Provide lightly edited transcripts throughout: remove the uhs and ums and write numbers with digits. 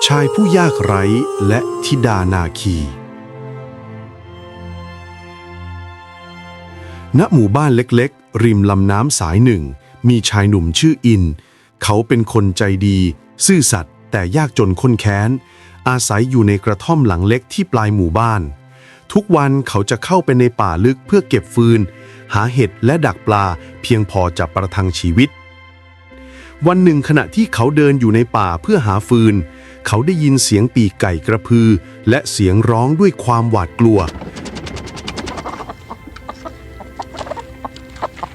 ชายผู้ยากไร้และธิดานาคีณหมู่บ้านเล็กๆริมลำน้ำสายหนึ่งมีชายหนุ่มชื่ออินเขาเป็นคนใจดีซื่อสัตย์แต่ยากจนข้นแค้นอาศัยอยู่ในกระท่อมหลังเล็กที่ปลายหมู่บ้านทุกวันเขาจะเข้าไปในป่าลึกเพื่อเก็บฟืนหาเห็ดและดักปลาเพียงพอจะประทังชีวิตวันหนึ่งขณะที่เขาเดินอยู่ในป่าเพื่อหาฟืนเขาได้ยินเสียงปีกไก่กระพือและเสียงร้องด้วยความหวาดกลัว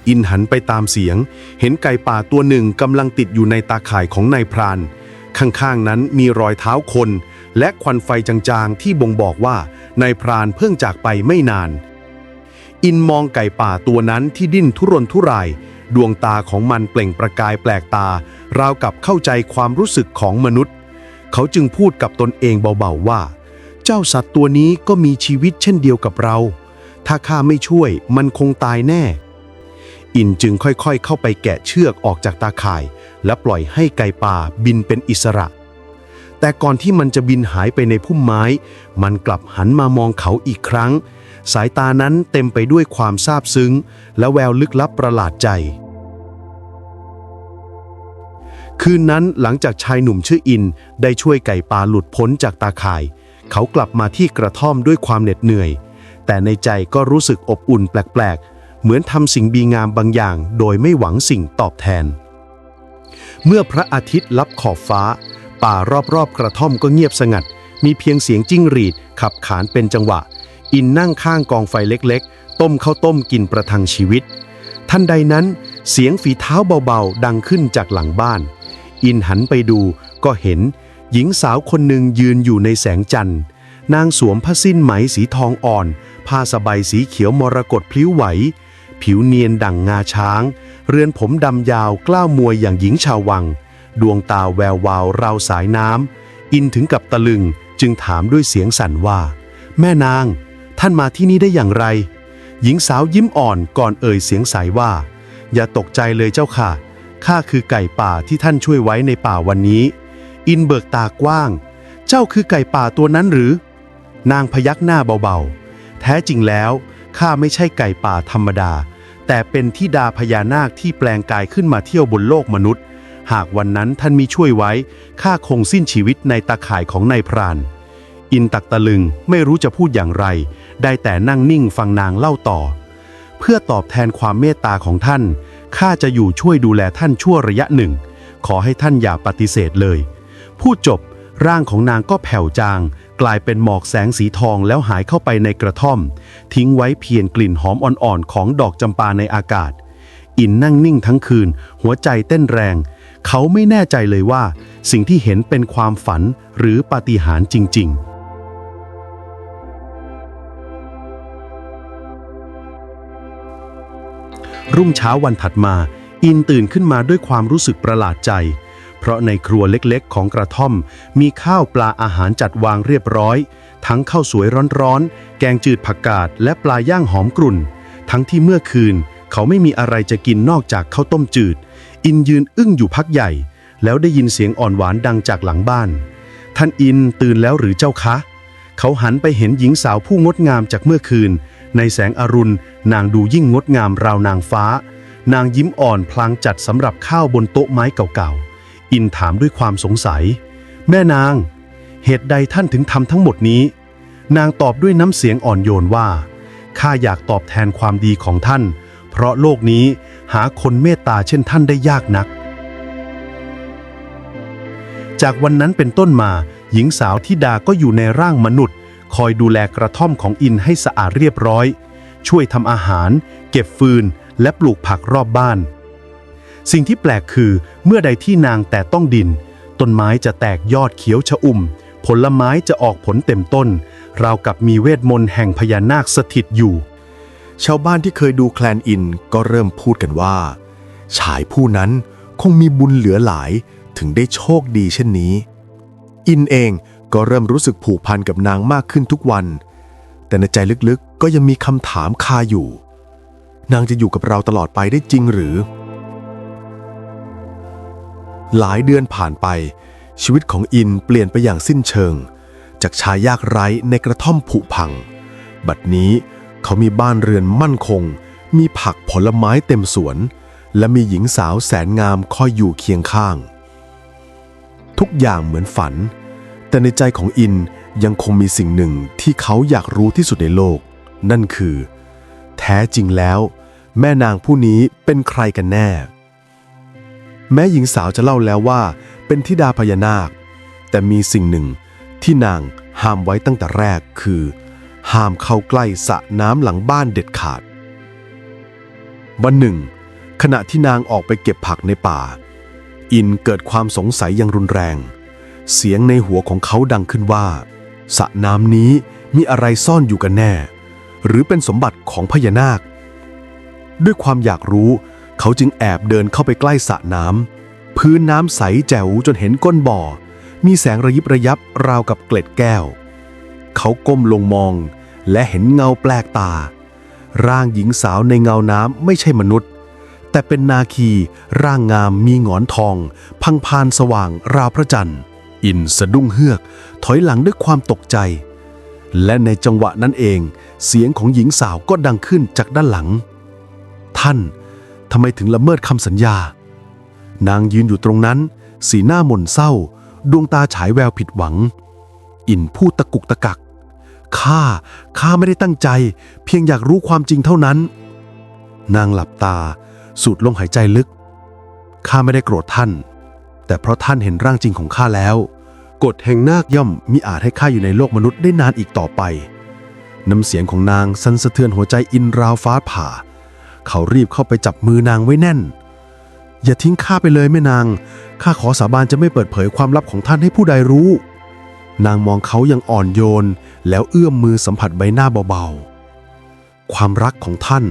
อินหันไปตามเสียงเห็นไก่ป่าตัวหนึ่งกำลังติดอยู่ในตาข่ายของนายพรานข้างๆนั้นมีรอยเท้าคนและควันไฟจางๆที่บ่งบอกว่านายพรานเพิ่งจากไปไม่นานอินมองไก่ป่าตัวนั้นที่ดิ้นทุรนทุรายดวงตาของมันเปล่งประกายแปลกตาราวกับเข้าใจความรู้สึกของมนุษย์เขาจึงพูดกับตนเองเบาๆว่าเจ้าสัตว์ตัวนี้ก็มีชีวิตเช่นเดียวกับเราถ้าข้าไม่ช่วยมันคงตายแน่อินจึงค่อยๆเข้าไปแกะเชือกออกจากตาข่ายและปล่อยให้ไก่ป่าบินเป็นอิสระแต่ก่อนที่มันจะบินหายไปในพุ่มไม้มันกลับหันมามองเขาอีกครั้งสายตานั้นเต็มไปด้วยความซาบซึ้งและแววลึกลับประหลาดใจคืนนั้นหลังจากชายหนุ่มชื่ออินได้ช่วยไก่ป่าหลุดพ้นจากตาข่ายเขากลับมาที่กระท่อมด้วยความเหน็ดเหนื่อยแต่ในใจก็รู้สึกอบอุ่นแปลกๆเหมือนทำสิ่งดีงามบางอย่างโดยไม่หวังสิ่งตอบแทนเมื่อพระอาทิตย์ลับขอบฟ้าป่ารอบๆกระท่อมก็เงียบสงัดมีเพียงเสียงจิ้งหรีดขับขานเป็นจังหวะอินนั่งข้างกองไฟเล็กๆต้มข้าวต้มกินประทังชีวิตทันใดนั้นเสียงฝีเท้าเบาๆดังขึ้นจากหลังบ้านอินหันไปดูก็เห็นหญิงสาวคนหนึ่งยืนอยู่ในแสงจันทร์นางสวมผ้าสิ้นไหมสีทองอ่อนผ้าสบายสีเขียวมรกตพลิ้วไหวผิวเนียนดั่งงาช้างเรือนผมดำยาวกล้าวมวยอย่างหญิงชาววังดวงตาแวววาวราวสายน้ำอินถึงกับตะลึงจึงถามด้วยเสียงสั่นว่าแม่นางท่านมาที่นี่ได้อย่างไรหญิงสาวยิ้มอ่อนก่อนเอ่ยเสียงใสว่าอย่าตกใจเลยเจ้าค่ะข้าคือไก่ป่าที่ท่านช่วยไว้ในป่าวันนี้อินเบิกตากว้างเจ้าคือไก่ป่าตัวนั้นหรือนางพยักหน้าเบาๆแท้จริงแล้วข้าไม่ใช่ไก่ป่าธรรมดาแต่เป็นธิดาพญานาคที่แปลงกายขึ้นมาเที่ยวบนโลกมนุษย์หากวันนั้นท่านมิช่วยไว้ข้าคงสิ้นชีวิตในตาข่ายของนายพรานอินตักตะลึงไม่รู้จะพูดอย่างไรได้แต่นั่งนิ่งฟังนางเล่าต่อเพื่อตอบแทนความเมตตาของท่านข้าจะอยู่ช่วยดูแลท่านชั่วระยะหนึ่งขอให้ท่านอย่าปฏิเสธเลยพูดจบร่างของนางก็แผ่วจางกลายเป็นหมอกแสงสีทองแล้วหายเข้าไปในกระท่อมทิ้งไว้เพียงกลิ่นหอมอ่อนๆของดอกจำปาในอากาศอินนั่งนิ่งทั้งคืนหัวใจเต้นแรงเขาไม่แน่ใจเลยว่าสิ่งที่เห็นเป็นความฝันหรือปาฏิหาริย์จริงๆรุ่งเช้าวันถัดมาอินตื่นขึ้นมาด้วยความรู้สึกประหลาดใจเพราะในครัวเล็กๆของกระท่อมมีข้าวปลาอาหารจัดวางเรียบร้อยทั้งข้าวสวยร้อนๆแกงจืดผักกาดและปลาย่างหอมกรุ่นทั้งที่เมื่อคืนเขาไม่มีอะไรจะกินนอกจากข้าวต้มจืดอินยืนอึ้งอยู่พักใหญ่แล้วได้ยินเสียงอ่อนหวานดังจากหลังบ้านท่านอินตื่นแล้วหรือเจ้าคะเขาหันไปเห็นหญิงสาวผู้งดงามจากเมื่อคืนในแสงอรุณนางดูยิ่งงดงามราวนางฟ้านางยิ้มอ่อนพลางจัดสำหรับข้าวบนโต๊ะไม้เก่าๆอินถามด้วยความสงสัยแม่นางเหตุใดท่านถึงทำทั้งหมดนี้นางตอบด้วยน้ำเสียงอ่อนโยนว่าข้าอยากตอบแทนความดีของท่านเพราะโลกนี้หาคนเมตตาเช่นท่านได้ยากนักจากวันนั้นเป็นต้นมาหญิงสาวธิดาก็อยู่ในร่างมนุษย์คอยดูแลกระท่อมของอินให้สะอาดเรียบร้อยช่วยทำอาหารเก็บฟืนและปลูกผักรอบบ้านสิ่งที่แปลกคือเมื่อใดที่นางแต่ต้องดินต้นไม้จะแตกยอดเขียวชอุ่มผลไม้จะออกผลเต็มต้นราวกับมีเวทมนต์แห่งพญานาคสถิตอยู่ชาวบ้านที่เคยดูแคลนอินก็เริ่มพูดกันว่าชายผู้นั้นคงมีบุญเหลือหลายถึงได้โชคดีเช่นนี้อินเองก็เริ่มรู้สึกผูกพันกับนางมากขึ้นทุกวันแต่ในใจลึกๆก็ยังมีคำถามคาอยู่นางจะอยู่กับเราตลอดไปได้จริงหรือหลายเดือนผ่านไป ชีวิตของอินเปลี่ยนไปอย่างสิ้นเชิงจากชายยากไร้ในกระท่อมผุพังบัดนี้เขามีบ้านเรือนมั่นคงมีผักผลไม้เต็มสวนและมีหญิงสาวแสนงามคอยอยู่เคียงข้างทุกอย่างเหมือนฝันแต่ในใจของอินยังคงมีสิ่งหนึ่งที่เขาอยากรู้ที่สุดในโลกนั่นคือแท้จริงแล้วแม่นางผู้นี้เป็นใครกันแน่แม้หญิงสาวจะเล่าแล้วว่าเป็นธิดาพญานาคแต่มีสิ่งหนึ่งที่นางห้ามไว้ตั้งแต่แรกคือห้ามเข้าใกล้สระน้ำหลังบ้านเด็ดขาดวันหนึ่งขณะที่นางออกไปเก็บผักในป่าอินเกิดความสงสัยอย่างรุนแรงเสียงในหัวของเขาดังขึ้นว่าสระน้ำนี้มีอะไรซ่อนอยู่กันแน่หรือเป็นสมบัติของพญานาคด้วยความอยากรู้เขาจึงแอบเดินเข้าไปใกล้สระน้ำพื้นน้ำใสแจ๋วจนเห็นก้นบ่อมีแสงระยิบระยับราวกับเกล็ดแก้วเขาก้มลงมองและเห็นเงาแปลกตาร่างหญิงสาวในเงาน้ำไม่ใช่มนุษย์แต่เป็นนาคีร่างงามมีหงอนทองพังพานสว่างราวพระจันทร์อินสะดุ้งเฮือกถอยหลังด้วยความตกใจและในจังหวะนั้นเองเสียงของหญิงสาวก็ดังขึ้นจากด้านหลังท่านทำไมถึงละเมิดคำสัญญานางยืนอยู่ตรงนั้นสีหน้าหม่นเศร้าดวงตาฉายแววผิดหวังอินพูดตะกุกตะกักข้าไม่ได้ตั้งใจเพียงอยากรู้ความจริงเท่านั้นนางหลับตาสูดลมหายใจลึกข้าไม่ได้โกรธท่านแต่เพราะท่านเห็นร่างจริงของข้าแล้วกฎแห่งนาคย่อมมิอาจให้ข้าอยู่ในโลกมนุษย์ได้นานอีกต่อไปน้ำเสียงของนางสั่นสะเทือนหัวใจอินราวฟ้าผ่าเขารีบเข้าไปจับมือนางไว้แน่นอย่าทิ้งข้าไปเลยแม่นางข้าขอสาบานจะไม่เปิดเผยความลับของท่านให้ผู้ใดรู้นางมองเขาอย่างอ่อนโยนแล้วเอื้อมมือสัมผัสใบหน้าเบาๆความรักของท่าน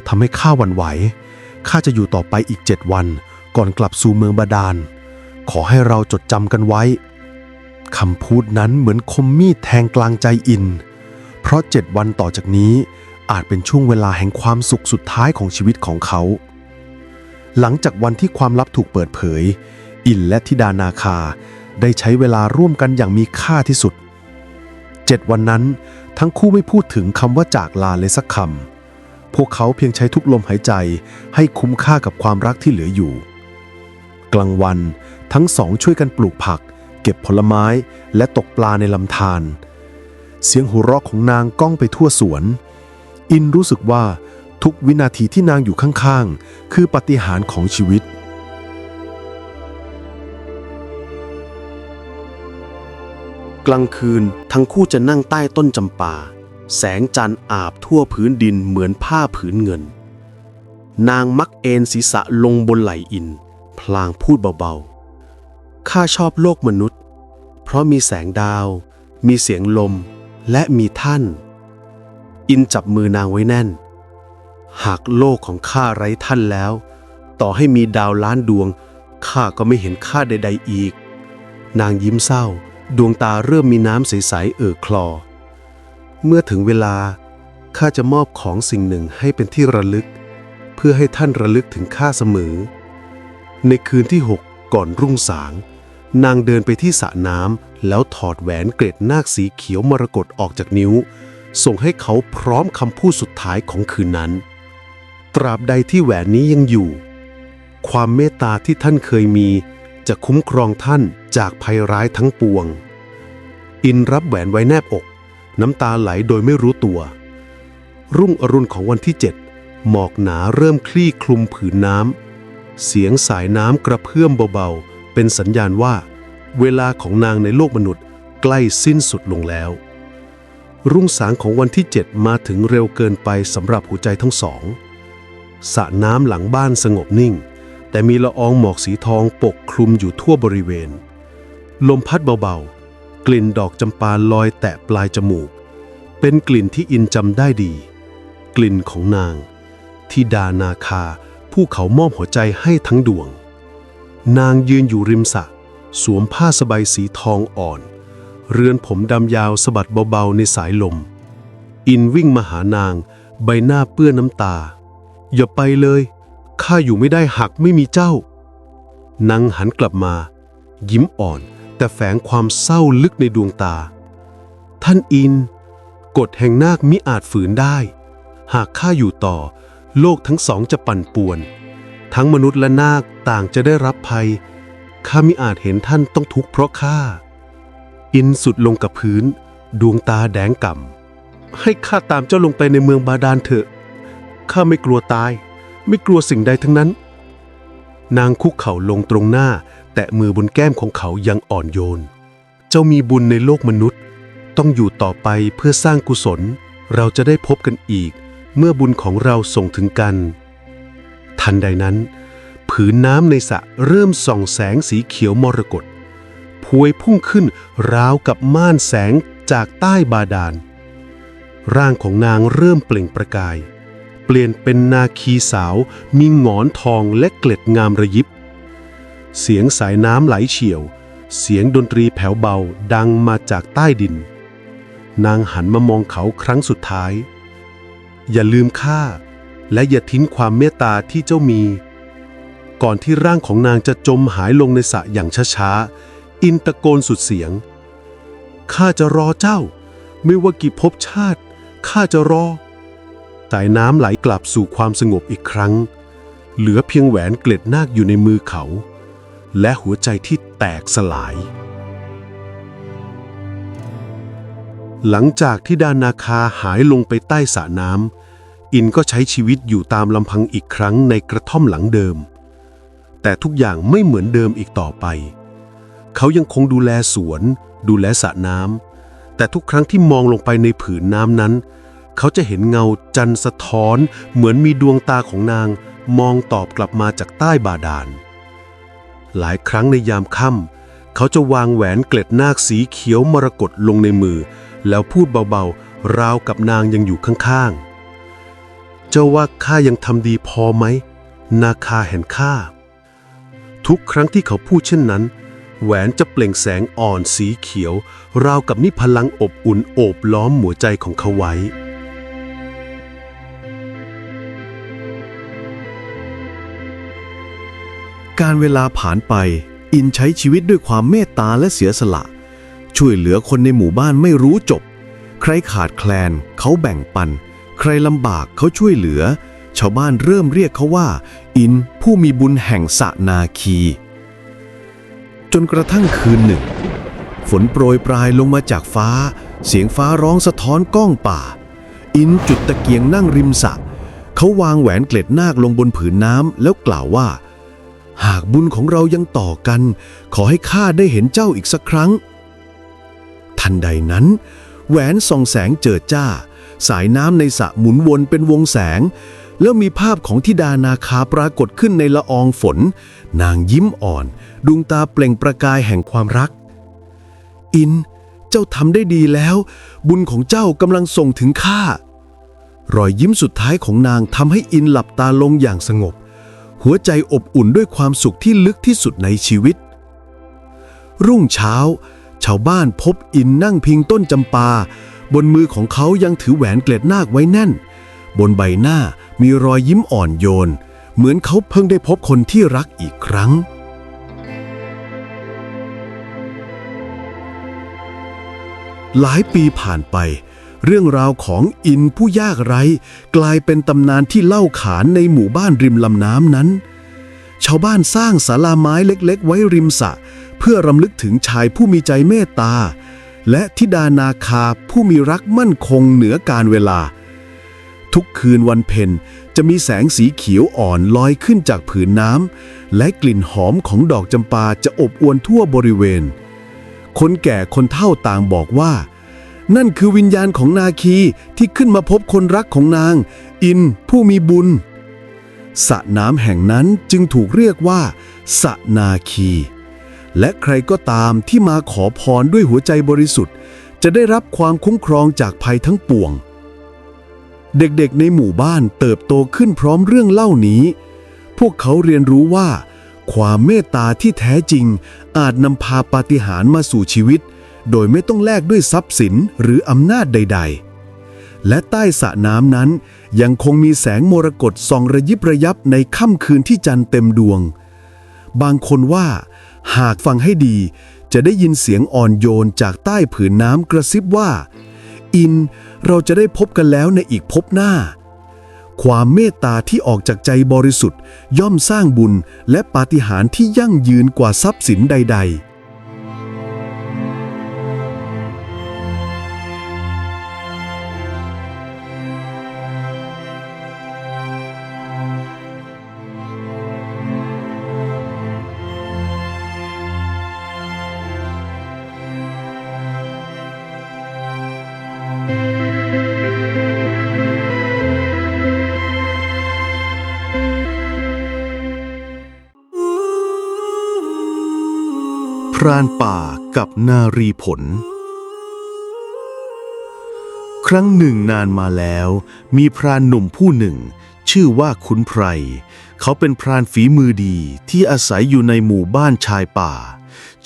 ทำให้ข้าหวั่นไหวข้าจะอยู่ต่อไปอีก7 วันก่อนกลับสู่เมืองบาดาลขอให้เราจดจำกันไว้คำพูดนั้นเหมือนคมมีดแทงกลางใจอินเพราะ7 วันต่อจากนี้อาจเป็นช่วงเวลาแห่งความสุขสุดท้ายของชีวิตของเขาหลังจากวันที่ความลับถูกเปิดเผยอินและธิดานาคาได้ใช้เวลาร่วมกันอย่างมีค่าที่สุด7 วันนั้นทั้งคู่ไม่พูดถึงคำว่าจากลาเลยสักคำพวกเขาเพียงใช้ทุกลมหายใจให้คุ้มค่ากับความรักที่เหลืออยู่กลางวันทั้งสองช่วยกันปลูกผักเก็บผลไม้และตกปลาในลำธารเสียงหัวเราะของนางก้องไปทั่วสวนอินรู้สึกว่าทุกวินาทีที่นางอยู่ข้างๆคือปาฏิหาริย์ของชีวิตกลางคืนทั้งคู่จะนั่งใต้ต้นจำปาแสงจันทร์อาบทั่วพื้นดินเหมือนผ้าผืนเงินนางมักเอนศีรษะลงบนไหล่อินพลางพูดเบาๆข้าชอบโลกมนุษย์เพราะมีแสงดาวมีเสียงลมและมีท่านอินจับมือนางไว้แน่นหากโลกของข้าไร้ท่านแล้วต่อให้มีดาวล้านดวงข้าก็ไม่เห็นค่าใดๆอีกนางยิ้มเศร้าดวงตาเริ่มมีน้ำใสๆคลอเมื่อถึงเวลาข้าจะมอบของสิ่งหนึ่งให้เป็นที่ระลึกเพื่อให้ท่านระลึกถึงข้าเสมอในคืนที่6ก่อนรุ่งสางนางเดินไปที่สระน้ำแล้วถอดแหวนเกล็ดนาคสีเขียวมรกตออกจากนิ้วส่งให้เขาพร้อมคำพูดสุดท้ายของคืนนั้นตราบใดที่แหวนนี้ยังอยู่ความเมตตาที่ท่านเคยมีจะคุ้มครองท่านจากภัยร้ายทั้งปวงอินรับแหวนไว้แนบอกน้ำตาไหลโดยไม่รู้ตัวรุ่งอรุณของวันที่7หมอกหนาเริ่มคลี่คลุมผืนน้ำเสียงสายน้ำกระเพื่อมเบาๆเป็นสัญญาณว่าเวลาของนางในโลกมนุษย์ใกล้สิ้นสุดลงแล้วรุ่งสางของวันที่7มาถึงเร็วเกินไปสำหรับหัวใจทั้งสองสระน้ำหลังบ้านสงบนิ่งแต่มีละอองหมอกสีทองปกคลุมอยู่ทั่วบริเวณลมพัดเบาๆกลิ่นดอกจำปาลอยแตะปลายจมูกเป็นกลิ่นที่อินจำได้ดีกลิ่นของนางธิดานาคาผู้เขามอบหัวใจให้ทั้งดวงนางยืนอยู่ริมสระสวมผ้าสบายสีทองอ่อนเรือนผมดำยาวสะบัดเบาๆในสายลมอินวิ่งมาหานางใบหน้าเปื้อนน้ำตาอย่าไปเลยข้าอยู่ไม่ได้หากไม่มีเจ้านางหันกลับมายิ้มอ่อน แต่แฝงความเศร้าลึกในดวงตาท่านอินกฎแห่งนาคมิอาจฝืนได้หากข้าอยู่ต่อโลกทั้งสองจะปั่นป่วนทั้งมนุษย์และนาคต่างจะได้รับภัยข้ามิอาจเห็นท่านต้องทุกข์เพราะข้าอินสุดลงกับพื้นดวงตาแดงก่ำให้ข้าตามเจ้าลงไปในเมืองบาดาลเถอะข้าไม่กลัวตายไม่กลัวสิ่งใดทั้งนั้นนางคุกเข่าลงตรงหน้าแตะมือบนแก้มของเขายังอ่อนโยนเจ้ามีบุญในโลกมนุษย์ต้องอยู่ต่อไปเพื่อสร้างกุศลเราจะได้พบกันอีกเมื่อบุญของเราส่งถึงกันทันใดนั้นผืนน้ำในสระเริ่มส่องแสงสีเขียวมรกตพวยพุ่งขึ้นราวกับม่านแสงจากใต้บาดาลร่างของนางเริ่มเปล่งประกายเปลี่ยนเป็นนาคีสาวมีหงอนทองและเกล็ดงามระยิบเสียงสายน้ำไหลเฉี่ยวเสียงดนตรีแผ่วเบาดังมาจากใต้ดินนางหันมามองเขาครั้งสุดท้ายอย่าลืมข้าและอย่าทิ้งความเมตตาที่เจ้ามีก่อนที่ร่างของนางจะจมหายลงในสระอย่างช้าๆอินตะโกนสุดเสียงข้าจะรอเจ้าไม่ว่ากี่ภพชาติข้าจะรอสายน้ำไหลกลับสู่ความสงบอีกครั้งเหลือเพียงแหวนเกล็ดนาคอยู่ในมือเขาและหัวใจที่แตกสลายหลังจากที่ดานาคาหายลงไปใต้สระน้ำอินก็ใช้ชีวิตอยู่ตามลำพังอีกครั้งในกระท่อมหลังเดิมแต่ทุกอย่างไม่เหมือนเดิมอีกต่อไปเขายังคงดูแลสวนดูแลสระน้ำแต่ทุกครั้งที่มองลงไปในผืนน้ำนั้นเขาจะเห็นเงาจันทร์สะท้อนเหมือนมีดวงตาของนางมองตอบกลับมาจากใต้บาดาลหลายครั้งในยามค่ำเขาจะวางแหวนเกล็ดนาคสีเขียวมรกตลงในมือแล้วพูดเบาๆราวกับนางยังอยู่ข้างๆเจ้าว่าข้ายังทำดีพอไหมนาคาแห่งข้าทุกครั้งที่เขาพูดเช่นนั้นแหวนจะเปล่งแสงอ่อนสีเขียวราวกับมีพลังอบอุ่นโอบล้อมหัวใจของเขาไว้การเวลาผ่านไปอินใช้ชีวิตด้วยความเมตตาและเสียสละช่วยเหลือคนในหมู่บ้านไม่รู้จบใครขาดแคลนเขาแบ่งปันใครลำบากเขาช่วยเหลือชาวบ้านเริ่มเรียกเขาว่าอินผู้มีบุญแห่งสระนาคีจนกระทั่งคืนหนึ่งฝนโปรยปลายลงมาจากฟ้าเสียงฟ้าร้องสะท้อนก้องป่าอินจุดตะเกียงนั่งริมสระเขาวางแหวนเกล็ดนาคลงบนผืนน้ำแล้วกล่าวว่าหากบุญของเรายังต่อกันขอให้ข้าได้เห็นเจ้าอีกสักครั้งทันใดนั้นแหวนส่องแสงเจิดจ้าสายน้ำในสระหมุนวนเป็นวงแสงแล้วมีภาพของธิดานาคาปรากฏขึ้นในละอองฝนนางยิ้มอ่อนดวงตาเปล่งประกายแห่งความรักอินเจ้าทำได้ดีแล้วบุญของเจ้ากำลังส่งถึงข้ารอยยิ้มสุดท้ายของนางทำให้อินหลับตาลงอย่างสงบหัวใจอบอุ่นด้วยความสุขที่ลึกที่สุดในชีวิตรุ่งเช้าชาวบ้านพบอินนั่งพิงต้นจำปาบนมือของเขายังถือแหวนเกล็ดนาคไว้แน่นบนใบหน้ามีรอยยิ้มอ่อนโยนเหมือนเขาเพิ่งได้พบคนที่รักอีกครั้งหลายปีผ่านไปเรื่องราวของอินผู้ยากไร้กลายเป็นตำนานที่เล่าขานในหมู่บ้านริมลำน้ำนั้นชาวบ้านสร้างศาลาไม้เล็กๆไว้ริมสระเพื่อรำลึกถึงชายผู้มีใจเมตตาและธิดานาคาผู้มีรักมั่นคงเหนือการเวลาทุกคืนวันเพ็ญจะมีแสงสีเขียวอ่อนลอยขึ้นจากผืนน้ำและกลิ่นหอมของดอกจำปาจะอบอวลทั่วบริเวณคนแก่คนเฒ่าต่างบอกว่านั่นคือวิญญาณของนาคีที่ขึ้นมาพบคนรักของนางอินผู้มีบุญสระน้ำแห่งนั้นจึงถูกเรียกว่าสระนาคีและใครก็ตามที่มาขอพรด้วยหัวใจบริสุทธิ์จะได้รับความคุ้มครองจากภัยทั้งปวงเด็กๆในหมู่บ้านเติบโตขึ้นพร้อมเรื่องเล่านี้พวกเขาเรียนรู้ว่าความเมตตาที่แท้จริงอาจนำพาปาฏิหาริย์มาสู่ชีวิตโดยไม่ต้องแลกด้วยทรัพย์สินหรืออำนาจใดๆและใต้สระน้ำนั้นยังคงมีแสงมรกตส่องระยิบระยับในค่ำคืนที่จันทร์เต็มดวงบางคนว่าหากฟังให้ดี จะได้ยินเสียงอ่อนโยนจากใต้ผืนน้ำกระซิบว่าอินเราจะได้พบกันแล้วในอีกภพหน้าความเมตตาที่ออกจากใจบริสุทธิ์ย่อมสร้างบุญและปาฏิหาริย์ที่ยั่งยืนกว่าทรัพย์สินใดๆพรานป่ากับนารีผล ครั้งหนึ่งนานมาแล้วมีพรานหนุ่มผู้หนึ่งชื่อว่าขุนไพรเขาเป็นพรานฝีมือดีที่อาศัยอยู่ในหมู่บ้านชายป่า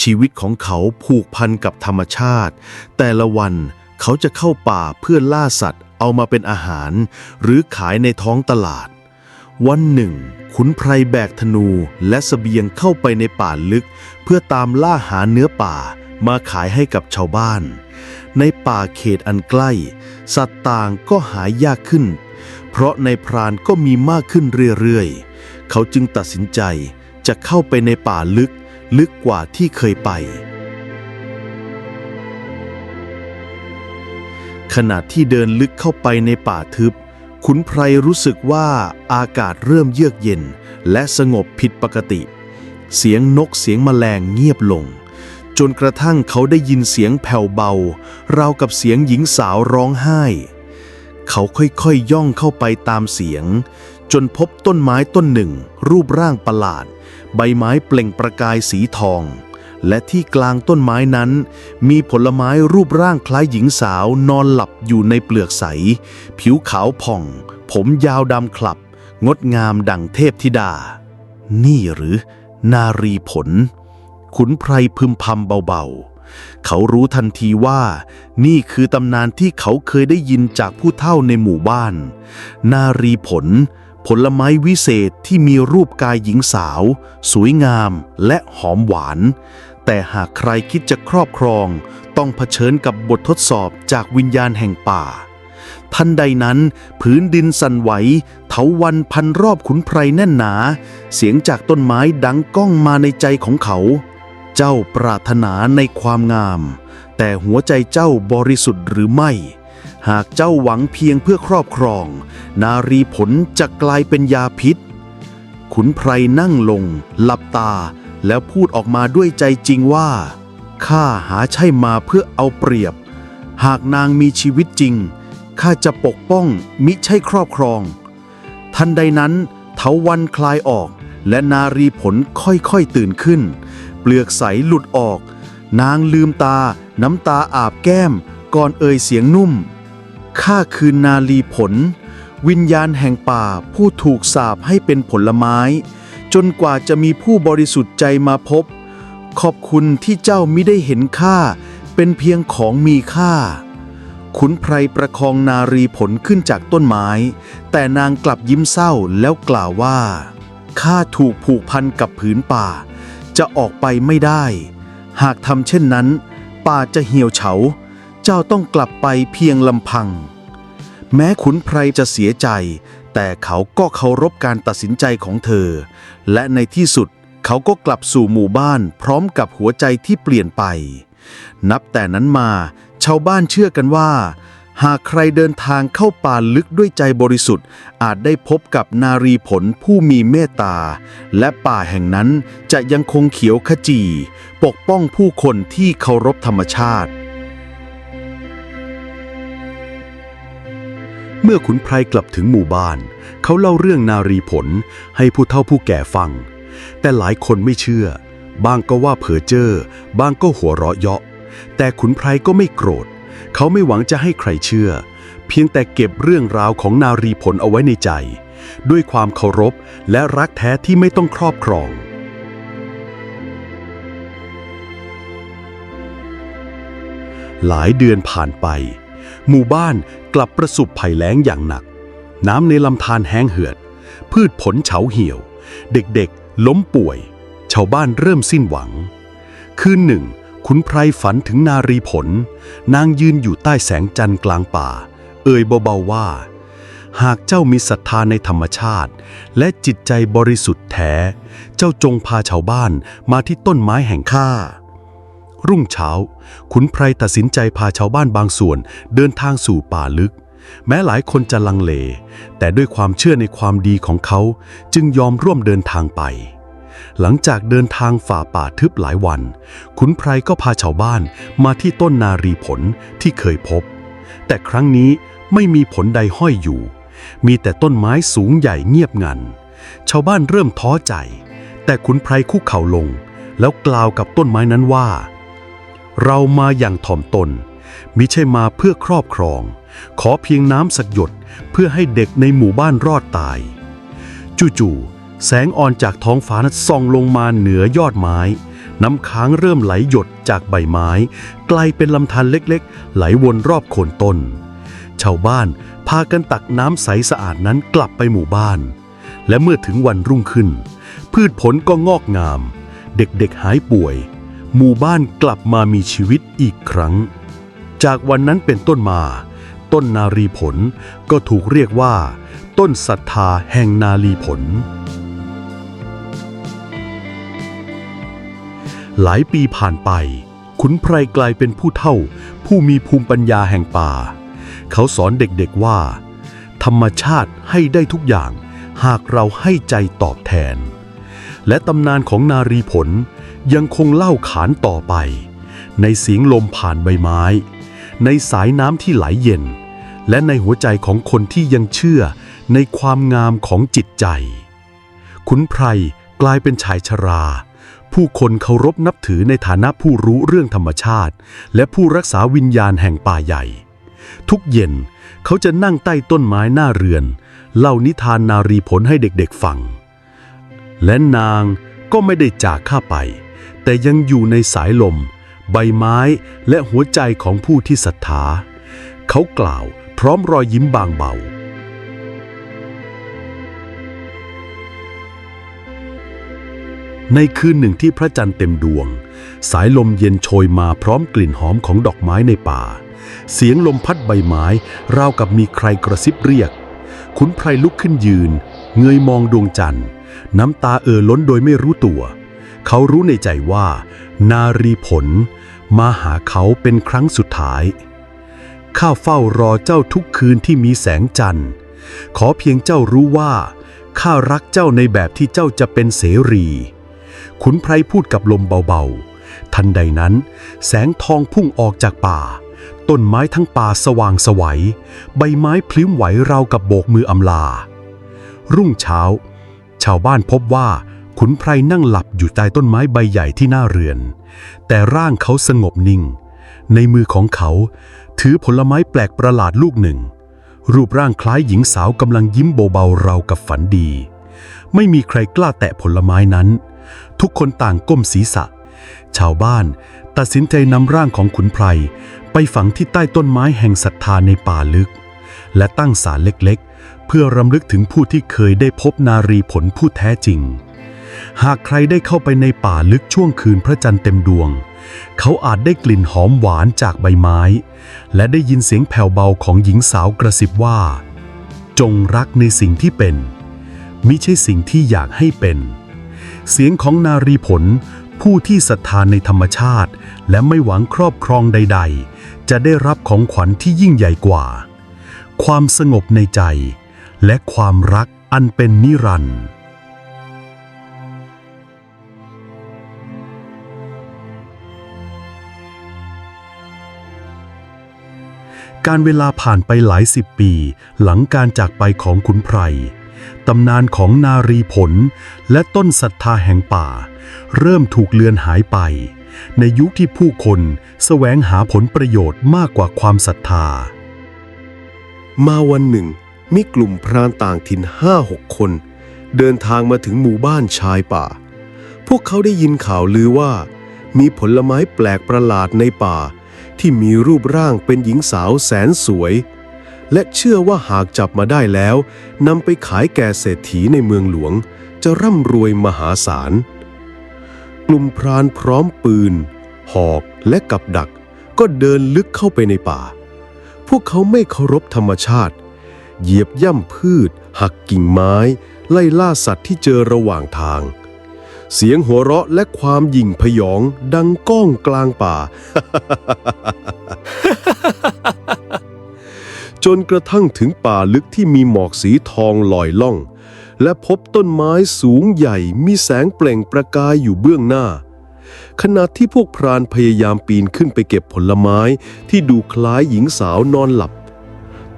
ชีวิตของเขาผูกพันกับธรรมชาติแต่ละวันเขาจะเข้าป่าเพื่อล่าสัตว์เอามาเป็นอาหารหรือขายในท้องตลาดวันหนึ่งขุนไพรแบกธนูและเสบียงเข้าไปในป่าลึกเพื่อตามล่าหาเนื้อป่ามาขายให้กับชาวบ้านในป่าเขตอันใกล้สัตว์ต่างก็หายากขึ้นเพราะในพรานก็มีมากขึ้นเรื่อยๆเขาจึงตัดสินใจจะเข้าไปในป่าลึกกว่าที่เคยไปขณะที่เดินลึกเข้าไปในป่าทึบขุนไพรรู้สึกว่าอากาศเริ่มเยือกเย็นและสงบผิดปกติเสียงนกเสียงแมลงเงียบลงจนกระทั่งเขาได้ยินเสียงแผ่วเบาราวกับเสียงหญิงสาวร้องไห้เขาค่อยๆย่องเข้าไปตามเสียงจนพบต้นไม้ต้นหนึ่งรูปร่างประหลาดใบไม้เปล่งประกายสีทองและที่กลางต้นไม้นั้นมีผลไม้รูปร่างคล้ายหญิงสาวนอนหลับอยู่ในเปลือกใสผิวขาวผ่องผมยาวดำคลับงดงามดั่งเทพธิดานี่หรือนารีผลขุนไพรพึมพำเบาๆเขารู้ทันทีว่านี่คือตำนานที่เขาเคยได้ยินจากผู้เฒ่าในหมู่บ้านนารีผลผลไม้วิเศษที่มีรูปกายหญิงสาวสวยงามและหอมหวานแต่หากใครคิดจะครอบครองต้องเผชิญกับบททดสอบจากวิญญาณแห่งป่าทันใดนั้นผืนดินสั่นไหวเถาวัลย์พันรอบขุนไพรแน่นหนาเสียงจากต้นไม้ดังก้องมาในใจของเขาเจ้าปรารถนาในความงามแต่หัวใจเจ้าบริสุทธิ์หรือไม่หากเจ้าหวังเพียงเพื่อครอบครองนารีผลจะกลายเป็นยาพิษขุนไพรนั่งลงหลับตาแล้วพูดออกมาด้วยใจจริงว่าข้าหาใช่มาเพื่อเอาเปรียบหากนางมีชีวิตจริงข้าจะปกป้องมิใช่ครอบครองทันใดนั้นเถาวัลย์คลายออกและนารีผลค่อยๆตื่นขึ้นเปลือกใสหลุดออกนางลืมตาน้ำตาอาบแก้มก่อนเอ่ยเสียงนุ่มข้าคือนารีผลวิญญาณแห่งป่าผู้ถูกสาปให้เป็นผลไม้จนกว่าจะมีผู้บริสุทธิ์ใจมาพบขอบคุณที่เจ้ามิได้เห็นข้าเป็นเพียงของมีค่าขุนไพรประคองนารีผลขึ้นจากต้นไม้แต่นางกลับยิ้มเศร้าแล้วกล่าวว่าข้าถูกผูกพันกับผืนป่าจะออกไปไม่ได้หากทำเช่นนั้นป่าจะเหี่ยวเฉาเจ้าต้องกลับไปเพียงลำพังแม้ขุนไพรจะเสียใจแต่เขาก็เคารพการตัดสินใจของเธอและในที่สุดเขาก็กลับสู่หมู่บ้านพร้อมกับหัวใจที่เปลี่ยนไปนับแต่นั้นมาชาวบ้านเชื่อกันว่าหากใครเดินทางเข้าป่าลึกด้วยใจบริสุทธิ์อาจได้พบกับนารีผลผู้มีเมตตาและป่าแห่งนั้นจะยังคงเขียวขจีปกป้องผู้คนที่เคารพธรรมชาติเมื่อขุนไพรกลับถึงหมู่บ้านเขาเล่าเรื่องนารีผลให้ผู้เฒ่าผู้แก่ฟังแต่หลายคนไม่เชื่อบางก็ว่าเพ้อเจ้อบางก็หัวเราะเยาะแต่ขุนไพรก็ไม่โกรธเขาไม่หวังจะให้ใครเชื่อเพียงแต่เก็บเรื่องราวของนารีผลเอาไว้ในใจด้วยความเคารพและรักแท้ที่ไม่ต้องครอบครองหลายเดือนผ่านไปหมู่บ้านกลับประสบภัยแล้งอย่างหนักน้ำในลำธารแห้งเหือดพืชผลเฉาเหี่ยวเด็กๆล้มป่วยชาวบ้านเริ่มสิ้นหวังคืนหนึ่ง ขุนไพรฝันถึงนารีผลนางยืนอยู่ใต้แสงจันทร์กลางป่าเอ่ยเบาๆว่าหากเจ้ามีศรัทธาในธรรมชาติและจิตใจบริสุทธิ์แท้เจ้าจงพาชาวบ้านมาที่ต้นไม้แห่งข้ารุ่งเช้าขุนไพรตัดสินใจพาชาวบ้านบางส่วนเดินทางสู่ป่าลึกแม้หลายคนจะลังเลแต่ด้วยความเชื่อในความดีของเขาจึงยอมร่วมเดินทางไปหลังจากเดินทางฝ่าป่าทึบหลายวันขุนไพรก็พาชาวบ้านมาที่ต้นนารีผลที่เคยพบแต่ครั้งนี้ไม่มีผลใดห้อยอยู่มีแต่ต้นไม้สูงใหญ่เงียบงันชาวบ้านเริ่มท้อใจแต่ขุนไพรคุกเข่าลงแล้วกล่าวกับต้นไม้นั้นว่าเรามาอย่างถ่อมตนมิใช่มาเพื่อครอบครองขอเพียงน้ำสักหยดเพื่อให้เด็กในหมู่บ้านรอดตายจู่ๆแสงอ่อนจากท้องฟ้านั้นส่องลงมาเหนือยอดไม้น้ำค้างเริ่มไหลหยดจากใบไม้กลายเป็นลำธารเล็กๆไหลวนรอบโคนต้นชาวบ้านพากันตักน้ำใสสะอาดนั้นกลับไปหมู่บ้านและเมื่อถึงวันรุ่งขึ้นพืชผลก็งอกงามเด็กๆหายป่วยหมู่บ้านกลับมามีชีวิตอีกครั้งจากวันนั้นเป็นต้นมาต้นนารีผลก็ถูกเรียกว่าต้นศรัทธาแห่งนารีผลหลายปีผ่านไปขุนไพรกลายเป็นผู้เฒ่าผู้มีภูมิปัญญาแห่งป่าเขาสอนเด็กๆว่าธรรมชาติให้ได้ทุกอย่างหากเราให้ใจตอบแทนและตำนานของนารีผลยังคงเล่าขานต่อไปในเสียงลมผ่านใบไม้ในสายน้ำที่ไหลเย็นและในหัวใจของคนที่ยังเชื่อในความงามของจิตใจขุนไพรกลายเป็นชายชราผู้คนเคารพนับถือในฐานะผู้รู้เรื่องธรรมชาติและผู้รักษาวิญญาณแห่งป่าใหญ่ทุกเย็นเขาจะนั่งใต้ต้นไม้หน้าเรือนเล่านิทานนารีผลให้เด็กๆฟังและนางก็ไม่ได้จากข้าไปแต่ยังอยู่ในสายลมใบไม้และหัวใจของผู้ที่ศรัทธาเขากล่าวพร้อมรอยยิ้มบางเบาในคืนหนึ่งที่พระจันทร์เต็มดวงสายลมเย็นโชยมาพร้อมกลิ่นหอมของดอกไม้ในป่าเสียงลมพัดใบไม้ราวกับมีใครกระซิบเรียกขุนไพรลุกขึ้นยืนเงยมองดวงจันทร์น้ำตาล้นโดยไม่รู้ตัวเขารู้ในใจว่านารีผลมาหาเขาเป็นครั้งสุดท้ายข้าเฝ้ารอเจ้าทุกคืนที่มีแสงจันทร์ขอเพียงเจ้ารู้ว่าข้ารักเจ้าในแบบที่เจ้าจะเป็นเสรีขุนไพรพูดกับลมเบาๆทันใดนั้นแสงทองพุ่งออกจากป่าต้นไม้ทั้งป่าสว่างไสวใบไม้พลิ้วไหวราวกับโบกมืออำลารุ่งเช้าชาวบ้านพบว่าขุนไพรนั่งหลับอยู่ใต้ต้นไม้ใบใหญ่ที่หน้าเรือนแต่ร่างเขาสงบนิ่งในมือของเขาถือผลไม้แปลกประหลาดลูกหนึ่งรูปร่างคล้ายหญิงสาวกำลังยิ้มเบาๆราวกับฝันดีไม่มีใครกล้าแตะผลไม้นั้นทุกคนต่างก้มศีรษะชาวบ้านตัดสินใจนำร่างของขุนไพรไปฝังที่ใต้ต้นไม้แห่งศรัทธาในป่าลึกและตั้งศาลเล็กๆเพื่อรำลึกถึงผู้ที่เคยได้พบนารีผลผู้แท้จริงหากใครได้เข้าไปในป่าลึกช่วงคืนพระจันทร์เต็มดวงเขาอาจได้กลิ่นหอมหวานจากใบไม้และได้ยินเสียงแผ่วเบาของหญิงสาวกระซิบว่าจงรักในสิ่งที่เป็นมิใช่สิ่งที่อยากให้เป็นเสียงของนารีผลผู้ที่ศรัทธาในธรรมชาติและไม่หวังครอบครองใดๆจะได้รับของขวัญที่ยิ่งใหญ่กว่าความสงบในใจและความรักอันเป็นนิรันดร์การเวลาผ่านไปหลายสิบปีหลังการจากไปของขุนไพรตำนานของนารีผลและต้นศรัทธาแห่งป่าเริ่มถูกเลือนหายไปในยุคที่ผู้คนแสวงหาผลประโยชน์มากกว่าความศรัทธามาวันหนึ่งมีกลุ่มพรานต่างถิ่น5-6 คนเดินทางมาถึงหมู่บ้านชายป่าพวกเขาได้ยินข่าวลือว่ามีผลไม้แปลกประหลาดในป่าที่มีรูปร่างเป็นหญิงสาวแสนสวยและเชื่อว่าหากจับมาได้แล้วนำไปขายแก่เศรษฐีในเมืองหลวงจะร่ำรวยมหาศาลกลุ่มพรานพร้อมปืน หอกและกับดักก็เดินลึกเข้าไปในป่าพวกเขาไม่เคารพธรรมชาติเหยียบย่ำพืชหักกิ่งไม้ไล่ล่าสัตว์ที่เจอระหว่างทางเสียงหัวเราะและความหยิ่งพยองดังก้องกลางป่า จนกระทั่งถึงป่าลึกที่มีหมอกสีทองลอยล่องและพบต้นไม้สูงใหญ่มีแสงเปล่งประกายอยู่เบื้องหน้าขณะที่พวกพรานพยายามปีนขึ้นไปเก็บผลไม้ที่ดูคล้ายหญิงสาวนอนหลับ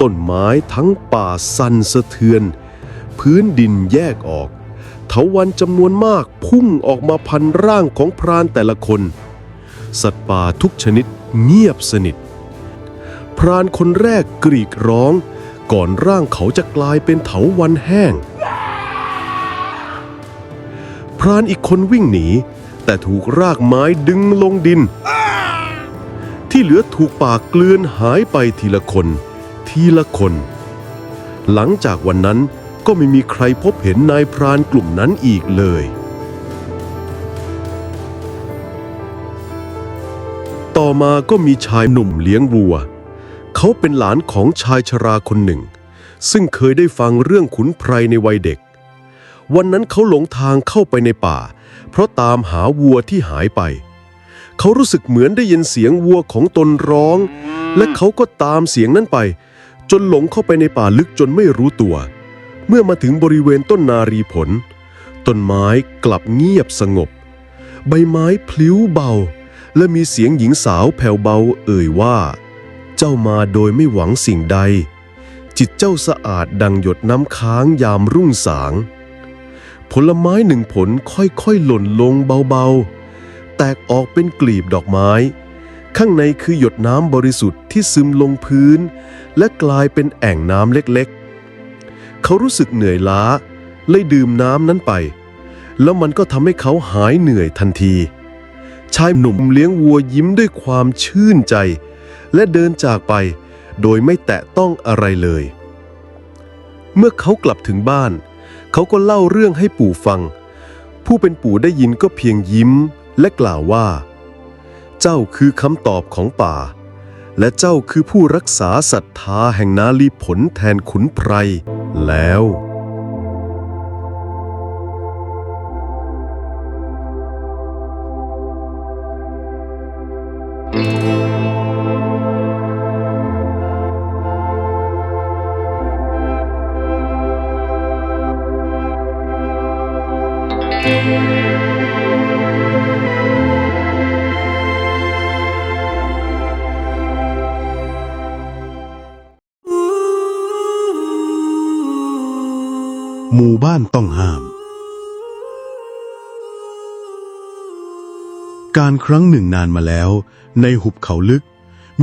ต้นไม้ทั้งป่าสั่นสะเทือนพื้นดินแยกออกเถาวัลย์จำนวนมากพุ่งออกมาพันร่างของพรานแต่ละคนสัตว์ป่าทุกชนิดเงียบสนิทพรานคนแรกกรีดร้องก่อนร่างเขาจะกลายเป็นเถาวัลย์แห้งพรานอีกคนวิ่งหนีแต่ถูกรากไม้ดึงลงดินที่เหลือถูกป่าเกลื่อนหายไปทีละคนทีละคนหลังจากวันนั้นก็ไม่มีใครพบเห็นนายพรานกลุ่มนั้นอีกเลยต่อมาก็มีชายหนุ่มเลี้ยงวัวเขาเป็นหลานของชายชราคนหนึ่งซึ่งเคยได้ฟังเรื่องขุนไพรในวัยเด็กวันนั้นเขาหลงทางเข้าไปในป่าเพราะตามหาวัวที่หายไปเขารู้สึกเหมือนได้ยินเสียงวัวของตนร้องและเขาก็ตามเสียงนั้นไปจนหลงเข้าไปในป่าลึกจนไม่รู้ตัวเมื่อมาถึงบริเวณต้นนารีผลต้นไม้กลับเงียบสงบใบไม้พลิ้วเบาและมีเสียงหญิงสาวแผ่วเบาเอ่ยว่าเจ้ามาโดยไม่หวังสิ่งใดจิตเจ้าสะอาดดังหยดน้ำค้างยามรุ่งสางผลไม้หนึ่งผลค่อยๆหล่นลงเบาๆแตกออกเป็นกลีบดอกไม้ข้างในคือหยดน้ำบริสุทธิ์ที่ซึมลงพื้นและกลายเป็นแอ่งน้ำเล็กๆเขารู้สึกเหนื่อยล้าเลยดื่มน้ำนั้นไปแล้วมันก็ทำให้เขาหายเหนื่อยทันทีชายหนุ่มเลี้ยงวัวยิ้มด้วยความชื่นใจและเดินจากไปโดยไม่แตะต้องอะไรเลยเมื่อเขากลับถึงบ้านเขาก็เล่าเรื่องให้ปู่ฟังผู้เป็นปู่ได้ยินก็เพียงยิ้มและกล่าวว่าเจ้าคือคำตอบของป่าและเจ้าคือผู้รักษาศรัทธาแห่งนาลีผลแทนขุนไพรแล้ว หมู่บ้านต้องห้ามการครั้งหนึ่งนานมาแล้วในหุบเขาลึก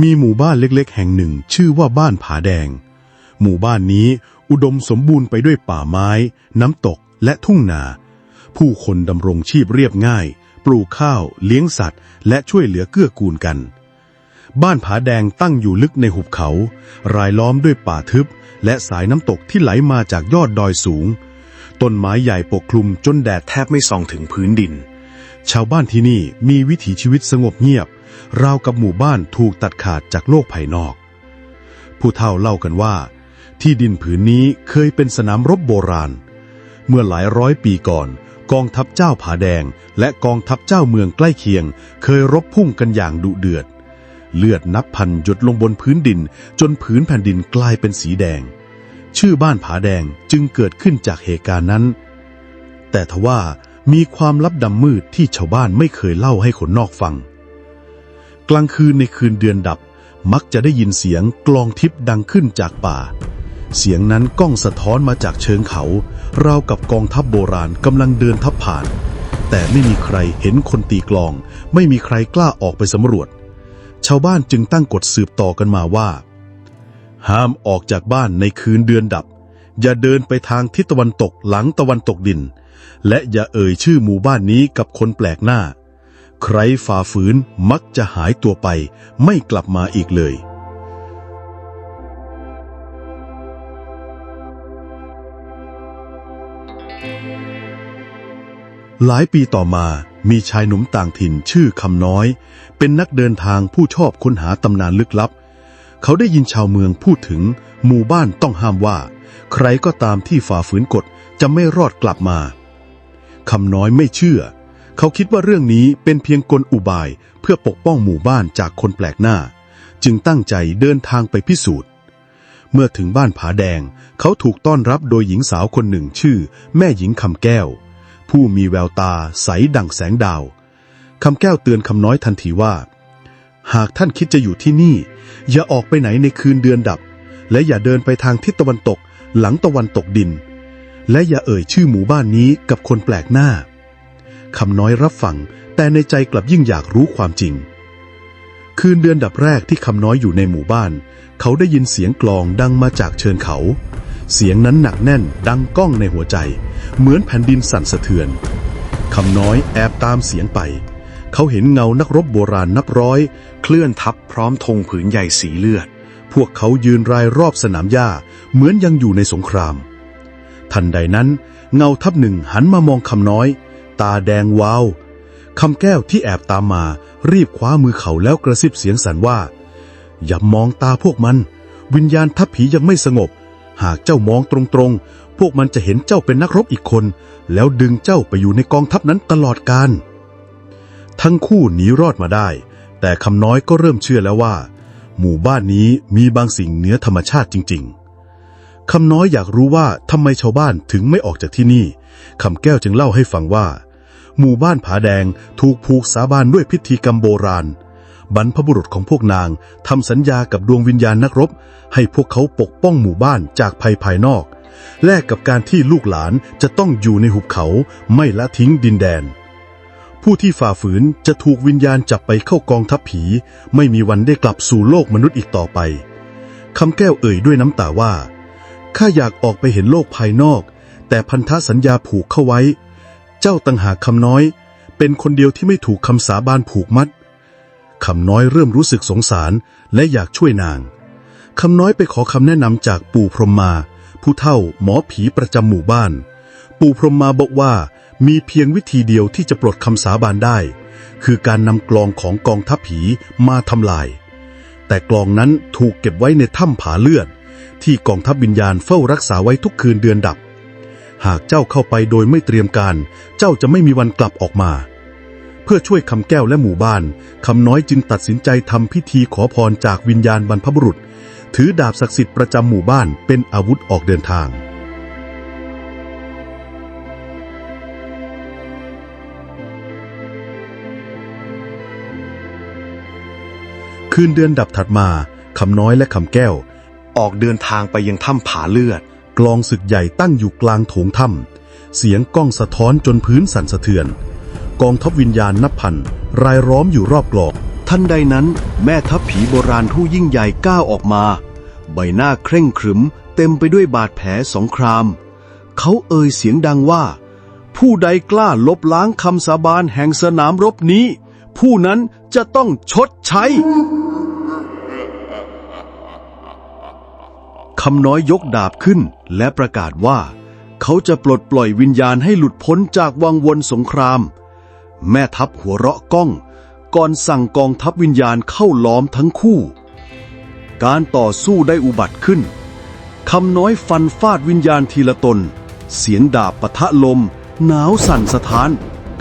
มีหมู่บ้านเล็กๆแห่งหนึ่งชื่อว่าบ้านผาแดงหมู่บ้านนี้อุดมสมบูรณ์ไปด้วยป่าไม้น้ำตกและทุ่งนาผู้คนดำรงชีพเรียบง่ายปลูกข้าวเลี้ยงสัตว์และช่วยเหลือเกื้อกูลกันบ้านผาแดงตั้งอยู่ลึกในหุบเขารายล้อมด้วยป่าทึบและสายน้ำตกที่ไหลมาจากยอดดอยสูงต้นไม้ใหญ่ปกคลุมจนแดดแทบไม่ส่องถึงพื้นดินชาวบ้านที่นี่มีวิถีชีวิตสงบเงียบราวกับหมู่บ้านถูกตัดขาดจากโลกภายนอกผู้เฒ่าเล่ากันว่าที่ดินผืนนี้เคยเป็นสนามรบโบราณเมื่อหลายร้อยปีก่อนกองทัพเจ้าผาแดงและกองทัพเจ้าเมืองใกล้เคียงเคยรบพุ่งกันอย่างดุเดือดเลือดนับพันหยดลงบนพื้นดินจนผืนแผ่นดินกลายเป็นสีแดงชื่อบ้านผาแดงจึงเกิดขึ้นจากเหตุการณ์นั้นแต่ทว่ามีความลับดำมืดที่ชาวบ้านไม่เคยเล่าให้คนนอกฟังกลางคืนในคืนเดือนดับมักจะได้ยินเสียงกลองทิพย์ดังขึ้นจากป่าเสียงนั้นก้องสะท้อนมาจากเชิงเขาราวกับกองทัพโบราณกำลังเดินทัพผ่านแต่ไม่มีใครเห็นคนตีกลองไม่มีใครกล้าออกไปสำรวจชาวบ้านจึงตั้งกฎสืบต่อกันมาว่าห้ามออกจากบ้านในคืนเดือนดับอย่าเดินไปทางทิศตะวันตกหลังตะวันตกดินและอย่าเอ่ยชื่อหมู่บ้านนี้กับคนแปลกหน้าใครฝ่าฝืนมักจะหายตัวไปไม่กลับมาอีกเลย หลายปีต่อมามีชายหนุ่มต่างถิ่นชื่อคำน้อยเป็นนักเดินทางผู้ชอบค้นหาตำนานลึกลับเขาได้ยินชาวเมืองพูดถึงหมู่บ้านต้องห้ามว่าใครก็ตามที่ฝ่าฝืนกฎจะไม่รอดกลับมาคำน้อยไม่เชื่อเขาคิดว่าเรื่องนี้เป็นเพียงกลอุบายเพื่อปกป้องหมู่บ้านจากคนแปลกหน้าจึงตั้งใจเดินทางไปพิสูจน์เมื่อถึงบ้านผาแดงเขาถูกต้อนรับโดยหญิงสาวคนหนึ่งชื่อแม่หญิงคำแก้วผู้มีแววตาใสดั่งแสงดาวคำแก้วเตือนคำน้อยทันทีว่าหากท่านคิดจะอยู่ที่นี่อย่าออกไปไหนในคืนเดือนดับและอย่าเดินไปทางทิศตะวันตกหลังตะวันตกดินและอย่าเอ่ยชื่อหมู่บ้านนี้กับคนแปลกหน้าคำน้อยรับฟังแต่ในใจกลับยิ่งอยากรู้ความจริงคืนเดือนดับแรกที่คำน้อยอยู่ในหมู่บ้านเขาได้ยินเสียงกลองดังมาจากเชิงเขาเสียงนั้นหนักแน่นดังก้องในหัวใจเหมือนแผ่นดินสั่นสะเทือนคำน้อยแอบตามเสียงไปเขาเห็นเงานักรบโบราณนับร้อยเคลื่อนทัพพร้อมธงผืนใหญ่สีเลือดพวกเขายืนรายรอบสนามหญ้าเหมือนยังอยู่ในสงครามทันใดนั้นเงาทัพหนึ่งหันมามองคำน้อยตาแดงวาวคำแก้วที่แอบตามมารีบคว้ามือเขาแล้วกระซิบเสียงสั่นว่าอย่ามองตาพวกมันวิญญาณทัพผียังไม่สงบหากเจ้ามองตรงๆพวกมันจะเห็นเจ้าเป็นนักรบอีกคนแล้วดึงเจ้าไปอยู่ในกองทัพนั้นตลอดกาลทั้งคู่หนีรอดมาได้แต่คำน้อยก็เริ่มเชื่อแล้วว่าหมู่บ้านนี้มีบางสิ่งเหนือธรรมชาติจริงๆคำน้อยอยากรู้ว่าทำไมชาวบ้านถึงไม่ออกจากที่นี่คำแก้วจึงเล่าให้ฟังว่าหมู่บ้านผาแดงถูกผูกสาบานด้วยพิธีกรรมโบราณบรรพบุรุษของพวกนางทำสัญญากับดวงวิญญาณนักรบให้พวกเขาปกป้องหมู่บ้านจากภัยภายนอกแลกกับการที่ลูกหลานจะต้องอยู่ในหุบเขาไม่ละทิ้งดินแดนผู้ที่ฝ่าฝืนจะถูกวิญญาณจับไปเข้ากองทัพผีไม่มีวันได้กลับสู่โลกมนุษย์อีกต่อไปคำแก้วเอ่ยด้วยน้ำตาว่าข้าอยากออกไปเห็นโลกภายนอกแต่พันธสัญญาผูกเข้าไว้เจ้าต่างหากคำน้อยเป็นคนเดียวที่ไม่ถูกคำสาบานผูกมัดคำน้อยเริ่มรู้สึกสงสารและอยากช่วยนางคำน้อยไปขอคำแนะนำจากปู่พรหมมาผู้เฒ่าหมอผีประจำหมู่บ้านปู่พรหมมาบอกว่ามีเพียงวิธีเดียวที่จะปลดคำสาบานได้คือการนำกลองของกองทัพผีมาทำลายแต่กลองนั้นถูกเก็บไว้ในถ้ำผาเลือดที่กองทัพวิญญาณเฝ้ารักษาไว้ทุกคืนเดือนดับหากเจ้าเข้าไปโดยไม่เตรียมการเจ้าจะไม่มีวันกลับออกมาเพื่อช่วยคำแก้วและหมู่บ้านคำน้อยจึงตัดสินใจทำพิธีขอพรจากวิญญาณบรรพบุรุษถือดาบศักดิ์สิทธิ์ประจำหมู่บ้านเป็นอาวุธออกเดินทางคืนเดือนดับถัดมาคำน้อยและคำแก้วออกเดินทางไปยังถ้ำผาเลือดกลองศึกใหญ่ตั้งอยู่กลางโถงถ้ำเสียงก้องสะท้อนจนพื้นสั่นสะเทือนกองทัพวิญญาณนับพันรายล้อมอยู่รอบกลองทันใดนั้นแม่ทัพผีโบราณผู้ยิ่งใหญ่ก้าวออกมาใบหน้าเคร่งขรึมเต็มไปด้วยบาดแผลสงครามเขาเอ่ยเสียงดังว่าผู้ใดกล้าลบล้างคำสาบานแห่งสนามรบนี้ผู้นั้นจะต้องชดใช้คำน้อยยกดาบขึ้นและประกาศว่าเขาจะปลดปล่อยวิญญาณให้หลุดพ้นจากวังวนสงครามแม่ทัพหัวเราะก้องก่อนสั่งกองทัพวิญญาณเข้าล้อมทั้งคู่การต่อสู้ได้อุบัติขึ้นคำน้อยฟันฟาดวิญญาณทีละตนเสียงดาบปะทะลมหนาวสั่นสะท้าน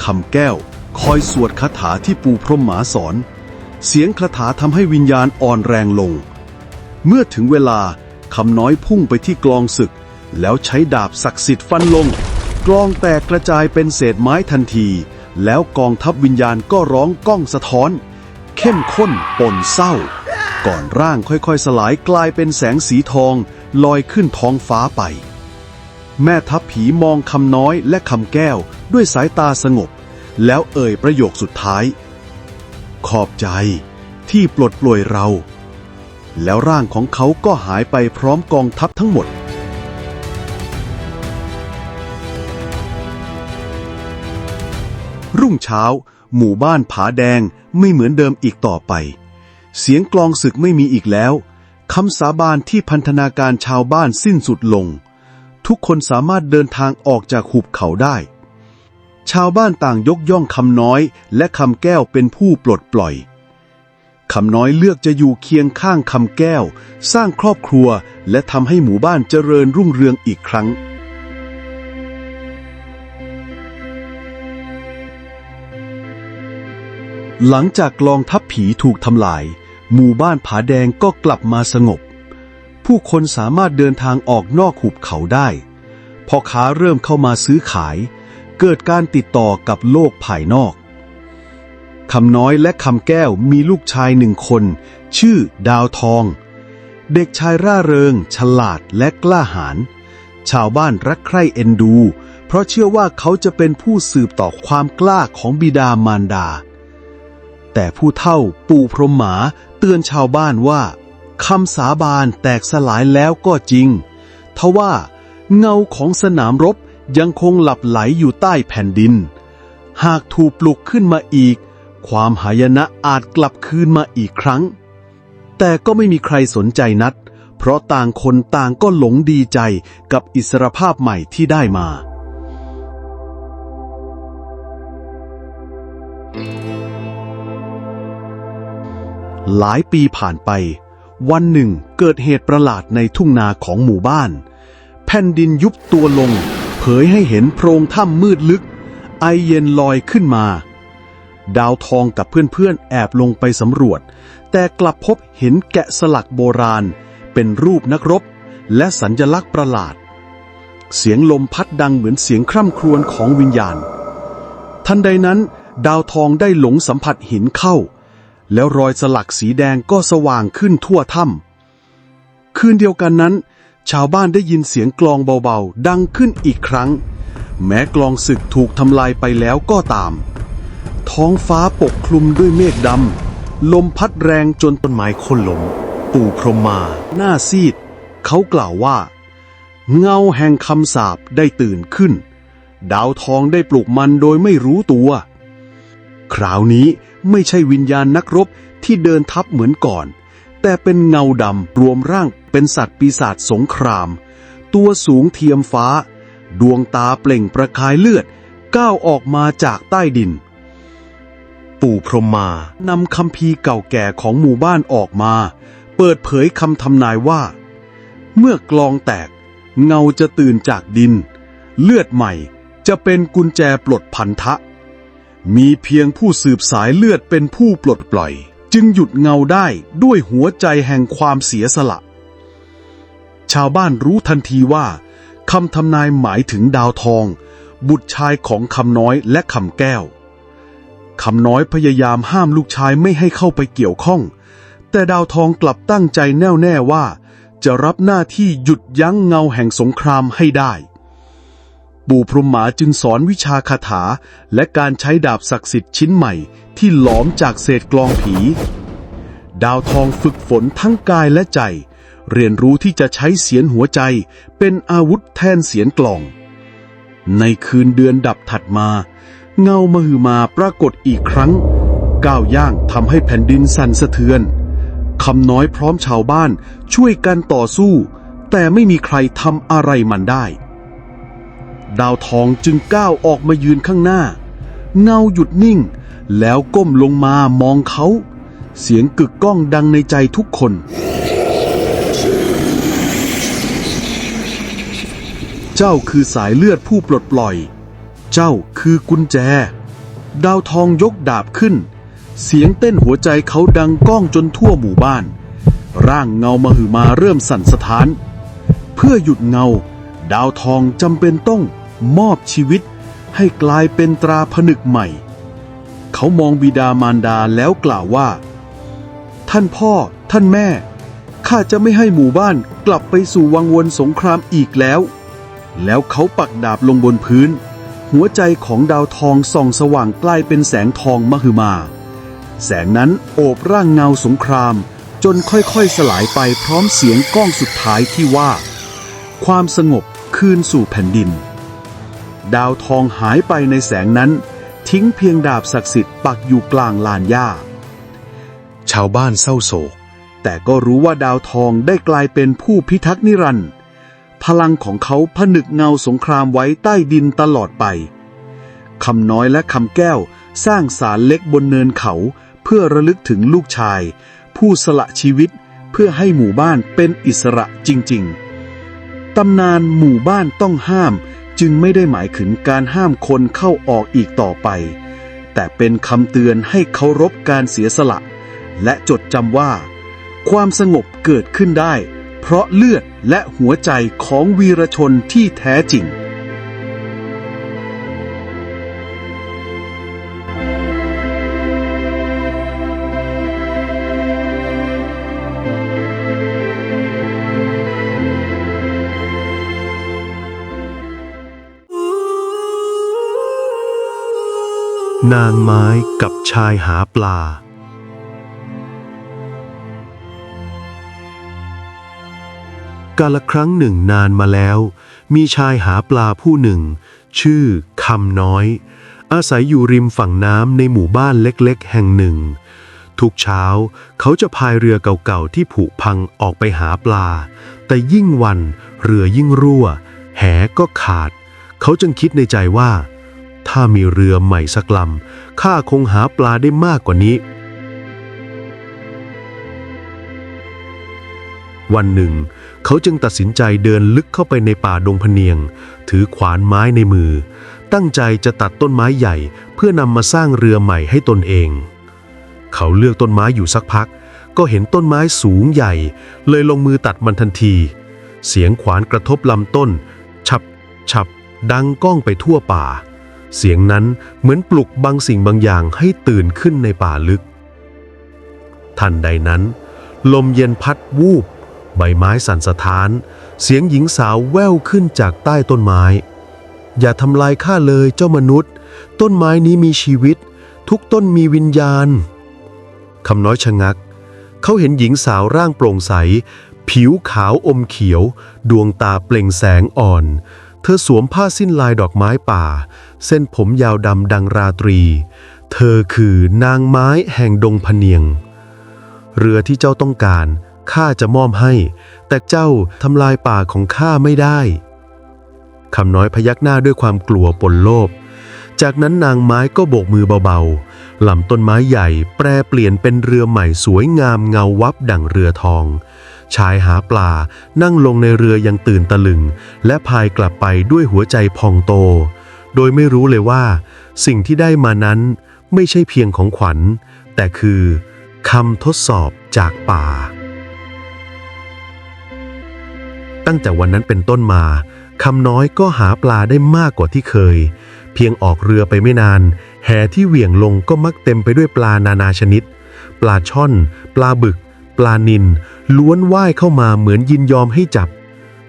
คำแก้วคอยสวดคาถาที่ปู่พรหมมาสอนเสียงคาถาทำให้วิญญาณอ่อนแรงลงเมื่อถึงเวลาคำน้อยพุ่งไปที่กลองศึกแล้วใช้ดาบศักดิ์สิทธิ์ฟันลงกลองแตกกระจายเป็นเศษไม้ทันทีแล้วกองทัพวิญญาณก็ร้องก้องสะท้อนเข้มข้นปนเศร้าก่อนร่างค่อยๆสลายกลายเป็นแสงสีทองลอยขึ้นท้องฟ้าไปแม่ทัพผีมองคำน้อยและคำแก้วด้วยสายตาสงบแล้วเอ่ยประโยคสุดท้ายขอบใจที่ปลดปล่อยเราแล้วร่างของเขาก็หายไปพร้อมกองทัพทั้งหมดรุ่งเช้าหมู่บ้านผาแดงไม่เหมือนเดิมอีกต่อไปเสียงกลองศึกไม่มีอีกแล้วคำสาบานที่พันธนาการชาวบ้านสิ้นสุดลงทุกคนสามารถเดินทางออกจากหุบเขาได้ ชาวบ้านต่างยกย่องคำน้อยและคำแก้วเป็นผู้ปลดปล่อยคำน้อยเลือกจะอยู่เคียงข้างคำแก้วสร้างครอบครัวและทำให้หมู่บ้านเจริญรุ่งเรืองอีกครั้งหลังจากกลองทัพผีถูกทำลายหมู่บ้านผาแดงก็กลับมาสงบผู้คนสามารถเดินทางออกนอกหุบเขาได้พ่อค้าเริ่มเข้ามาซื้อขายเกิดการติดต่อกับโลกภายนอกคำน้อยและคำแก้วมีลูกชาย1 คนชื่อดาวทองเด็กชายร่าเริงฉลาดและกล้าหาญชาวบ้านรักใคร่เอ็นดูเพราะเชื่อว่าเขาจะเป็นผู้สืบต่อความกล้าของบิดามารดาแต่ผู้เฒ่าปู่พรหมหมาเตือนชาวบ้านว่าคำสาบานแตกสลายแล้วก็จริงทว่าเงาของสนามรบยังคงหลับไหลอยู่ใต้แผ่นดินหากถูกปลุกขึ้นมาอีกความหายนะอาจกลับคืนมาอีกครั้งแต่ก็ไม่มีใครสนใจนักเพราะต่างคนต่างก็หลงดีใจกับอิสรภาพใหม่ที่ได้มาหลายปีผ่านไปวันหนึ่งเกิดเหตุประหลาดในทุ่งนาของหมู่บ้านแผ่นดินยุบตัวลงเผยให้เห็นโพรงถ้ำมืดลึกไอเย็นลอยขึ้นมาดาวทองกับเพื่อนๆแอบลงไปสำรวจแต่กลับพบเห็นแกะสลักโบราณเป็นรูปนักรบและสัญลักษณ์ประหลาดเสียงลมพัดดังเหมือนเสียงคร่ำครวญของวิญญาณทันใดนั้นดาวทองได้หลงสัมผัสหินเข้าแล้วรอยสลักสีแดงก็สว่างขึ้นทั่วถ้ำคืนเดียวกันนั้นชาวบ้านได้ยินเสียงกลองเบาๆดังขึ้นอีกครั้งแม้กลองศึกถูกทำลายไปแล้วก็ตามท้องฟ้าปกคลุมด้วยเมฆดำลมพัดแรงจนต้นไม้โค่นล้มปู่พรหมมาหน้าซีดเขากล่าวว่าเงาแห่งคำสาปได้ตื่นขึ้นดาวทองได้ปลุกมันโดยไม่รู้ตัวคราวนี้ไม่ใช่วิญญาณนักรบที่เดินทับเหมือนก่อนแต่เป็นเงาดำรวมร่างเป็นสัตว์ปีศาจสงครามตัวสูงเทียมฟ้าดวงตาเปล่งประกายเลือดก้าวออกมาจากใต้ดินปู่พรหมมานำคัมภีร์เก่าแก่ของหมู่บ้านออกมาเปิดเผยคำทำนายว่าเมื่อกลองแตกเงาจะตื่นจากดินเลือดใหม่จะเป็นกุญแจปลดพันธะมีเพียงผู้สืบสายเลือดเป็นผู้ปลดปล่อยจึงหยุดเงาได้ด้วยหัวใจแห่งความเสียสละชาวบ้านรู้ทันทีว่าคำทำนายหมายถึงดาวทองบุตรชายของคำน้อยและคำแก้วคำน้อยพยายามห้ามลูกชายไม่ให้เข้าไปเกี่ยวข้องแต่ดาวทองกลับตั้งใจแน่วแน่ว่าจะรับหน้าที่หยุดยั้งเงาแห่งสงครามให้ได้ปู่พรหมหมาจึงสอนวิชาคาถาและการใช้ดาบศักดิ์สิทธิ์ชิ้นใหม่ที่หลอมจากเศษกลองผีดาวทองฝึกฝนทั้งกายและใจเรียนรู้ที่จะใช้เสียนหัวใจเป็นอาวุธแทนเสียนกลองในคืนเดือนดับถัดมาเงามหึมาปรากฏอีกครั้งก้าวย่างทำให้แผ่นดินสั่นสะเทือนคำน้อยพร้อมชาวบ้านช่วยกันต่อสู้แต่ไม่มีใครทำอะไรมันได้ดาวทองจึงก้าวออกมายืนข้างหน้าเงาหยุดนิ่งแล้วก้มลงมามองเขาเสียงกึกก้องดังในใจทุกคนเจ้าคือสายเลือดผู้ปลดปล่อยเจ้าคือกุญแจดาวทองยกดาบขึ้นเสียงเต้นหัวใจเขาดังก้องจนทั่วหมู่บ้านร่างเงามหึมาเริ่มสั่นสะท้านเพื่อหยุดเงาดาวทองจำเป็นต้องมอบชีวิตให้กลายเป็นตราผนึกใหม่เขามองบิดามารดาแล้วกล่าวว่าท่านพ่อท่านแม่ข้าจะไม่ให้หมู่บ้านกลับไปสู่วังวนสงครามอีกแล้วเขาปักดาบลงบนพื้นหัวใจของดาวทองส่องสว่างใกล้เป็นแสงทองมหึมาแสงนั้นโอบร่างเงาสงครามจนค่อยๆสลายไปพร้อมเสียงก้องสุดท้ายที่ว่าความสงบคืนสู่แผ่นดินดาวทองหายไปในแสงนั้นทิ้งเพียงดาบศักดิ์สิทธิ์ปักอยู่กลางลานหญ้าชาวบ้านเศร้าโศกแต่ก็รู้ว่าดาวทองได้กลายเป็นผู้พิทักษ์นิรันดร์พลังของเขาผนึกเงาสงครามไว้ใต้ดินตลอดไป คำน้อยและคำแก้วสร้างศาลเล็กบนเนินเขาเพื่อระลึกถึงลูกชายผู้สละชีวิตเพื่อให้หมู่บ้านเป็นอิสระจริงๆตำนานหมู่บ้านต้องห้ามจึงไม่ได้หมายถึงการห้ามคนเข้าออกอีกต่อไปแต่เป็นคำเตือนให้เคารพการเสียสละและจดจำว่าความสงบเกิดขึ้นได้เพราะเลือดและหัวใจของวีรชนที่แท้จริงนางไม้กับชายหาปลา กาลครั้งหนึ่งนานมาแล้วมีชายหาปลาผู้หนึ่งชื่อคำน้อยอาศัยอยู่ริมฝั่งน้ำในหมู่บ้านเล็กๆแห่งหนึ่งทุกเช้าเขาจะพายเรือเก่าๆที่ผุพังออกไปหาปลาแต่ยิ่งวันเรือยิ่งรั่วแหก็ขาดเขาจึงคิดในใจว่าถ้ามีเรือใหม่สักลำข้าคงหาปลาได้มากกว่านี้วันหนึ่งเขาจึงตัดสินใจเดินลึกเข้าไปในป่าดงพะเนียงถือขวานไม้ในมือตั้งใจจะตัดต้นไม้ใหญ่เพื่อนำมาสร้างเรือใหม่ให้ตนเองเขาเลือกต้นไม้อยู่สักพักก็เห็นต้นไม้สูงใหญ่เลยลงมือตัดมันทันทีเสียงขวานกระทบลำต้นฉับฉับดังก้องไปทั่วป่าเสียงนั้นเหมือนปลุกบางสิ่งบางอย่างให้ตื่นขึ้นในป่าลึกทันใดนั้นลมเย็นพัดวูบใบไม้สั่นสะท้านเสียงหญิงสาวแว่วขึ้นจากใต้ต้นไม้อย่าทำลายข้าเลยเจ้ามนุษย์ต้นไม้นี้มีชีวิตทุกต้นมีวิญญาณคำน้อยชะงักเขาเห็นหญิงสาวร่างโปร่งใสผิวขาวอมเขียวดวงตาเปล่งแสงอ่อนเธอสวมผ้าสิ้นลายดอกไม้ป่าเส้นผมยาวดำดังราตรีเธอคือนางไม้แห่งดงพะเนียงเรือที่เจ้าต้องการข้าจะมอบให้แต่เจ้าทำลายป่าของข้าไม่ได้คำน้อยพยักหน้าด้วยความกลัวปนโลภจากนั้นนางไม้ก็โบกมือเบาๆลำต้นไม้ใหญ่แปรเปลี่ยนเป็นเรือใหม่สวยงามเงาวับดั่งเรือทองชายหาปลานั่งลงในเรือยังตื่นตะลึงและพายกลับไปด้วยหัวใจพองโตโดยไม่รู้เลยว่าสิ่งที่ได้มานั้นไม่ใช่เพียงของขวัญแต่คือคำทดสอบจากป่าตั้งแต่วันนั้นเป็นต้นมาคำน้อยก็หาปลาได้มากกว่าที่เคยเพียงออกเรือไปไม่นานแหที่เหวี่ยงลงก็มักเต็มไปด้วยปลานานาชนิดปลาช่อนปลาบึกปลานิลล้วนว่ายเข้ามาเหมือนยินยอมให้จับ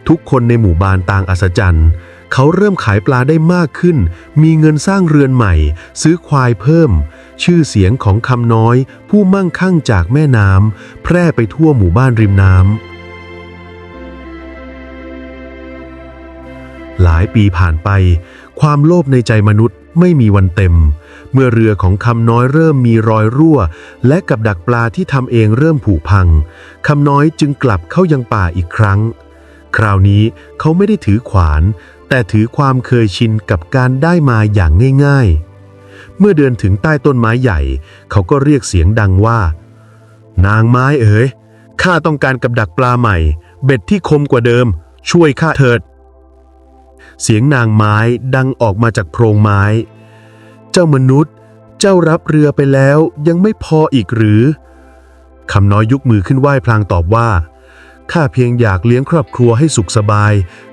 ทุกคนในหมู่บ้านต่างอัศจรรย์เขาเริ่มขายปลาได้มากขึ้นมีเงินสร้างเรือนใหม่ซื้อควายเพิ่มชื่อเสียงของคำน้อยผู้มั่งคั่งจากแม่น้ำแพร่ไปทั่วหมู่บ้านริมน้ำหลายปีผ่านไปความโลภในใจมนุษย์ไม่มีวันเต็มเมื่อเรือของคำน้อยเริ่มมีรอยรั่วและกับดักปลาที่ทำเองเริ่มผุพังคำน้อยจึงกลับเข้ายังป่าอีกครั้งคราวนี้เขาไม่ได้ถือขวานแต่ถือความเคยชินกับการได้มาอย่างง่ายๆเมื่อเดินถึงใต้ต้นไม้ใหญ่เขาก็เรียกเสียงดังว่านางไม้เอ๋ยข้าต้องการกับดักปลาใหม่เบ็ดที่คมกว่าเดิมช่วยข้าเถิดเสียงนางไม้ดังออกมาจากโพรงไม้เจ้ามนุษย์เจ้ารับเรือไปแล้วยังไม่พออีกหรือคำน้อยยกมือขึ้นไหว้พลางตอบว่าข้าเพียงอยากเลี้ยงครอบครัวให้สุขสบาย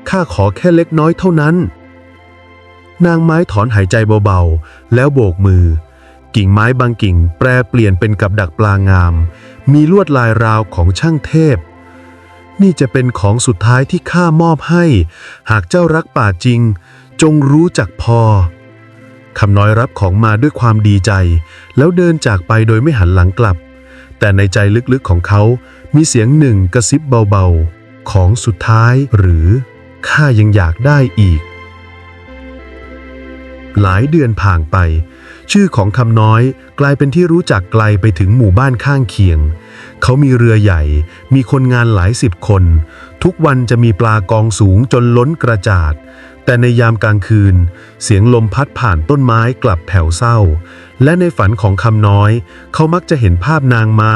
ข้าขอแค่เล็กน้อยเท่านั้นนางไม้ถอนหายใจเบาๆแล้วโบกมือกิ่งไม้บางกิ่งแปรเปลี่ยนเป็นกับดักปลางามมีลวดลายราวของช่างเทพนี่จะเป็นของสุดท้ายที่ข้ามอบให้หากเจ้ารักป่าจริงจงรู้จักพอคำน้อยรับของมาด้วยความดีใจแล้วเดินจากไปโดยไม่หันหลังกลับแต่ในใจลึกๆของเขามีเสียงหนึ่งกระซิบเบาๆของสุดท้ายหรือข้ายังอยากได้อีกหลายเดือนผ่านไปชื่อของคำน้อยกลายเป็นที่รู้จักไกลไปถึงหมู่บ้านข้างเคียงเขามีเรือใหญ่มีคนงานหลายสิบคนทุกวันจะมีปลากองสูงจนล้นกระจาดแต่ในยามกลางคืน เสียงลมพัดผ่านต้นไม้กลับแผ่วเศร้าและในฝันของคำน้อยเขามักจะเห็นภาพนางไม้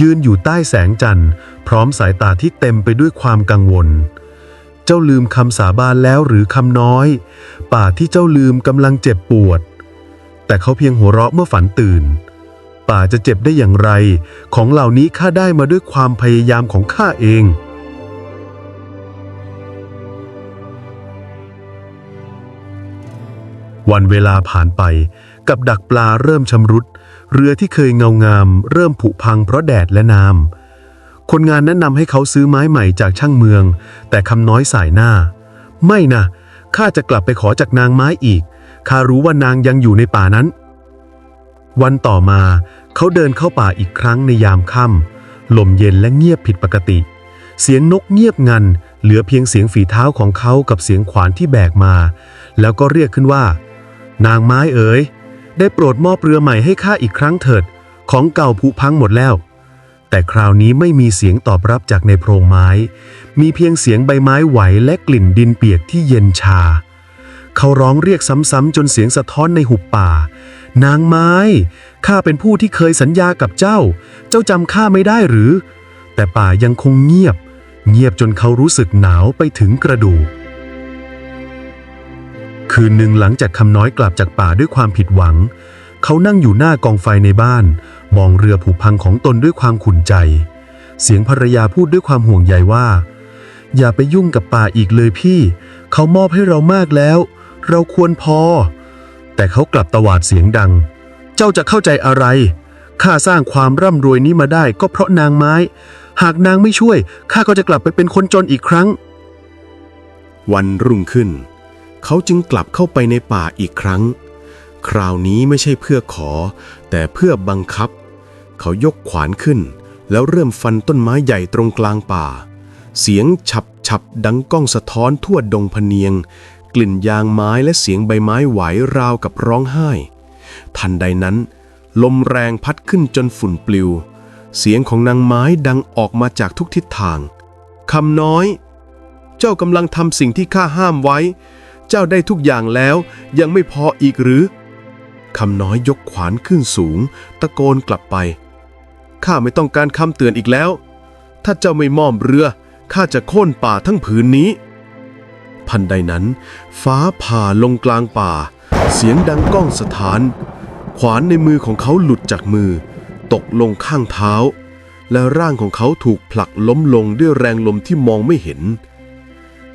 ยืนอยู่ใต้แสงจันทร์พร้อมสายตาที่เต็มไปด้วยความกังวลเจ้าลืมคำสาบานแล้วหรือคำน้อยป่าที่เจ้าลืมกำลังเจ็บปวดแต่เขาเพียงหัวเราะเมื่อฝันตื่นป่าจะเจ็บได้อย่างไรของเหล่านี้ข้าได้มาด้วยความพยายามของข้าเองวันเวลาผ่านไปกับดักปลาเริ่มชำรุดเรือที่เคยเงางามเริ่มผุพังเพราะแดดและน้ำคนงานแนะนำให้เขาซื้อไม้ใหม่จากช่างเมืองแต่คำน้อยสายหน้าไม่นะข้าจะกลับไปขอจากนางไม้อีกข้ารู้ว่านางยังอยู่ในป่านั้นวันต่อมาเขาเดินเข้าป่าอีกครั้งในยามค่ำลมเย็นและเงียบผิดปกติเสียงนกเงียบงันเหลือเพียงเสียงฝีเท้าของเขากับเสียงขวานที่แบกมาแล้วก็เรียกขึ้นว่านางไม้เอ๋ยได้โปรดมอบเรือใหม่ให้ข้าอีกครั้งเถิดของเก่าผุพังหมดแล้วแต่คราวนี้ไม่มีเสียงตอบรับจากในโพรงไม้มีเพียงเสียงใบไม้ไหวและกลิ่นดินเปียกที่เย็นชาเขาร้องเรียกซ้ำๆจนเสียงสะท้อนในหุบป่านางไม้ข้าเป็นผู้ที่เคยสัญญากับเจ้าจำข้าไม่ได้หรือแต่ป่ายังคงเงียบจนเขารู้สึกหนาวไปถึงกระดูกคืนหนึ่งหลังจากคำน้อยกลับจากป่าด้วยความผิดหวังเขานั่งอยู่หน้ากองไฟในบ้านมองเรือผุพังของตนด้วยความขุ่นใจเสียงภรรยาพูดด้วยความห่วงใยว่าอย่าไปยุ่งกับป่าอีกเลยพี่เขามอบให้เรามากแล้วเราควรพอแต่เขากลับตวาดเสียงดังเจ้าจะเข้าใจอะไรข้าสร้างความร่ำรวยนี้มาได้ก็เพราะนางไม้หากนางไม่ช่วยข้าก็จะกลับไปเป็นคนจนอีกครั้งวันรุ่งขึ้นเขาจึงกลับเข้าไปในป่าอีกครั้งคราวนี้ไม่ใช่เพื่อขอแต่เพื่อบังคับเขายกขวานขึ้นแล้วเริ่มฟันต้นไม้ใหญ่ตรงกลางป่าเสียงฉับดังก้องสะท้อนทั่วดงพะเนียงกลิ่นยางไม้และเสียงใบไม้ไหวราวกับร้องไห้ทันใดนั้นลมแรงพัดขึ้นจนฝุ่นปลิวเสียงของนางไม้ดังออกมาจากทุกทิศทางคำน้อยเจ้ากำลังทำสิ่งที่ข้าห้ามไว้เจ้าได้ทุกอย่างแล้วยังไม่พออีกหรือคำน้อยยกขวานขึ้นสูงตะโกนกลับไปข้าไม่ต้องการคำเตือนอีกแล้วถ้าเจ้าไม่มอบเรือข้าจะโค่นป่าทั้งผืนนี้ทันใดนั้นฟ้าผ่าลงกลางป่าเสียงดังก้องสถานขวานในมือของเขาหลุดจากมือตกลงข้างเท้าและร่างของเขาถูกผลักล้มลงด้วยแรงลมที่มองไม่เห็น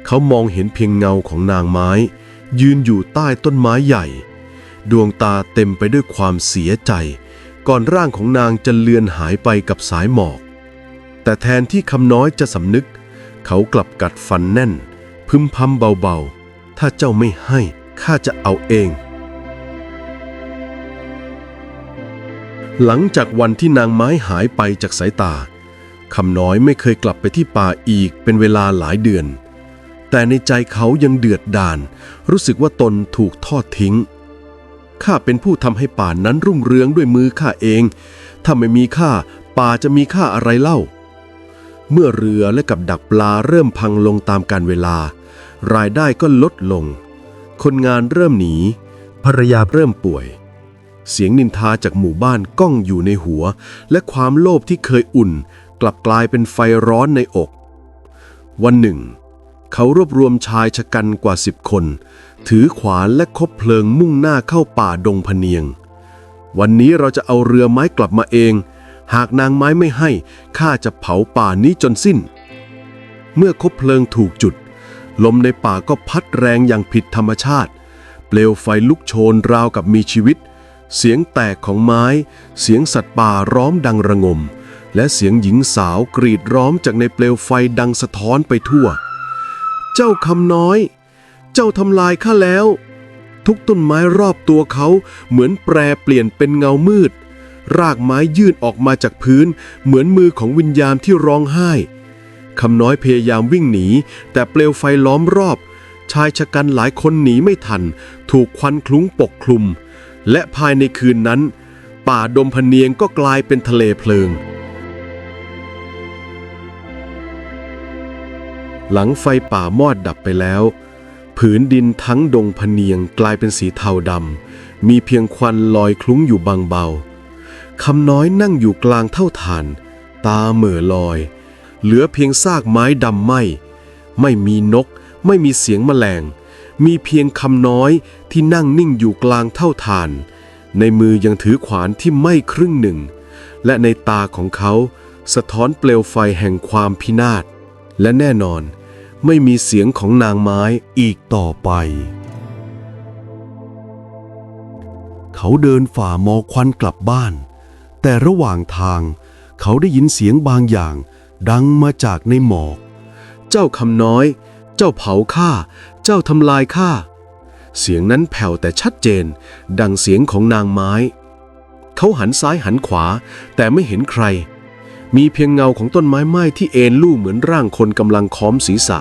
เขามองเห็นเพียงเงาของนางไม้ยืนอยู่ใต้ต้นไม้ใหญ่ดวงตาเต็มไปด้วยความเสียใจก่อนร่างของนางจะเลือนหายไปกับสายหมอกแต่แทนที่คำน้อยจะสำนึกเขากลับกัดฟันแน่นพึมพำเบาๆถ้าเจ้าไม่ให้ข้าจะเอาเองหลังจากวันที่นางไม้หายไปจากสายตาคำน้อยไม่เคยกลับไปที่ป่าอีกเป็นเวลาหลายเดือนแต่ในใจเขายังเดือดดาลรู้สึกว่าตนถูกทอดทิ้งข้าเป็นผู้ทำให้ป่านั้นรุ่งเรืองด้วยมือข้าเองถ้าไม่มีข้าป่าจะมีค่าอะไรเล่าเมื่อเรือและกับดักปลาเริ่มพังลงตามกาลเวลารายได้ก็ลดลงคนงานเริ่มหนีภรรยาเริ่มป่วยเสียงนินทาจากหมู่บ้านก้องอยู่ในหัวและความโลภที่เคยอุ่นกลับกลายเป็นไฟร้อนในอกวันหนึ่งเขารวบรวมชายชะกันกว่า10 คนถือขวานและคบเพลิงมุ่งหน้าเข้าป่าดงพะเนียงวันนี้เราจะเอาเรือไม้กลับมาเองหากนางไม้ไม่ให้ข้าจะเผาป่านี้จนสิ้นเมื่อคบเพลิงถูกจุดลมในป่าก็พัดแรงอย่างผิดธรรมชาติเปลวไฟลุกโชนราวกับมีชีวิตเสียงแตกของไม้เสียงสัตว์ป่าร้องดังระงมและเสียงหญิงสาวกรีดร้องจากในเปลวไฟดังสะท้อนไปทั่วเจ้าคำน้อยเจ้าทำลายข้าแล้วทุกต้นไม้รอบตัวเขาเหมือนแปรเปลี่ยนเป็นเงามืดรากไม้ยื่นออกมาจากพื้นเหมือนมือของวิญญาณที่ร้องไห้คำน้อยพยายามวิ่งหนีแต่เปลวไฟล้อมรอบชายชะกันหลายคนหนีไม่ทันถูกควันคลุ้งปกคลุมและภายในคืนนั้นป่าดงพะเนียงก็กลายเป็นทะเลเพลิงหลังไฟป่ามอดดับไปแล้ว ผืนดินทั้งดงพะเนียงกลายเป็นสีเทาดำมีเพียงควันลอยคลุ้งอยู่บางเบาคำน้อยนั่งอยู่กลางเท่าฐานตาเหม่อลอยเหลือเพียงซากไม้ดำไหม้ไม่มีนกไม่มีเสียงแมลงมีเพียงคำน้อยที่นั่งนิ่งอยู่กลางเท่าฐานในมือยังถือขวานที่ไหม้ครึ่งหนึ่งและในตาของเขาสะท้อนเปลวไฟแห่งความพินาศและแน่นอนไม่มีเสียงของนางไม้อีกต่อไปเขาเดินฝ่าหมอกควันกลับบ้านแต่ระหว่างทางเขาได้ยินเสียงบางอย่างดังมาจากในหมอกเจ้าคำน้อยเจ้าเผาข้าเจ้าทำลายข้าเสียงนั้นแผ่วแต่ชัดเจนดังเสียงของนางไม้เขาหันซ้ายหันขวาแต่ไม่เห็นใครมีเพียงเงาของต้นไม้ไหม้ที่เอ็นลู่เหมือนร่างคนกำลังค้อมศีรษะ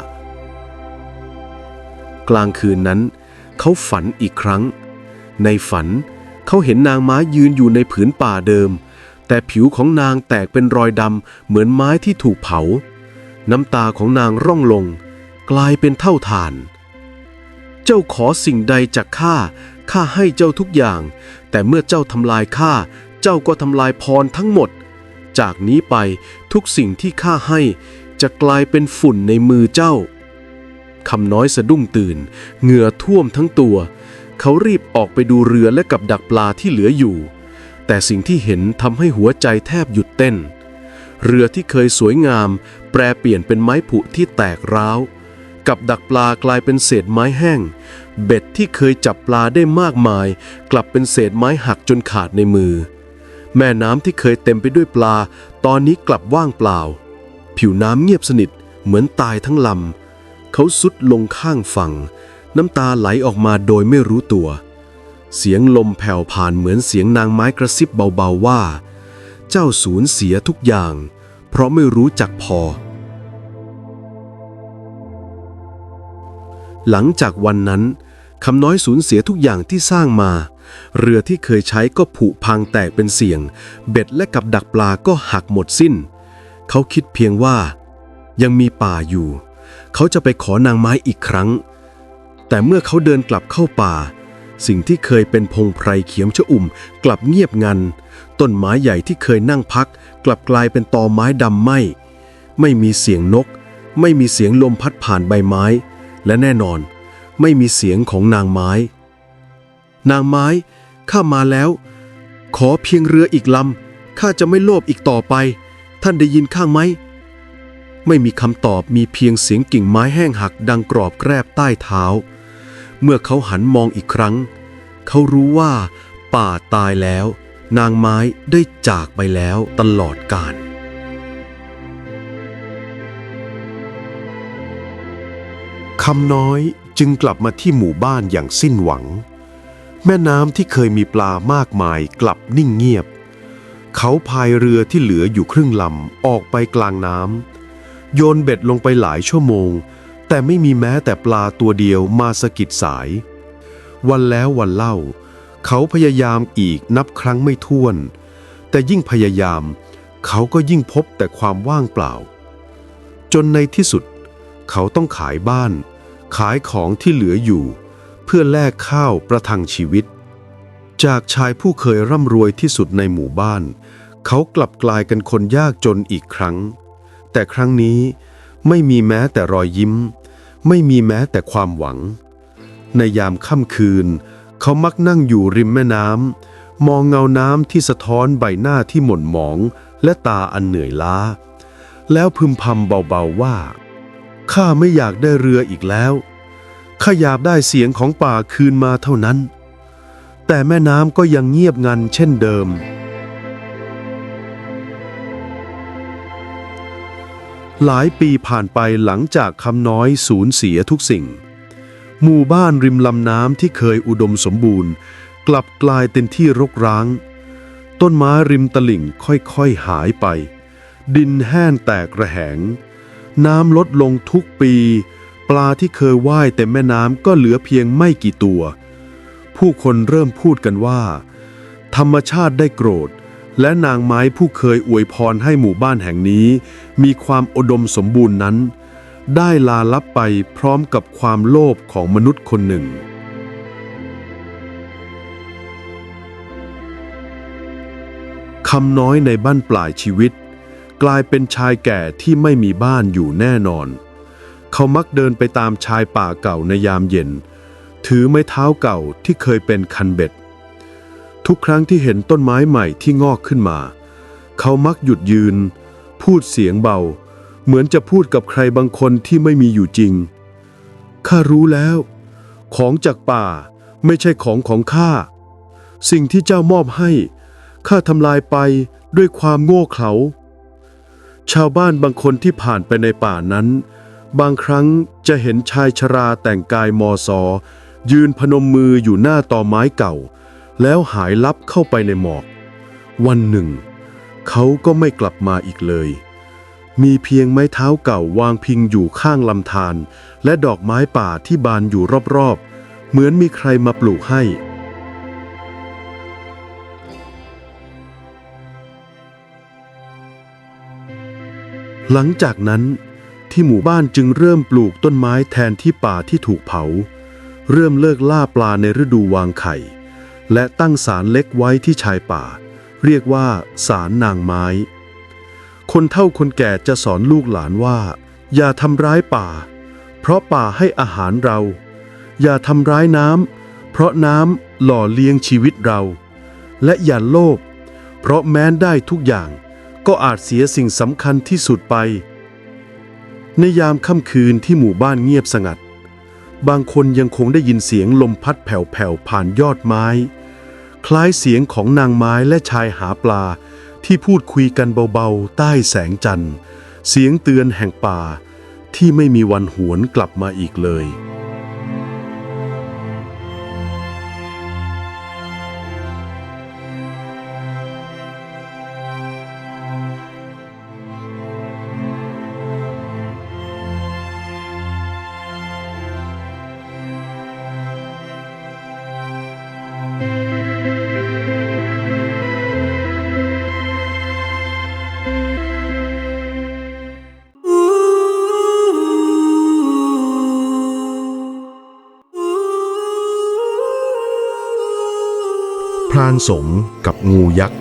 กลางคืนนั้นเขาฝันอีกครั้งในฝันเขาเห็นนางไม้ยืนอยู่ในผืนป่าเดิมแต่ผิวของนางแตกเป็นรอยดำเหมือนไม้ที่ถูกเผาน้ำตาของนางร่องลงกลายเป็นเท่าฐานเจ้าขอสิ่งใดจากข้าให้เจ้าทุกอย่างแต่เมื่อเจ้าทำลายข้าเจ้าก็ทำลายพรทั้งหมดจากนี้ไปทุกสิ่งที่ข้าให้จะกลายเป็นฝุ่นในมือเจ้าคำน้อยสะดุ้งตื่นเหงื่อท่วมทั้งตัวเขารีบออกไปดูเรือและกับดักปลาที่เหลืออยู่แต่สิ่งที่เห็นทำให้หัวใจแทบหยุดเต้นเรือที่เคยสวยงามแปรเปลี่ยนเป็นไม้ผุที่แตกร้าวกับดักปลากลายเป็นเศษไม้แห้งเบ็ดที่เคยจับปลาได้มากมายกลับเป็นเศษไม้หักจนขาดในมือแม่น้ำที่เคยเต็มไปด้วยปลาตอนนี้กลับว่างเปล่าผิวน้ำเงียบสนิทเหมือนตายทั้งลำเขาทรุดลงข้างฝั่งน้ำตาไหลออกมาโดยไม่รู้ตัวเสียงลมแผ่วผ่านเหมือนเสียงนางไม้กระซิบเบาๆว่าเจ้าสูญเสียทุกอย่างเพราะไม่รู้จักพอหลังจากวันนั้นคำน้อยสูญเสียทุกอย่างที่สร้างมาเรือที่เคยใช้ก็ผุพังแตกเป็นเสี่ยงเบ็ดและกับดักปลาก็หักหมดสิ้นเขาคิดเพียงว่ายังมีป่าอยู่เขาจะไปขอนางไม้อีกครั้งแต่เมื่อเขาเดินกลับเข้าป่าสิ่งที่เคยเป็นพงไพรเขียวชอุ่มกลับเงียบงันต้นไม้ใหญ่ที่เคยนั่งพักกลับกลายเป็นตอไม้ดำไหม้ไม่มีเสียงนกไม่มีเสียงลมพัดผ่านใบไม้และแน่นอนไม่มีเสียงของนางไม้นางไม้ข้ามาแล้วขอเพียงเรืออีกลำข้าจะไม่โลภอีกต่อไปท่านได้ยินข้าไหมไม่มีคำตอบมีเพียงเสียงกิ่งไม้แห้งหักดังกรอบแกรบใต้เท้าเมื่อเขาหันมองอีกครั้งเขารู้ว่าป่าตายแล้วนางไม้ได้จากไปแล้วตลอดกาลคำน้อยจึงกลับมาที่หมู่บ้านอย่างสิ้นหวังแม่น้ำที่เคยมีปลามากมายกลับนิ่งเงียบเขาพายเรือที่เหลืออยู่ครึ่งลำออกไปกลางน้ำโยนเบ็ดลงไปหลายชั่วโมงแต่ไม่มีแม้แต่ปลาตัวเดียวมาสะกิดสายวันแล้ววันเล่าเขาพยายามอีกนับครั้งไม่ถ้วนแต่ยิ่งพยายามเขาก็ยิ่งพบแต่ความว่างเปล่าจนในที่สุดเขาต้องขายบ้านขายของที่เหลืออยู่เพื่อแลกข้าวประทังชีวิตจากชายผู้เคยร่ำรวยที่สุดในหมู่บ้านเขากลับกลายเป็นคนยากจนอีกครั้งแต่ครั้งนี้ไม่มีแม้แต่รอยยิ้มไม่มีแม้แต่ความหวังในยามค่ำคืนเขามักนั่งอยู่ริมแม่น้ำมองเงาน้ำที่สะท้อนใบหน้าที่หม่นหมองและตาอันเหนื่อยล้าแล้วพึมพำเบาๆว่าข้าไม่อยากได้เรืออีกแล้วข้าอยากได้เสียงของป่าคืนมาเท่านั้นแต่แม่น้ำก็ยังเงียบงันเช่นเดิมหลายปีผ่านไปหลังจากคำน้อยสูญเสียทุกสิ่งหมู่บ้านริมลำน้ำที่เคยอุดมสมบูรณ์กลับกลายเป็นที่รกร้างต้นไม้ริมตลิ่งค่อยๆหายไปดินแห้งแตกระแหงน้ำลดลงทุกปีปลาที่เคยว่ายเต็มแม่น้ำก็เหลือเพียงไม่กี่ตัวผู้คนเริ่มพูดกันว่าธรรมชาติได้โกรธและนางไม้ผู้เคยอวยพรให้หมู่บ้านแห่งนี้มีความอุดมสมบูรณ์นั้น ได้ลาลับไปพร้อมกับความโลภของมนุษย์คนหนึ่งคำน้อยในบั้นปลายชีวิตกลายเป็นชายแก่ที่ไม่มีบ้านอยู่แน่นอนเขามักเดินไปตามชายป่าเก่าในยามเย็นถือไม้เท้าเก่าที่เคยเป็นคันเบ็ดทุกครั้งที่เห็นต้นไม้ใหม่ที่งอกขึ้นมาเขามักหยุดยืนพูดเสียงเบาเหมือนจะพูดกับใครบางคนที่ไม่มีอยู่จริงข้ารู้แล้วของจากป่าไม่ใช่ของข้าสิ่งที่เจ้ามอบให้ข้าทำลายไปด้วยความโง่เขลาชาวบ้านบางคนที่ผ่านไปในป่านั้นบางครั้งจะเห็นชายชราแต่งกายมอซอยืนพนมมืออยู่หน้าตอไม้เก่าแล้วหายลับเข้าไปในหมอกวันหนึ่งเขาก็ไม่กลับมาอีกเลยมีเพียงไม้เท้าเก่าวางพิงอยู่ข้างลำธารและดอกไม้ป่าที่บานอยู่รอบๆเหมือนมีใครมาปลูกให้หลังจากนั้นที่หมู่บ้านจึงเริ่มปลูกต้นไม้แทนที่ป่าที่ถูกเผาเริ่มเลิกล่าปลาในฤดูวางไข่และตั้งศาลเล็กไว้ที่ชายป่าเรียกว่าศาลนางไม้คนเฒ่าคนแก่จะสอนลูกหลานว่าอย่าทำร้ายป่าเพราะป่าให้อาหารเราอย่าทำร้ายน้ำเพราะน้ำหล่อเลี้ยงชีวิตเราและอย่าโลภเพราะแม้นได้ทุกอย่างก็อาจเสียสิ่งสำคัญที่สุดไปในยามค่ำคืนที่หมู่บ้านเงียบสงัดบางคนยังคงได้ยินเสียงลมพัดแผ่วๆผ่านยอดไม้คล้ายเสียงของนางไม้และชายหาปลาที่พูดคุยกันเบาๆใต้แสงจันทร์เสียงเตือนแห่งป่าที่ไม่มีวันหวนกลับมาอีกเลยพรานสงกับงูยักษ์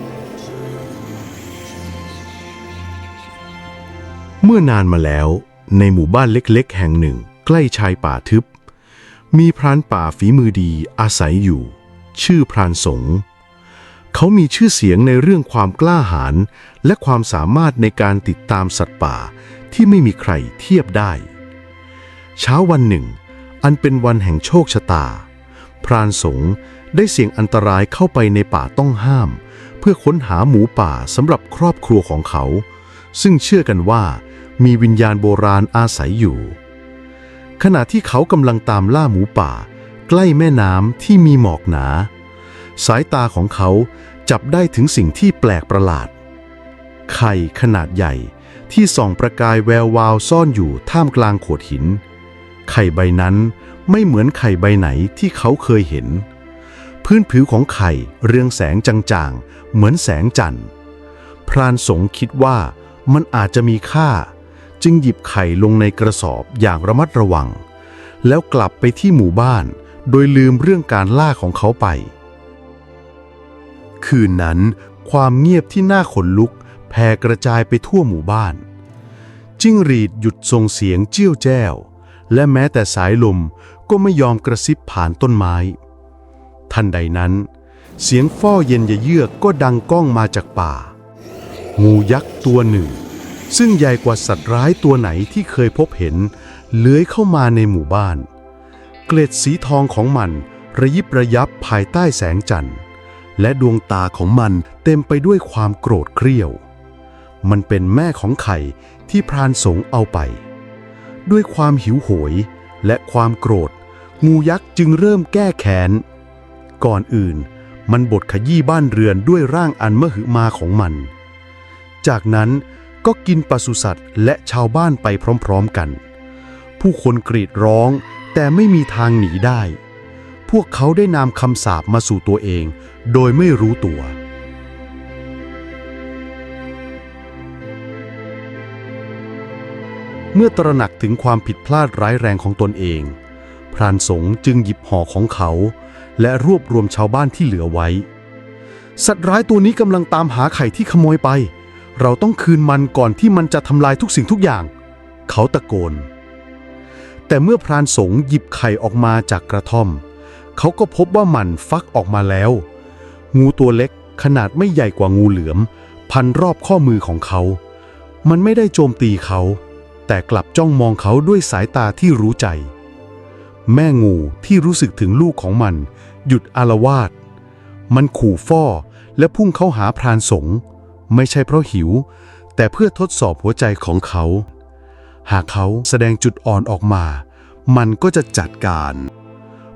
เมื่อนานมาแล้วในหมู่บ้านเล็กๆแห่งหนึ่งใกล้ชายป่าทึบมีพรานป่าฝีมือดีอาศัยอยู่ชื่อพรานสงเขามีชื่อเสียงในเรื่องความกล้าหาญและความสามารถในการติดตามสัตว์ป่าที่ไม่มีใครเทียบได้เช้าวันหนึ่งอันเป็นวันแห่งโชคชะตาพรานสงได้เสี่ยงอันตรายเข้าไปในป่าต้องห้ามเพื่อค้นหาหมูป่าสำหรับครอบครัวของเขาซึ่งเชื่อกันว่ามีวิญญาณโบราณอาศัยอยู่ขณะที่เขากำลังตามล่าหมูป่าใกล้แม่น้ำที่มีหมอกหนาสายตาของเขาจับได้ถึงสิ่งที่แปลกประหลาดไข่ขนาดใหญ่ที่ส่องประกายแวววาวซ่อนอยู่ท่ามกลางโขดหินไข่ใบนั้นไม่เหมือนไข่ใบไหนที่เขาเคยเห็นพื้นผิวของไข่เรืองแสงจางๆเหมือนแสงจันทร์พรานสงคิดว่ามันอาจจะมีค่าจึงหยิบไข่ลงในกระสอบอย่างระมัดระวังแล้วกลับไปที่หมู่บ้านโดยลืมเรื่องการล่าของเขาไปคืนนั้นความเงียบที่น่าขนลุกแผ่กระจายไปทั่วหมู่บ้านจิ้งหรีดหยุดส่งเสียงเจี้ยวแจ้วและแม้แต่สายลมก็ไม่ยอมกระซิบผ่านต้นไม้ทันใดนั้นเสียงฟ้อเย็นเยือกก็ดังก้องมาจากป่างูยักษ์ตัวหนึ่งซึ่งใหญ่กว่าสัตว์ร้ายตัวไหนที่เคยพบเห็นเลื้อยเข้ามาในหมู่บ้านเกล็ดสีทองของมันระยิบระยับภายใต้แสงจันทร์และดวงตาของมันเต็มไปด้วยความโกรธเกรี้ยวมันเป็นแม่ของไข่ที่พรานสงเอาไปด้วยความหิวโหยและความโกรธงูยักษ์จึงเริ่มแก้แค้นก่อนอื่นมันบดขยี้บ้านเรือนด้วยร่างอันมหึมาของมันจากนั้นก็กินปศุสัตว์และชาวบ้านไปพร้อมๆกันผู้คนกรีดร้องแต่ไม่มีทางหนีได้พวกเขาได้นำคำสาปมาสู่ตัวเองโดยไม่รู้ตัว เมื่อตระหนักถึงความผิดพลาดร้ายแรงของตนเองพรานสงจึงหยิบห่อของเขาและรวบรวมชาวบ้านที่เหลือไว้สัตว์ร้ายตัวนี้กำลังตามหาไข่ที่ขโมยไปเราต้องคืนมันก่อนที่มันจะทำลายทุกสิ่งทุกอย่างเขาตะโกนแต่เมื่อพรานสงหยิบไข่ออกมาจากกระท่อมเขาก็พบว่ามันฟักออกมาแล้วงูตัวเล็กขนาดไม่ใหญ่กว่างูเหลือมพันรอบข้อมือของเขามันไม่ได้โจมตีเขาแต่กลับจ้องมองเขาด้วยสายตาที่รู้ใจแม่งูที่รู้สึกถึงลูกของมันหยุดอาละวาดมันขู่ฟ้อและพุ่งเข้าหาพรานสงไม่ใช่เพราะหิวแต่เพื่อทดสอบหัวใจของเขาหากเขาแสดงจุดอ่อนออกมามันก็จะจัดการ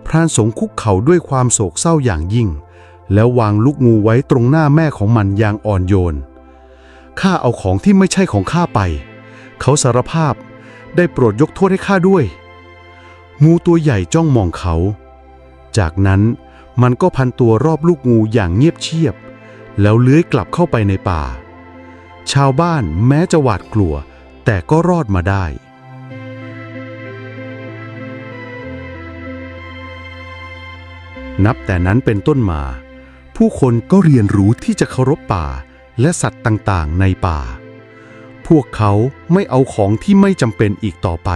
พรานสงคุกเข่าด้วยความโศกเศร้าอย่างยิ่งแล้ววางลูกงูไว้ตรงหน้าแม่ของมันอย่างอ่อนโยนข้าเอาของที่ไม่ใช่ของข้าไปเขาสารภาพได้โปรดยกโทษให้ข้าด้วยงูตัวใหญ่จ้องมองเขาจากนั้นมันก็พันตัวรอบลูกงูอย่างเงียบเชียบแล้วเลื้อยกลับเข้าไปในป่าชาวบ้านแม้จะหวาดกลัวแต่ก็รอดมาได้นับแต่นั้นเป็นต้นมาผู้คนก็เรียนรู้ที่จะเคารพป่าและสัตว์ต่างๆในป่าพวกเขาไม่เอาของที่ไม่จำเป็นอีกต่อไป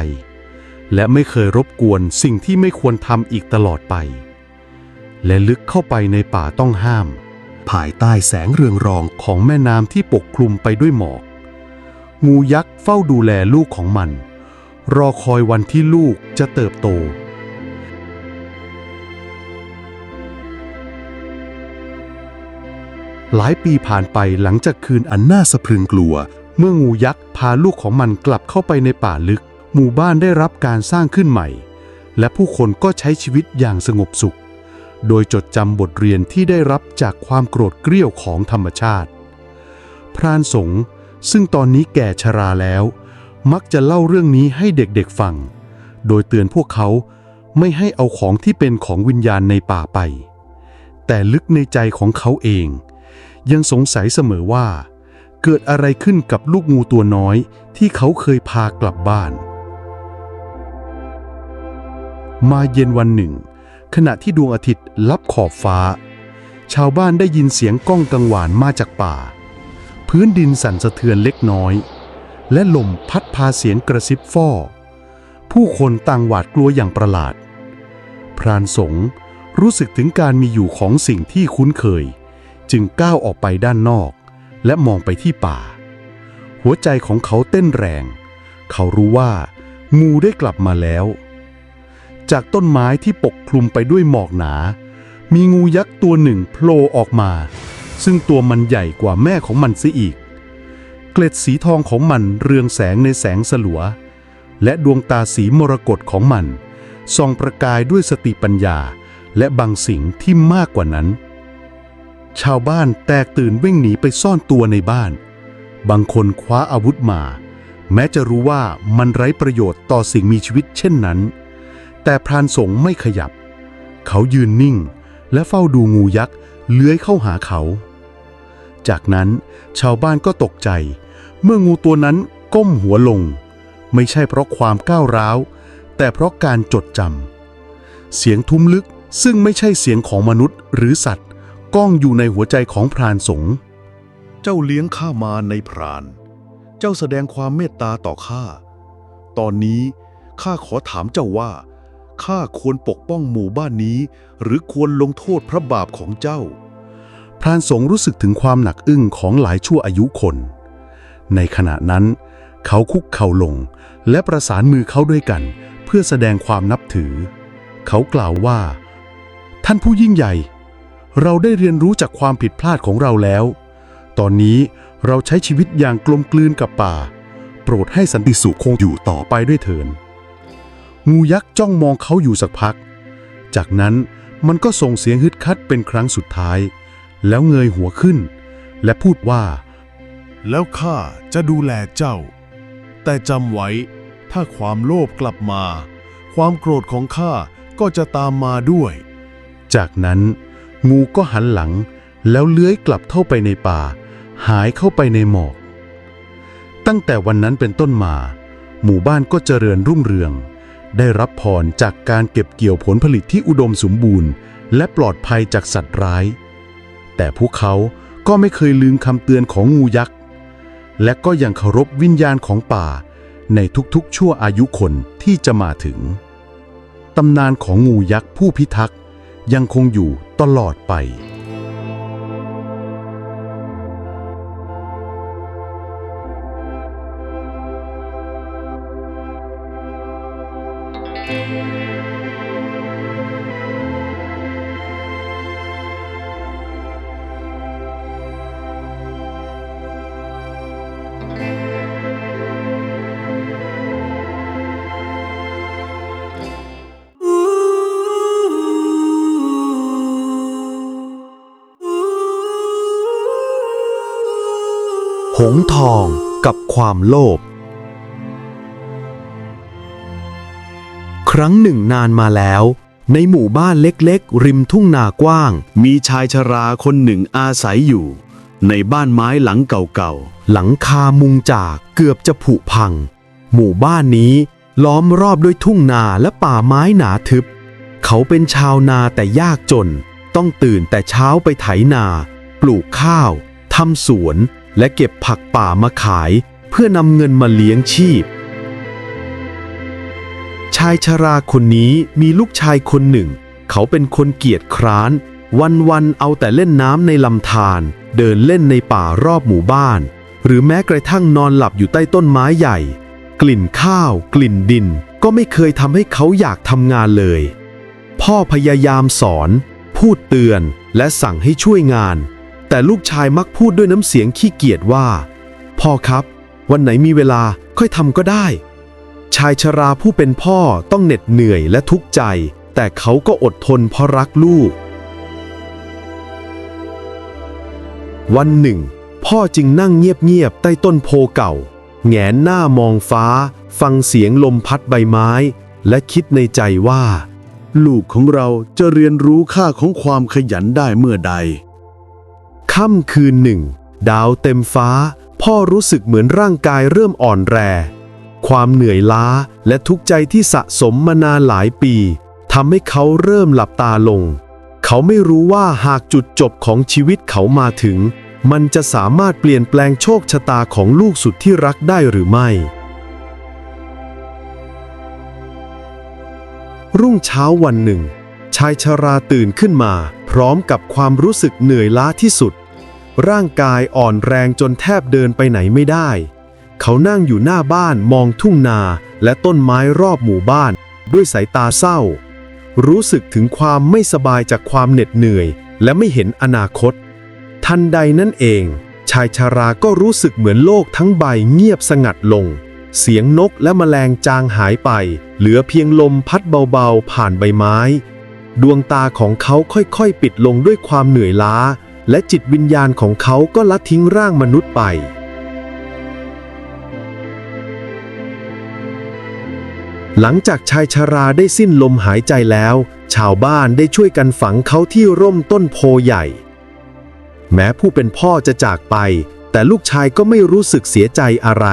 และไม่เคยรบกวนสิ่งที่ไม่ควรทำอีกตลอดไปและลึกเข้าไปในป่าต้องห้ามภายใต้แสงเรืองรองของแม่น้ำที่ปกคลุมไปด้วยหมอกงูยักษ์เฝ้าดูแลลูกของมันรอคอยวันที่ลูกจะเติบโตหลายปีผ่านไปหลังจากคืนอันน่าสะพรึงกลัวเมื่องูยักษ์พาลูกของมันกลับเข้าไปในป่าลึกหมู่บ้านได้รับการสร้างขึ้นใหม่และผู้คนก็ใช้ชีวิตอย่างสงบสุขโดยจดจำบทเรียนที่ได้รับจากความโกรธเกรี้ยวของธรรมชาติพรานสงซึ่งตอนนี้แก่ชราแล้วมักจะเล่าเรื่องนี้ให้เด็กๆฟังโดยเตือนพวกเขาไม่ให้เอาของที่เป็นของวิญญาณในป่าไปแต่ลึกในใจของเขาเองยังสงสัยเสมอว่าเกิดอะไรขึ้นกับลูกงูตัวน้อยที่เขาเคยพากลับบ้านมาเย็นวันหนึ่งขณะที่ดวงอาทิตย์ลับขอบฟ้าชาวบ้านได้ยินเสียงก้องกังวานมาจากป่าพื้นดินสั่นสะเทือนเล็กน้อยและลมพัดพาเสียงกระซิบฟ้อผู้คนต่างหวาดกลัวอย่างประหลาดพรานสงรู้สึกถึงการมีอยู่ของสิ่งที่คุ้นเคยจึงก้าวออกไปด้านนอกและมองไปที่ป่าหัวใจของเขาเต้นแรงเขารู้ว่างูได้กลับมาแล้วจากต้นไม้ที่ปกคลุมไปด้วยหมอกหนามีงูยักษ์ตัวหนึ่งโผล่ออกมาซึ่งตัวมันใหญ่กว่าแม่ของมันเสียอีกเกล็ดสีทองของมันเรืองแสงในแสงสลัวและดวงตาสีมรกตของมันส่องประกายด้วยสติปัญญาและบางสิ่งที่มากกว่านั้นชาวบ้านแตกตื่นวิ่งหนีไปซ่อนตัวในบ้านบางคนคว้าอาวุธมาแม้จะรู้ว่ามันไร้ประโยชน์ต่อสิ่งมีชีวิตเช่นนั้นแต่พรานสงไม่ขยับเขายืนนิ่งและเฝ้าดูงูยักษ์เลื้อยเข้าหาเขาจากนั้นชาวบ้านก็ตกใจเมื่องูตัวนั้นก้มหัวลงไม่ใช่เพราะความก้าวร้าวแต่เพราะการจดจำเสียงทุ้มลึกซึ่งไม่ใช่เสียงของมนุษย์หรือสัตว์ก้องอยู่ในหัวใจของพรานสงเจ้าเลี้ยงข้ามาในพรานเจ้าแสดงความเมตตาต่อข้าตอนนี้ข้าขอถามเจ้าว่าข้าควรปกป้องหมู่บ้านนี้หรือควรลงโทษพระบาปของเจ้าพรานสงรู้สึกถึงความหนักอึ้งของหลายชั่วอายุคนในขณะนั้นเขาคุกเข่าลงและประสานมือเขาด้วยกันเพื่อแสดงความนับถือเขากล่าวว่าท่านผู้ยิ่งใหญ่เราได้เรียนรู้จากความผิดพลาดของเราแล้วตอนนี้เราใช้ชีวิตอย่างกลมกลืนกับป่าโปรดให้สันติสุขคงอยู่ต่อไปด้วยเถิดงูยักษ์จ้องมองเขาอยู่สักพักจากนั้นมันก็ส่งเสียงฮึดฮัดเป็นครั้งสุดท้ายแล้วเงยหัวขึ้นและพูดว่าแล้วข้าจะดูแลเจ้าแต่จำไว้ถ้าความโลภกลับมาความโกรธของข้าก็จะตามมาด้วยจากนั้นงูก็หันหลังแล้วเลื้อยกลับเข้าไปในป่าหายเข้าไปในหมอกตั้งแต่วันนั้นเป็นต้นมา หมู่บ้านก็เจริญรุ่งเรืองได้รับพรจากการเก็บเกี่ยวผลผลิตที่อุดมสมบูรณ์และปลอดภัยจากสัตว์ร้ายแต่พวกเขาก็ไม่เคยลืมคำเตือนของงูยักษ์และก็ยังเคารพวิญญาณของป่าในทุกๆชั่วอายุคนที่จะมาถึงตำนานของงูยักษ์ผู้พิทักษ์ยังคงอยู่ตลอดไปหงส์ทองกับความโลภครั้งหนึ่งนานมาแล้วในหมู่บ้านเล็กๆริมทุ่งนากว้างมีชายชราคนหนึ่งอาศัยอยู่ในบ้านไม้หลังเก่าๆหลังคามุงจากเกือบจะผุพังหมู่บ้านนี้ล้อมรอบด้วยทุ่งนาและป่าไม้หนาทึบเขาเป็นชาวนาแต่ยากจนต้องตื่นแต่เช้าไปไถนาปลูกข้าวทำสวนและเก็บผักป่ามาขายเพื่อนำเงินมาเลี้ยงชีพชายชราคนนี้มีลูกชายคนหนึ่งเขาเป็นคนเกียจคร้านวันๆเอาแต่เล่นน้ำในลำธารเดินเล่นในป่ารอบหมู่บ้านหรือแม้กระทั่งนอนหลับอยู่ใต้ต้นไม้ใหญ่กลิ่นข้าวกลิ่นดินก็ไม่เคยทำให้เขาอยากทำงานเลยพ่อพยายามสอนพูดเตือนและสั่งให้ช่วยงานแต่ลูกชายมักพูดด้วยน้ำเสียงขี้เกียจว่าพ่อครับวันไหนมีเวลาค่อยทำก็ได้ชายชราผู้เป็นพ่อต้องเหน็ดเหนื่อยและทุกข์ใจแต่เขาก็อดทนเพราะรักลูกวันหนึ่งพ่อจึงนั่งเงียบๆใต้ต้นโพเก่าแหงนหน้ามองฟ้าฟังเสียงลมพัดใบไม้และคิดในใจว่าลูกของเราจะเรียนรู้ค่าของความขยันได้เมื่อใดค่ำคืนหนึ่งดาวเต็มฟ้าพ่อรู้สึกเหมือนร่างกายเริ่มอ่อนแรงความเหนื่อยล้าและทุกข์ใจที่สะสมมานานหลายปีทำให้เขาเริ่มหลับตาลงเขาไม่รู้ว่าหากจุดจบของชีวิตเขามาถึงมันจะสามารถเปลี่ยนแปลงโชคชะตาของลูกสุดที่รักได้หรือไม่รุ่งเช้าวันหนึ่งชายชราตื่นขึ้นมาพร้อมกับความรู้สึกเหนื่อยล้าที่สุดร่างกายอ่อนแรงจนแทบเดินไปไหนไม่ได้เขานั่งอยู่หน้าบ้านมองทุ่งนาและต้นไม้รอบหมู่บ้านด้วยสายตาเศร้ารู้สึกถึงความไม่สบายจากความเหน็ดเหนื่อยและไม่เห็นอนาคตทันใดนั่นเองชายชราก็รู้สึกเหมือนโลกทั้งใบเงียบสงัดลงเสียงนกและแมลงจางหายไปเหลือเพียงลมพัดเบาๆผ่านใบไม้ดวงตาของเขาค่อยๆปิดลงด้วยความเหนื่อยล้าและจิตวิญญาณของเขาก็ละทิ้งร่างมนุษย์ไปหลังจากชายชราได้สิ้นลมหายใจแล้วชาวบ้านได้ช่วยกันฝังเขาที่ร่มต้นโพใหญ่แม้ผู้เป็นพ่อจะจากไปแต่ลูกชายก็ไม่รู้สึกเสียใจอะไร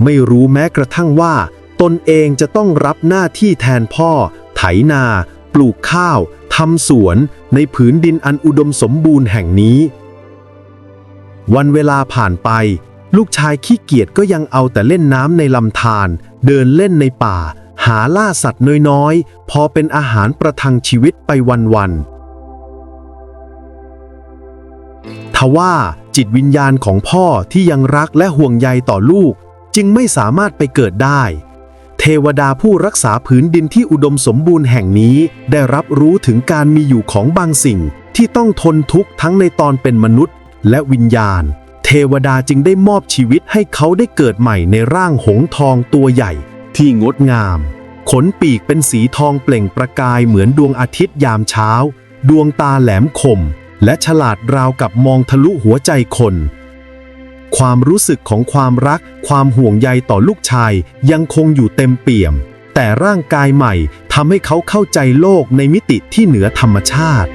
ไม่รู้แม้กระทั่งว่าตนเองจะต้องรับหน้าที่แทนพ่อไถนาปลูกข้าวทำสวนในผืนดินอันอุดมสมบูรณ์แห่งนี้วันเวลาผ่านไปลูกชายขี้เกียจก็ยังเอาแต่เล่นน้ำในลำธารเดินเล่นในป่าหาล่าสัตว์น้อยๆพอเป็นอาหารประทังชีวิตไปวันๆทว่าจิตวิญญาณของพ่อที่ยังรักและห่วงใยต่อลูกจึงไม่สามารถไปเกิดได้เทวดาผู้รักษาผืนดินที่อุดมสมบูรณ์แห่งนี้ได้รับรู้ถึงการมีอยู่ของบางสิ่งที่ต้องทนทุกข์ทั้งในตอนเป็นมนุษย์และวิญญาณเทวดาจึงได้มอบชีวิตให้เขาได้เกิดใหม่ในร่างหงส์ทองตัวใหญ่ที่งดงามขนปีกเป็นสีทองเปล่งประกายเหมือนดวงอาทิตย์ยามเช้าดวงตาแหลมคมและฉลาดราวกับมองทะลุหัวใจคนความรู้สึกของความรักความห่วงใยต่อลูกชายยังคงอยู่เต็มเปี่ยมแต่ร่างกายใหม่ทำให้เขาเข้าใจโลกในมิติที่เหนือธรรมชาติ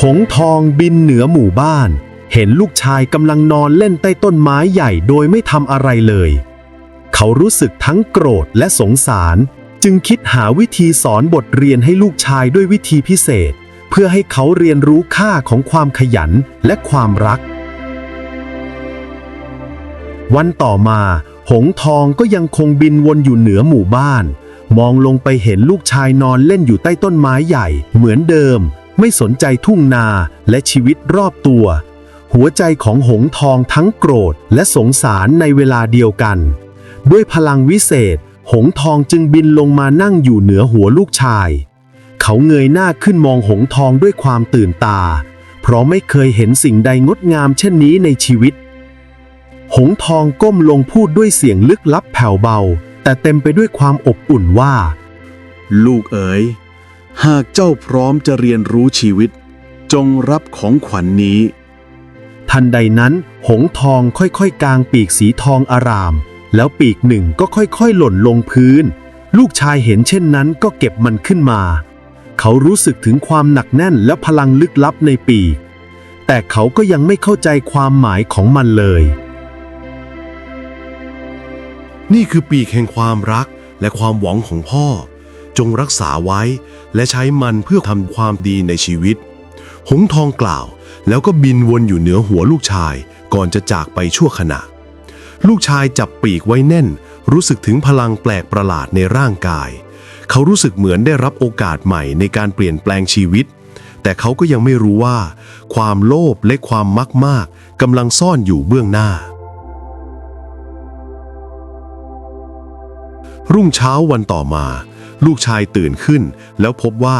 หงส์ทองบินเหนือหมู่บ้าน เห็นลูกชายกำลังนอนเล่นใต้ต้นไม้ใหญ่โดยไม่ทำอะไรเลยเขารู้สึกทั้งโกรธและสงสารจึงคิดหาวิธีสอนบทเรียนให้ลูกชายด้วยวิธีพิเศษเพื่อให้เขาเรียนรู้ค่าของความขยันและความรักวันต่อมาหงส์ทองก็ยังคงบินวนอยู่เหนือหมู่บ้านมองลงไปเห็นลูกชายนอนเล่นอยู่ใต้ต้นไม้ใหญ่เหมือนเดิมไม่สนใจทุ่งนาและชีวิตรอบตัวหัวใจของหงส์ทองทั้งโกรธและสงสารในเวลาเดียวกันด้วยพลังวิเศษหงส์ทองจึงบินลงมานั่งอยู่เหนือหัวลูกชายเขาเงยหน้าขึ้นมองหงส์ทองด้วยความตื่นตาเพราะไม่เคยเห็นสิ่งใดงดงามเช่นนี้ในชีวิตหงส์ทองก้มลงพูดด้วยเสียงลึกลับแผ่วเบาแต่เต็มไปด้วยความอบอุ่นว่าลูกเอ๋ยหากเจ้าพร้อมจะเรียนรู้ชีวิตจงรับของขวัญนี้ทันใดนั้นหงส์ทองค่อยๆกางปีกสีทองอารามแล้วปีกหนึ่งก็ค่อยๆหล่นลงพื้นลูกชายเห็นเช่นนั้นก็เก็บมันขึ้นมาเขารู้สึกถึงความหนักแน่นและพลังลึกลับในปีกแต่เขาก็ยังไม่เข้าใจความหมายของมันเลยนี่คือปีกแห่งความรักและความหวังของพ่อจงรักษาไว้และใช้มันเพื่อทำความดีในชีวิตหงส์ทองกล่าวแล้วก็บินวนอยู่เหนือหัวลูกชายก่อนจะจากไปชั่วขณะลูกชายจับปีกไว้แน่นรู้สึกถึงพลังแปลกประหลาดในร่างกายเขารู้สึกเหมือนได้รับโอกาสใหม่ในการเปลี่ยนแปลงชีวิตแต่เขาก็ยังไม่รู้ว่าความโลภและความมักมากกำลังซ่อนอยู่เบื้องหน้ารุ่งเช้าวันต่อมาลูกชายตื่นขึ้นแล้วพบว่า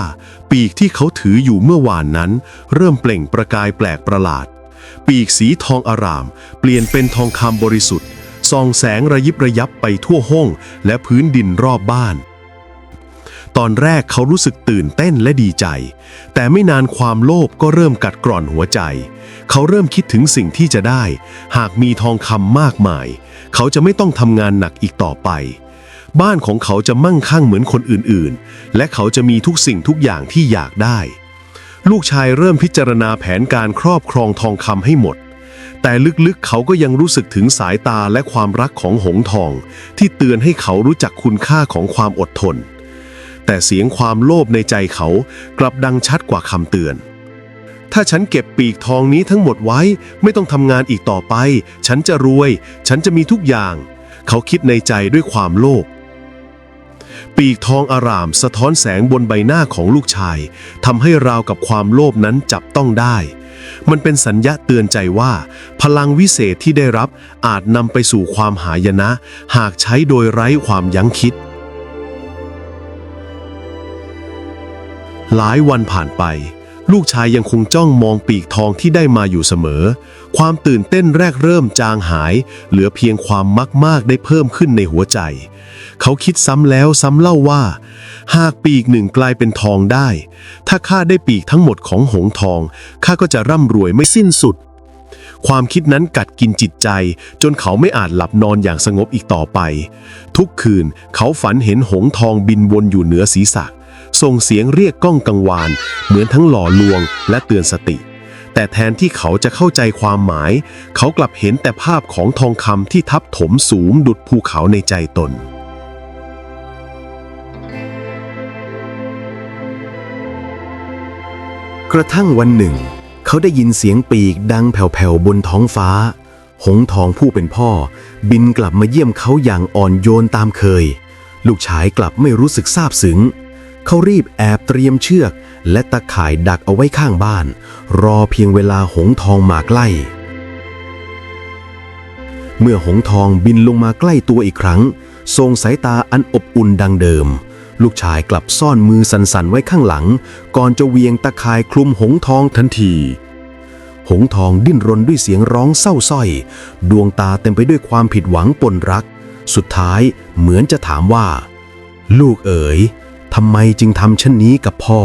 ปีกที่เขาถืออยู่เมื่อวานนั้นเริ่มเปล่งประกายแปลกประหลาดปีกสีทองอารามเปลี่ยนเป็นทองคำบริสุทธิ์ส่องแสงระยิบระยับไปทั่วห้องและพื้นดินรอบบ้านตอนแรกเขารู้สึกตื่นเต้นและดีใจแต่ไม่นานความโลภก็เริ่มกัดกร่อนหัวใจเขาเริ่มคิดถึงสิ่งที่จะได้หากมีทองคำมากมายเขาจะไม่ต้องทำงานหนักอีกต่อไปบ้านของเขาจะมั่งคั่งเหมือนคนอื่นๆและเขาจะมีทุกสิ่งทุกอย่างที่อยากได้ลูกชายเริ่มพิจารณาแผนการครอบครองทองคำให้หมดแต่ลึกๆเขาก็ยังรู้สึกถึงสายตาและความรักของหงส์ทองที่เตือนให้เขารู้จักคุณค่าของความอดทนแต่เสียงความโลภในใจเขากลับดังชัดกว่าคำเตือนถ้าฉันเก็บปีกทองนี้ทั้งหมดไว้ไม่ต้องทำงานอีกต่อไปฉันจะรวยฉันจะมีทุกอย่างเขาคิดในใจด้วยความโลภปีกทองอารามสะท้อนแสงบนใบหน้าของลูกชายทำให้ราวกับความโลภนั้นจับต้องได้มันเป็นสัญญาเตือนใจว่าพลังวิเศษที่ได้รับอาจนำไปสู่ความหายนะหากใช้โดยไร้ความยั้งคิดหลายวันผ่านไปลูกชายยังคงจ้องมองปีกทองที่ได้มาอยู่เสมอความตื่นเต้นแรกเริ่มจางหายเหลือเพียงความมักมากได้เพิ่มขึ้นในหัวใจเขาคิดซ้ำแล้วซ้ำเล่าว่าหากปีกหนึ่งกลายเป็นทองได้ถ้าข้าได้ปีกทั้งหมดของหงส์ทองข้าก็จะร่ำรวยไม่สิ้นสุดความคิดนั้นกัดกินจิตใจจนเขาไม่อาจหลับนอนอย่างสงบอีกต่อไปทุกคืนเขาฝันเห็นหงส์ทองบินวนอยู่เหนือศีรษะส่งเสียงเรียกก้องกังวานเหมือนทั้งหล่อลวงและเตือนสติแต่แทนที่เขาจะเข้าใจความหมายเขากลับเห็นแต่ภาพของทองคำที่ทับถมสูงดุจภูเขาในใจตนกระทั่งวันหนึ่งเขาได้ยินเสียงปีกดังแผ่วๆบนท้องฟ้าหงส์ทองผู้เป็นพ่อบินกลับมาเยี่ยมเขาอย่างอ่อนโยนตามเคยลูกชายกลับไม่รู้สึกซาบซึ้งเขารีบแอบเตรียมเชือกและตะข่ายดักเอาไว้ข้างบ้านรอเพียงเวลาหงส์ทองมาใกล้เมื่อหงส์ทองบินลงมาใกล้ตัวอีกครั้งส่งสายตาอันอบอุ่นดังเดิมลูกชายกลับซ่อนมือสั่นๆไว้ข้างหลังก่อนจะเวียงตะข่ายคลุมหงส์ทองทันทีหงส์ทองดิ้นรนด้วยเสียงร้องเศร้าส้อยดวงตาเต็มไปด้วยความผิดหวังปนรักสุดท้ายเหมือนจะถามว่าลูกเอ๋ยทำไมจึงทำเช่นนี้กับพ่อ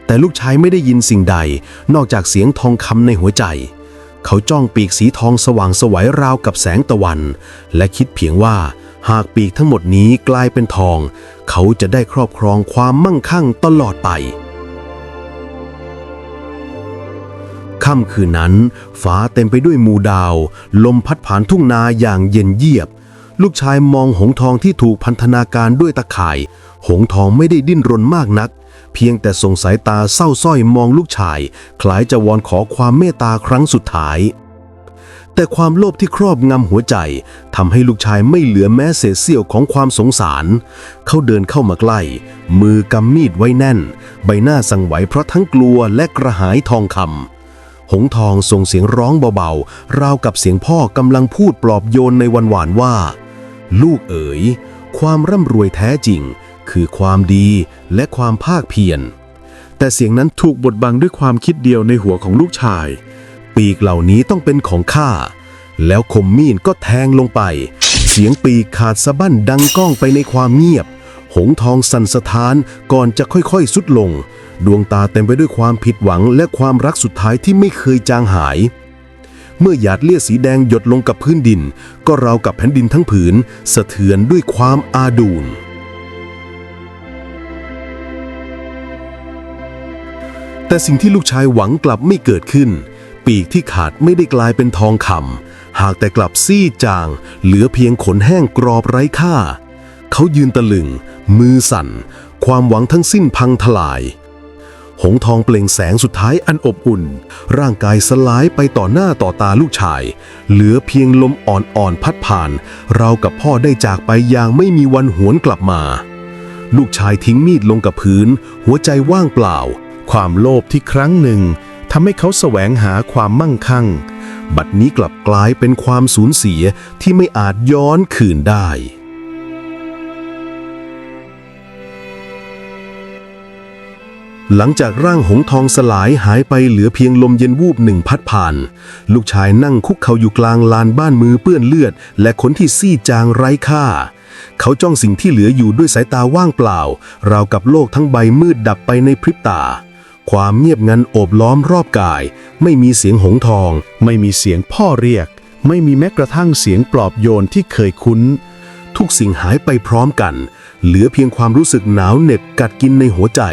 แต่ลูกชายไม่ได้ยินสิ่งใดนอกจากเสียงทองคำในหัวใจเขาจ้องปีกสีทองสว่างไสวราวกับแสงตะวันและคิดเพียงว่าหากปีกทั้งหมดนี้กลายเป็นทองเขาจะได้ครอบครองความมั่งคั่งตลอดไป ค่ำคืนนั้นฟ้าเต็มไปด้วยหมู่ดาวลมพัดผ่านทุ่งนาอย่างเย็นเยียบลูกชายมองหงส์ทองที่ถูกพันธนาการด้วยตะข่ายหงส์ทองไม่ได้ดิ้นรนมากนักเพียงแต่ส่งสายตาเศร้าส้อยมองลูกชายคล้ายจะวอนขอความเมตตาครั้งสุดท้ายแต่ความโลภที่ครอบงำหัวใจทำให้ลูกชายไม่เหลือแม้เศษเสี้ยวของความสงสารเขาเดินเข้ามาใกล้มือกำมีดไว้แน่นใบหน้าสั่นไหวเพราะทั้งกลัวและกระหายทองคำหงส์ทองส่งเสียงร้องเบาๆราวกับเสียงพ่อกำลังพูดปลอบโยนในวันหวานว่าลูกเอ๋ยความร่ำรวยแท้จริงคือความดีและความภาคเพียรแต่เสียงนั้นถูกบดบังด้วยความคิดเดียวในหัวของลูกชายปีกเหล่านี้ต้องเป็นของข้าแล้วคมมีดก็แทงลงไปเสียงปีกขาดสะบั้นดังก้องไปในความเงียบหงส์ทองสั่นสะท้านก่อนจะค่อยๆทรุดลงดวงตาเต็มไปด้วยความผิดหวังและความรักสุดท้ายที่ไม่เคยจางหายเมื่อหยาดเลือดสีแดงหยดลงกับพื้นดินก็ราวกับแผ่นดินทั้งผืนสะเทือนด้วยความอาดูลแต่สิ่งที่ลูกชายหวังกลับไม่เกิดขึ้นปีกที่ขาดไม่ได้กลายเป็นทองคำหากแต่กลับซีดจางเหลือเพียงขนแห้งกรอบไร้ค่าเขายืนตะลึงมือสั่นความหวังทั้งสิ้นพังทลายหงส์ทองเปล่งแสงสุดท้ายอันอบอุ่นร่างกายสลายไปต่อหน้าต่อตาลูกชายเหลือเพียงลมอ่อนๆพัดผ่านราวกับพ่อได้จากไปอย่างไม่มีวันหวนกลับมาลูกชายทิ้งมีดลงกับพื้นหัวใจว่างเปล่าความโลภที่ครั้งหนึ่งทำให้เขาแสวงหาความมั่งคั่งบัดนี้กลับกลายเป็นความสูญเสียที่ไม่อาจย้อนคืนได้หลังจากร่างหงส์ทองสลายหายไปเหลือเพียงลมเย็นวูบหนึ่งพัดผ่านลูกชายนั่งคุกเข่าอยู่กลางลานบ้านมือเปื้อนเลือดและขนที่ซีดจางไร้ค่าเขาจ้องสิ่งที่เหลืออยู่ด้วยสายตาว่างเปล่าราวกับโลกทั้งใบมืดดับไปในพริบตาความเงียบงันโอบล้อมรอบกายไม่มีเสียงหงส์ทองไม่มีเสียงพ่อเรียกไม่มีแม้กระทั่งเสียงปลอบโยนที่เคยคุ้นทุกสิ่งหายไปพร้อมกันเหลือเพียงความรู้สึกหนาวเหน็บกัดกินในหัวใจ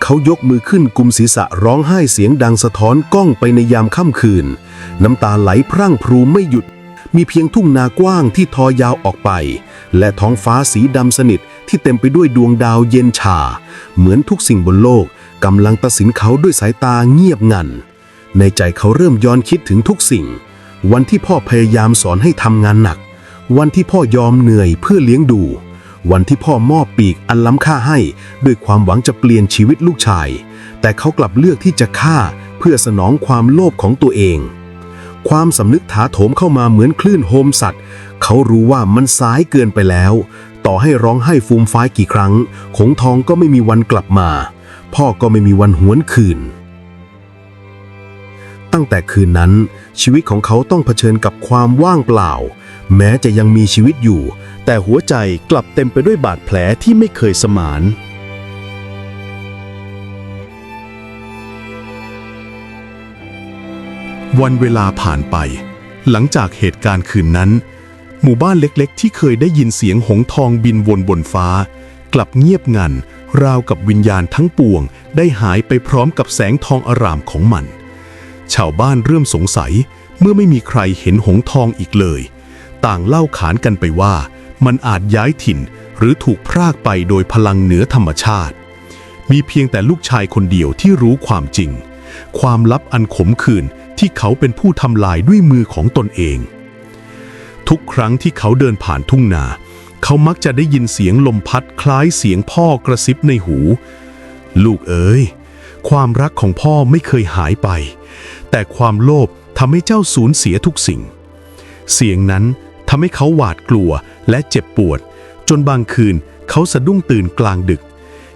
เขายกมือขึ้นกุมศีรษะร้องไห้เสียงดังสะท้อนก้องไปในยามค่ำคืนน้ำตาไหลพรั่งพรูไม่หยุดมีเพียงทุ่งนากว้างที่ทอยาวออกไปและท้องฟ้าสีดำสนิทที่เต็มไปด้วยดวงดาวเย็นชาเหมือนทุกสิ่งบนโลกกำลังตัดสินเขาด้วยสายตาเงียบงันในใจเขาเริ่มย้อนคิดถึงทุกสิ่งวันที่พ่อพยายามสอนให้ทำงานหนักวันที่พ่อยอมเหนื่อยเพื่อเลี้ยงดูวันที่พ่อมอบปีกอันล้ำค่าให้ด้วยความหวังจะเปลี่ยนชีวิตลูกชายแต่เขากลับเลือกที่จะฆ่าเพื่อสนองความโลภของตัวเองความสำนึกถาโถมเข้ามาเหมือนคลื่นโฮมสัตว์เขารู้ว่ามันสายเกินไปแล้วต่อให้ร้องไห้ฟูมฟ้ายกี่ครั้งหงส์ทองก็ไม่มีวันกลับมาพ่อก็ไม่มีวันหวนคืนตั้งแต่คืนนั้นชีวิตของเขาต้องเผชิญกับความว่างเปล่าแม้จะยังมีชีวิตอยู่แต่หัวใจกลับเต็มไปด้วยบาดแผลที่ไม่เคยสมาน วันเวลาผ่านไปหลังจากเหตุการณ์คืนนั้นหมู่บ้านเล็กๆที่เคยได้ยินเสียงหงส์ทองบินวนบนฟ้ากลับเงียบงันราวกับวิญญาณทั้งปวงได้หายไปพร้อมกับแสงทองอร่ามของมันชาวบ้านเริ่มสงสัยเมื่อไม่มีใครเห็นหงส์ทองอีกเลยต่างเล่าขานกันไปว่ามันอาจย้ายถิ่นหรือถูกพรากไปโดยพลังเหนือธรรมชาติมีเพียงแต่ลูกชายคนเดียวที่รู้ความจริงความลับอันขมขื่นที่เขาเป็นผู้ทำลายด้วยมือของตนเองทุกครั้งที่เขาเดินผ่านทุ่งนาเขามักจะได้ยินเสียงลมพัดคล้ายเสียงพ่อกระซิบในหูลูกเอ๋ยความรักของพ่อไม่เคยหายไปแต่ความโลภทำให้เจ้าสูญเสียทุกสิ่งเสียงนั้นทำให้เขาหวาดกลัวและเจ็บปวดจนบางคืนเขาสะดุ้งตื่นกลางดึก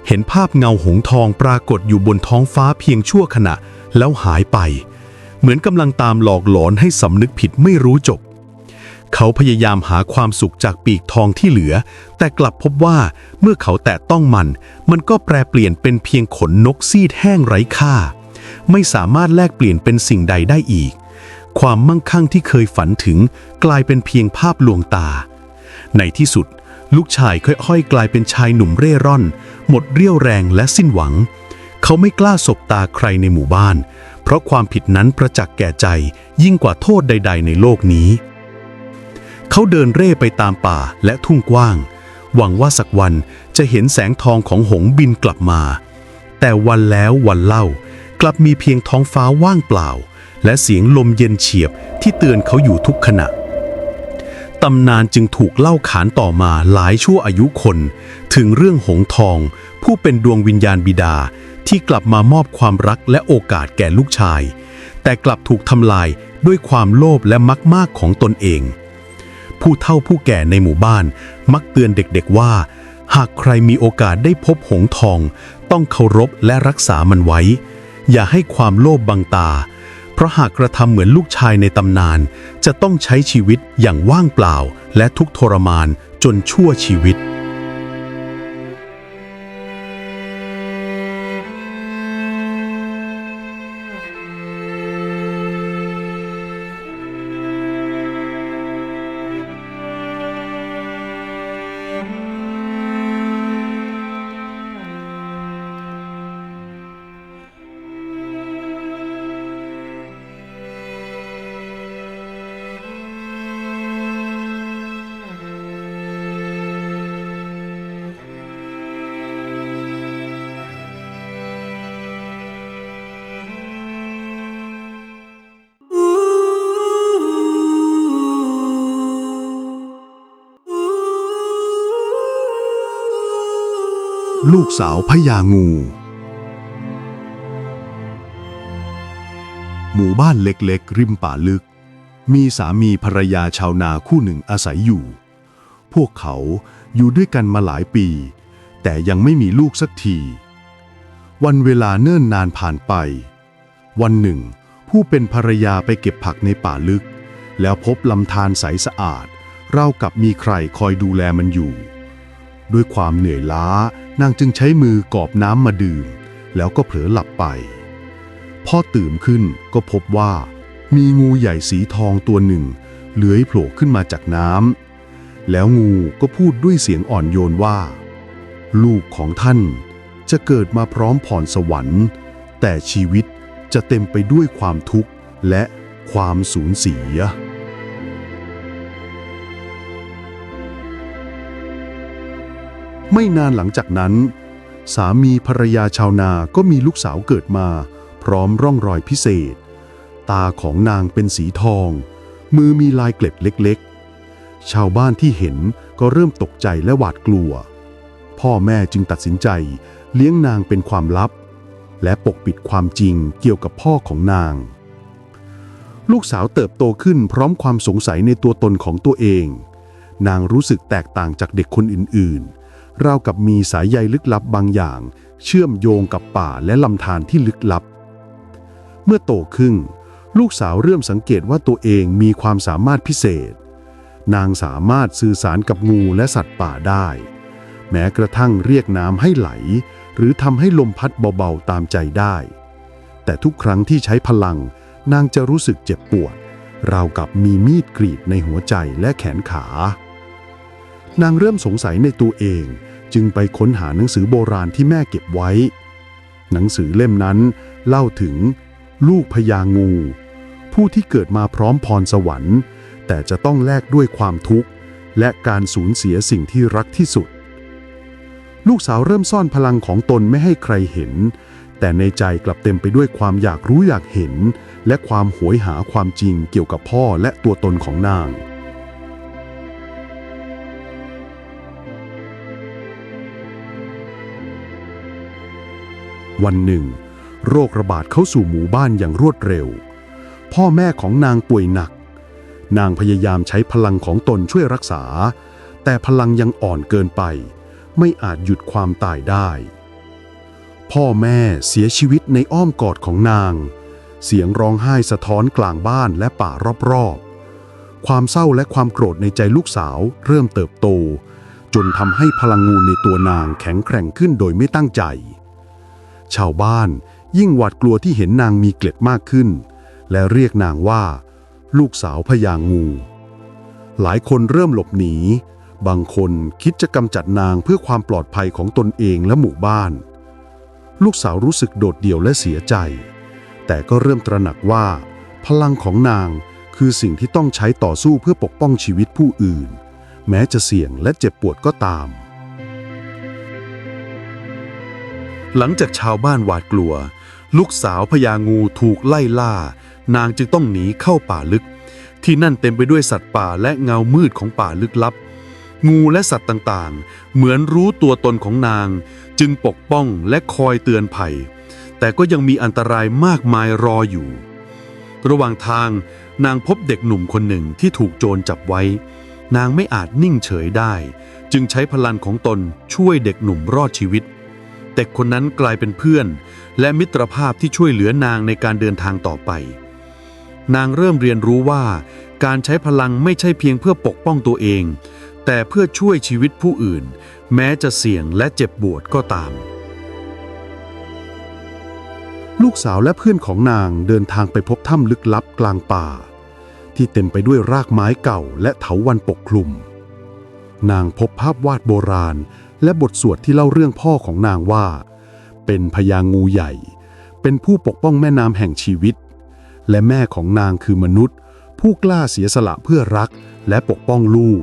เห็นภาพเงาหงส์ทองปรากฏอยู่บนท้องฟ้าเพียงชั่วขณะแล้วหายไปเหมือนกำลังตามหลอกหลอนให้สำนึกผิดไม่รู้จบเขาพยายามหาความสุขจากปีกทองที่เหลือแต่กลับพบว่าเมื่อเขาแตะต้องมันก็แปรเปลี่ยนเป็นเพียงขนนกซีดแห้งไร้ค่าไม่สามารถแลกเปลี่ยนเป็นสิ่งใดได้อีกความมั่งคั่งที่เคยฝันถึงกลายเป็นเพียงภาพลวงตาในที่สุดลูกชายค่อยๆกลายเป็นชายหนุ่มเร่ร่อนหมดเรี่ยวแรงและสิ้นหวังเขาไม่กล้าสบตาใครในหมู่บ้าน เพราะความผิดนั้นประจักษ์แก่ใจยิ่งกว่าโทษใดๆในโลกนี้เขาเดินเร่ไปตามป่าและทุ่งกว้างหวังว่าสักวันจะเห็นแสงทองของหงส์บินกลับมาแต่วันแล้ววันเล่ากลับมีเพียงท้องฟ้าว่างเปล่าและเสียงลมเย็นเฉียบที่เตือนเขาอยู่ทุกขณะตำนานจึงถูกเล่าขานต่อมาหลายชั่วอายุคนถึงเรื่องหงส์ทองผู้เป็นดวงวิญญาณบิดาที่กลับมามอบความรักและโอกาสแก่ลูกชายแต่กลับถูกทำลายด้วยความโลภและมักมากของตนเองผู้เฒ่าผู้แก่ในหมู่บ้านมักเตือนเด็กๆว่าหากใครมีโอกาสได้พบหงส์ทองต้องเคารพและรักษามันไว้อย่าให้ความโลภบังตาเพราะหากกระทำเหมือนลูกชายในตำนานจะต้องใช้ชีวิตอย่างว่างเปล่าและทุกข์ทรมานจนชั่วชีวิตลูกสาวพญางู หมู่บ้านเล็กๆริมป่าลึกมีสามีภรรยาชาวนาคู่หนึ่งอาศัยอยู่พวกเขาอยู่ด้วยกันมาหลายปีแต่ยังไม่มีลูกสักทีวันเวลาเนิ่นนานผ่านไปวันหนึ่งผู้เป็นภรรยาไปเก็บผักในป่าลึกแล้วพบลำธารใสสะอาดราวกับมีใครคอยดูแลมันอยู่ด้วยความเหนื่อยล้านางจึงใช้มือกอบน้ำมาดื่มแล้วก็เผลอหลับไปพอตื่นขึ้นก็พบว่ามีงูใหญ่สีทองตัวหนึ่งเลื้อยโผล่ขึ้นมาจากน้ำแล้วงูก็พูดด้วยเสียงอ่อนโยนว่าลูกของท่านจะเกิดมาพร้อมพรสวรรค์แต่ชีวิตจะเต็มไปด้วยความทุกข์และความสูญเสียไม่นานหลังจากนั้นสามีภรรยาชาวนาก็มีลูกสาวเกิดมาพร้อมร่องรอยพิเศษตาของนางเป็นสีทองมือมีลายเกล็ดเล็กๆชาวบ้านที่เห็นก็เริ่มตกใจและหวาดกลัวพ่อแม่จึงตัดสินใจเลี้ยงนางเป็นความลับและปกปิดความจริงเกี่ยวกับพ่อของนางลูกสาวเติบโตขึ้นพร้อมความสงสัยในตัวตนของตัวเองนางรู้สึกแตกต่างจากเด็กคนอื่นๆราวกับมีสายใยลึกลับบางอย่างเชื่อมโยงกับป่าและลำธารที่ลึกลับเมื่อโตขึ้นลูกสาวเริ่มสังเกตว่าตัวเองมีความสามารถพิเศษนางสามารถสื่อสารกับงูและสัตว์ป่าได้แม้กระทั่งเรียกน้ำให้ไหลหรือทำให้ลมพัดเบาๆตามใจได้แต่ทุกครั้งที่ใช้พลังนางจะรู้สึกเจ็บปวดราวกับมีมีดกรีดในหัวใจและแขนขานางเริ่มสงสัยในตัวเองจึงไปค้นหาหนังสือโบราณที่แม่เก็บไว้หนังสือเล่มนั้นเล่าถึงลูกพญางูผู้ที่เกิดมาพร้อมพรสวรรค์แต่จะต้องแลกด้วยความทุกข์และการสูญเสียสิ่งที่รักที่สุดลูกสาวเริ่มซ่อนพลังของตนไม่ให้ใครเห็นแต่ในใจกลับเต็มไปด้วยความอยากรู้อยากเห็นและความโหยหาความจริงเกี่ยวกับพ่อและตัวตนของนางวันหนึ่งโรคระบาดเข้าสู่หมู่บ้านอย่างรวดเร็วพ่อแม่ของนางป่วยหนักนางพยายามใช้พลังของตนช่วยรักษาแต่พลังยังอ่อนเกินไปไม่อาจหยุดความตายได้พ่อแม่เสียชีวิตในอ้อมกอดของนางเสียงร้องไห้สะท้อนกลางบ้านและป่ารอบๆความเศร้าและความโกรธในใจลูกสาวเริ่มเติบโตจนทำให้พลังงูในตัวนางแข็งแกร่งขึ้นโดยไม่ตั้งใจชาวบ้านยิ่งหวาดกลัวที่เห็นนางมีเกล็ดมากขึ้นและเรียกนางว่าลูกสาวพญางูหลายคนเริ่มหลบหนีบางคนคิดจะกำจัดนางเพื่อความปลอดภัยของตนเองและหมู่บ้านลูกสาวรู้สึกโดดเดี่ยวและเสียใจ แต่ก็เริ่มตระหนักว่าพลังของนางคือสิ่งที่ต้องใช้ต่อสู้เพื่อปกป้องชีวิตผู้อื่นแม้จะเสี่ยงและเจ็บปวดก็ตามหลังจากชาวบ้านหวาดกลัวลูกสาวพญางูถูกไล่ล่านางจึงต้องหนีเข้าป่าลึกที่นั่นเต็มไปด้วยสัตว์ป่าและเงามืดของป่าลึกลับงูและสัตว์ต่างๆเหมือนรู้ตัวตนของนางจึงปกป้องและคอยเตือนภัยแต่ก็ยังมีอันตรายมากมายรออยู่ระหว่างทางนางพบเด็กหนุ่มคนหนึ่งที่ถูกโจรจับไว้นางไม่อาจนิ่งเฉยได้จึงใช้พลังของตนช่วยเด็กหนุ่มรอดชีวิตเด็กคนนั้นกลายเป็นเพื่อนและมิตรภาพที่ช่วยเหลือนางในการเดินทางต่อไปนางเริ่มเรียนรู้ว่าการใช้พลังไม่ใช่เพียงเพื่อปกป้องตัวเองแต่เพื่อช่วยชีวิตผู้อื่นแม้จะเสี่ยงและเจ็บปวดก็ตามลูกสาวและเพื่อนของนางเดินทางไปพบถ้ำลึกลับกลางป่าที่เต็มไปด้วยรากไม้เก่าและเถาวัลย์ปกคลุมนางพบภาพวาดโบราณและบทสวดที่เล่าเรื่องพ่อของนางว่าเป็นพญางูใหญ่เป็นผู้ปกป้องแม่น้ำแห่งชีวิตและแม่ของนางคือมนุษย์ผู้กล้าเสียสละเพื่อรักและปกป้องลูก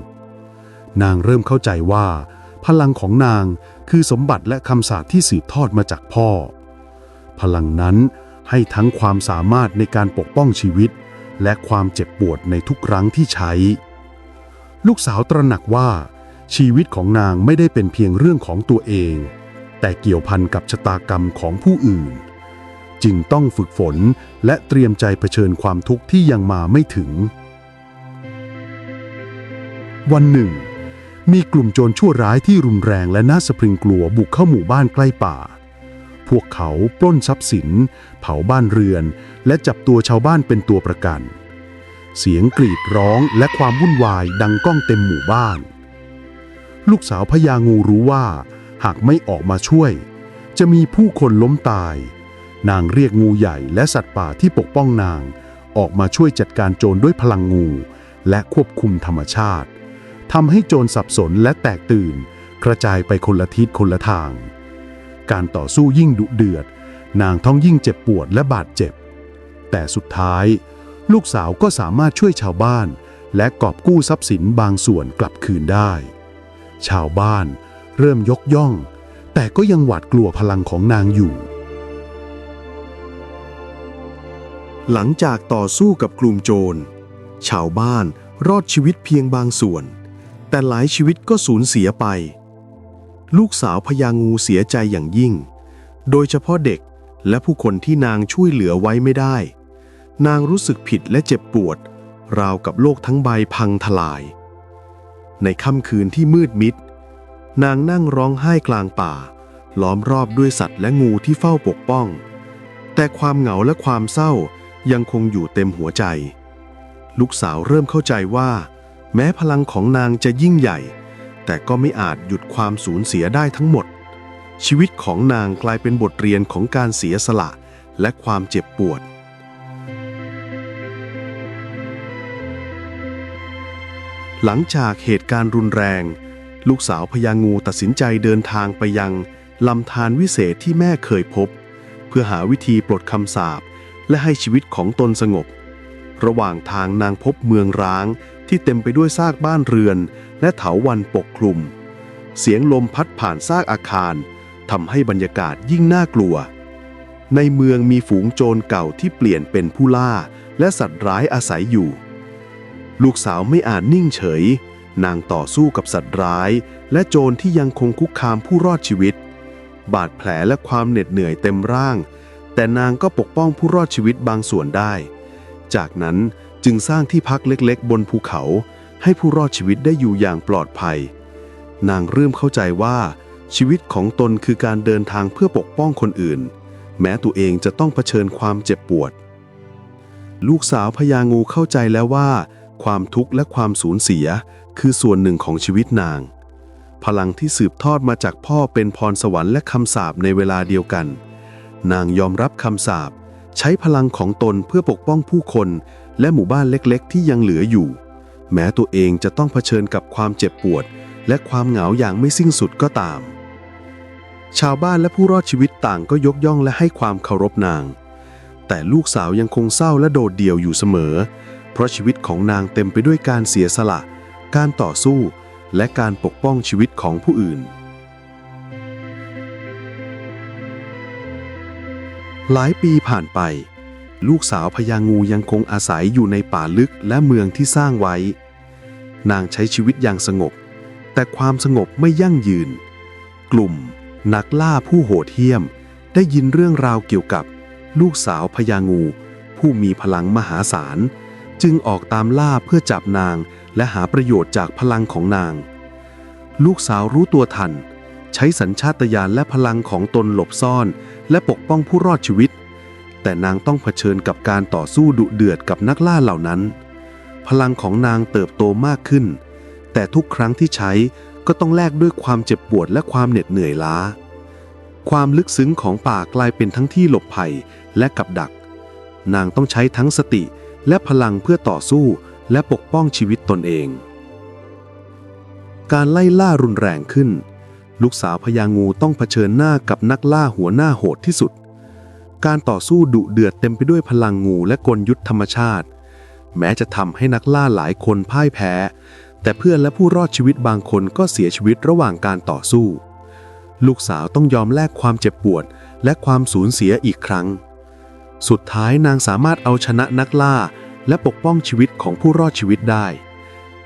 นางเริ่มเข้าใจว่าพลังของนางคือสมบัติและคำสาปที่สืบทอดมาจากพ่อพลังนั้นให้ทั้งความสามารถในการปกป้องชีวิตและความเจ็บปวดในทุกครั้งที่ใช้ลูกสาวตระหนักว่าชีวิตของนางไม่ได้เป็นเพียงเรื่องของตัวเองแต่เกี่ยวพันกับชะตากรรมของผู้อื่นจึงต้องฝึกฝนและเตรียมใจเผชิญความทุกข์ที่ยังมาไม่ถึงวันหนึ่งมีกลุ่มโจรชั่วร้ายที่รุนแรงและน่าสะพรึงกลัวบุกเข้าหมู่บ้านใกล้ป่าพวกเขาปล้นทรัพย์สินเผาบ้านเรือนและจับตัวชาวบ้านเป็นตัวประกันเสียงกรีดร้องและความวุ่นวายดังก้องเต็มหมู่บ้านลูกสาวพญางูรู้ว่าหากไม่ออกมาช่วยจะมีผู้คนล้มตายนางเรียกงูใหญ่และสัตว์ป่าที่ปกป้องนางออกมาช่วยจัดการโจรด้วยพลังงูและควบคุมธรรมชาติทำให้โจรสับสนและแตกตื่นกระจายไปคนละทิศคนละทางการต่อสู้ยิ่งดุเดือดนางต้องยิ่งเจ็บปวดและบาดเจ็บแต่สุดท้ายลูกสาวก็สามารถช่วยชาวบ้านและกอบกู้ทรัพย์สินบางส่วนกลับคืนได้ชาวบ้านเริ่มยกย่องแต่ก็ยังหวาดกลัวพลังของนางอยู่หลังจากต่อสู้กับกลุ่มโจรชาวบ้านรอดชีวิตเพียงบางส่วนแต่หลายชีวิตก็สูญเสียไปลูกสาวพญางูเสียใจอย่างยิ่งโดยเฉพาะเด็กและผู้คนที่นางช่วยเหลือไว้ไม่ได้นางรู้สึกผิดและเจ็บปวดราวกับโลกทั้งใบพังทลายในค่ำคืนที่มืดมิดนางนั่งร้องไห้กลางป่าล้อมรอบด้วยสัตว์และงูที่เฝ้าปกป้องแต่ความเหงาและความเศร้ายังคงอยู่เต็มหัวใจลูกสาวเริ่มเข้าใจว่าแม้พลังของนางจะยิ่งใหญ่แต่ก็ไม่อาจหยุดความสูญเสียได้ทั้งหมดชีวิตของนางกลายเป็นบทเรียนของการเสียสละและความเจ็บปวดหลังจากเหตุการณ์รุนแรงลูกสาวพญางูตัดสินใจเดินทางไปยังลำธารวิเศษที่แม่เคยพบเพื่อหาวิธีปลดคำสาปและให้ชีวิตของตนสงบระหว่างทางนางพบเมืองร้างที่เต็มไปด้วยซากบ้านเรือนและเถาวัลย์ปกคลุมเสียงลมพัดผ่านซากอาคารทำให้บรรยากาศยิ่งน่ากลัวในเมืองมีฝูงโจรเก่าที่เปลี่ยนเป็นผู้ล่าและสัตว์ร้ายอาศัยอยู่ลูกสาวไม่อาจนิ่งเฉยนางต่อสู้กับสัตว์ร้ายและโจรที่ยังคงคุกคามผู้รอดชีวิตบาดแผลและความเหน็ดเหนื่อยเต็มร่างแต่นางก็ปกป้องผู้รอดชีวิตบางส่วนได้จากนั้นจึงสร้างที่พักเล็กๆบนภูเขาให้ผู้รอดชีวิตได้อยู่อย่างปลอดภัยนางเริ่มเข้าใจว่าชีวิตของตนคือการเดินทางเพื่อปกป้องคนอื่นแม้ตัวเองจะต้องเผชิญความเจ็บปวดลูกสาวพญางูเข้าใจแล้วว่าความทุกข์และความสูญเสียคือส่วนหนึ่งของชีวิตนางพลังที่สืบทอดมาจากพ่อเป็นพรสวรรค์และคำสาปในเวลาเดียวกันนางยอมรับคำสาปใช้พลังของตนเพื่อปกป้องผู้คนและหมู่บ้านเล็กๆที่ยังเหลืออยู่แม้ตัวเองจะต้องเผชิญกับความเจ็บปวดและความเหงาอย่างไม่สิ้นสุดก็ตามชาวบ้านและผู้รอดชีวิตต่างก็ยกย่องและให้ความเคารพนาง แต่ลูกสาวยังคงเศร้าและโดดเดี่ยวอยู่เสมอเพราะชีวิตของนางเต็มไปด้วยการเสียสละการต่อสู้และการปกป้องชีวิตของผู้อื่นหลายปีผ่านไปลูกสาวพญางูยังคงอาศัยอยู่ในป่าลึกและเมืองที่สร้างไว้นางใช้ชีวิตอย่างสงบแต่ความสงบไม่ยั่งยืนกลุ่มนักล่าผู้โหดเหี้ยมได้ยินเรื่องราวเกี่ยวกับลูกสาวพญางูผู้มีพลังมหาศาลจึงออกตามล่าเพื่อจับนางและหาประโยชน์จากพลังของนางลูกสาวรู้ตัวทันใช้สัญชาตญาณและพลังของตนหลบซ่อนและปกป้องผู้รอดชีวิตแต่นางต้องเผชิญกับการต่อสู้ดุเดือดกับนักล่าเหล่านั้นพลังของนางเติบโตมากขึ้นแต่ทุกครั้งที่ใช้ก็ต้องแลกด้วยความเจ็บปวดและความเหน็ดเหนื่อยล้าความลึกซึ้งของป่ากลายเป็นทั้งที่หลบภัยและกับดักนางต้องใช้ทั้งสติและพลังเพื่อต่อสู้และปกป้องชีวิตตนเองการไล่ล่ารุนแรงขึ้นลูกสาวพญางูต้องเผชิญหน้ากับนักล่าหัวหน้าโหดที่สุดการต่อสู้ดุเดือดเต็มไปด้วยพลังงูและกลยุทธธรรมชาติแม้จะทำให้นักล่าหลายคนพ่ายแพ้แต่เพื่อนและผู้รอดชีวิตบางคนก็เสียชีวิตระหว่างการต่อสู้ลูกสาวต้องยอมแลกความเจ็บปวดและความสูญเสียอีกครั้งสุดท้ายนางสามารถเอาชนะนักล่าและปกป้องชีวิตของผู้รอดชีวิตได้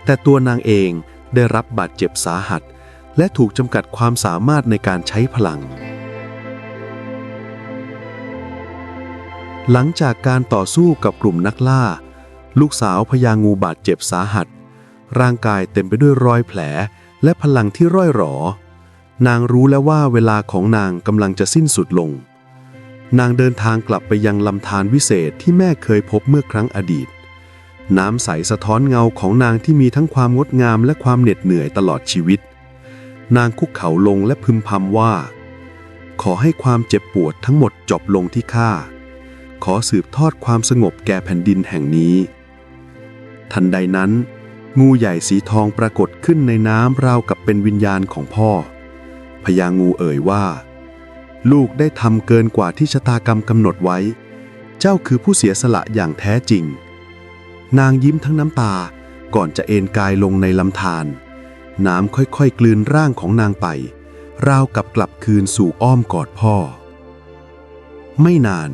แต่ตัวนางเองได้รับบาดเจ็บสาหัสและถูกจำกัดความสามารถในการใช้พลังหลังจากการต่อสู้กับกลุ่มนักล่าลูกสาวพญางูบาดเจ็บสาหัสร่างกายเต็มไปด้วยรอยแผลและพลังที่ร่อยหรอนางรู้แล้วว่าเวลาของนางกำลังจะสิ้นสุดลงนางเดินทางกลับไปยังลำธารวิเศษที่แม่เคยพบเมื่อครั้งอดีตน้ำใสสะท้อนเงาของนางที่มีทั้งความงดงามและความเหน็ดเหนื่อยตลอดชีวิตนางคุกเข่าลงและพึมพำว่าขอให้ความเจ็บปวดทั้งหมดจบลงที่ข้าขอสืบทอดความสงบแก่แผ่นดินแห่งนี้ทันใดนั้นงูใหญ่สีทองปรากฏขึ้นในน้ำราวกับเป็นวิญญาณของพ่อพญางูเอ่ยว่าลูกได้ทำเกินกว่าที่ชะตากรรมกำหนดไว้เจ้าคือผู้เสียสละอย่างแท้จริงนางยิ้มทั้งน้ำตาก่อนจะเอนกายลงในลำธารน้ำค่อยๆกลืนร่างของนางไปราวกับกลับคืนสู่อ้อมกอดพ่อไม่นาน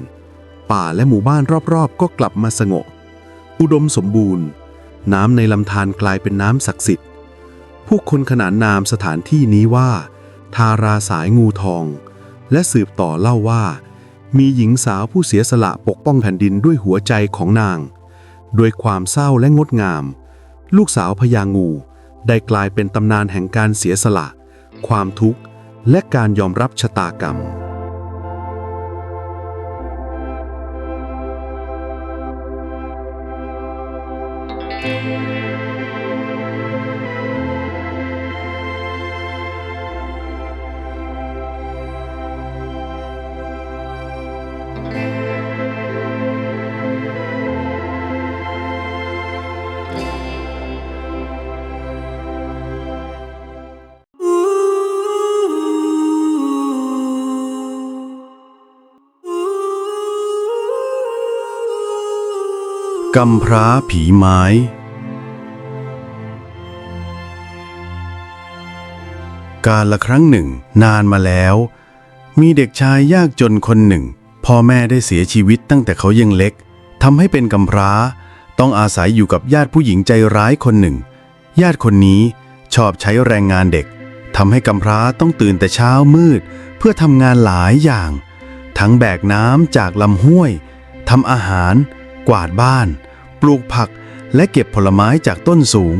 ป่าและหมู่บ้านรอบๆก็กลับมาสงบอุดมสมบูรณ์น้ำในลำธารกลายเป็นน้ำศักดิ์สิทธิ์ผู้คนขนานนามสถานที่นี้ว่าทาราสายงูทองและสืบต่อเล่าว่ามีหญิงสาวผู้เสียสละปกป้องแผ่นดินด้วยหัวใจของนางด้วยความเศร้าและงดงามลูกสาวพญางูได้กลายเป็นตำนานแห่งการเสียสละความทุกข์และการยอมรับชะตากรรมกำพร้าผีไม้กาลครั้งหนึ่งนานมาแล้วมีเด็กชายยากจนคนหนึ่งพ่อแม่ได้เสียชีวิตตั้งแต่เขายังเล็กทำให้เป็นกำพร้าต้องอาศัยอยู่กับญาติผู้หญิงใจร้ายคนหนึ่งญาติคนนี้ชอบใช้แรงงานเด็กทำให้กำพร้าต้องตื่นแต่เช้ามืดเพื่อทำงานหลายอย่างทั้งแบกน้ำจากลำห้วยทำอาหารกวาดบ้านปลูกผักและเก็บผลไม้จากต้นสูง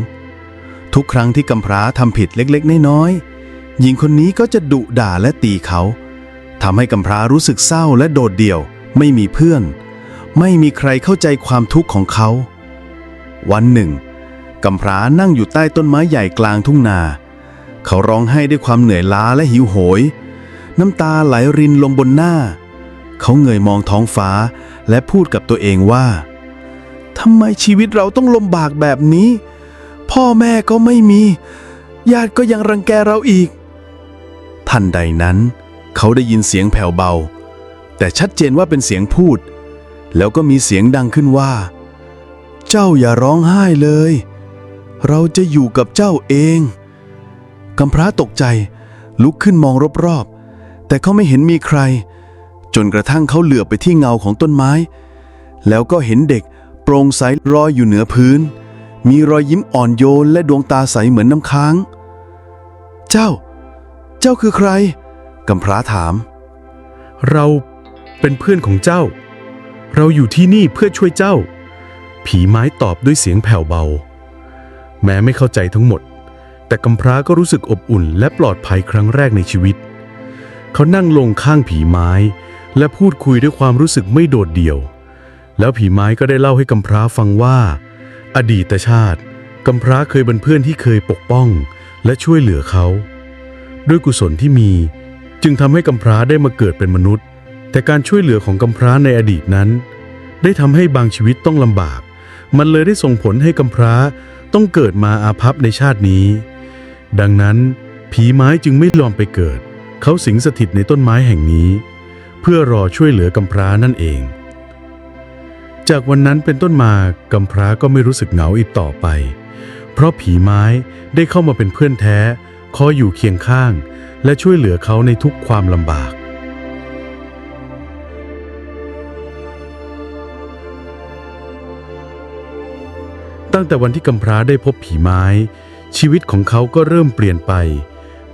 ทุกครั้งที่กำพร้าทำผิดเล็กๆน้อยๆหญิงคนนี้ก็จะดุด่าและตีเขาทำให้กำพร้ารู้สึกเศร้าและโดดเดี่ยวไม่มีเพื่อนไม่มีใครเข้าใจความทุกข์ของเขาวันหนึ่งกำพร้านั่งอยู่ใต้ต้นไม้ใหญ่กลางทุ่งนาเขาร้องไห้ด้วยความเหนื่อยล้าและหิวโหยน้ำตาไหลรินลงบนหน้าเขาเงยมองท้องฟ้าและพูดกับตัวเองว่าทำไมชีวิตเราต้องลำบากแบบนี้พ่อแม่ก็ไม่มีญาติก็ยังรังแกเราอีกทันใดนั้นเขาได้ยินเสียงแผ่วเบาแต่ชัดเจนว่าเป็นเสียงพูด แล้วก็มีเสียงดังขึ้นว่า เจ้าอย่าร้องไห้เลย เราจะอยู่กับเจ้าเองกำพร้าตกใจลุกขึ้นมองรอบๆแต่เขาไม่เห็นมีใครจนกระทั่งเขาเหลือบไปที่เงาของต้นไม้แล้วก็เห็นเด็กโปร่งใสลอยอยู่เหนือพื้นมีรอยยิ้มอ่อนโยนและดวงตาใสเหมือนน้ำค้างเจ้าคือใครกำพร้าถามเราเป็นเพื่อนของเจ้าเราอยู่ที่นี่เพื่อช่วยเจ้าผีไม้ตอบด้วยเสียงแผ่วเบาแม้ไม่เข้าใจทั้งหมดแต่กำพร้าก็รู้สึกอบอุ่นและปลอดภัยครั้งแรกในชีวิตเขานั่งลงข้างผีไม้และพูดคุยด้วยความรู้สึกไม่โดดเดี่ยวแล้วผีไม้ก็ได้เล่าให้กำพร้าฟังว่าอดีตชาติกำพร้าเคยเป็นเพื่อนที่เคยปกป้องและช่วยเหลือเขาด้วยกุศลที่มีจึงทำให้กำพร้าได้มาเกิดเป็นมนุษย์แต่การช่วยเหลือของกำพร้าในอดีตนั้นได้ทำให้บางชีวิตต้องลำบากมันเลยได้ส่งผลให้กำพร้าต้องเกิดมาอาภัพในชาตินี้ดังนั้นผีไม้จึงไม่ยอมไปเกิดเขาสิงสถิตในต้นไม้แห่งนี้เพื่อรอช่วยเหลือกำพร้านั่นเองจากวันนั้นเป็นต้นมากำพร้าก็ไม่รู้สึกเหงาอีกต่อไปเพราะผีไม้ได้เข้ามาเป็นเพื่อนแท้คอยอยู่เคียงข้างและช่วยเหลือเขาในทุกความลำบากตั้งแต่วันที่กำพร้าได้พบผีไม้ชีวิตของเขาก็เริ่มเปลี่ยนไป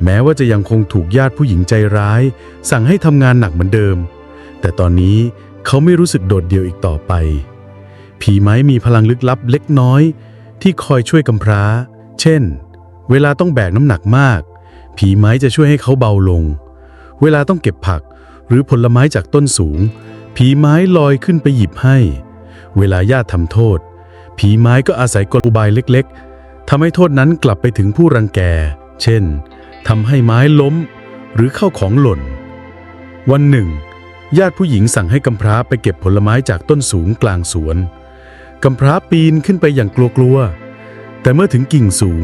แม้ว่าจะยังคงถูกญาติผู้หญิงใจร้ายสั่งให้ทำงานหนักเหมือนเดิมแต่ตอนนี้เขาไม่รู้สึกโดดเดี่ยวอีกต่อไปผีไม้มีพลังลึกลับเล็กน้อยที่คอยช่วยกำพร้าเช่นเวลาต้องแบกน้ำหนักมากผีไม้จะช่วยให้เขาเบาลงเวลาต้องเก็บผักหรือผลไม้จากต้นสูงผีไม้ลอยขึ้นไปหยิบให้เวลาญาติทำโทษผีไม้ก็อาศัยกลอุบายเล็กๆทำให้โทษนั้นกลับไปถึงผู้รังแกเช่นทำให้ไม้ล้มหรือเข้าของหล่นวันหนึ่งญาติผู้หญิงสั่งให้กำพร้าไปเก็บผลไม้จากต้นสูงกลางสวนกำพร้าปีนขึ้นไปอย่างกลัวๆแต่เมื่อถึงกิ่งสูง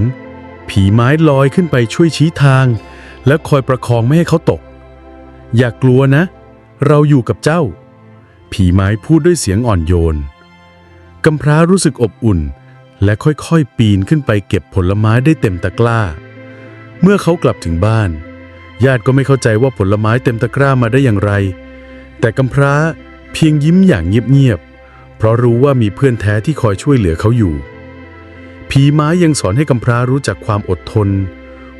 ผีไม้ลอยขึ้นไปช่วยชี้ทางและคอยประคองไม่ให้เขาตกอย่ากลัวนะเราอยู่กับเจ้าผีไม้พูดด้วยเสียงอ่อนโยนกำพร้ารู้สึกอบอุ่นและค่อยๆปีนขึ้นไปเก็บผลไม้ได้เต็มตะกร้าเมื่อเขากลับถึงบ้านญาติก็ไม่เข้าใจว่าผลไม้เต็มตะกร้ามาได้อย่างไรแต่กำพร้าเพียงยิ้มอย่างเงียบๆเพราะรู้ว่ามีเพื่อนแท้ที่คอยช่วยเหลือเขาอยู่ผีไม้ยังสอนให้กำพร้ารู้จักความอดทน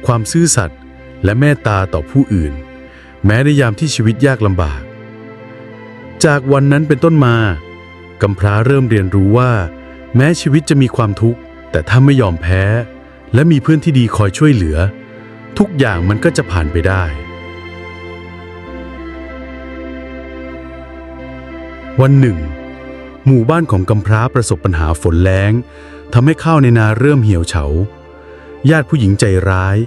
ความซื่อสัตย์และเมตตาต่อผู้อื่นแม้ในยามที่ชีวิตยากลำบากจากวันนั้นเป็นต้นมากำพร้าเริ่มเรียนรู้ว่าแม้ชีวิตจะมีความทุกข์แต่ถ้าไม่ยอมแพ้และมีเพื่อนที่ดีคอยช่วยเหลือทุกอย่างมันก็จะผ่านไปได้วันหนึ่งหมู่บ้านของกำพร้าประสบปัญหาฝนแล้งทำให้ข้าวในนาเริ่มเหี่ยวเฉาญาติผู้หญิงใจร้าย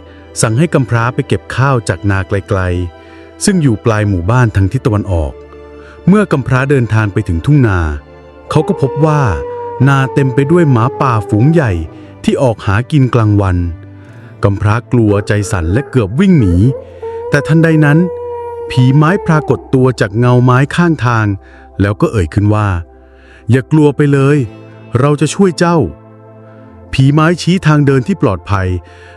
สั่งให้กำพร้าไปเก็บข้าวจากนาไกลๆซึ่งอยู่ปลายหมู่บ้านทางทิศตะวันออกเมื่อกำพร้าเดินทางไปถึงทุ่งนาเขาก็พบว่านาเต็มไปด้วยหมาป่าฝูงใหญ่ที่ออกหากินกลางวันกำพร้ากลัวใจสั่นและเกือบวิ่งหนีแต่ทันใดนั้นผีไม้ปรากฏตัวจากเงาไม้ข้างทางแล้วก็เอ่ยขึ้นว่าอย่ากลัวไปเลยเราจะช่วยเจ้าผีไม้ชี้ทางเดินที่ปลอดภัย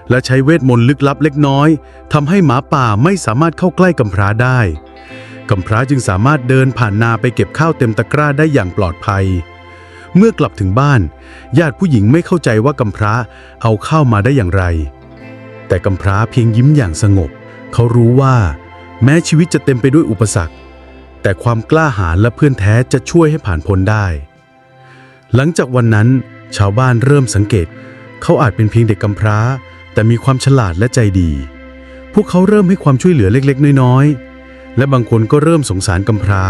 และใช้เวทมนต์ลึกลับเล็กน้อยทำให้หมาป่าไม่สามารถเข้าใกล้กำพร้าได้กำพร้าจึงสามารถเดินผ่านนาไปเก็บข้าวเต็มตะกร้าได้อย่างปลอดภัยเมื่อกลับถึงบ้านญาติผู้หญิงไม่เข้าใจว่ากำพร้าเอาข้าวมาได้อย่างไรแต่กำพร้าเพียงยิ้มอย่างสงบเขารู้ว่าแม้ชีวิตจะเต็มไปด้วยอุปสรรคแต่ความกล้าหาญและเพื่อนแท้จะช่วยให้ผ่านพ้นได้หลังจากวันนั้นชาวบ้านเริ่มสังเกตเขาอาจเป็นเพียงเด็กกำพร้าแต่มีความฉลาดและใจดีพวกเขาเริ่มให้ความช่วยเหลือเล็กๆน้อยๆและบางคนก็เริ่มสงสารกำพร้า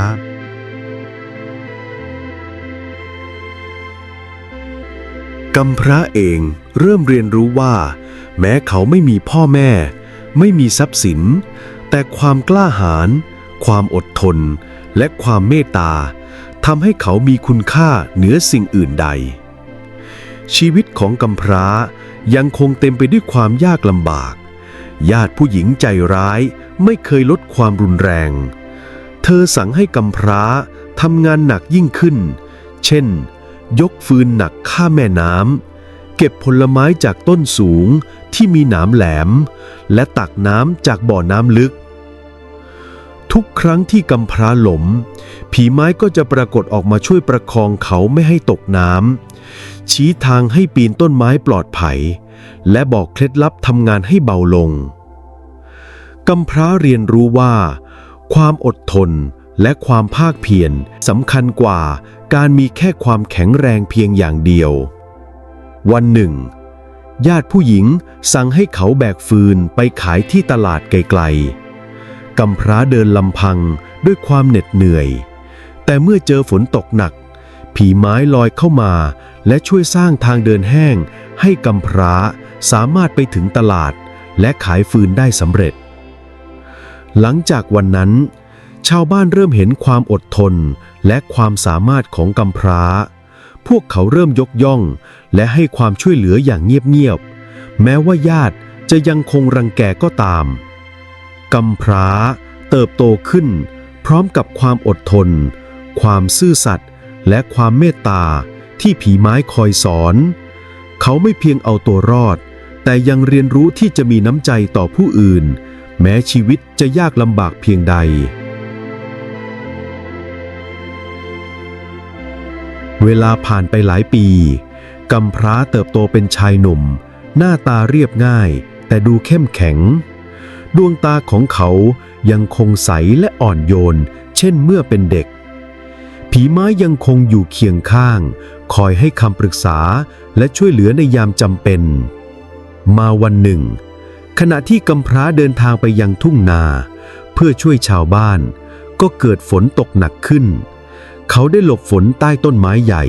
กำพร้าเองเริ่มเรียนรู้ว่าแม้เขาไม่มีพ่อแม่ไม่มีทรัพย์สินแต่ความกล้าหาญความอดทนและความเมตตาทำให้เขามีคุณค่าเหนือสิ่งอื่นใดชีวิตของกำพร้ายังคงเต็มไปด้วยความยากลำบากญาติผู้หญิงใจร้ายไม่เคยลดความรุนแรงเธอสั่งให้กำพร้าท ทำงานหนักยิ่งขึ้น เช่น ยกฟืนหนักข้ามแม่น้ำเก็บผลไม้จากต้นสูงที่มีหนามแหลมและตักน้ำจากบ่อน้ำลึกทุกครั้งที่กำพร้าหลมผีไม้ก็จะปรากฏออกมาช่วยประคองเขาไม่ให้ตกน้ำชี้ทางให้ปีนต้นไม้ปลอดภัยและบอกเคล็ดลับทำงานให้เบาลงกำพร้าเรียนรู้ว่าความอดทนและความภาคเพียรสำคัญกว่าการมีแค่ความแข็งแรงเพียงอย่างเดียววันหนึ่งญาติผู้หญิงสั่งให้เขาแบกฟืนไปขายที่ตลาดไกลๆกำพร้าเดินลำพังด้วยความเหน็ดเหนื่อยแต่เมื่อเจอฝนตกหนักผีไม้ลอยเข้ามาและช่วยสร้างทางเดินแห้งให้กำพร้าสามารถไปถึงตลาดและขายฟืนได้สำเร็จหลังจากวันนั้นชาวบ้านเริ่มเห็นความอดทนและความสามารถของกำพร้าพวกเขาเริ่มยกย่องและให้ความช่วยเหลืออย่างเงียบๆแม้ว่าญาติจะยังคงรังแกก็ตามกำพร้าเติบโตขึ้นพร้อมกับความอดทนความซื่อสัตย์และความเมตตาที่ผีไม้คอยสอนเขาไม่เพียงเอาตัวรอดแต่ยังเรียนรู้ที่จะมีน้ำใจต่อผู้อื่นแม้ชีวิตจะยากลำบากเพียงใดเวลาผ่านไปหลายปีกำพร้าเติบโตเป็นชายหนุ่มหน้าตาเรียบง่ายแต่ดูเข้มแข็งดวงตาของเขายังคงใสและอ่อนโยนเช่นเมื่อเป็นเด็กผีไม้ยังคงอยู่เคียงข้างคอยให้คำปรึกษาและช่วยเหลือในยามจำเป็นมาวันหนึ่งขณะที่กำพร้าเดินทางไปยังทุ่งนาเพื่อช่วยชาวบ้านก็เกิดฝนตกหนักขึ้นเขาได้หลบฝนใต้ต้นไม้ใหญ่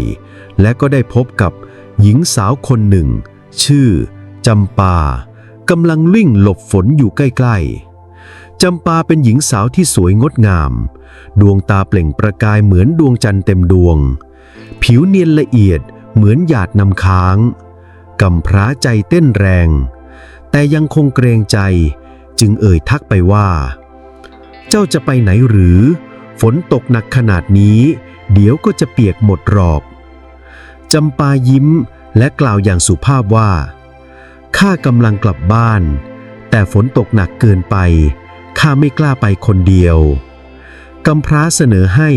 และก็ได้พบกับหญิงสาวคนหนึ่งชื่อจำปากำลังวิ่งหลบฝนอยู่ใกล้ๆจำปาเป็นหญิงสาวที่สวยงดงามดวงตาเปล่งประกายเหมือนดวงจันทร์เต็มดวงผิวเนียนละเอียดเหมือนหยาดน้ำค้างกำพร้าใจเต้นแรงแต่ยังคงเกรงใจจึงเอ่ยทักไปว่าเจ้าจะไปไหนหรือฝนตกหนักขนาดนี้เดี๋ยวก็จะเปียกหมดหรอกจำปายิ้มและกล่าวอย่างสุภาพว่าข้ากำลังกลับบ้านแต่ฝนตกหนักเกินไปข้าไม่กล้าไปคนเดียวกำพร้าเสนอให้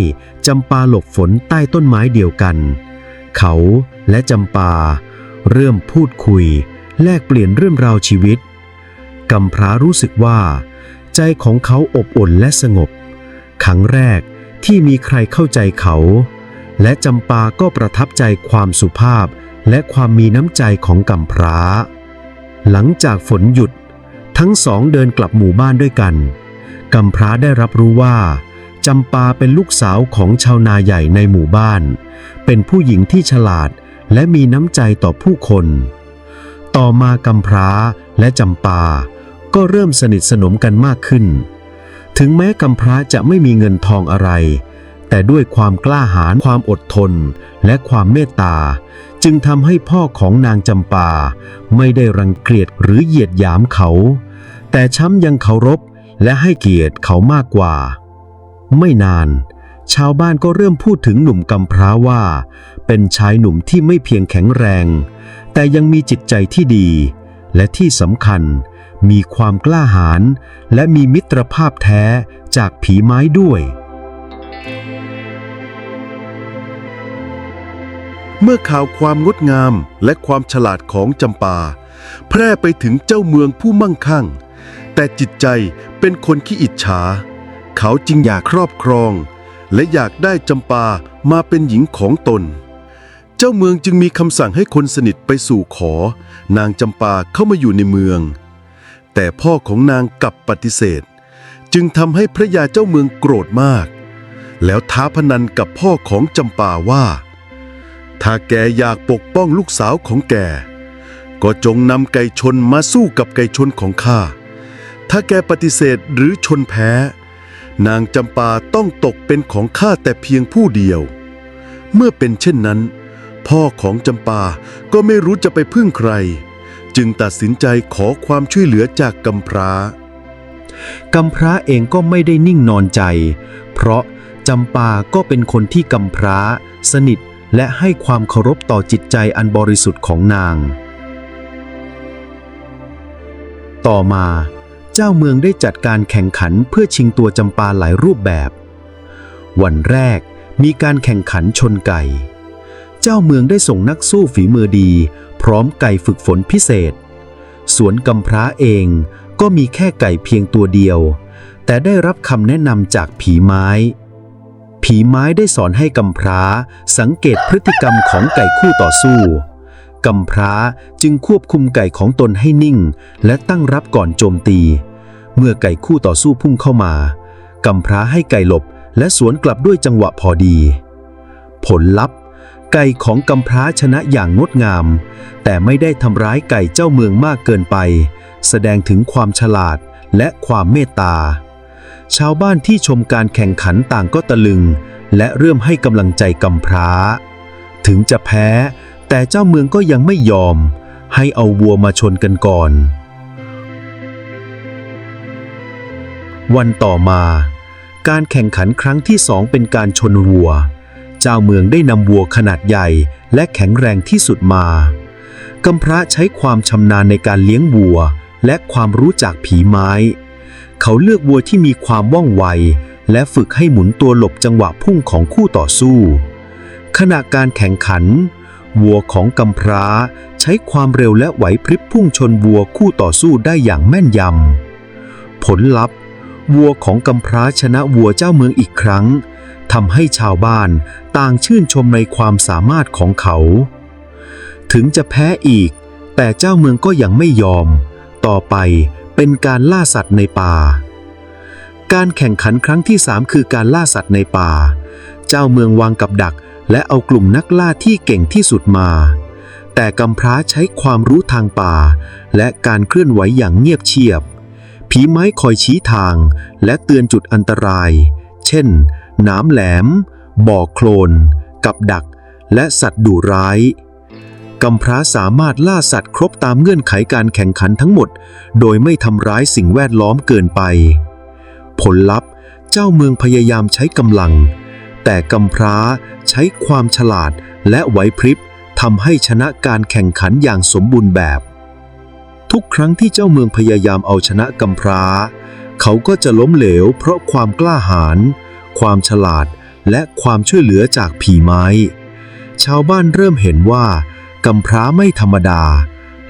จำปาหลบฝนใต้ต้นไม้เดียวกันเขาและจำปาเริ่มพูดคุยแลกเปลี่ยนเรื่องราวชีวิตกำพร้ารู้สึกว่าใจของเขาอบอุ่นและสงบครั้งแรกที่มีใครเข้าใจเขาและจำปาก็ประทับใจความสุภาพและความมีน้ำใจของกำพร้าหลังจากฝนหยุดทั้งสองเดินกลับหมู่บ้านด้วยกันกำพร้าได้รับรู้ว่าจำปาเป็นลูกสาวของชาวนาใหญ่ในหมู่บ้านเป็นผู้หญิงที่ฉลาดและมีน้ำใจต่อผู้คนต่อมากำพร้าและจำปาก็เริ่มสนิทสนมกันมากขึ้นถึงแม้กำพร้าจะไม่มีเงินทองอะไรแต่ด้วยความกล้าหาญความอดทนและความเมตตาจึงทำให้พ่อของนางจำปาไม่ได้รังเกียจหรือเหยียดหยามเขาแต่ช้ำยังเคารพและให้เกียรติเขามากกว่าไม่นานชาวบ้านก็เริ่มพูดถึงหนุ่มกำพร้าว่าเป็นชายหนุ่มที่ไม่เพียงแข็งแรงแต่ยังมีจิตใจที่ดีและที่สำคัญมีความกล้าหาญและมีมิตรภาพแท้จากผีไม้ด้วยเมื่อข่าวความงดงามและความฉลาดของจำปาแพร่ไปถึงเจ้าเมืองผู้มั่งคั่งแต่จิตใจเป็นคนขี้อิจฉาเขาจึงอยากครอบครองและอยากได้จำปามาเป็นหญิงของตนเจ้าเมืองจึงมีคำสั่งให้คนสนิทไปสู่ขอนางจำปาเข้ามาอยู่ในเมืองแต่พ่อของนางกลับปฏิเสธจึงทำให้พระยาเจ้าเมืองโกรธมากแล้วท้าพนันกับพ่อของจำปาว่าถ้าแกอยากปกป้องลูกสาวของแกก็จงนำไก่ชนมาสู้กับไก่ชนของข้าถ้าแกปฏิเสธหรือชนแพ้นางจำปาต้องตกเป็นของข้าแต่เพียงผู้เดียวเมื่อเป็นเช่นนั้นพ่อของจำปาก็ไม่รู้จะไปพึ่งใครจึงตัดสินใจขอความช่วยเหลือจากกำพร้า กำพร้าเองก็ไม่ได้นิ่งนอนใจเพราะ จำปาก็เป็นคนที่กำพร้าสนิทและให้ความเคารพต่อจิตใจอันบริสุทธิ์ของนางต่อมาเจ้าเมืองได้จัดการแข่งขันเพื่อชิงตัวจำปาหลายรูปแบบวันแรกมีการแข่งขันชนไก่เจ้าเมืองได้ส่งนักสู้ฝีมือดีพร้อมไก่ฝึกฝนพิเศษสวนกำพร้าเองก็มีแค่ไก่เพียงตัวเดียวแต่ได้รับคำแนะนำจากผีไม้ได้สอนให้กำพร้าสังเกตพฤติกรรมของไก่คู่ต่อสู้กำพร้าจึงควบคุมไก่ของตนให้นิ่งและตั้งรับก่อนโจมตีเมื่อไก่คู่ต่อสู้พุ่งเข้ามากำพร้าให้ไก่หลบและสวนกลับด้วยจังหวะพอดีผลลัพธ์ไก่ของกำพร้าชนะอย่างงดงามแต่ไม่ได้ทำร้ายไก่เจ้าเมืองมากเกินไปแสดงถึงความฉลาดและความเมตตาชาวบ้านที่ชมการแข่งขันต่างก็ตะลึงและเริ่มให้กำลังใจกำพร้าถึงจะแพ้แต่เจ้าเมืองก็ยังไม่ยอมให้เอาวัวมาชนกันก่อนวันต่อมาการแข่งขันครั้งที่2เป็นการชนวัวเจ้าเมืองได้นำวัวขนาดใหญ่และแข็งแรงที่สุดมากำพร้าใช้ความชำนาญในการเลี้ยงวัวและความรู้จักผีไม้เขาเลือกวัวที่มีความว่องไวและฝึกให้หมุนตัวหลบจังหวะพุ่งของคู่ต่อสู้ขณะการแข่งขันวัวของกำพร้าใช้ความเร็วและไหวพริบพุ่งชนวัวคู่ต่อสู้ได้อย่างแม่นยำผลลัพธ์วัวของกำพร้าชนะวัวเจ้าเมืองอีกครั้งทำให้ชาวบ้านต่างชื่นชมในความสามารถของเขาถึงจะแพ้อีกแต่เจ้าเมืองก็ยังไม่ยอมต่อไปเป็นการล่าสัตว์ในป่าการแข่งขันครั้งที่3คือการล่าสัตว์ในป่าเจ้าเมืองวางกับดักและเอากลุ่มนักล่าที่เก่งที่สุดมาแต่กำพร้าใช้ความรู้ทางป่าและการเคลื่อนไหวอย่างเงียบเชียบผีไม้คอยชี้ทางและเตือนจุดอันตรายเช่นหนามแหลมบ่อโคลนกับดักและสัตว์ดุร้ายกำพร้าสามารถล่าสัตว์ครบตามเงื่อนไขการแข่งขันทั้งหมดโดยไม่ทำร้ายสิ่งแวดล้อมเกินไปผลลัพธ์เจ้าเมืองพยายามใช้กำลังแต่กำพร้าใช้ความฉลาดและไหวพริบทำให้ชนะการแข่งขันอย่างสมบูรณ์แบบทุกครั้งที่เจ้าเมืองพยายามเอาชนะกำพร้าเขาก็จะล้มเหลวเพราะความกล้าหาญความฉลาดและความช่วยเหลือจากผีไม้ชาวบ้านเริ่มเห็นว่ากำพร้าไม่ธรรมดา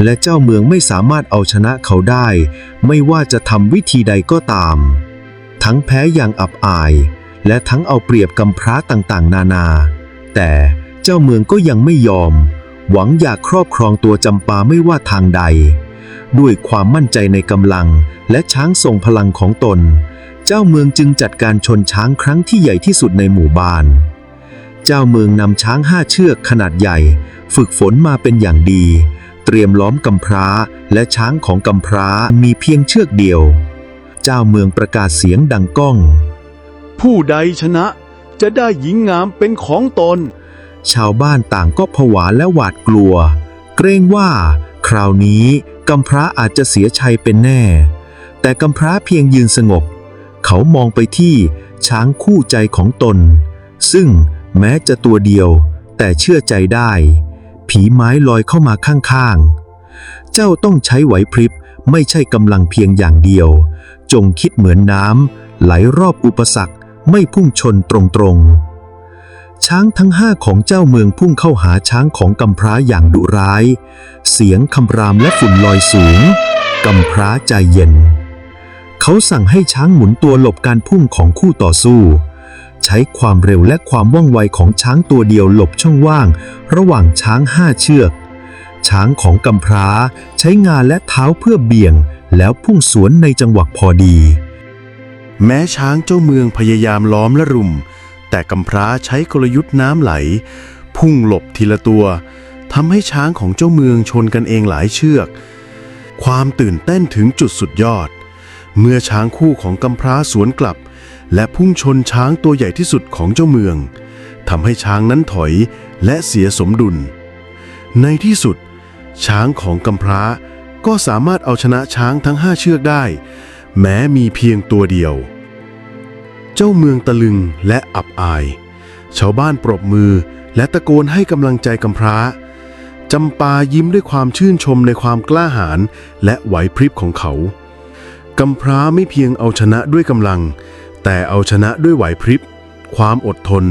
และเจ้าเมืองไม่สามารถเอาชนะเขาได้ไม่ว่าจะทำวิธีใดก็ตามทั้งแพ้อย่างอับอายและทั้งเอาเปรียบกำพร้าต่างๆนานาแต่เจ้าเมืองก็ยังไม่ยอมหวังอยากครอบครองตัวจำปาไม่ว่าทางใดด้วยความมั่นใจในกำลังและช้างทรงพลังของตนเจ้าเมืองจึงจัดการชนช้างครั้งที่ใหญ่ที่สุดในหมู่บ้านเจ้าเมืองนำช้าง5 เชือกขนาดใหญ่ฝึกฝนมาเป็นอย่างดีเตรียมล้อมกำพร้าและช้างของกำพร้ามีเพียงเชือกเดียวเจ้าเมืองประกาศเสียงดังก้องผู้ใดชนะจะได้หญิงงามเป็นของตนชาวบ้านต่างก็ผวาและหวาดกลัวเกรงว่าคราวนี้กำพร้าอาจจะเสียชัยเป็นแน่แต่กำพร้าเพียงยืนสงบเขามองไปที่ช้างคู่ใจของตนซึ่งแม้จะตัวเดียวแต่เชื่อใจได้ผีไม้ลอยเข้ามาข้างๆเจ้าต้องใช้ไหวพริบไม่ใช่กำลังเพียงอย่างเดียวจงคิดเหมือนน้ำไหลรอบอุปสรรคไม่พุ่งชนตรงๆช้างทั้ง5ของเจ้าเมืองพุ่งเข้าหาช้างของกำพร้าอย่างดุร้ายเสียงคำรามและฝุ่นลอยสูงกำพร้าใจเย็นเขาสั่งให้ช้างหมุนตัวหลบการพุ่งของคู่ต่อสู้ใช้ความเร็วและความว่องไวของช้างตัวเดียวหลบช่องว่างระหว่างช้าง5 เชือกช้างของกำพร้าใช้งาและเท้าเพื่อเบี่ยงแล้วพุ่งสวนในจังหวะพอดีแม้ช้างเจ้าเมืองพยายามล้อมและรุมแต่กำพร้าใช้กลยุทธ์น้ำไหลพุ่งหลบทีละตัวทำให้ช้างของเจ้าเมืองชนกันเองหลายเชือกความตื่นเต้นถึงจุดสุดยอดเมื่อช้างคู่ของกำพร้าสวนกลับและพุ่งชนช้างตัวใหญ่ที่สุดของเจ้าเมืองทำให้ช้างนั้นถอยและเสียสมดุลในที่สุดช้างของกำพร้าก็สามารถเอาชนะช้างทั้ง5 เชือกได้แม้มีเพียงตัวเดียว เจ้าเมืองตะลึงและอับอายชาวบ้านปรบมือและตะโกนให้กำลังใจกำพร้าจำปายิ้มด้วยความชื่นชมในความกล้าหาญและไหวพริบของเขากำพร้าไม่เพียงเอาชนะด้วยกำลังแต่เอาชนะด้วยไหวพริบความอดทน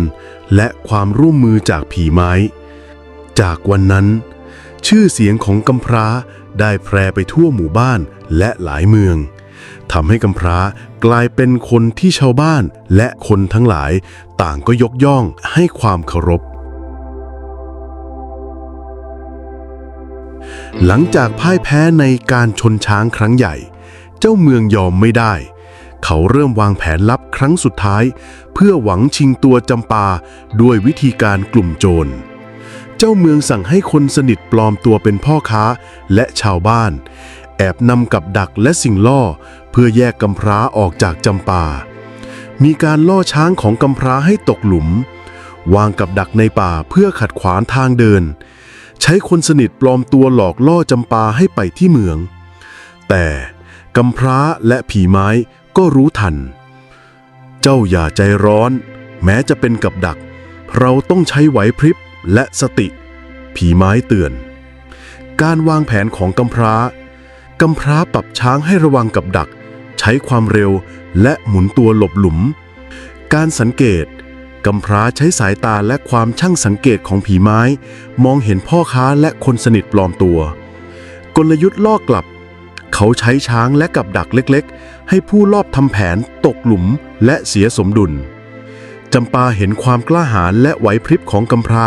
และความร่วมมือจากผีไม้จากวันนั้นชื่อเสียงของกำพร้าได้แพร่ไปทั่วหมู่บ้านและหลายเมืองทำให้กำพร้ากลายเป็นคนที่ชาวบ้านและคนทั้งหลายต่างก็ยกย่องให้ความเคารพหลังจากพ่ายแพ้ในการชนช้างครั้งใหญ่เจ้าเมืองยอมไม่ได้เขาเริ่มวางแผนลับครั้งสุดท้ายเพื่อหวังชิงตัวจำปาด้วยวิธีการกลุ่มโจรเจ้าเมืองสั่งให้คนสนิทปลอมตัวเป็นพ่อค้าและชาวบ้านแอบนำกับดักและสิ่งล่อเพื่อแยกกำพร้าออกจากจำปามีการล่อช้างของกำพร้าให้ตกหลุมวางกับดักในป่าเพื่อขัดขวางทางเดินใช้คนสนิทปลอมตัวหลอกล่อจำปาให้ไปที่เมืองแต่กำพร้าและผีไม้ก็รู้ทันเจ้าอย่าใจร้อนแม้จะเป็นกับดักเราต้องใช้ไหวพริบและสติผีไม้เตือนการวางแผนของกำพร้าปรับช้างให้ระวังกับดักใช้ความเร็วและหมุนตัวหลบหลุมการสังเกตกำพร้าใช้สายตาและความช่างสังเกตของผีไม้มองเห็นพ่อค้าและคนสนิทปลอมตัวกลยุทธ์ล่อกลับเขาใช้ช้างและกับดักเล็กๆให้ผู้ลอบทำแผนตกหลุมและเสียสมดุลจำปาเห็นความกล้าหาญและไหวพริบของกำพร้า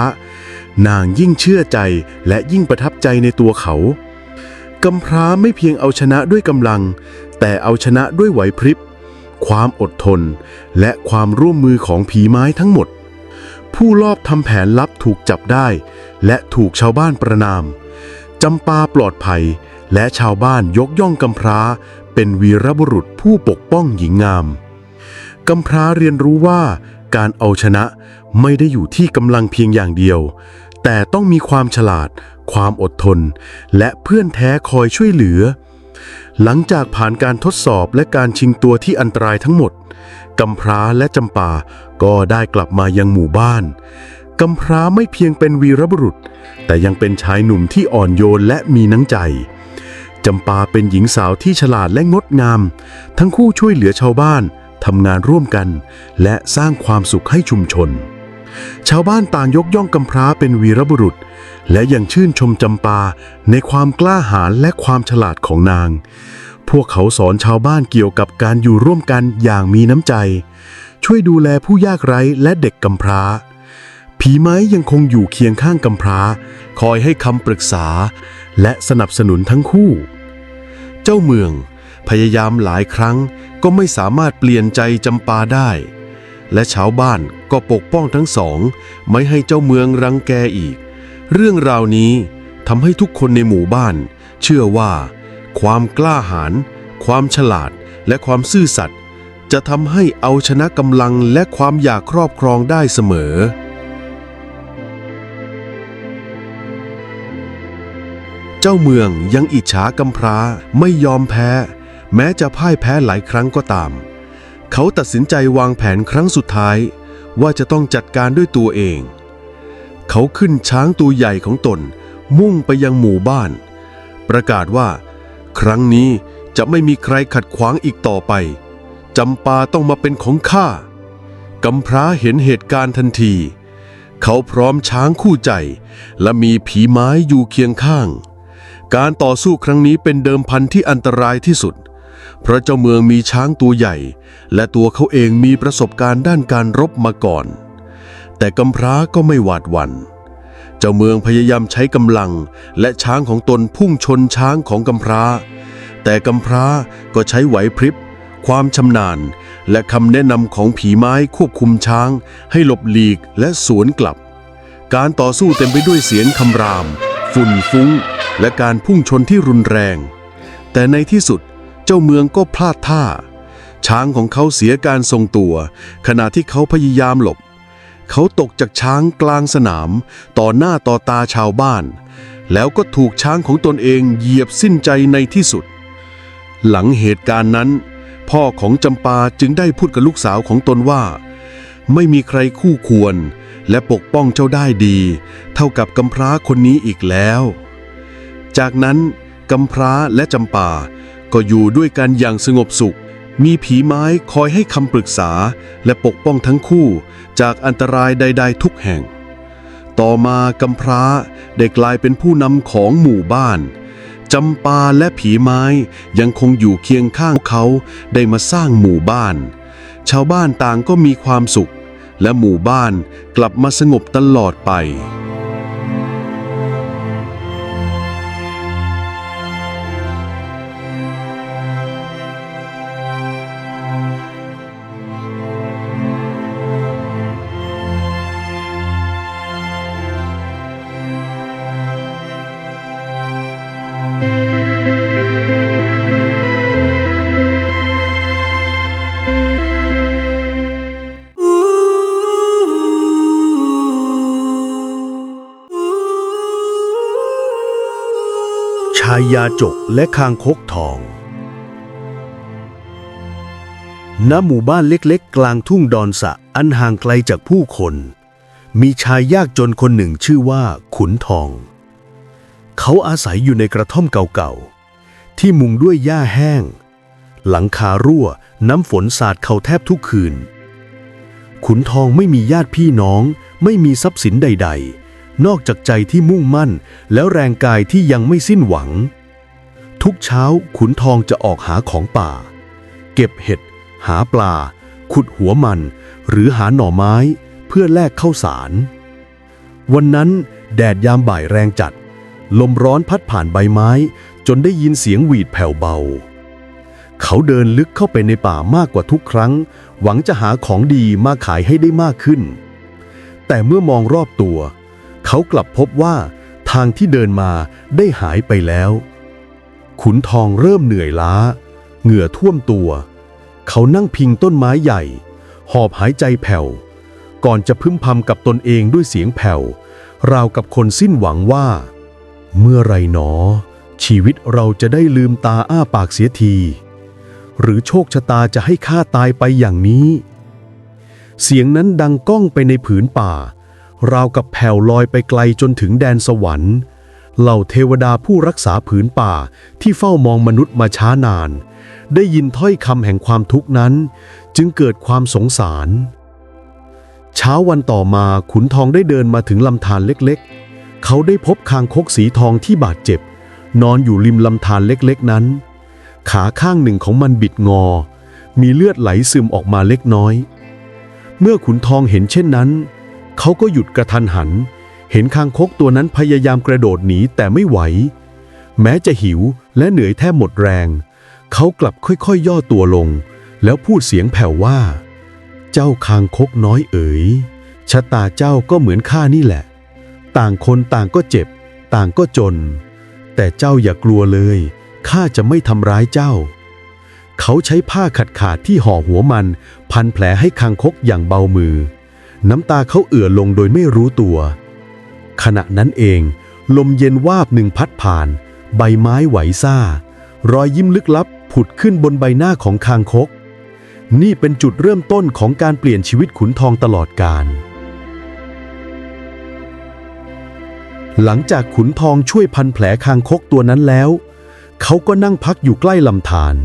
นางยิ่งเชื่อใจและยิ่งประทับใจในตัวเขากำพร้าไม่เพียงเอาชนะด้วยกำลังแต่เอาชนะด้วยไหวพริบความอดทนและความร่วมมือของผีไม้ทั้งหมดผู้ลอบทำแผนลับถูกจับได้และถูกชาวบ้านประณามจำปาปลอดภัยและชาวบ้านยกย่องกำพร้าเป็นวีรบุรุษผู้ปกป้องหญิงงามกำพร้าเรียนรู้ว่าการเอาชนะไม่ได้อยู่ที่กำลังเพียงอย่างเดียวแต่ต้องมีความฉลาดความอดทนและเพื่อนแท้คอยช่วยเหลือหลังจากผ่านการทดสอบและการชิงตัวที่อันตรายทั้งหมดกำพร้าและจำปาก็ได้กลับมายังหมู่บ้านกำพร้าไม่เพียงเป็นวีรบุรุษแต่ยังเป็นชายหนุ่มที่อ่อนโยนและมีน้ำใจจำปาเป็นหญิงสาวที่ฉลาดและงดงามทั้งคู่ช่วยเหลือชาวบ้านทำงานร่วมกันและสร้างความสุขให้ชุมชนชาวบ้านต่างยกย่องกำพร้าเป็นวีรบุรุษและยังชื่นชมจำปาในความกล้าหาญและความฉลาดของนางพวกเขาสอนชาวบ้านเกี่ยวกับการอยู่ร่วมกันอย่างมีน้ำใจช่วยดูแลผู้ยากไร้และเด็กกำพร้าผีไม้ยังคงอยู่เคียงข้างกำพร้าคอยให้คำปรึกษาและสนับสนุนทั้งคู่เจ้าเมืองพยายามหลายครั้งก็ไม่สามารถเปลี่ยนใจจำปาได้และชาวบ้านก็ปกป้องทั้งสองไม่ให้เจ้าเมืองรังแกอีกเรื่องราวนี้ทำให้ทุกคนในหมู่บ้านเชื่อว่าความกล้าหาญความฉลาดและความซื่อสัตย์จะทำให้เอาชนะกำลังและความอยากครอบครองได้เสมอเจ้าเมืองยังอิจฉากำพร้าไม่ยอมแพ้แม้จะพ่ายแพ้หลายครั้งก็ตามเขาตัดสินใจวางแผนครั้งสุดท้ายว่าจะต้องจัดการด้วยตัวเองเขาขึ้นช้างตัวใหญ่ของตนมุ่งไปยังหมู่บ้านประกาศว่าครั้งนี้จะไม่มีใครขัดขวางอีกต่อไปจำปาต้องมาเป็นของข้ากำพร้าเห็นเหตุการณ์ทันทีเขาพร้อมช้างคู่ใจและมีผีไม้อยู่เคียงข้างการต่อสู้ครั้งนี้เป็นเดิมพันที่อันตรายที่สุดเพราะเจ้าเมืองมีช้างตัวใหญ่และตัวเขาเองมีประสบการณ์ด้านการรบมาก่อนแต่กำพร้าก็ไม่หวาดหวั่นเจ้าเมืองพยายามใช้กำลังและช้างของตนพุ่งชนช้างของกำพร้าแต่กำพร้าก็ใช้ไหวพริบความชำนาญและคำแนะนำของผีไม้ควบคุมช้างให้หลบหลีกและสวนกลับการต่อสู้เต็มไปด้วยเสียงคำรามฝุ่นฟุ้งและการพุ่งชนที่รุนแรงแต่ในที่สุดเจ้าเมืองก็พลาดท่าช้างของเขาเสียการทรงตัวขณะที่เขาพยายามหลบเขาตกจากช้างกลางสนามต่อหน้าต่อตาชาวบ้านแล้วก็ถูกช้างของตนเองเหยียบสิ้นใจในที่สุดหลังเหตุการณ์นั้น พ่อของจำปาจึงได้พูดกับลูกสาวของตนว่าไม่มีใครคู่ควรและปกป้องเจ้าได้ดีเท่ากับกำพร้าคนนี้อีกแล้วจากนั้นกำพร้าและจำปาก็อยู่ด้วยกันอย่างสงบสุขมีผีไม้คอยให้คำปรึกษาและปกป้องทั้งคู่จากอันตรายใดๆทุกแห่งต่อมากำพร้าได้กลายเป็นผู้นำของหมู่บ้านจำปาและผีไม้ยังคงอยู่เคียงข้างเขาได้มาสร้างหมู่บ้านชาวบ้านต่างก็มีความสุขและหมู่บ้านกลับมาสงบตลอดไปชายาจกและคางคกทอง ณ หมู่บ้านเล็กๆกลางทุ่งดอนสะอันห่างไกลจากผู้คน มีชายยากจนคนหนึ่งชื่อว่าขุนทอง เขาอาศัยอยู่ในกระท่อมเก่าๆที่มุงด้วยหญ้าแห้ง หลังคารั่วน้ำฝนสาดเข้าแทบทุกคืน ขุนทองไม่มีญาติพี่น้องไม่มีทรัพย์สินใดๆนอกจากใจที่มุ่งมั่นแล้วแรงกายที่ยังไม่สิ้นหวังทุกเช้าขุนทองจะออกหาของป่าเก็บเห็ดหาปลาขุดหัวมันหรือหาหน่อไม้เพื่อแลกข้าวสารวันนั้นแดดยามบ่ายแรงจัดลมร้อนพัดผ่านใบไม้จนได้ยินเสียงหวีดแผ่วเบาเขาเดินลึกเข้าไปในป่ามากกว่าทุกครั้งหวังจะหาของดีมาขายให้ได้มากขึ้นแต่เมื่อมองรอบตัวเขากลับพบว่าทางที่เดินมาได้หายไปแล้วขุนทองเริ่มเหนื่อยล้าเหงื่อท่วมตัวเขานั่งพิงต้นไม้ใหญ่หอบหายใจแผ่วก่อนจะพึมพำกับตนเองด้วยเสียงแผ่วราวกับคนสิ้นหวังว่าเมื่อไรหนอชีวิตเราจะได้ลืมตาอ้าปากเสียทีหรือโชคชะตาจะให้ข้าตายไปอย่างนี้เสียงนั้นดังก้องไปในผืนป่าราวกับแผ่วลอยไปไกลจนถึงแดนสวรรค์เหล่าเทวดาผู้รักษาผืนป่าที่เฝ้ามองมนุษย์มาช้านานได้ยินถ้อยคำแห่งความทุกข์นั้นจึงเกิดความสงสารเช้าวันต่อมาขุนทองได้เดินมาถึงลำธารเล็กๆเขาได้พบคางคกสีทองที่บาดเจ็บนอนอยู่ริมลำธารเล็กๆนั้นขาข้างหนึ่งของมันบิดงอมีเลือดไหลซึมออกมาเล็กน้อยเมื่อขุนทองเห็นเช่นนั้นเขาก็หยุดกระทันหันเห็นคางคกตัวนั้นพยายามกระโดดหนีแต่ไม่ไหวแม้จะหิวและเหนื่อยแทบหมดแรงเขากลับค่อยๆย่อตัวลงแล้วพูดเสียงแผ่วว่าเจ้าคางคกน้อยเอ๋ยชะตาเจ้าก็เหมือนข้านี่แหละต่างคนต่างก็เจ็บต่างก็จนแต่เจ้าอย่ากลัวเลยข้าจะไม่ทำร้ายเจ้าเขาใช้ผ้าขาดที่ห่อหัวมันพันแผลให้คางคกอย่างเบามือน้ำตาเขาเอื่อลงโดยไม่รู้ตัวขณะนั้นเองลมเย็นวาบหนึ่งพัดผ่านใบไม้ไหวซ่ารอยยิ้มลึกลับผุดขึ้นบนใบหน้าของคางคกนี่เป็นจุดเริ่มต้นของการเปลี่ยนชีวิตขุนทองตลอดกาลหลังจากขุนทองช่วยพันแผลคางคกตัวนั้นแล้วเขาก็นั่งพักอยู่ใกล้ลำธาร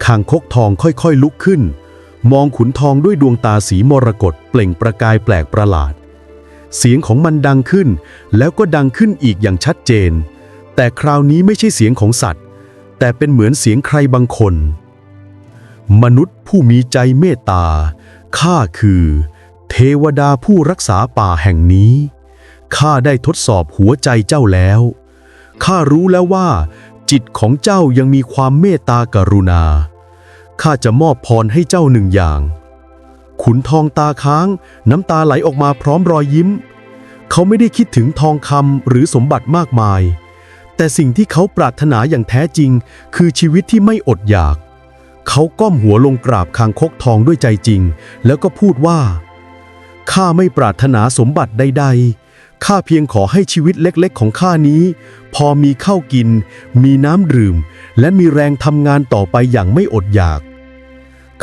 คางคกทองค่อยๆลุกขึ้นมองขุนทองด้วยดวงตาสีมรกตเปล่งประกายแปลกประหลาดเสียงของมันดังขึ้นแล้วก็ดังขึ้นอีกอย่างชัดเจนแต่คราวนี้ไม่ใช่เสียงของสัตว์แต่เป็นเหมือนเสียงใครบางคนมนุษย์ผู้มีใจเมตตาข้าคือเทวดาผู้รักษาป่าแห่งนี้ข้าได้ทดสอบหัวใจเจ้าแล้วข้ารู้แล้วว่าจิตของเจ้ายังมีความเมตตากรุณาข้าจะมอบพรให้เจ้าหนึ่งอย่างขุนทองตาค้างน้ำตาไหลออกมาพร้อมรอยยิ้มเขาไม่ได้คิดถึงทองคำหรือสมบัติมากมายแต่สิ่งที่เขาปรารถนาอย่างแท้จริงคือชีวิตที่ไม่อดอยากเขาก้มหัวลงกราบคางคกทองด้วยใจจริงแล้วก็พูดว่าข้าไม่ปรารถนาสมบัติใดๆข้าเพียงขอให้ชีวิตเล็กๆของข้านี้พอมีข้าวกินมีน้ำดื่มและมีแรงทำงานต่อไปอย่างไม่อดอยาก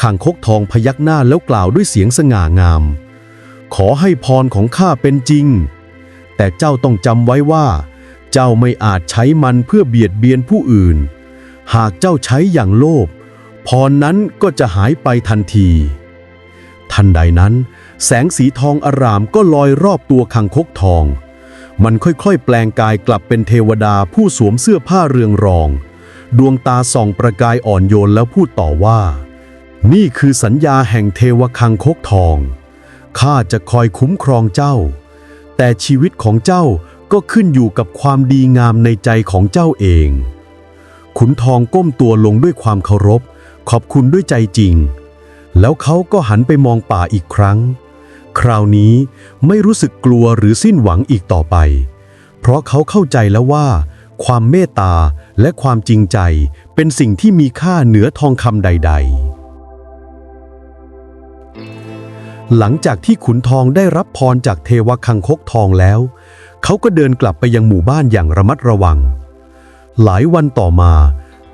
คางคกทองพยักหน้าแล้วกล่าวด้วยเสียงสง่างามขอให้พรของข้าเป็นจริงแต่เจ้าต้องจำไว้ว่าเจ้าไม่อาจใช้มันเพื่อเบียดเบียนผู้อื่นหากเจ้าใช้อย่างโลภพรนั้นก็จะหายไปทันทีทันใดนั้นแสงสีทองอร่ามก็ลอยรอบตัวคางคกทองมันค่อยๆแปลงกายกลับเป็นเทวดาผู้สวมเสื้อผ้าเรืองรองดวงตาส่องประกายอ่อนโยนแล้วพูดต่อว่านี่คือสัญญาแห่งเทวคางคกทองข้าจะคอยคุ้มครองเจ้าแต่ชีวิตของเจ้าก็ขึ้นอยู่กับความดีงามในใจของเจ้าเองขุนทองก้มตัวลงด้วยความเคารพขอบคุณด้วยใจจริงแล้วเขาก็หันไปมองป่าอีกครั้งคราวนี้ไม่รู้สึกกลัวหรือสิ้นหวังอีกต่อไปเพราะเขาเข้าใจแล้วว่าความเมตตาและความจริงใจเป็นสิ่งที่มีค่าเหนือทองคำใดๆหลังจากที่ขุนทองได้รับพรจากเทวคังคกทองแล้วเขาก็เดินกลับไปยังหมู่บ้านอย่างระมัดระวังหลายวันต่อมา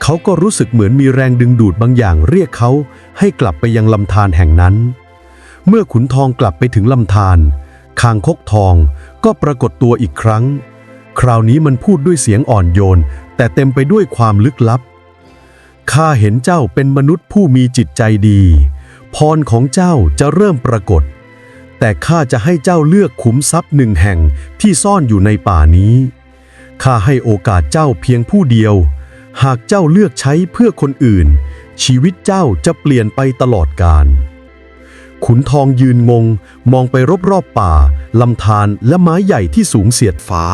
เขาก็รู้สึกเหมือนมีแรงดึงดูดบางอย่างเรียกเขาให้กลับไปยังลำธารแห่งนั้นเมื่อขุนทองกลับไปถึงลำธารคางคกทองก็ปรากฏตัวอีกครั้งคราวนี้มันพูดด้วยเสียงอ่อนโยนแต่เต็มไปด้วยความลึกลับข้าเห็นเจ้าเป็นมนุษย์ผู้มีจิตใจดีพรของเจ้าจะเริ่มปรากฏแต่ข้าจะให้เจ้าเลือกขุมทรัพย์หนึ่งแห่งที่ซ่อนอยู่ในป่านี้ข้าให้โอกาสเจ้าเพียงผู้เดียวหากเจ้าเลือกใช้เพื่อคนอื่นชีวิตเจ้าจะเปลี่ยนไปตลอดกาลขุนทองยืนงงมองไปรอบๆป่าลำธารและไม้ใหญ่ที่สูงเสียดฟ้า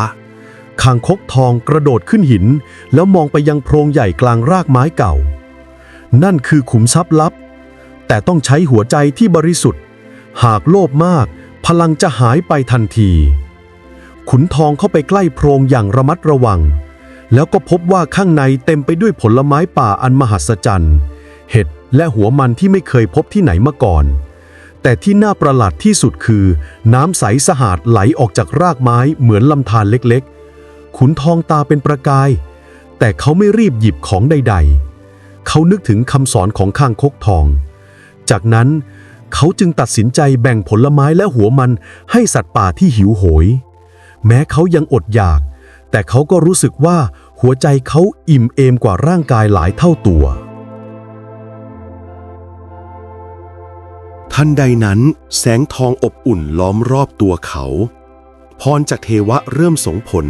คางคกทองกระโดดขึ้นหินแล้วมองไปยังโพรงใหญ่กลางรากไม้เก่านั่นคือขุมทรัพย์ลับแต่ต้องใช้หัวใจที่บริสุทธิ์หากโลภมากพลังจะหายไปทันทีขุนทองเข้าไปใกล้โพรงอย่างระมัดระวังแล้วก็พบว่าข้างในเต็มไปด้วยผลไม้ป่าอันมหัศจรรย์เห็ดและหัวมันที่ไม่เคยพบที่ไหนมาก่อนแต่ที่น่าประหลาดที่สุดคือน้ำใสสะอาดไหลออกจากรากไม้เหมือนลำธารเล็กๆขุนทองตาเป็นประกายแต่เขาไม่รีบหยิบของใดๆเขานึกถึงคำสอนของคางคกทองจากนั้นเขาจึงตัดสินใจแบ่งผลไม้และหัวมันให้สัตว์ป่าที่หิวโหยแม้เขายังอดอยากแต่เขาก็รู้สึกว่าหัวใจเขาอิ่มเอมกว่าร่างกายหลายเท่าตัวทันใดนั้นแสงทองอบอุ่นล้อมรอบตัวเขาพรจากเทวะเริ่มส่งผล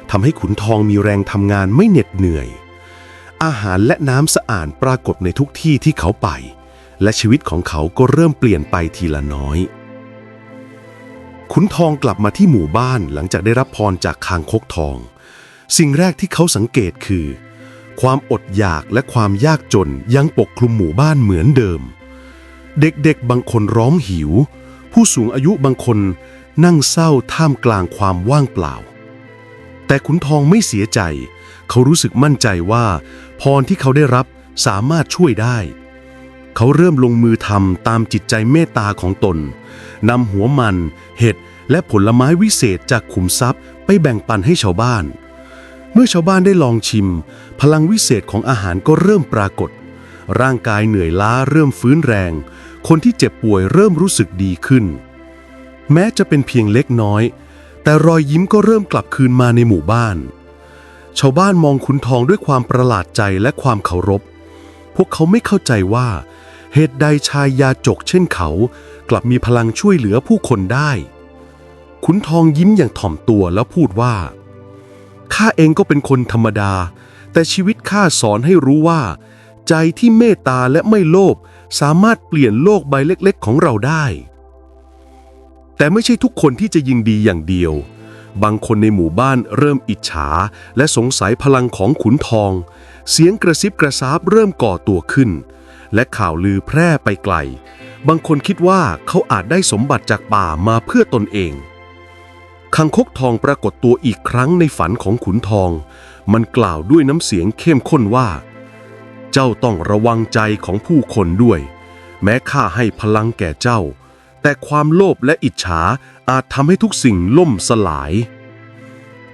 ทำให้ขุนทองมีแรงทำงานไม่เหน็ดเหนื่อยอาหารและน้ำสะอาดปรากฏในทุกที่ที่เขาไปและชีวิตของเขาก็เริ่มเปลี่ยนไปทีละน้อยขุนทองกลับมาที่หมู่บ้านหลังจากได้รับพรจากคางคกทองสิ่งแรกที่เขาสังเกตคือความอดอยากและความยากจนยังปกคลุมหมู่บ้านเหมือนเดิมเด็กๆบางคนร้องหิวผู้สูงอายุบางคนนั่งเศร้าท่ามกลางความว่างเปล่าแต่ขุนทองไม่เสียใจเขารู้สึกมั่นใจว่าพรที่เขาได้รับสามารถช่วยได้เขาเริ่มลงมือทำตามจิตใจเมตตาของตนนำหัวมันเห็ดและผลไม้วิเศษจากขุมทรัพย์ไปแบ่งปันให้ชาวบ้านเมื่อชาวบ้านได้ลองชิมพลังวิเศษของอาหารก็เริ่มปรากฏร่างกายเหนื่อยล้าเริ่มฟื้นแรงคนที่เจ็บป่วยเริ่มรู้สึกดีขึ้นแม้จะเป็นเพียงเล็กน้อยแต่รอยยิ้มก็เริ่มกลับคืนมาในหมู่บ้านชาวบ้านมองขุนทองด้วยความประหลาดใจและความเคารพพวกเขาไม่เข้าใจว่าเหตุใดชายยาจกเช่นเขากลับมีพลังช่วยเหลือผู้คนได้ขุนทองยิ้มอย่างถ่อมตัวแล้วพูดว่าข้าเองก็เป็นคนธรรมดาแต่ชีวิตข้าสอนให้รู้ว่าใจที่เมตตาและไม่โลภสามารถเปลี่ยนโลกใบเล็กๆของเราได้แต่ไม่ใช่ทุกคนที่จะยินดีอย่างเดียวบางคนในหมู่บ้านเริ่มอิจฉาและสงสัยพลังของขุนทองเสียงกระซิบกระซาบเริ่มก่อตัวขึ้นและข่าวลือแพร่ไปไกลบางคนคิดว่าเขาอาจได้สมบัติจากป่ามาเพื่อตนเองคางคกทองปรากฏตัวอีกครั้งในฝันของขุนทองมันกล่าวด้วยน้ำเสียงเข้มข้นว่าเจ้าต้องระวังใจของผู้คนด้วยแม้ข้าให้พลังแก่เจ้าแต่ความโลภและอิจฉาอาจทำให้ทุกสิ่งล่มสลาย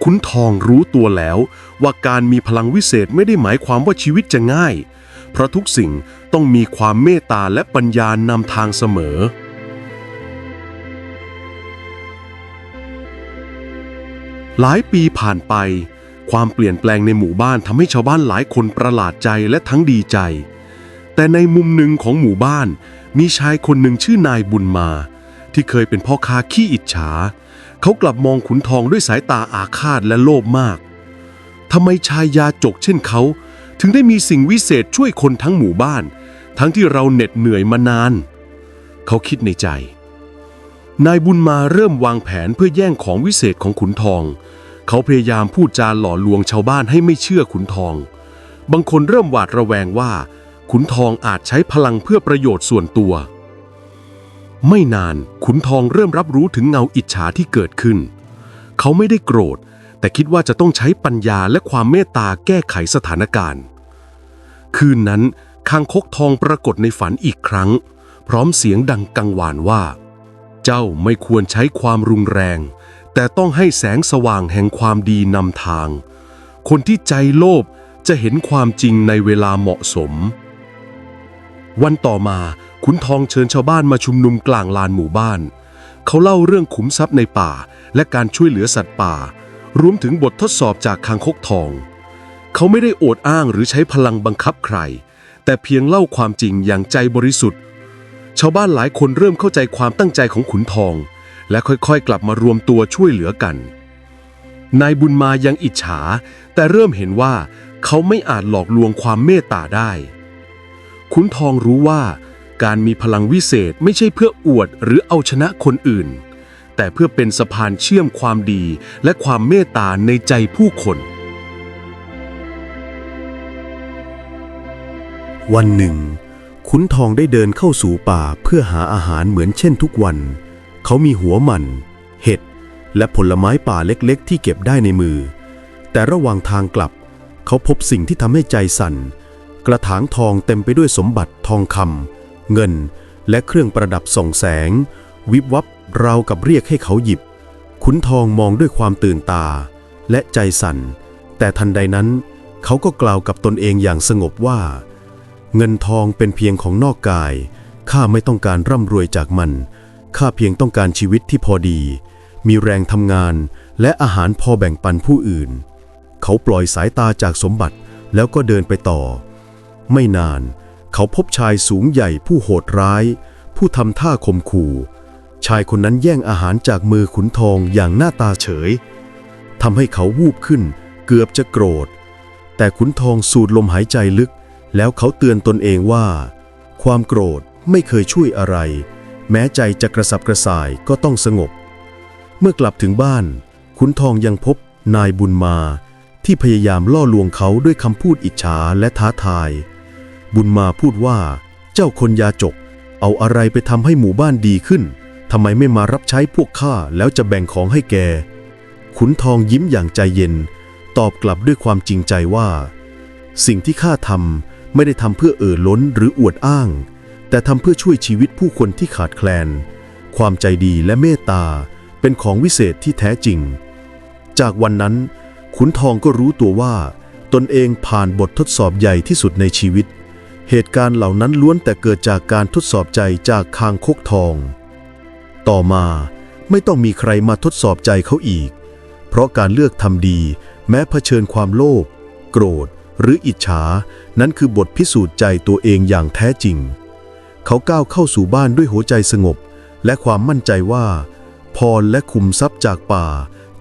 ขุนทองรู้ตัวแล้วว่าการมีพลังวิเศษไม่ได้หมายความว่าชีวิตจะง่าย เพราะทุกสิ่งต้องมีความเมตตาและปัญญานำทางเสมอหลายปีผ่านไปความเปลี่ยนแปลงในหมู่บ้านทำให้ชาวบ้านหลายคนประหลาดใจและทั้งดีใจแต่ในมุมหนึ่งของหมู่บ้านมีชายคนหนึ่งชื่อนายบุญมาที่เคยเป็นพ่อค้าขี้อิจฉาเขากลับมองขุนทองด้วยสายตาอาฆาตและโลภมากทำไมชายยาจกเช่นเขาถึงได้มีสิ่งวิเศษช่วยคนทั้งหมู่บ้านทั้งที่เราเหน็ดเหนื่อยมานานเขาคิดในใจนายบุญมาเริ่มวางแผนเพื่อแย่งของวิเศษของขุนทองเขาพยายามพูดจาหล่อลวงชาวบ้านให้ไม่เชื่อขุนทองบางคนเริ่มหวาดระแวงว่าขุนทองอาจใช้พลังเพื่อประโยชน์ส่วนตัวไม่นานขุนทองเริ่มรับรู้ถึงเงาอิจฉาที่เกิดขึ้นเขาไม่ได้โกรธแต่คิดว่าจะต้องใช้ปัญญาและความเมตตาแก้ไขสถานการณ์คืนนั้นคางคกทองปรากฏในฝันอีกครั้งพร้อมเสียงดังกังวานว่าเจ้าไม่ควรใช้ความรุนแรงแต่ต้องให้แสงสว่างแห่งความดีนำทางคนที่ใจโลภจะเห็นความจริงในเวลาเหมาะสมวันต่อมาขุนทองเชิญชาวบ้านมาชุมนุมกลางลานหมู่บ้านเขาเล่าเรื่องขุมทรัพย์ในป่าและการช่วยเหลือสัตว์ป่ารวมถึงบททดสอบจากคางคกทองเขาไม่ได้โอดอ้างหรือใช้พลังบังคับใครแต่เพียงเล่าความจริงอย่างใจบริสุทธิ์ชาวบ้านหลายคนเริ่มเข้าใจความตั้งใจของขุนทองและค่อยๆกลับมารวมตัวช่วยเหลือกันนายบุญมายังอิจฉาแต่เริ่มเห็นว่าเขาไม่อาจหลอกลวงความเมตตาได้ขุนทองรู้ว่าการมีพลังวิเศษไม่ใช่เพื่ออวดหรือเอาชนะคนอื่นแต่เพื่อเป็นสะพานเชื่อมความดีและความเมตตาในใจผู้คนวันหนึ่งขุนทองได้เดินเข้าสู่ป่าเพื่อหาอาหารเหมือนเช่นทุกวันเขามีหัวหมั่นเห็ดและผลไม้ป่าเล็กๆที่เก็บได้ในมือแต่ระหว่างทางกลับเขาพบสิ่งที่ทำให้ใจสั่นกระถางทองเต็มไปด้วยสมบัติทองคำเงินและเครื่องประดับส่องแสงวิบวับราวกับเรียกให้เขาหยิบขุนทองมองด้วยความตื่นตาและใจสั่นแต่ทันใดนั้นเขาก็กล่าวกับตนเองอย่างสงบว่าเงินทองเป็นเพียงของนอกกายข้าไม่ต้องการร่ำรวยจากมันข้าเพียงต้องการชีวิตที่พอดีมีแรงทำงานและอาหารพอแบ่งปันผู้อื่นเขาปล่อยสายตาจากสมบัติแล้วก็เดินไปต่อไม่นานเขาพบชายสูงใหญ่ผู้โหดร้ายผู้ทำท่าข่มขู่ชายคนนั้นแย่งอาหารจากมือขุนทองอย่างหน้าตาเฉยทำให้เขาวูบขึ้นเกือบจะโกรธแต่ขุนทองสูดลมหายใจลึกแล้วเขาเตือนตนเองว่าความโกรธไม่เคยช่วยอะไรแม้ใจจะกระสับกระส่ายก็ต้องสงบเมื่อกลับถึงบ้านขุนทองยังพบนายบุญมาที่พยายามล่อลวงเขาด้วยคำพูดอิจฉาและท้าทายบุญมาพูดว่าเจ้าคนยาจกเอาอะไรไปทำให้หมู่บ้านดีขึ้นทำไมไม่มารับใช้พวกข้าแล้วจะแบ่งของให้แกขุนทองยิ้มอย่างใจเย็นตอบกลับด้วยความจริงใจว่าสิ่งที่ข้าทำไม่ได้ทำเพื่อล้นหรืออวดอ้างแต่ทำเพื่อช่วยชีวิตผู้คนที่ขาดแคลนความใจดีและเมตตาเป็นของวิเศษที่แท้จริงจากวันนั้นขุนทองก็รู้ตัวว่าตนเองผ่านบททดสอบใหญ่ที่สุดในชีวิตเหตุการณ์เหล่านั้นล้วนแต่เกิดจากการทดสอบใจจากคางคกทองต่อมาไม่ต้องมีใครมาทดสอบใจเขาอีกเพราะการเลือกทำดีแม้เผชิญความโลภโกรธหรืออิจฉานั้นคือบทพิสูจน์ใจตัวเองอย่างแท้จริงเขาก้าวเข้าสู่บ้านด้วยหัวใจสงบและความมั่นใจว่าพรและขุมทรัพย์จากป่า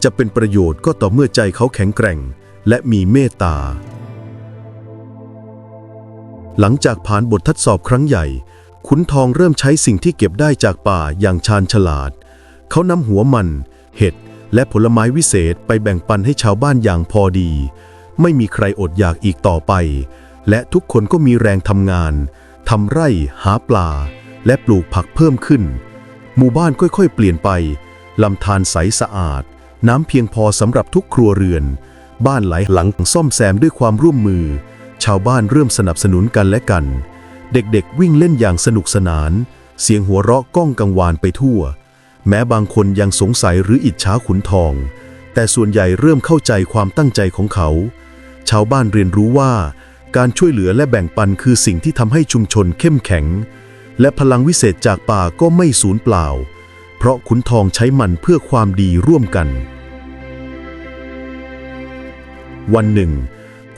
จะเป็นประโยชน์ก็ต่อเมื่อใจเขาแข็งแกร่งและมีเมตตาหลังจากผ่านบททดสอบครั้งใหญ่ขุนทองเริ่มใช้สิ่งที่เก็บได้จากป่าอย่างชาญฉลาดเขานำหัวมันเห็ดและผลไม้วิเศษไปแบ่งปันให้ชาวบ้านอย่างพอดีไม่มีใครอดอยากอีกต่อไปและทุกคนก็มีแรงทำงานทำไร่หาปลาและปลูกผักเพิ่มขึ้นหมู่บ้านค่อยๆเปลี่ยนไปลำธารใสสะอาดน้ำเพียงพอสำหรับทุกครัวเรือนบ้านหลายหลังซ่อมแซมด้วยความร่วมมือชาวบ้านเริ่มสนับสนุนกันและกันเด็กๆวิ่งเล่นอย่างสนุกสนานเสียงหัวเราะก้องกังวานไปทั่วแม้บางคนยังสงสัยหรืออิจฉาขุนทองแต่ส่วนใหญ่เริ่มเข้าใจความตั้งใจของเขาชาวบ้านเรียนรู้ว่า การช่วยเหลือและแบ่งปันคือสิ่งที่ทำให้ชุมชนเข้มแข็งและพลังวิเศษจากป่าก็ไม่สูญเปล่าเพราะขุนทองใช้มันเพื่อความดีร่วมกันวันหนึ่ง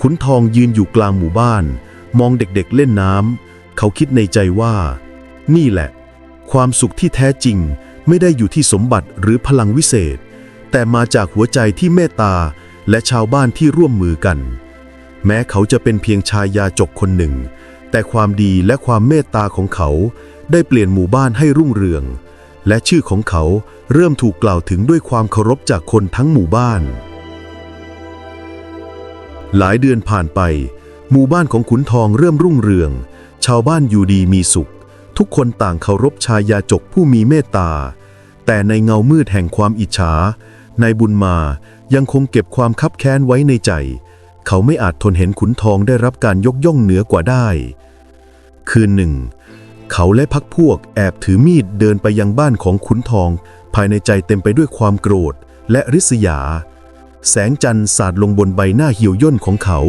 ขุนทองยืนอยู่กลางหมู่บ้านมองเด็กๆเล่นน้ำเขาคิดในใจว่านี่แหละความสุขที่แท้จริงไม่ได้อยู่ที่สมบัติหรือพลังวิเศษแต่มาจากหัวใจที่เมตตาและชาวบ้านที่ร่วมมือกันแม้เขาจะเป็นเพียงชายาจกคนหนึ่งแต่ความดีและความเมตตาของเขาได้เปลี่ยนหมู่บ้านให้รุ่งเรืองและชื่อของเขาเริ่มถูกกล่าวถึงด้วยความเคารพจากคนทั้งหมู่บ้านหลายเดือนผ่านไปหมู่บ้านของขุนทองเริ่มรุ่งเรืองชาวบ้านอยู่ดีมีสุขทุกคนต่างเคารพชายาจกผู้มีเมตตาแต่ในเงามืดแห่งความอิจฉานายบุญมายังคงเก็บความคับแค้นไว้ในใจเขาไม่อาจทนเห็นขุนทองได้รับการยกย่องเหนือกว่าได้คืนหนึ่งเขาและพรรคพวกแอบถือมีดเดินไปยังบ้านของขุนทองภายในใจเต็มไปด้วยความโกรธและริษยาแสงจันทร์สาดลงบนใบหน้าเหี่ยวย่นของเขา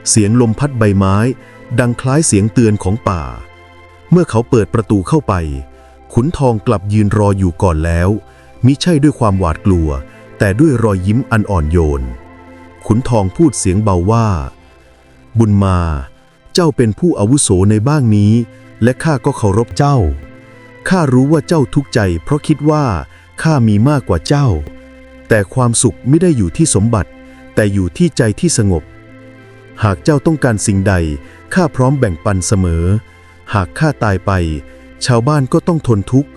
เสียงลมพัดใบไม้ดังคล้ายเสียงเตือนของป่าเมื่อเขาเปิดประตูเข้าไปขุนทองกลับยืนรออยู่ก่อนแล้วมิใช่ด้วยความหวาดกลัวแต่ด้วยรอยยิ้มอันอ่อนโยนขุนทองพูดเสียงเบาว่าบุญมาเจ้าเป็นผู้อาวุโสในบ้านนี้และข้าก็เคารพเจ้าข้ารู้ว่าเจ้าทุกข์ใจเพราะคิดว่าข้ามีมากกว่าเจ้าแต่ความสุขไม่ได้อยู่ที่สมบัติแต่อยู่ที่ใจที่สงบหากเจ้าต้องการสิ่งใดข้าพร้อมแบ่งปันเสมอหากข้าตายไปชาวบ้านก็ต้องทนทุกข์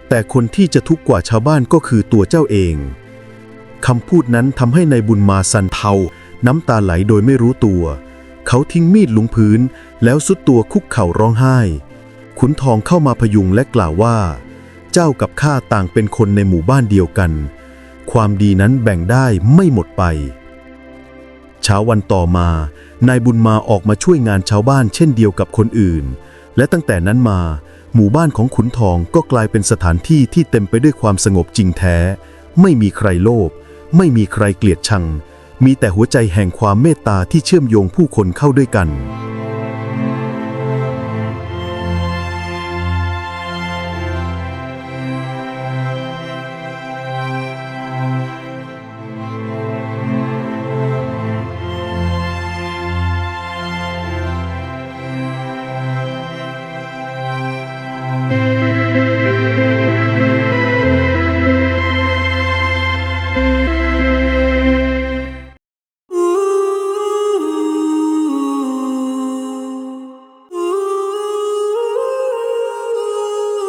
แต่คนที่จะทุกข์กว่าชาวบ้านก็คือตัวเจ้าเองคำพูดนั้นทำให้นายบุญมาสั่นเทาน้ำตาไหลโดยไม่รู้ตัวเขาทิ้งมีดลงพื้นแล้วสุดตัวคุกเข่าร้องไห้ขุนทองเข้ามาพยุงและกล่าวว่าเจ้ากับข้าต่างเป็นคนในหมู่บ้านเดียวกันความดีนั้นแบ่งได้ไม่หมดไปเช้าวันต่อมานายบุญมาออกมาช่วยงานชาวบ้านเช่นเดียวกับคนอื่นและตั้งแต่นั้นมาหมู่บ้านของขุนทองก็กลายเป็นสถานที่ที่เต็มไปด้วยความสงบจริงแท้ไม่มีใครโลภไม่มีใครเกลียดชังมีแต่หัวใจแห่งความเมตตาที่เชื่อมโยงผู้คนเข้าด้วยกัน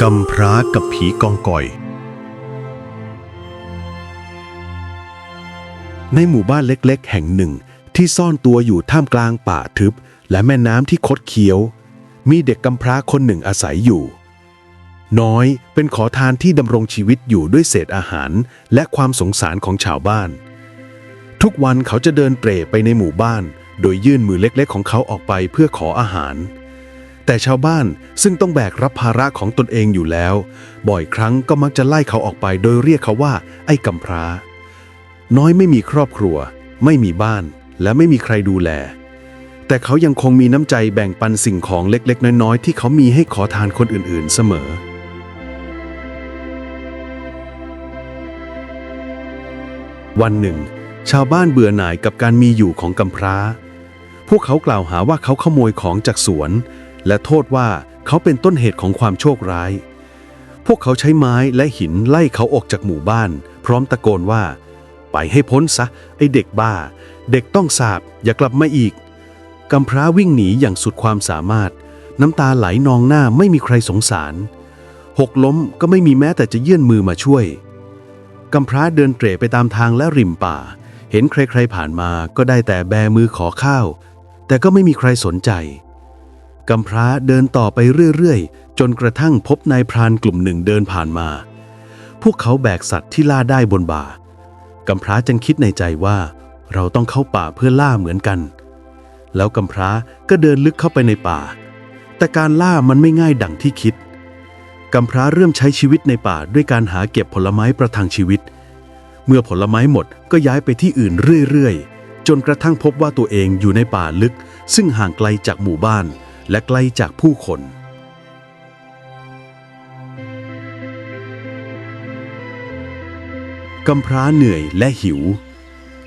กำพร้ากับผีกองกอยในหมู่บ้านเล็กๆแห่งหนึ่งที่ซ่อนตัวอยู่ท่ามกลางป่าทึบและแม่น้ำที่คดเคี้ยวมีเด็กกำพร้าคนหนึ่งอาศัยอยู่น้อยเป็นขอทานที่ดำรงชีวิตอยู่ด้วยเศษอาหารและความสงสารของชาวบ้านทุกวันเขาจะเดินเตร่ไปในหมู่บ้านโดยยื่นมือเล็กๆของเขาออกไปเพื่อขออาหารแต่ชาวบ้านซึ่งต้องแบกรับภาระของตนเองอยู่แล้วบ่อยครั้งก็มักจะไล่เขาออกไปโดยเรียกเขาว่าไอ้กำพร้าน้อยไม่มีครอบครัวไม่มีบ้านและไม่มีใครดูแลแต่เขายังคงมีน้ำใจแบ่งปันสิ่งของเล็กๆน้อยๆที่เขามีให้ขอทานคนอื่นๆเสมอวันหนึ่งชาวบ้านเบื่อหน่ายกับการมีอยู่ของกำพร้าพวกเขากล่าวหาว่าเขาขโมยของจากสวนและโทษว่าเขาเป็นต้นเหตุของความโชคร้ายพวกเขาใช้ไม้และหินไล่เขาออกจากหมู่บ้านพร้อมตะโกนว่าไปให้พ้นซะไอ้เด็กบ้าเด็กต้องสาปอย่ากลับมาอีกกำพร้าวิ่งหนีอย่างสุดความสามารถน้ำตาไหลนองหน้าไม่มีใครสงสารหกล้มก็ไม่มีแม้แต่จะยื่นมือมาช่วยกำพร้าเดินเตร่ไปตามทางและริมป่าเห็นใครๆผ่านมาก็ได้แต่แบมือขอข้าวแต่ก็ไม่มีใครสนใจกำพร้าเดินต่อไปเรื่อยๆจนกระทั่งพบนายพรานกลุ่มหนึ่งเดินผ่านมาพวกเขาแบกสัตว์ที่ล่าได้บนบ่ากำพร้าจึงคิดในใจว่าเราต้องเข้าป่าเพื่อล่าเหมือนกันแล้วกำพร้าก็เดินลึกเข้าไปในป่าแต่การล่ามันไม่ง่ายดั่งที่คิดกำพร้าเริ่มใช้ชีวิตในป่าด้วยการหาเก็บผลไม้ประทังชีวิตเมื่อผลไม้หมดก็ย้ายไปที่อื่นเรื่อยๆ จนกระทั่งพบว่าตัวเองอยู่ในป่าลึกซึ่งห่างไกลจากหมู่บ้านและไกลจากผู้คนกำพร้าเหนื่อยและหิว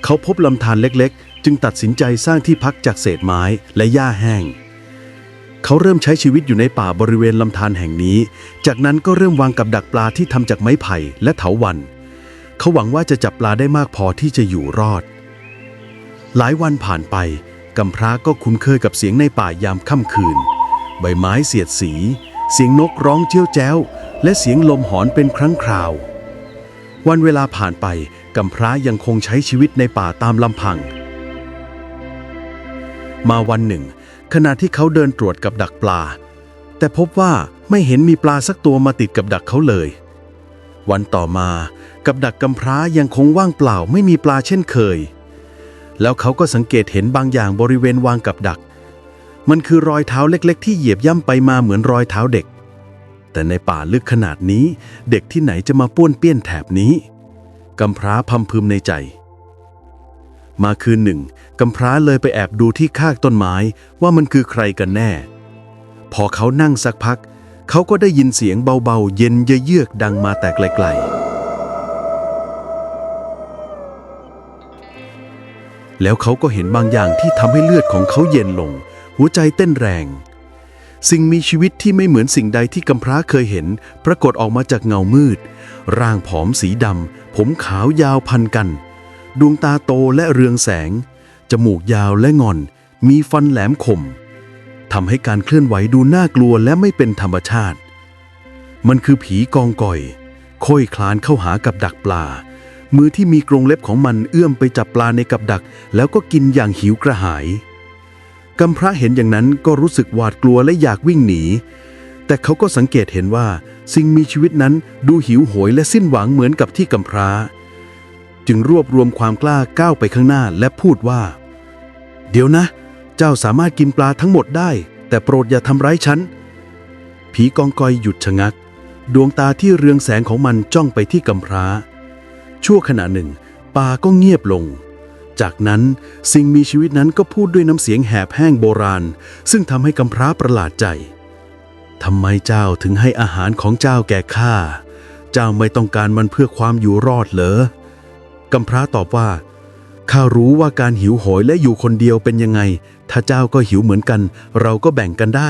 เขาพบลำธารเล็กๆจึงตัดสินใจสร้างที่พักจากเศษไม้และหญ้าแห้งเขาเริ่มใช้ชีวิตอยู่ในป่าบริเวณลำธารแห่งนี้จากนั้นก็เริ่มวางกับดักปลาที่ทำจากไม้ไผ่และเถาวัลย์เขาหวังว่าจะจับปลาได้มากพอที่จะอยู่รอดหลายวันผ่านไปกำพร้าก็คุ้นเคยกับเสียงในป่ายามค่ำคืนใบไม้เสียดสีเสียงนกร้องเจี้ยวแจ้วและเสียงลมหอนเป็นครั้งคราววันเวลาผ่านไปกำพร้ายังคงใช้ชีวิตในป่าตามลำพังมาวันหนึ่งขณะที่เขาเดินตรวจกับดักปลาแต่พบว่าไม่เห็นมีปลาสักตัวมาติดกับดักเขาเลยวันต่อมากับดักกำพร้ายังคงว่างเปล่าไม่มีปลาเช่นเคยแล้วเขาก็สังเกตเห็นบางอย่างบริเวณวางกับดักมันคือรอยเท้าเล็กๆที่เหยียบย่ำไปมาเหมือนรอยเท้าเด็กแต่ในป่าลึกขนาดนี้เด็กที่ไหนจะมาป้วนเปี้ยนแถบนี้กำพร้าพำพึมในใจมาคืนหนึ่งกำพร้าเลยไปแอบดูที่ข้างต้นไม้ว่ามันคือใครกันแน่พอเขานั่งสักพักเขาก็ได้ยินเสียงเบาๆเย็นเยือกดังมาแต่ไกลๆแล้วเขาก็เห็นบางอย่างที่ทำให้เลือดของเขาเย็นลงหัวใจเต้นแรงสิ่งมีชีวิตที่ไม่เหมือนสิ่งใดที่กำพร้าเคยเห็นปรากฏออกมาจากเงามืดร่างผอมสีดำผมขาวยาวพันกันดวงตาโตและเรืองแสงจมูกยาวและงอนมีฟันแหลมคมทำให้การเคลื่อนไหวดูน่ากลัวและไม่เป็นธรรมชาติมันคือผีกองก่อยค่อยคลานเข้าหากับดักปลามือที่มีกรงเล็บของมันเอื้อมไปจับปลาในกับดักแล้วก็กินอย่างหิวกระหายกำพร้าเห็นอย่างนั้นก็รู้สึกหวาดกลัวและอยากวิ่งหนีแต่เขาก็สังเกตเห็นว่าสิ่งมีชีวิตนั้นดูหิวโหยและสิ้นหวังเหมือนกับที่กำพร้าจึงรวบรวมความกล้าก้าวไปข้างหน้าและพูดว่าเดี๋ยวนะเจ้าสามารถกินปลาทั้งหมดได้แต่โปรดอย่าทำร้ายฉันผีกองกอยหยุดชะงักดวงตาที่เรืองแสงของมันจ้องไปที่กำพร้าชั่วขณะหนึ่งป่าก็เงียบลงจากนั้นสิ่งมีชีวิตนั้นก็พูดด้วยน้ำเสียงแหบแห้งโบราณซึ่งทำให้กำพร้าประหลาดใจทำไมเจ้าถึงให้อาหารของเจ้าแก่ข้าเจ้าไม่ต้องการมันเพื่อความอยู่รอดเหรอกำพร้าตอบว่าข้ารู้ว่าการหิวโหยและอยู่คนเดียวเป็นยังไงถ้าเจ้าก็หิวเหมือนกันเราก็แบ่งกันได้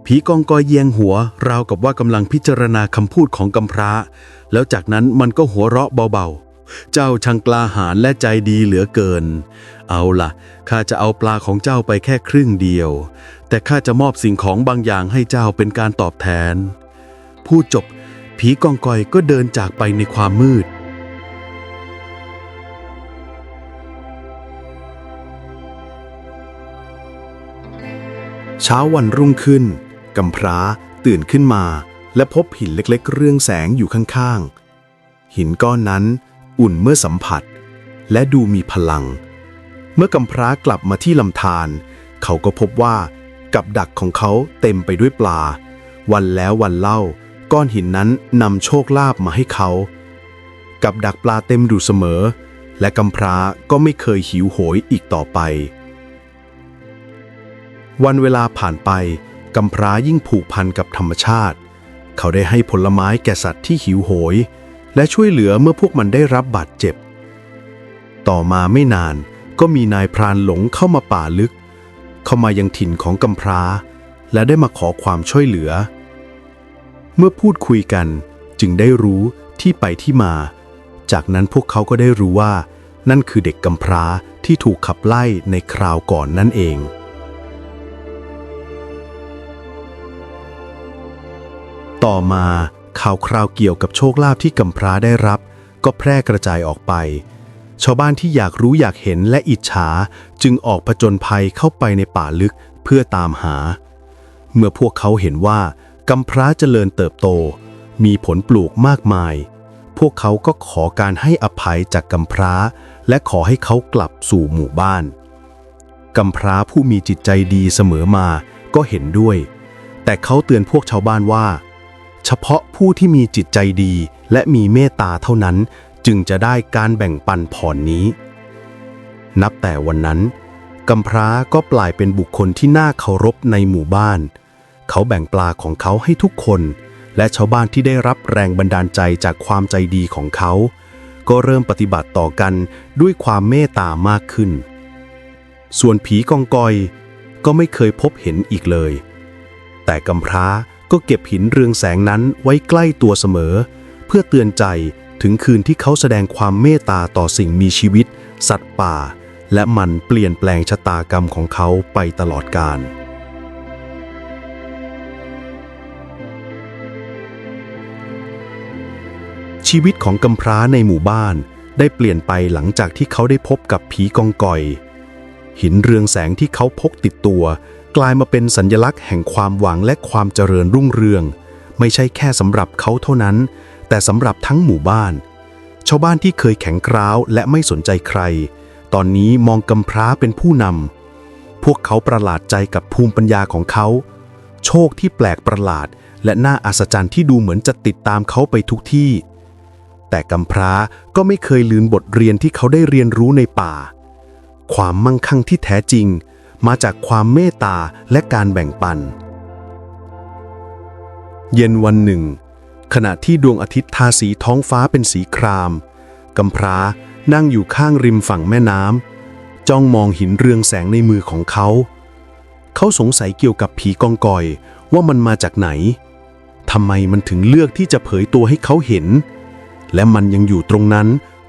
ผีกองกอยเยียงหัวราวกับว่ากำลังพิจารณาคำพูดของกำพร้าแล้วจากนั้นมันก็หัวเราะเบาๆเจ้าช่างกล้าหาญและใจดีเหลือเกินเอาล่ะข้าจะเอาปลาของเจ้าไปแค่ครึ่งเดียวแต่ข้าจะมอบสิ่งของบางอย่างให้เจ้าเป็นการตอบแทนพูดจบผีกองกอยก็เดินจากไปในความมืดเช้าวันรุ่งขึ้นกำพร้าตื่นขึ้นมาและพบหินเล็กๆเรืองแสงอยู่ข้างๆหินก้อนนั้นอุ่นเมื่อสัมผัสและดูมีพลังเมื่อกำพร้ากลับมาที่ลำธารเขาก็พบว่ากับดักของเขาเต็มไปด้วยปลาวันแล้ววันเล่าก้อนหินนั้นนำโชคลาภมาให้เขากับดักปลาเต็มอยู่เสมอและกำพร้าก็ไม่เคยหิวโหยอีกต่อไปวันเวลาผ่านไปกำพร้ายิ่งผูกพันกับธรรมชาติเขาได้ให้ผลไม้แก่สัตว์ที่หิวโหยและช่วยเหลือเมื่อพวกมันได้รับบาดเจ็บต่อมาไม่นานก็มีนายพรานหลงเข้ามาป่าลึกเข้ามายังถิ่นของกำพร้าและได้มาขอความช่วยเหลือเมื่อพูดคุยกันจึงได้รู้ที่ไปที่มาจากนั้นพวกเขาก็ได้รู้ว่านั่นคือเด็กกำพร้าที่ถูกขับไล่ในคราวก่อนนั่นเองต่อมาข่าวคราวเกี่ยวกับโชคลาภที่กำพร้าได้รับก็แพร่กระจายออกไปชาวบ้านที่อยากรู้อยากเห็นและอิจฉาจึงออกผจญภัยเข้าไปในป่าลึกเพื่อตามหาเมื่อพวกเขาเห็นว่ากำพร้าเจริญเติบโตมีผลปลูกมากมายพวกเขาก็ขอการให้อภัยจากกำพร้าและขอให้เขากลับสู่หมู่บ้านกำพร้าผู้มีจิตใจดีเสมอมาก็เห็นด้วยแต่เขาเตือนพวกชาวบ้านว่าเฉพาะผู้ที่มีจิตใจดีและมีเมตตาเท่านั้นจึงจะได้การแบ่งปันผ่อนนี้ นับแต่วันนั้นกำพร้าก็กลายเป็นบุคคลที่น่าเคารพในหมู่บ้านเขาแบ่งปลาของเขาให้ทุกคนและชาวบ้านที่ได้รับแรงบันดาลใจจากความใจดีของเขาก็เริ่มปฏิบัติต่อกันด้วยความเมตตามากขึ้นส่วนผีกองกอยก็ไม่เคยพบเห็นอีกเลยแต่กำพร้าก็เก็บหินเรืองแสงนั้นไว้ใกล้ตัวเสมอเพื่อเตือนใจถึงคืนที่เขาแสดงความเมตตาต่อสิ่งมีชีวิตสัตว์ป่าและมันเปลี่ยนแปลงชะตากรรมของเขาไปตลอดกาลชีวิตของกำพร้าในหมู่บ้านได้เปลี่ยนไปหลังจากที่เขาได้พบกับผีกองกอยหินเรืองแสงที่เขาพกติดตัวกลายมาเป็นสัญลักษณ์แห่งความหวังและความเจริญรุ่งเรืองไม่ใช่แค่สำหรับเขาเท่านั้นแต่สำหรับทั้งหมู่บ้านชาวบ้านที่เคยแข็งกร้าวและไม่สนใจใครตอนนี้มองกำพร้าเป็นผู้นำพวกเขาประหลาดใจกับภูมิปัญญาของเขาโชคที่แปลกประหลาดและน่าอัศจรรย์ที่ดูเหมือนจะติดตามเขาไปทุกที่แต่กำพร้าก็ไม่เคยลืมบทเรียนที่เขาได้เรียนรู้ในป่าความมั่งคั่งที่แท้จริงมาจากความเมตตาและการแบ่งปันเย็นวันหนึ่งขณะที่ดวงอาทิตย์ทาสีท้องฟ้าเป็นสีครามกำพร้านั่งอยู่ข้างริมฝั่งแม่น้ำจ้องมองหินเรืองแสงในมือของเขาเขาสงสัยเกี่ยวกับผีกองกอยว่ามันมาจากไหนทำไมมันถึงเลือกที่จะเผยตัวให้เขาเห็นและมันยังอยู่ตรงนั้น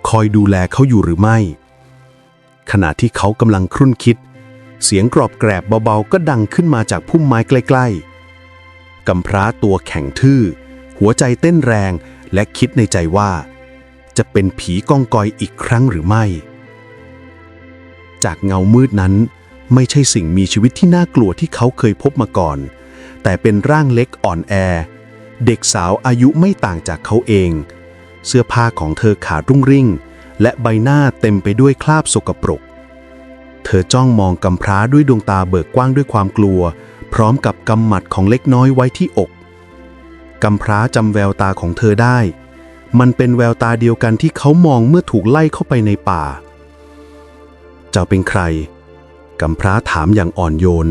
คอยดูแลเขาอยู่หรือไม่ขณะที่เขากำลังครุ่นคิดเสียงกรอบแกรบเบาๆก็ดังขึ้นมาจากพุ่มไม้ใกล้ๆกำพร้าตัวแข็งทื่อหัวใจเต้นแรงและคิดในใจว่าจะเป็นผีกองกอยอีกครั้งหรือไม่จากเงามืดนั้นไม่ใช่สิ่งมีชีวิตที่น่ากลัวที่เขาเคยพบมาก่อนแต่เป็นร่างเล็กอ่อนแอเด็กสาวอายุไม่ต่างจากเขาเองเสื้อผ้าของเธอขาดรุ่งริ่งและใบหน้าเต็มไปด้วยคราบสกปรกเธอจ้องมองกำพร้าด้วยดวงตาเบิกกว้างด้วยความกลัวพร้อมกับกำหมัดของเล็กน้อยไว้ที่อกกำพร้าจำแววตาของเธอได้มันเป็นแววตาเดียวกันที่เขามองเมื่อถูกไล่เข้าไปในป่าเจ้าเป็นใครกำพร้าถามอย่างอ่อนโยน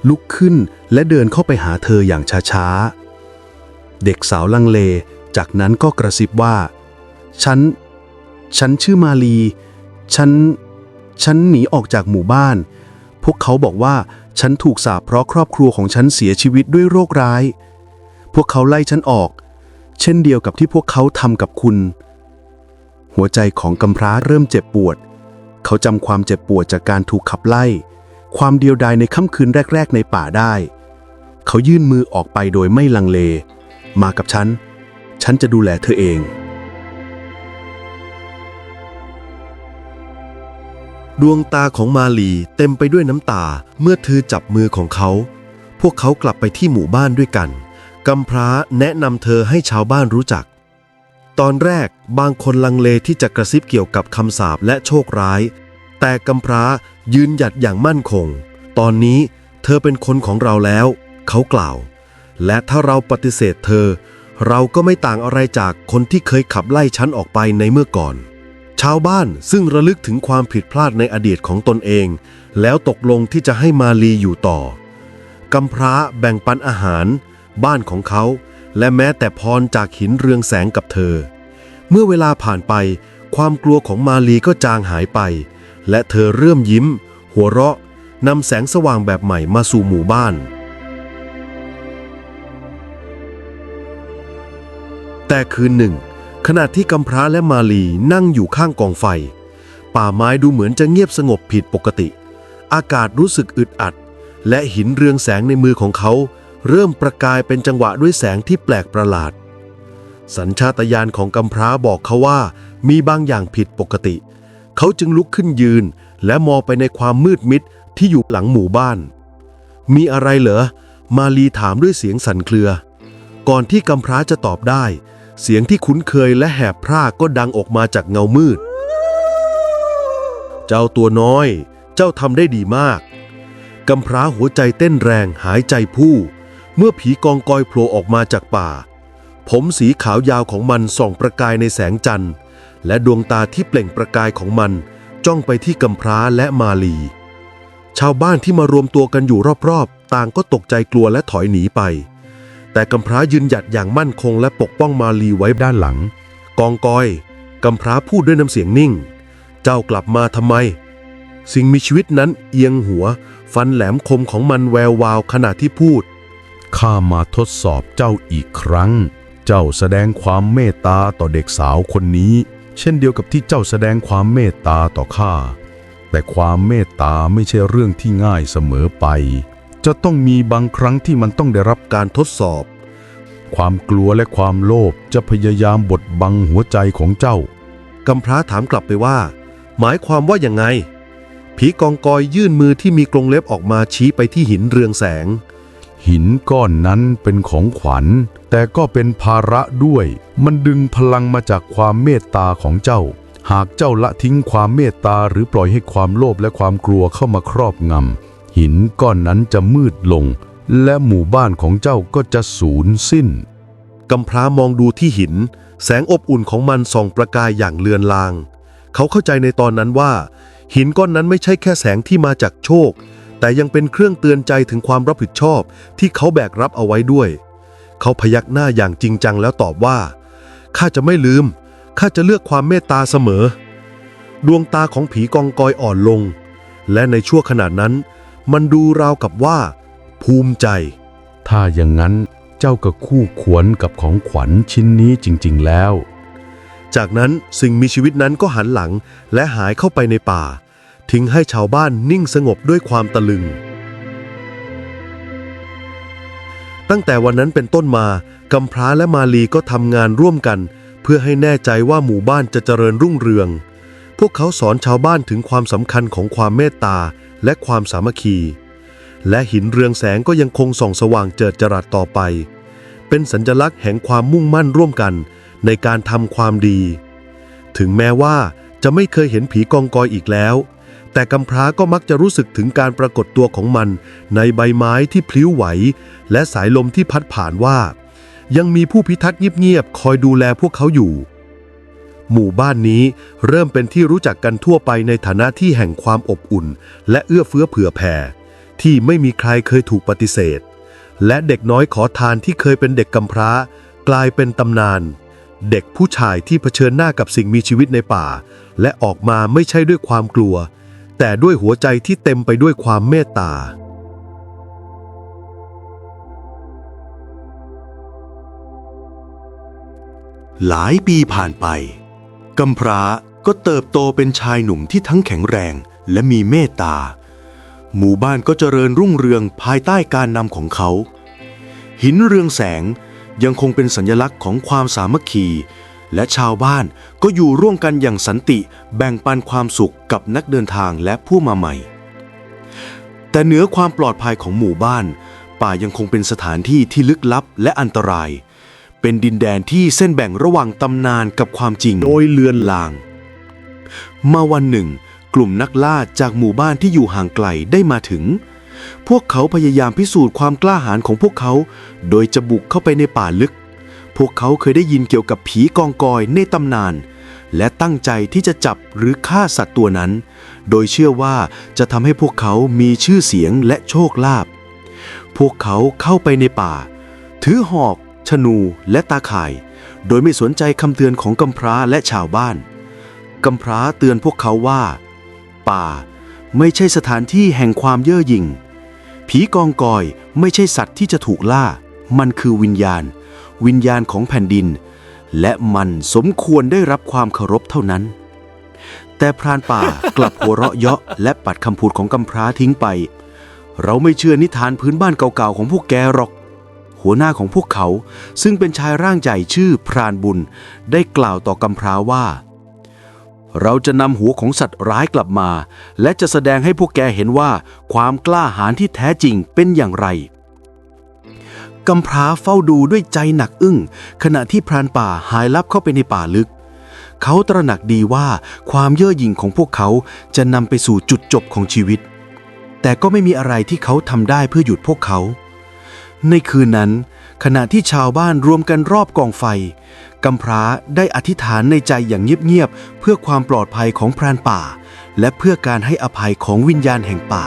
ลุกขึ้นและเดินเข้าไปหาเธออย่างช้าๆเด็กสาวลังเลจากนั้นก็กระซิบว่าฉันชื่อมาลีฉันหนีออกจากหมู่บ้านพวกเขาบอกว่าฉันถูกสาปเพราะครอบครัวของฉันเสียชีวิตด้วยโรคร้ายพวกเขาไล่ฉันออกเช่นเดียวกับที่พวกเขาทำกับคุณหัวใจของกำพร้าเริ่มเจ็บปวดเขาจำความเจ็บปวดจากการถูกขับไล่ความเดียวดายในค่ำคืนแรกๆในป่าได้เขายื่นมือออกไปโดยไม่ลังเลมากับฉันจะดูแลเธอเองดวงตาของมาลีเต็มไปด้วยน้ำตาเมื่อเธอจับมือของเขาพวกเขากลับไปที่หมู่บ้านด้วยกันกำพร้าแนะนำเธอให้ชาวบ้านรู้จักตอนแรกบางคนลังเลที่จะกระซิบเกี่ยวกับคำสาปและโชคร้ายแต่กำพร้ายืนหยัดอย่างมั่นคงตอนนี้เธอเป็นคนของเราแล้วเขากล่าวและถ้าเราปฏิเสธเธอเราก็ไม่ต่างอะไรจากคนที่เคยขับไล่ฉันออกไปในเมื่อก่อนชาวบ้านซึ่งระลึกถึงความผิดพลาดในอดีตของตนเองแล้วตกลงที่จะให้มาลีอยู่ต่อกำพร้าแบ่งปันอาหารบ้านของเขาและแม้แต่พรจากหินเรืองแสงกับเธอเมื่อเวลาผ่านไปความกลัวของมาลีก็จางหายไปและเธอเริ่มยิ้มหัวเราะนำแสงสว่างแบบใหม่มาสู่หมู่บ้านแต่คืนหนึ่งขณะที่กำพร้าและมาลีนั่งอยู่ข้างกองไฟป่าไม้ดูเหมือนจะเงียบสงบผิดปกติอากาศรู้สึกอึดอัดและหินเรืองแสงในมือของเขาเริ่มประกายเป็นจังหวะด้วยแสงที่แปลกประหลาดสัญชาตญาณของกำพร้าบอกเขาว่ามีบางอย่างผิดปกติเขาจึงลุกขึ้นยืนและมองไปในความมืดมิดที่อยู่หลังหมู่บ้านมีอะไรเหรอมาลีถามด้วยเสียงสั่นเครือก่อนที่กำพร้าจะตอบได้เสียงที่คุ้นเคยและแหบพร่าก็ดังออกมาจากเงามืดเจ้าตัวน้อยเจ้าทำได้ดีมากกำพร้าหัวใจเต้นแรงหายใจพู่เมื่อผีกองกอยโผล่ออกมาจากป่าผมสีขาวยาวของมันส่องประกายในแสงจันทร์และดวงตาที่เปล่งประกายของมัน จ้องไปที่กำพร้าและมาลีชาวบ้านที่มารวมตัวกันอยู่รอบๆต่างก็ตกใจกลัวและถอยหนีไปแต่กำพร้ายืนหยัดอย่างมั่นคงและปกป้องมาลีไว้ด้านหลังกองกอยกำพร้าพูดด้วยน้ำเสียงนิ่งเจ้ากลับมาทำไมสิ่งมีชีวิตนั้นเอียงหัวฟันแหลมคมของมันแวววาวขณะที่พูดข้ามาทดสอบเจ้าอีกครั้งเจ้าแสดงความเมตตาต่อเด็กสาวคนนี้เช่นเดียวกับที่เจ้าแสดงความเมตตาต่อข้าแต่ความเมตตาไม่ใช่เรื่องที่ง่ายเสมอไปจะต้องมีบางครั้งที่มันต้องได้รับการทดสอบความกลัวและความโลภจะพยายามบดบังหัวใจของเจ้ากำพร้าถามกลับไปว่าหมายความว่าอย่างไงผีกองกอยยื่นมือที่มีกรงเล็บออกมาชี้ไปที่หินเรืองแสงหินก้อนนั้นเป็นของขวัญแต่ก็เป็นภาระด้วยมันดึงพลังมาจากความเมตตาของเจ้าหากเจ้าละทิ้งความเมตตาหรือปล่อยให้ความโลภและความกลัวเข้ามาครอบงำหินก้อนนั้นจะมืดลงและหมู่บ้านของเจ้าก็จะสูญสิ้นกำพร้ามองดูที่หินแสงอบอุ่นของมันส่องประกายอย่างเลือนลางเขาเข้าใจในตอนนั้นว่าหินก้อนนั้นไม่ใช่แค่แสงที่มาจากโชคแต่ยังเป็นเครื่องเตือนใจถึงความรับผิดชอบที่เขาแบกรับเอาไว้ด้วยเขาพยักหน้าอย่างจริงจังแล้วตอบว่าข้าจะไม่ลืมข้าจะเลือกความเมตตาเสมอดวงตาของผีกองกอยอ่อนลงและในชั่วขณะนั้นมันดูราวกับว่าภูมิใจถ้าอย่างนั้นเจ้าก็คู่ควรกับของขวัญชิ้นนี้จริงๆแล้วจากนั้นสิ่งมีชีวิตนั้นก็หันหลังและหายเข้าไปในป่าทิ้งให้ชาวบ้านนิ่งสงบด้วยความตะลึงตั้งแต่วันนั้นเป็นต้นมากำพร้าและมาลีก็ทำงานร่วมกันเพื่อให้แน่ใจว่าหมู่บ้านจะเจริญรุ่งเรืองพวกเขาสอนชาวบ้านถึงความสำคัญของความเมตตาและความสามัคคีและหินเรืองแสงก็ยังคงส่องสว่างเจิดจรัสต่อไปเป็นสัญลักษณ์แห่งความมุ่งมั่นร่วมกันในการทำความดีถึงแม้ว่าจะไม่เคยเห็นผีกองกอยอีกแล้วแต่กำพร้าก็มักจะรู้สึกถึงการปรากฏตัวของมันในใบไม้ที่พลิ้วไหวและสายลมที่พัดผ่านว่ายังมีผู้พิทักษ์เงียบๆคอยดูแลพวกเขาอยู่หมู่บ้านนี้เริ่มเป็นที่รู้จักกันทั่วไปในฐานะที่แห่งความอบอุ่นและเอื้อเฟื้อเผื่อแผ่ที่ไม่มีใครเคยถูกปฏิเสธและเด็กน้อยขอทานที่เคยเป็นเด็กกำพร้ากลายเป็นตำนานเด็กผู้ชายที่เผชิญหน้ากับสิ่งมีชีวิตในป่าและออกมาไม่ใช่ด้วยความกลัวแต่ด้วยหัวใจที่เต็มไปด้วยความเมตตาหลายปีผ่านไปกำพร้าก็เติบโตเป็นชายหนุ่มที่ทั้งแข็งแรงและมีเมตตาหมู่บ้านก็เจริญรุ่งเรืองภายใต้การนำของเขาหินเรืองแสงยังคงเป็นสัญลักษณ์ของความสามัคคีและชาวบ้านก็อยู่ร่วมกันอย่างสันติแบ่งปันความสุขกับนักเดินทางและผู้มาใหม่แต่เหนือความปลอดภัยของหมู่บ้านป่ายังคงเป็นสถานที่ที่ลึกลับและอันตรายเป็นดินแดนที่เส้นแบ่งระหว่างตำนานกับความจริงโดยเลือนลางมาวันหนึ่งกลุ่มนักล่าจากหมู่บ้านที่อยู่ห่างไกลได้มาถึงพวกเขาพยายามพิสูจน์ความกล้าหาญของพวกเขาโดยจะบุกเข้าไปในป่าลึกพวกเขาเคยได้ยินเกี่ยวกับผีกองกอยในตำนานและตั้งใจที่จะจับหรือฆ่าสัตว์ตัวนั้นโดยเชื่อว่าจะทำให้พวกเขามีชื่อเสียงและโชคลาภพวกเขาเข้าไปในป่าถือหอกธนูและตาข่ายโดยไม่สนใจคำเตือนของกำพร้าและชาวบ้านกำพร้าเตือนพวกเขาว่าป่าไม่ใช่สถานที่แห่งความเย่อหยิ่งผีกองกอยไม่ใช่สัตว์ที่จะถูกล่ามันคือวิญญาณของแผ่นดินและมันสมควรได้รับความเคารพเท่านั้นแต่พรานป่ากลับหัวเราะเยาะและปัดคำพูดของกำพร้าทิ้งไปเราไม่เชื่อนิทานพื้นบ้านเก่าๆของพวกแกหรอกหัวหน้าของพวกเขาซึ่งเป็นชายร่างใหญ่ชื่อพรานบุญได้กล่าวต่อกำพร้าว่าเราจะนำหัวของสัตว์ร้ายกลับมาและจะแสดงให้พวกแกเห็นว่าความกล้าหาญที่แท้จริงเป็นอย่างไรกำพร้าเฝ้าดูด้วยใจหนักอึ้งขณะที่พรานป่าหายลับเข้าไปในป่าลึกเขาตระหนักดีว่าความเย่อหยิ่งของพวกเขาจะนำไปสู่จุดจบของชีวิตแต่ก็ไม่มีอะไรที่เขาทำได้เพื่อหยุดพวกเขาในคืนนั้น ขณะที่ชาวบ้านรวมกันรอบกองไฟกำพร้าได้อธิษฐานในใจอย่างเงียบๆเพื่อความปลอดภัยของพรานป่าและเพื่อการให้อภัยของวิญญาณแห่งป่า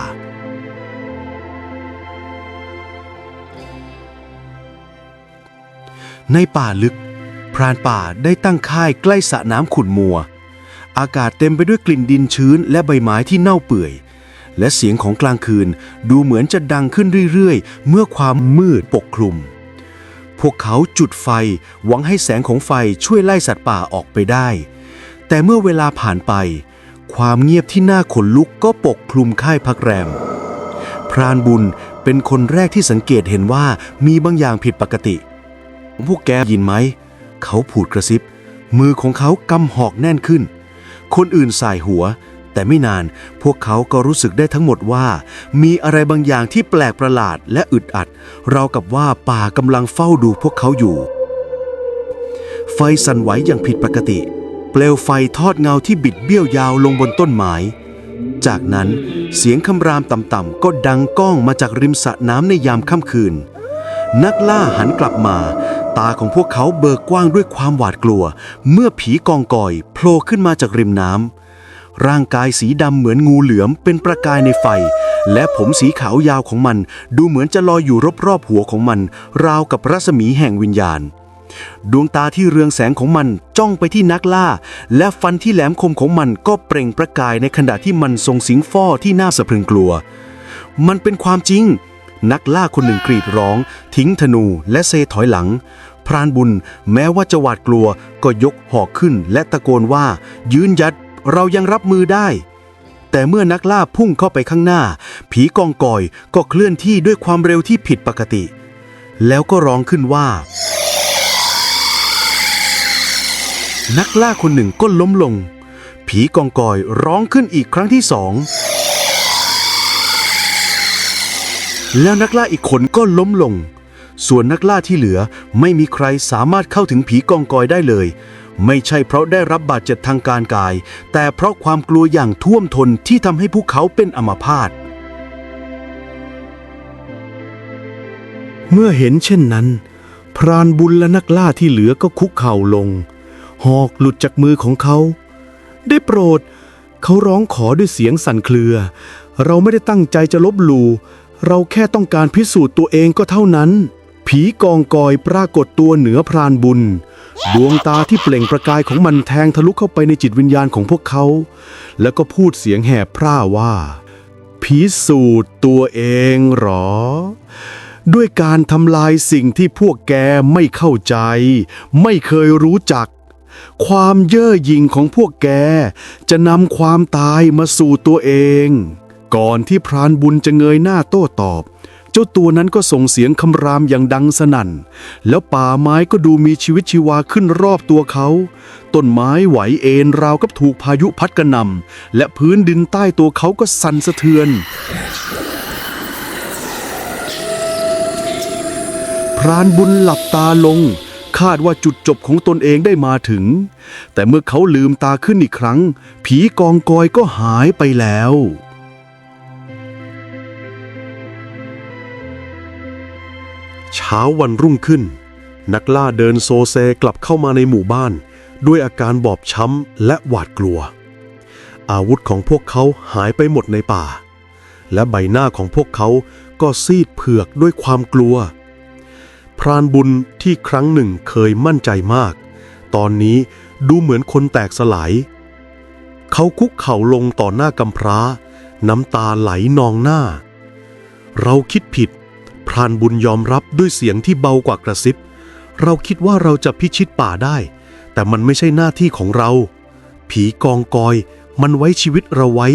ในป่าลึกพรานป่าได้ตั้งค่ายใกล้สระน้ำขุ่นมัวอากาศเต็มไปด้วยกลิ่นดินชื้นและใบไม้ที่เน่าเปื่อยและเสียงของกลางคืนดูเหมือนจะดังขึ้นเรื่อยๆเมื่อความมืดปกคลุมพวกเขาจุดไฟหวังให้แสงของไฟช่วยไล่สัตว์ป่าออกไปได้แต่เมื่อเวลาผ่านไปความเงียบที่น่าขนลุกก็ปกคลุมค่ายพักแรมพรานบุญเป็นคนแรกที่สังเกตเห็นว่ามีบางอย่างผิดปกติพวกแกยินไหมเขาพูดกระซิบมือของเขากำหอกแน่นขึ้นคนอื่นส่ายหัวแต่ไม่นานพวกเขาก็รู้สึกได้ทั้งหมดว่ามีอะไรบางอย่างที่แปลกประหลาดและอึดอัดราวกับว่าป่ากำลังเฝ้าดูพวกเขาอยู่ไฟสั่นไหวอย่างผิดปกติเปลวไฟทอดเงาที่บิดเบี้ยวยาวลงบนต้นไม้จากนั้นเสียงคำรามต่ำๆก็ดังก้องมาจากริมสระน้ำในยามค่ำคืนนักล่าหันกลับมาตาของพวกเขาเบิกกว้างด้วยความหวาดกลัวเมื่อผีกองกอยโผล่ขึ้นมาจากริมน้ำร่างกายสีดำเหมือนงูเหลือมเป็นประกายในไฟและผมสีขาวยาวของมันดูเหมือนจะลอยอยู่รอบๆหัวของมันราวกับรัศมีแห่งวิญญาณดวงตาที่เรืองแสงของมันจ้องไปที่นักล่าและฟันที่แหลมคมของมันก็เปล่งประกายในขณะที่มันส่งเสียงฟ้อที่น่าสะพรึงกลัวมันเป็นความจริงนักล่าคนหนึ่งกรีดร้องทิ้งธนูและเซถอยหลังพรานบุญแม้ว่าจะหวาดกลัวก็ยกหอกขึ้นและตะโกนว่ายืนหยัดเรายังรับมือได้แต่เมื่อนักล่าพุ่งเข้าไปข้างหน้าผีกองกอยก็เคลื่อนที่ด้วยความเร็วที่ผิดปกติแล้วก็ร้องขึ้นว่านักล่าคนหนึ่งก็ล้มลงผีกองกอยร้องขึ้นอีกครั้งที่สองแล้วนักล่าอีกคนก็ล้มลงส่วนนักล่าที่เหลือไม่มีใครสามารถเข้าถึงผีกองกอยได้เลยไม่ใช่เพราะได้รับบาดเจ็บทางการกายแต่เพราะความกลัวอย่างท่วมท้นที่ทำให้พวกเขาเป็นอัมพาตเมื่อเห็นเช่นนั้นพรานบุญและนักล่าที่เหลือก็คุกเข่าลงหอกหลุดจากมือของเขาได้โปรดเขาร้องขอด้วยเสียงสั่นเครือเราไม่ได้ตั้งใจจะลบหลู่เราแค่ต้องการพิสูจน์ตัวเองก็เท่านั้นผีกองกอยปรากฏตัวเหนือพรานบุญดวงตาที่เปล่งประกายของมันแทงทะลุเข้าไปในจิตวิญญาณของพวกเขาแล้วก็พูดเสียงแหบพร่าว่าพิสูจน์ตัวเองหรอด้วยการทำลายสิ่งที่พวกแกไม่เข้าใจไม่เคยรู้จักความเย่อหยิ่งของพวกแกจะนำความตายมาสู่ตัวเองก่อนที่พรานบุญจะเงยหน้าโต้ตอบเจ้าตัวนั้นก็ส่งเสียงคำรามอย่างดังสนั่นแล้วป่าไม้ก็ดูมีชีวิตชีวาขึ้นรอบตัวเขาต้นไม้ไหวเอ็นราวกับถูกพายุพัดกระหน่ำและพื้นดินใต้ตัวเขาก็สั่นสะเทือนพรานบุญหลับตาลงคาดว่าจุดจบของตนเองได้มาถึงแต่เมื่อเขาลืมตาขึ้นอีกครั้งผีกองกอยก็หายไปแล้วเช้าวันรุ่งขึ้นนักล่าเดินโซเซกลับเข้ามาในหมู่บ้านด้วยอาการบอบช้ำและหวาดกลัวอาวุธของพวกเขาหายไปหมดในป่าและใบหน้าของพวกเขาก็ซีดเผือกด้วยความกลัวพรานบุญที่ครั้งหนึ่งเคยมั่นใจมากตอนนี้ดูเหมือนคนแตกสลายเขาคุกเข่าลงต่อหน้ากำพร้าน้ำตาไหลนองหน้าเราคิดผิดพรานบุญยอมรับด้วยเสียงที่เบากว่ากระซิบเราคิดว่าเราจะพิชิตป่าได้แต่มันไม่ใช่หน้าที่ของเราผีกองกอยมันไว้ชีวิตเราไว้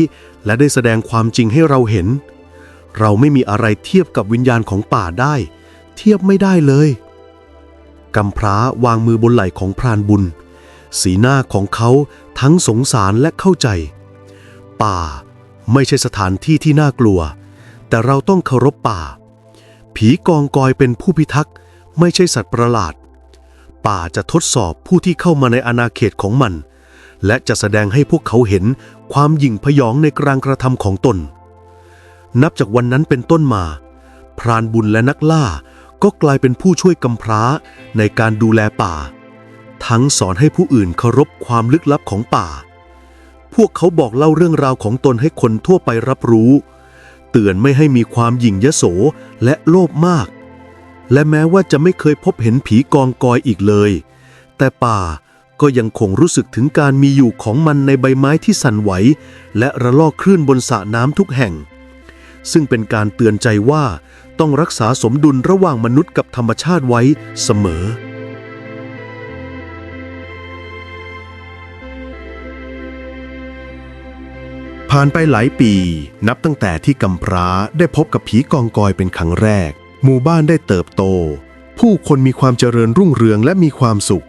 และได้แสดงความจริงให้เราเห็นเราไม่มีอะไรเทียบกับวิญญาณของป่าได้เทียบไม่ได้เลยกำพร้าวางมือบนไหล่ของพรานบุญสีหน้าของเขาทั้งสงสารและเข้าใจป่าไม่ใช่สถานที่ที่น่ากลัวแต่เราต้องเคารพป่าผีกองกอยเป็นผู้พิทักษ์ไม่ใช่สัตว์ประหลาดป่าจะทดสอบผู้ที่เข้ามาในอาณาเขตของมันและจะแสดงให้พวกเขาเห็นความหยิ่งพยองในการกระทำของตนนับจากวันนั้นเป็นต้นมาพรานบุญและนักล่า ก็กลายเป็นผู้ช่วยกำพร้าในการดูแลป่า ทั้งสอนให้ผู้อื่นเคารพความลึกลับของป่า พวกเขาบอกเล่าเรื่องราวของตนให้คนทั่วไปรับรู้ เตือนไม่ให้มีความหยิ่งยโสและโลภมาก และแม้ว่าจะไม่เคยพบเห็นผีกองกอยอีกเลย แต่ป่าก็ยังคงรู้สึกถึงการมีอยู่ของมันในใบไม้ที่สั่นไหวและระลอกคลื่นบนสระน้ำทุกแห่ง ซึ่งเป็นการเตือนใจว่าต้องรักษาสมดุลระหว่างมนุษย์กับธรรมชาติไว้เสมอ ผ่านไปหลายปีนับตั้งแต่ที่กำพร้าได้พบกับผีกองกอยเป็นครั้งแรกหมู่บ้านได้เติบโตผู้คนมีความเจริญรุ่งเรืองและมีความสุข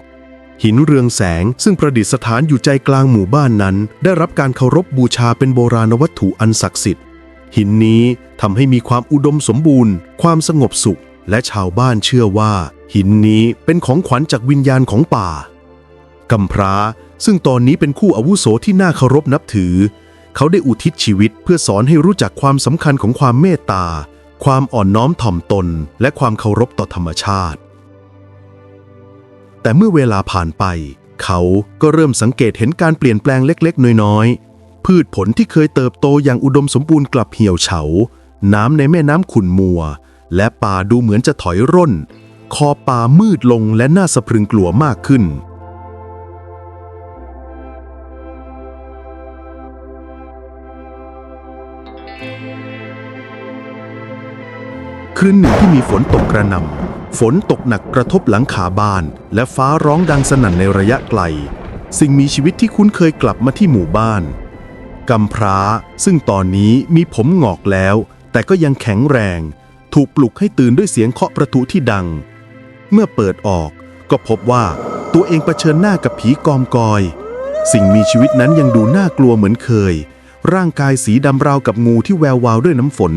หินเรืองแสงซึ่งประดิษฐานอยู่ใจกลางหมู่บ้านนั้นได้รับการเคารพบูชาเป็นโบราณวัตถุอันศักดิ์สิทธิ์หินนี้ทำให้มีความอุดมสมบูรณ์ความสงบสุขและชาวบ้านเชื่อว่าหินนี้เป็นของขวัญจากวิญญาณของป่ากำพร้าซึ่งตอนนี้เป็นคู่อาวุโสที่น่าเคารพนับถือเขาได้อุทิศชีวิตเพื่อสอนให้รู้จักความสำคัญของความเมตตาความอ่อนน้อมถ่อมตนและความเคารพต่อธรรมชาติแต่เมื่อเวลาผ่านไปเขาก็เริ่มสังเกตเห็นการเปลี่ยนแปลงเล็กๆน้อยๆพืชผลที่เคยเติบโตอย่างอุดมสมบูรณ์กลับเหี่ยวเฉาน้ำในแม่น้ำขุ่นมัวและป่าดูเหมือนจะถอยร่นคอป่ามืดลงและน่าสะพรึงกลัวมากขึ้นคืนหนึ่งที่มีฝนตกกระหน่ำฝนตกหนักกระทบหลังคาบ้านและฟ้าร้องดังสนั่นในระยะไกลสิ่งมีชีวิตที่คุ้นเคยกลับมาที่หมู่บ้านกำพร้าซึ่งตอนนี้มีผมหงอกแล้วแต่ก็ยังแข็งแรงถูกปลุกให้ตื่นด้วยเสียงเคาะประตูที่ดังเมื่อเปิดออกก็พบว่าตัวเองเผชิญหน้ากับผีกอมกอยสิ่งมีชีวิตนั้นยังดูน่ากลัวเหมือนเคยร่างกายสีดำราวกับงูที่แวววาวด้วยน้ำฝน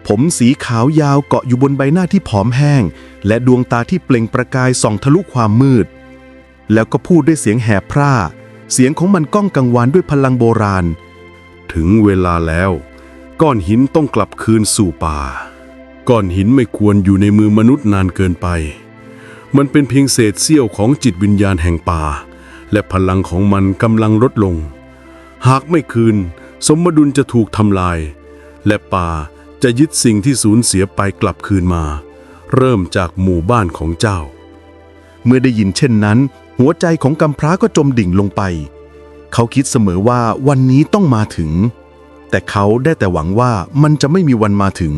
ผมสีขาวยาวเกาะอยู่บนใบหน้าที่ผอมแห้งและดวงตาที่เปล่งประกายส่องทะลุความมืดแล้วก็พูดด้วยเสียงแหบพร่าเสียงของมันก้องกังวานด้วยพลังโบราณถึงเวลาแล้วก้อนหินต้องกลับคืนสู่ป่าก้อนหินไม่ควรอยู่ในมือมนุษย์นานเกินไปมันเป็นเพียงเศษเสี้ยวของจิตวิญญาณแห่งป่าและพลังของมันกำลังลดลงหากไม่คืนสมดุลจะถูกทำลายและป่าจะยึดสิ่งที่สูญเสียไปกลับคืนมาเริ่มจากหมู่บ้านของเจ้าเมื่อได้ยินเช่นนั้นหัวใจของกำพร้าก็จมดิ่งลงไปเขาคิดเสมอว่าวันนี้ต้องมาถึงแต่เขาได้แต่หวังว่ามันจะไม่มีวันมาถึง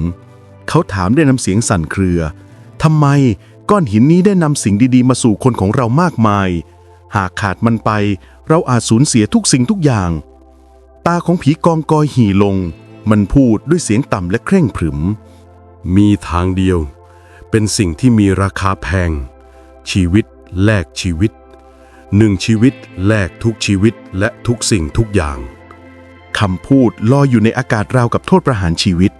เขาถามด้วยน้ำเสียงสั่นเครือทำไมก้อนหินนี้ได้นำสิ่งดีๆมาสู่คนของเรามากมายหากขาดมันไปเราอาจสูญเสียทุกสิ่งทุกอย่างตาของผีกองกอยหี่ลงมันพูดด้วยเสียงต่ำและเคร่งขรึมมีทางเดียวเป็นสิ่งที่มีราคาแพงชีวิตแลกชีวิตหนึ่งชีวิตแลกทุกชีวิตและทุกสิ่งทุกอย่างคำพูดลอยอยู่ในอากาศราวกับโทษประหารชีวิต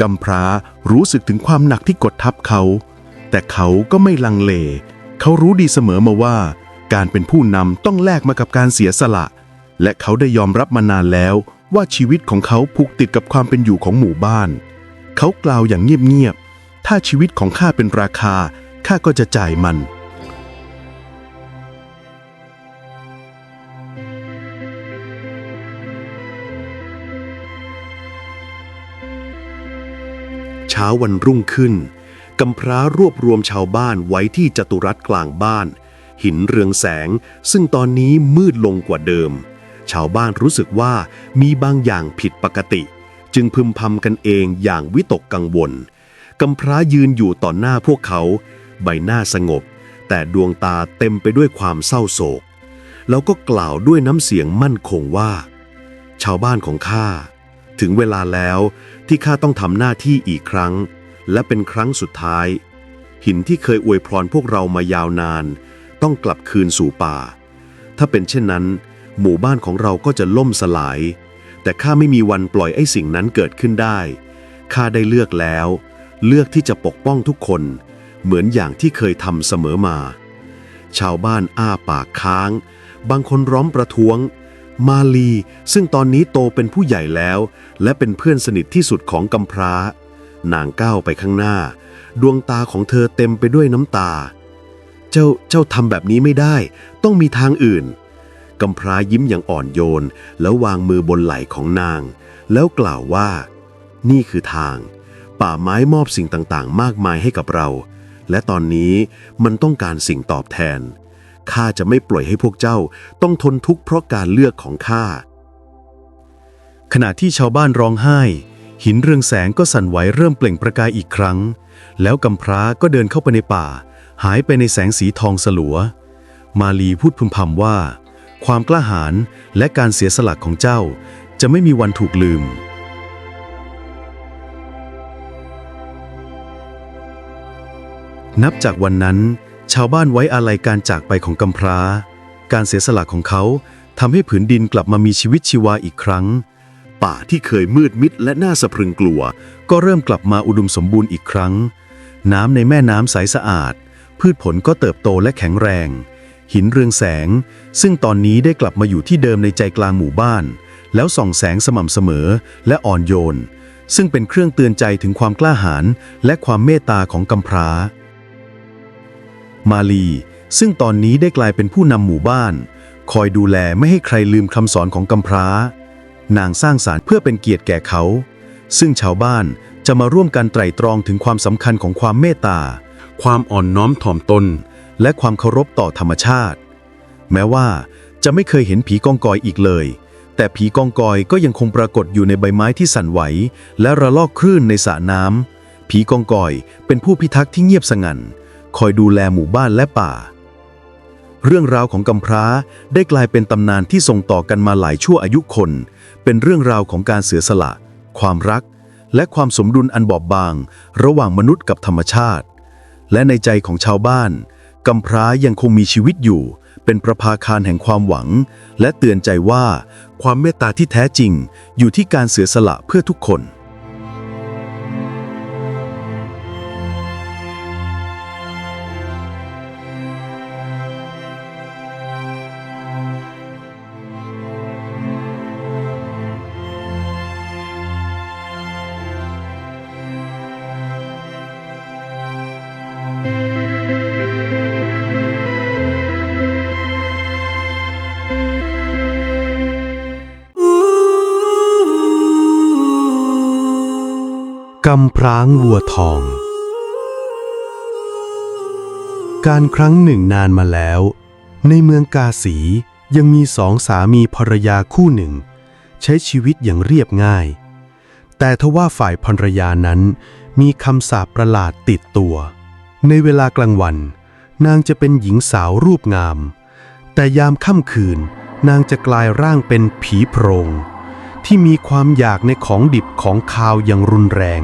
กำพร้ารู้สึกถึงความหนักที่กดทับเขาแต่เขาก็ไม่ลังเลเขารู้ดีเสมอมาว่าการเป็นผู้นำต้องแลกมากับการเสียสละและเขาได้ยอมรับมานานแล้วว่าชีวิตของเขาผูกติดกับความเป็นอยู่ของหมู่บ้านเขากล่าวอย่างเงียบๆถ้าชีวิตของข้าเป็นราคาข้าก็จะจ่ายมันเช้าวันรุ่งขึ้นกำพร้ารวบรวมชาวบ้านไว้ที่จัตุรัสกลางบ้านหินเรืองแสงซึ่งตอนนี้มืดลงกว่าเดิมชาวบ้านรู้สึกว่ามีบางอย่างผิดปกติจึงพึมพำกันเองอย่างวิตกกังวลกำพร้ายืนอยู่ต่อหน้าพวกเขาใบหน้าสงบแต่ดวงตาเต็มไปด้วยความเศร้าโศกแล้วก็กล่าวด้วยน้ำเสียงมั่นคงว่าชาวบ้านของข้าถึงเวลาแล้วที่ข้าต้องทำหน้าที่อีกครั้งและเป็นครั้งสุดท้ายหินที่เคยอวยพรพวกเรามายาวนานต้องกลับคืนสู่ป่าถ้าเป็นเช่นนั้นหมู่บ้านของเราก็จะล่มสลายแต่ข้าไม่มีวันปล่อยไอ้สิ่งนั้นเกิดขึ้นได้ข้าได้เลือกแล้วเลือกที่จะปกป้องทุกคนเหมือนอย่างที่เคยทำเสมอมาชาวบ้านอ้าปากค้างบางคนร้องประท้วงมาลีซึ่งตอนนี้โตเป็นผู้ใหญ่แล้วและเป็นเพื่อนสนิทที่สุดของกำพร้านางก้าวไปข้างหน้า ดวงตาของเธอเต็มไปด้วยน้ำตาเจ้าทำแบบนี้ไม่ได้ต้องมีทางอื่นกำพร้ายิ้มอย่างอ่อนโยนแล้ววางมือบนไหล่ของนางแล้วกล่าวว่านี่คือทางป่าไม้มอบสิ่งต่างๆมากมายให้กับเราและตอนนี้มันต้องการสิ่งตอบแทนข้าจะไม่ปล่อยให้พวกเจ้าต้องทนทุกข์เพราะการเลือกของข้าขณะที่ชาวบ้านร้องไห้หินเรืองแสงก็สั่นไหวเริ่มเปล่งประกายอีกครั้งแล้วกำพร้าก็เดินเข้าไปในป่าหายไปในแสงสีทองสลัวมาลีพูดพึมพำว่าความกล้าหาญและการเสียสละของเจ้าจะไม่มีวันถูกลืมนับจากวันนั้นชาวบ้านไว้อาลัยการจากไปของกำพร้าการเสียสละของเขาทำให้ผืนดินกลับมามีชีวิตชีวาอีกครั้งป่าที่เคยมืดมิดและน่าสะพรึงกลัวก็เริ่มกลับมาอุดมสมบูรณ์อีกครั้งน้ำในแม่น้ำใสสะอาดพืชผลก็เติบโตและแข็งแรงหินเรืองแสงซึ่งตอนนี้ได้กลับมาอยู่ที่เดิมในใจกลางหมู่บ้านแล้วส่องแสงสม่ำเสมอและอ่อนโยนซึ่งเป็นเครื่องเตือนใจถึงความกล้าหาญและความเมตตาของกำพร้ามาลีซึ่งตอนนี้ได้กลายเป็นผู้นำหมู่บ้านคอยดูแลไม่ให้ใครลืมคำสอนของกำพร้านางสร้างสรรค์เพื่อเป็นเกียรติแก่เขาซึ่งชาวบ้านจะมาร่วมกันไตร่ตรองถึงความสำคัญของความเมตตาความอ่อนน้อมถ่อมตนและความเคารพต่อธรรมชาติแม้ว่าจะไม่เคยเห็นผีกองกอยอีกเลยแต่ผีกองกอยก็ยังคงปรากฏอยู่ในใบไม้ที่สั่นไหวและระลอกคลื่นในสระน้ำผีกองกอยเป็นผู้พิทักษ์ที่เงียบสงั่นคอยดูแลหมู่บ้านและป่าเรื่องราวของกำพร้าได้กลายเป็นตำนานที่ส่งต่อกันมาหลายชั่วอายุคนเป็นเรื่องราวของการเสียสละความรักและความสมดุลอันบอบบางระหว่างมนุษย์กับธรรมชาติและในใจของชาวบ้านกำพร้ายังคงมีชีวิตอยู่เป็นประภาคารแห่งความหวังและเตือนใจว่าความเมตตาที่แท้จริงอยู่ที่การเสียสละเพื่อทุกคนกำพร้างวัวทอง การครั้งหนึ่งนานมาแล้วในเมืองกาสียังมีสองสามีภรรยาคู่หนึ่งใช้ชีวิตอย่างเรียบง่ายแต่ทว่าฝ่ายภรรยานั้นมีคำสาปประหลาดติดตัวในเวลากลางวันนางจะเป็นหญิงสาวรูปงามแต่ยามค่ำคืนนางจะกลายร่างเป็นผีโพรงที่มีความอยากในของดิบของคาวอย่างรุนแรง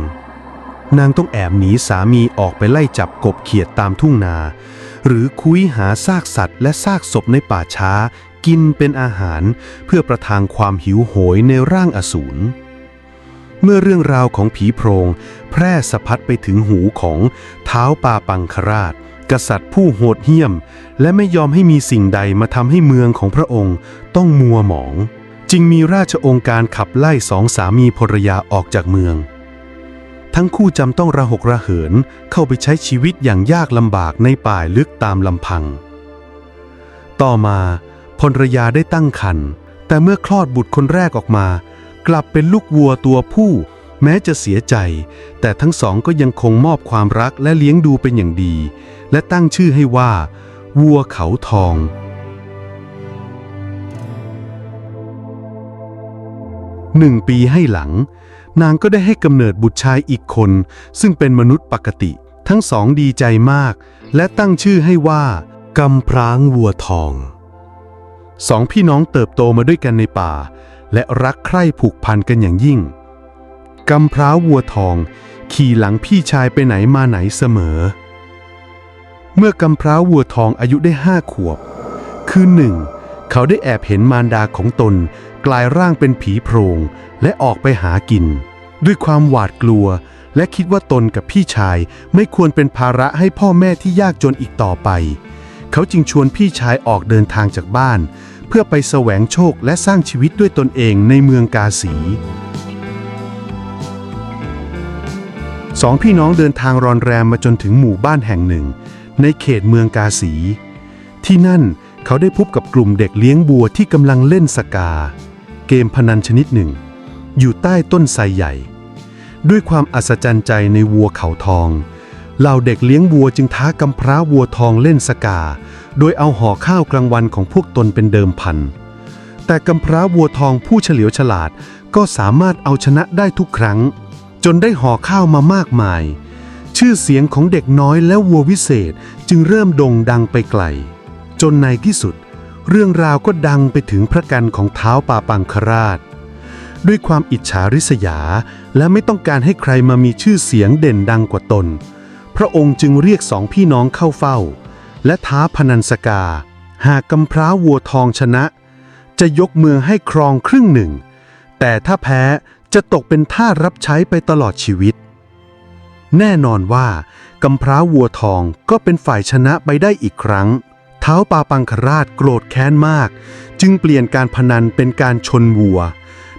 นางต้องแอบหนีสามีออกไปไล่จับกบเขียดตามทุ่งนาหรือคุ้ยหาซากสัตว์และซากศพในป่าช้ากินเป็นอาหารเพื่อประทังความหิวโหยในร่างอสูรเมื่อเรื่องราวของผีโพรงแพร่สะพัดไปถึงหูของท้าวปาปังคราชกษัตริย์ผู้โหดเหี้ยมและไม่ยอมให้มีสิ่งใดมาทำให้เมืองของพระองค์ต้องมัวหมองจึงมีราชองค์การขับไล่สองสามีภรรยาออกจากเมืองทั้งคู่จำต้องระหกระเหินเข้าไปใช้ชีวิตอย่างยากลำบากในป่าลึกตามลำพังต่อมาภรรยาได้ตั้งครรภ์แต่เมื่อคลอดบุตรคนแรกออกมากลับเป็นลูกวัวตัวผู้แม้จะเสียใจแต่ทั้งสองก็ยังคงมอบความรักและเลี้ยงดูเป็นอย่างดีและตั้งชื่อให้ว่าวัวเขาทอง1 ปีให้หลังนางก็ได้ให้กำเนิดบุตรชายอีกคนซึ่งเป็นมนุษย์ปกติทั้งสองดีใจมากและตั้งชื่อให้ว่ากำพร้างวัวทองสองพี่น้องเติบโตมาด้วยกันในป่าและรักใคร่ผูกพันกันอย่างยิ่งกำพร้าวัวทองขี่หลังพี่ชายไปไหนมาไหนเสมอเมื่อกำพร้าวัวทองอายุได้5 ขวบคืนหนึ่งเขาได้แอบเห็นมารดาของตนกลายร่างเป็นผีโพรงและออกไปหากินด้วยความหวาดกลัวและคิดว่าตนกับพี่ชายไม่ควรเป็นภาระให้พ่อแม่ที่ยากจนอีกต่อไปเขาจึงชวนพี่ชายออกเดินทางจากบ้านเพื่อไปแสวงโชคและสร้างชีวิตด้วยตนเองในเมืองกาสี สองพี่น้องเดินทางรอนแรมมาจนถึงหมู่บ้านแห่งหนึ่งในเขตเมืองกาสีที่นั่นเขาได้พบกับกลุ่มเด็กเลี้ยงวัวที่กำลังเล่นสกาเกมพนันชนิดหนึ่งอยู่ใต้ต้นไทรใหญ่ด้วยความอัศจรรย์ใจในวัวเขาทองเหล่าเด็กเลี้ยงวัวจึงท้ากำพร้าวัวทองเล่นสกาโดยเอาห่อข้าวกลางวันของพวกตนเป็นเดิมพันแต่กำพร้าวัวทองผู้เฉลียวฉลาดก็สามารถเอาชนะได้ทุกครั้งจนได้ห่อข้าวมามากมายชื่อเสียงของเด็กน้อยและวัววิเศษจึงเริ่มโด่งดังไปไกลจนในที่สุดเรื่องราวก็ดังไปถึงพระกันของท้าวปาปังคราชด้วยความอิจฉาริษยาและไม่ต้องการให้ใครมามีชื่อเสียงเด่นดังกว่าตนพระองค์จึงเรียกสองพี่น้องเข้าเฝ้าและท้าพนันสกาหากกำพร้าวัวทองชนะจะยกเมืองให้ครองครึ่งหนึ่งแต่ถ้าแพ้จะตกเป็นทาสรับใช้ไปตลอดชีวิตแน่นอนว่ากำพร้าวัวทองก็เป็นฝ่ายชนะไปได้อีกครั้งท้าวปาปังคราชโกรธแค้นมากจึงเปลี่ยนการพนันเป็นการชนวัว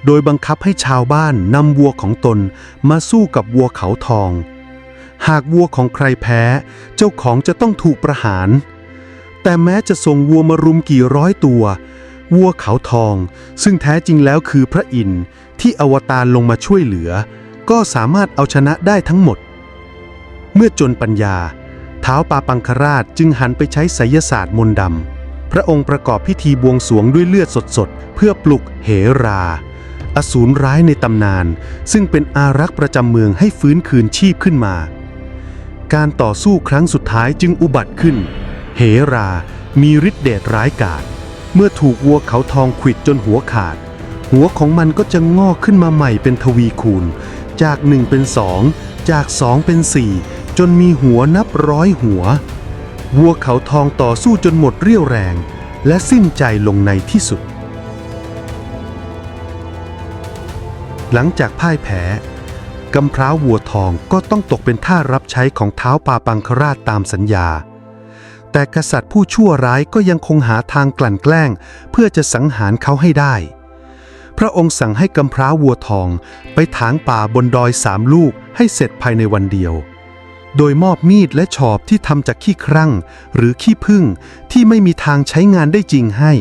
โดยบังคับให้ชาวบ้านนำวัวของตนมาสู้กับวัวเขาทองหากวัวของใครแพ้เจ้าของจะต้องถูกประหารแต่แม้จะส่งวัวมารุมกี่ร้อยตัววัวเขาทองซึ่งแท้จริงแล้วคือพระอินทร์ที่อวตารลงมาช่วยเหลือก็สามารถเอาชนะได้ทั้งหมดเมื่อจนปัญญาท้าวปาปังคราชจึงหันไปใช้ไสยศาสตร์มนต์ดำพระองค์ประกอบพิธีบวงสรวงด้วยเลือดสดๆเพื่อปลุกเหราอสูรร้ายในตำนานซึ่งเป็นอารักษ์ประจำเมืองให้ฟื้นคืนชีพขึ้นมาการต่อสู้ครั้งสุดท้ายจึงอุบัติขึ้นเหรามีฤทธิ์เดชร้ายกาจเมื่อถูกวัวเขาทองขวิดจนหัวขาดหัวของมันก็จะงอกขึ้นมาใหม่เป็นทวีคูณจาก1เป็น2จาก2เป็น4จนมีหัวนับร้อยหัววัวเขาทองต่อสู้จนหมดเรี่ยวแรงและสิ้นใจลงในที่สุดหลังจากพ่ายแพ้กำพร้าวัวทองก็ต้องตกเป็นทาสรับใช้ของท้าวปาปังคราชตามสัญญาแต่กษัตริย์ผู้ชั่วร้ายก็ยังคงหาทางกลั่นแกล้งเพื่อจะสังหารเขาให้ได้พระองค์สั่งให้กำพร้าวัวทองไปถางป่าบนดอย3 ลูกให้เสร็จภายในวันเดียวโดยมอบมีดและฉอบที่ทำจากขี้ครั่งหรือขี้ผึ้งที่ไม่มีทางใช้งานได้จริงให้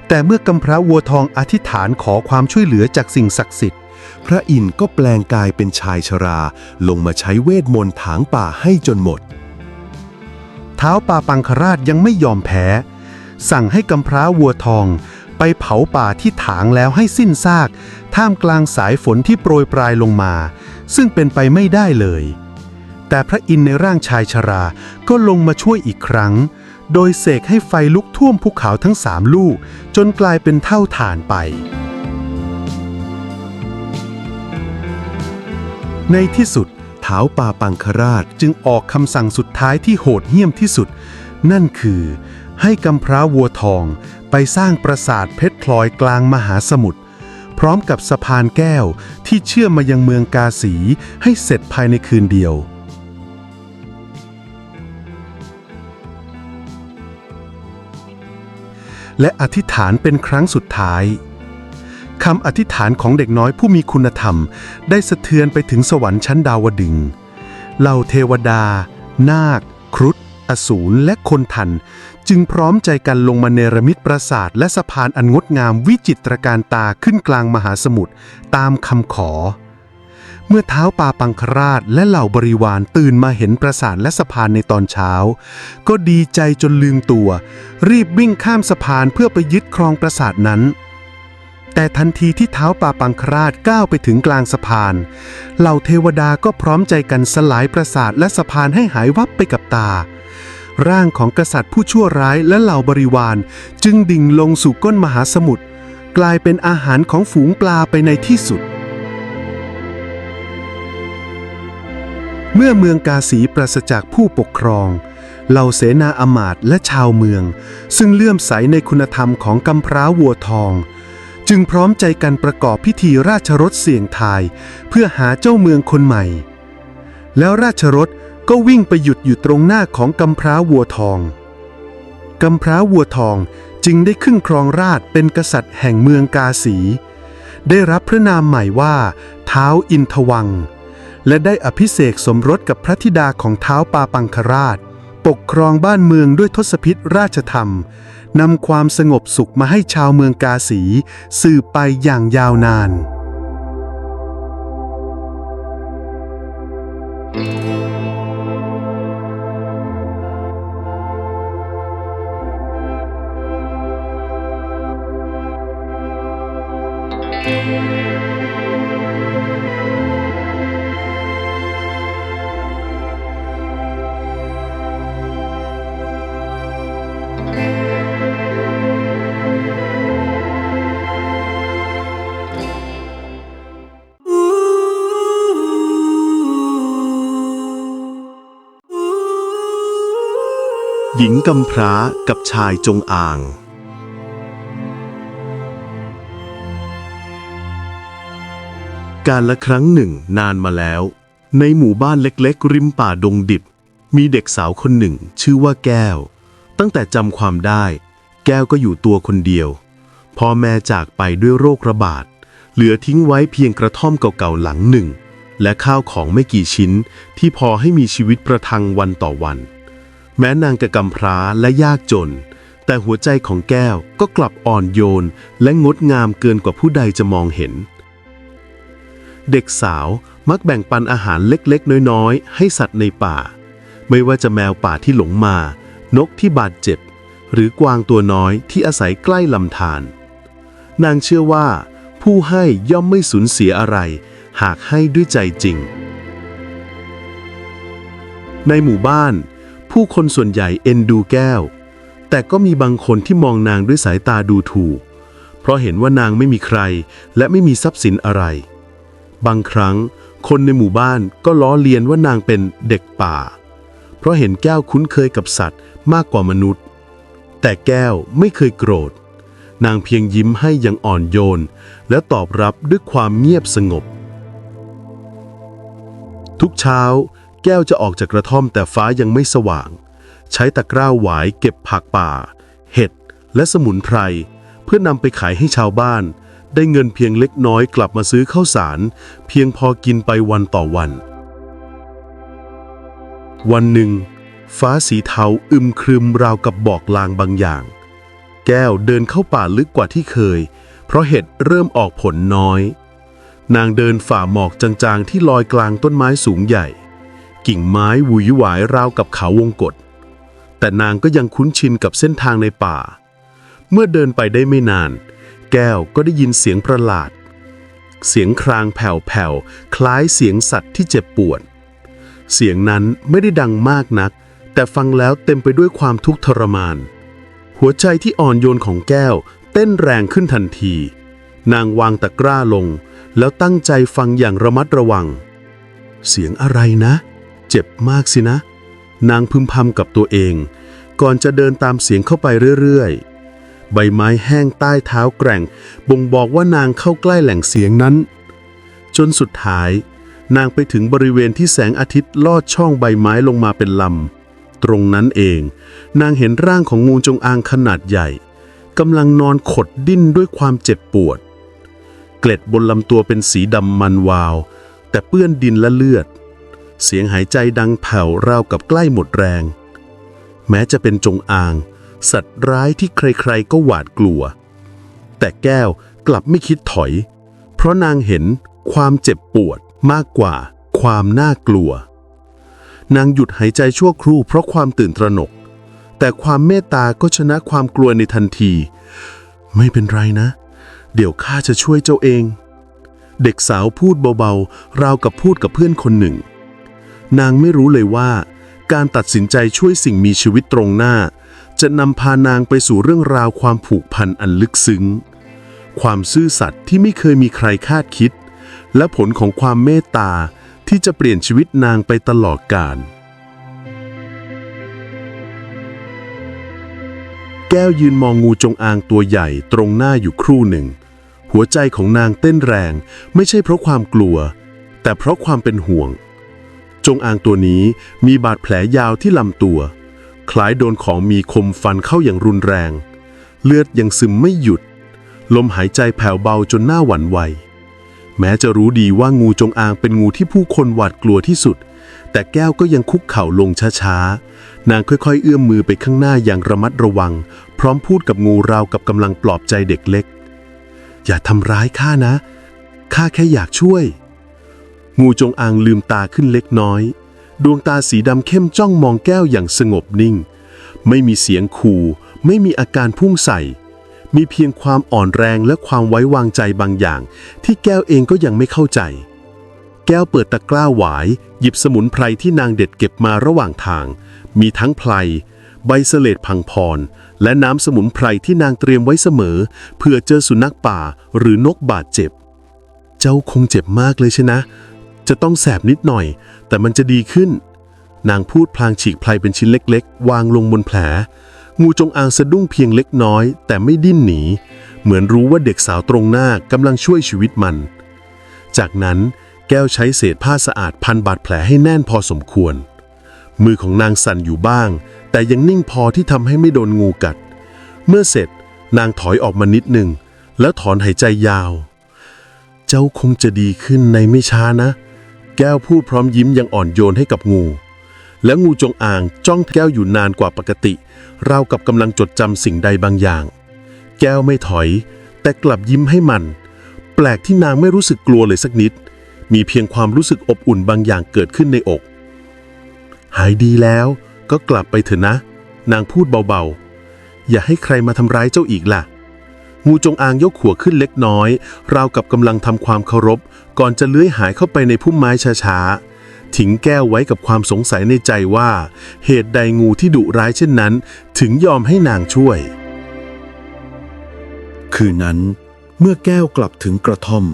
แต่เมื่อกำพร้าวัวทองอธิษฐานขอความช่วยเหลือจากสิ่งศักดิ์สิทธิ์พระอินทร์ก็แปลงกายเป็นชายชราลงมาใช้เวทมนต์ถางป่าให้จนหมดท้าวปาปังคราชยังไม่ยอมแพ้สั่งให้กำพร้าวัวทองไปเผาป่าที่ถางแล้วให้สิ้นซากท่ามกลางสายฝนที่โปรยปลายลงมาซึ่งเป็นไปไม่ได้เลยแต่พระอินทร์ในร่างชายชราก็ลงมาช่วยอีกครั้งโดยเสกให้ไฟลุกท่วมภูเขาทั้ง3 ลูกจนกลายเป็นเท่าฐานไปในที่สุดท้าวปาปังคราชจึงออกคำสั่งสุดท้ายที่โหดเหี้ยมที่สุดนั่นคือให้กำพร้าวัวทองไปสร้างปราสาทเพชรพลอยกลางมหาสมุทรพร้อมกับสะพานแก้วที่เชื่อมมายังเมืองกาสีให้เสร็จภายในคืนเดียวและอธิษฐานเป็นครั้งสุดท้ายคำอธิษฐานของเด็กน้อยผู้มีคุณธรรมได้สะเทือนไปถึงสวรรค์ชั้นดาวดึงส์เหล่าเทวดานาคครุฑอสูรและคนทันจึงพร้อมใจกันลงมาเนรมิตปราสาทและสะพานอันงดงามวิจิตรการตาขึ้นกลางมหาสมุทรตามคำขอเมื่อท้าวปาปังคราชและเหล่าบริวารตื่นมาเห็นปราสาทและสะพานในตอนเช้าก็ดีใจจนลืมตัวรีบวิ่งข้ามสะพานเพื่อไปยึดครองปราสาทนั้นแต่ทันทีที่ท้าวปาปังคราชก้าวไปถึงกลางสะพานเหล่าเทวดาก็พร้อมใจกันสลายปราสาทและสะพานให้หายวับไปกับตาร่างของกษัตริย์ผู้ชั่วร้ายและเหล่าบริวารจึงดิ่งลงสู่ก้นมหาสมุทรกลายเป็นอาหารของฝูงปลาไปในที่สุดเมื่อเมืองกาสีปราศจากผู้ปกครองเหล่าเสนาอมาตย์และชาวเมืองซึ่งเลื่อมใสในคุณธรรมของกำพร้าวัวทองจึงพร้อมใจกันประกอบพิธีราชรถเสี่ยงทายเพื่อหาเจ้าเมืองคนใหม่แล้วราชรถก็วิ่งไปหยุดอยู่ตรงหน้าของกำพร้าวัวทองกำพร้าวัวทองจึงได้ขึ้นครองราชย์เป็นกษัตริย์แห่งเมืองกาสีได้รับพระนามใหม่ว่าท้าวอินทวัง และได้อภิเษกสมรสกับพระธิดาของท้าวปาปังคราชปกครองบ้านเมืองด้วยทศพิธราชธรรมนำความสงบสุขมาให้ชาวเมืองกาสีสืบไปอย่างยาวนาน หญิงกำพร้ากับชายจงอางกาลละครั้งหนึ่งนานมาแล้วในหมู่บ้านเล็กๆริมป่าดงดิบมีเด็กสาวคนหนึ่งชื่อว่าแก้วตั้งแต่จำความได้แก้วก็อยู่ตัวคนเดียวพ่อแม่จากไปด้วยโรคระบาดเหลือทิ้งไว้เพียงกระท่อมเก่าๆหลังหนึ่งและข้าวของไม่กี่ชิ้นที่พอให้มีชีวิตประทังวันต่อวันแม้นางจะกำพร้าและยากจนแต่หัวใจของแก้วก็กลับอ่อนโยนและงดงามเกินกว่าผู้ใดจะมองเห็นเด็กสาวมักแบ่งปันอาหารเล็กๆน้อยๆให้สัตว์ในป่าไม่ว่าจะแมวป่าที่หลงมานกที่บาดเจ็บหรือกวางตัวน้อยที่อาศัยใกล้ลำธารนางเชื่อว่าผู้ให้ย่อมไม่สูญเสียอะไรหากให้ด้วยใจจริงในหมู่บ้านผู้คนส่วนใหญ่เอ็นดูแก้วแต่ก็มีบางคนที่มองนางด้วยสายตาดูถูกเพราะเห็นว่านางไม่มีใครและไม่มีทรัพย์สินอะไรบางครั้งคนในหมู่บ้านก็ล้อเลียนว่านางเป็นเด็กป่าเพราะเห็นแก้วคุ้นเคยกับสัตว์มากกว่ามนุษย์แต่แก้วไม่เคยโกรธนางเพียงยิ้มให้อย่างอ่อนโยนและตอบรับด้วยความเงียบสงบทุกเช้าแก้วจะออกจากกระท่อมแต่ฟ้ายังไม่สว่างใช้ตะกร้าหวายเก็บผักป่าเห็ดและสมุนไพรเพื่อนำไปขายให้ชาวบ้านได้เงินเพียงเล็กน้อยกลับมาซื้อข้าวสารเพียงพอกินไปวันต่อวันวันหนึ่งฟ้าสีเทาอึมครึมราวกับบอกลางบางอย่างแก้วเดินเข้าป่าลึกกว่าที่เคยเพราะเห็ดเริ่มออกผลน้อยนางเดินฝ่าหมอกจางๆที่ลอยกลางต้นไม้สูงใหญ่กิ่งไม้หวุยหวายราวกับเขาวงกฏแต่นางก็ยังคุ้นชินกับเส้นทางในป่าเมื่อเดินไปได้ไม่นานแก้วก็ได้ยินเสียงประหลาดเสียงครางแผ่วๆคล้ายเสียงสัตว์ที่เจ็บปวดเสียงนั้นไม่ได้ดังมากนักแต่ฟังแล้วเต็มไปด้วยความทุกข์ทรมานหัวใจที่อ่อนโยนของแก้วเต้นแรงขึ้นทันทีนางวางตะกร้าลงแล้วตั้งใจฟังอย่างระมัดระวังเสียงอะไรนะเจ็บมากสินะนางพึมพำกับตัวเองก่อนจะเดินตามเสียงเข้าไปเรื่อยๆใบไม้แห้งใต้เท้าแกร่งบ่งบอกว่านางเข้าใกล้แหล่งเสียงนั้นจนสุดท้ายนางไปถึงบริเวณที่แสงอาทิตย์ลอดช่องใบไม้ลงมาเป็นลำตรงนั้นเองนางเห็นร่างของงูจงอางขนาดใหญ่กำลังนอนขดดิ้นด้วยความเจ็บปวดเกล็ดบนลำตัวเป็นสีดำมันวาวแต่เปื้อนดินและเลือดเสียงหายใจดังแผ่วราวกับใกล้หมดแรงแม้จะเป็นจงอางสัตว์ร้ายที่ใครๆก็หวาดกลัวแต่แก้วกลับไม่คิดถอยเพราะนางเห็นความเจ็บปวดมากกว่าความน่ากลัวนางหยุดหายใจชั่วครู่เพราะความตื่นตระหนกแต่ความเมตตาก็ชนะความกลัวในทันทีไม่เป็นไรนะเดี๋ยวข้าจะช่วยเจ้าเองเด็กสาวพูดเบาๆราวกับพูดกับเพื่อนคนหนึ่งนางไม่รู้เลยว่าการตัดสินใจช่วยสิ่งมีชีวิตตรงหน้าจะนำพานางไปสู่เรื่องราวความผูกพันอันลึกซึ้งความซื่อสัตย์ที่ไม่เคยมีใครคาดคิดและผลของความเมตตาที่จะเปลี่ยนชีวิตนางไปตลอดกาลแก้วยืนมองงูจงอางตัวใหญ่ตรงหน้าอยู่ครู่หนึ่งหัวใจของนางเต้นแรงไม่ใช่เพราะความกลัวแต่เพราะความเป็นห่วงจงอางตัวนี้มีบาดแผลยาวที่ลำตัวคล้ายโดนของมีคมฟันเข้าอย่างรุนแรงเลือดยังซึมไม่หยุดลมหายใจแผ่วเบาจนหน้าหวั่นไหว แม้จะรู้ดีว่างูจงอางเป็นงูที่ผู้คนหวาดกลัวที่สุดแต่แก้วก็ยังคุกเข่าลงช้าๆนางค่อยๆเอื้อมมือไปข้างหน้าอย่างระมัดระวังพร้อมพูดกับงูราวกับกำลังปลอบใจเด็กเล็กอย่าทำร้ายข้านะข้าแค่อยากช่วยงูจงอางลืมตาขึ้นเล็กน้อยดวงตาสีดำเข้มจ้องมองแก้วอย่างสงบนิ่งไม่มีเสียงขู่ไม่มีอาการพุ่งใส่มีเพียงความอ่อนแรงและความไว้วางใจบางอย่างที่แก้วเองก็ยังไม่เข้าใจแก้วเปิดตะกร้าหวายหยิบสมุนไพรที่นางเด็ดเก็บมาระหว่างทางมีทั้งไพรใบเสลดพังพรและน้ำสมุนไพรที่นางเตรียมไว้เสมอเพื่อเจอสุนัขป่าหรือนกบาดเจ็บเจ้าคงเจ็บมากเลยใช่นะจะต้องแสบนิดหน่อยแต่มันจะดีขึ้นนางพูดพลางฉีกไพรเป็นชิ้นเล็กๆวางลงบนแผลงูจงอางสะดุ้งเพียงเล็กน้อยแต่ไม่ดิ้นหนีเหมือนรู้ว่าเด็กสาวตรงหน้ากำลังช่วยชีวิตมันจากนั้นแก้วใช้เศษผ้าสะอาดพันบาดแผลให้แน่นพอสมควรมือของนางสั่นอยู่บ้างแต่ยังนิ่งพอที่ทำให้ไม่โดนงูกัดเมื่อเสร็จนางถอยออกมานิดหนึ่งแล้วถอนหายใจยาวเจ้าคงจะดีขึ้นในไม่ช้านะแก้วพูดพร้อมยิ้มยังอ่อนโยนให้กับงูแล้วงูจงอางจ้องแก้วอยู่นานกว่าปกติราวกับกำลังจดจำสิ่งใดบางอย่างแก้วไม่ถอยแต่กลับยิ้มให้มันแปลกที่นางไม่รู้สึกกลัวเลยสักนิดมีเพียงความรู้สึกอบอุ่นบางอย่างเกิดขึ้นในอกหายดีแล้วก็กลับไปเถอะนะนางพูดเบาๆอย่าให้ใครมาทำร้ายเจ้าอีกล่ะงูจงอางยกหัวขึ้นเล็กน้อยราวกับกำลังทำความเคารพก่อนจะเลื้อยหายเข้าไปในพุ่มไม้ช้าๆทิ้งแก้วไว้กับความสงสัยในใจว่าเหตุใดงูที่ดุร้ายเช่นนั้นถึงยอมให้นางช่วยคืนนั้นเมื่อแก้วกลับถึงกระท่อม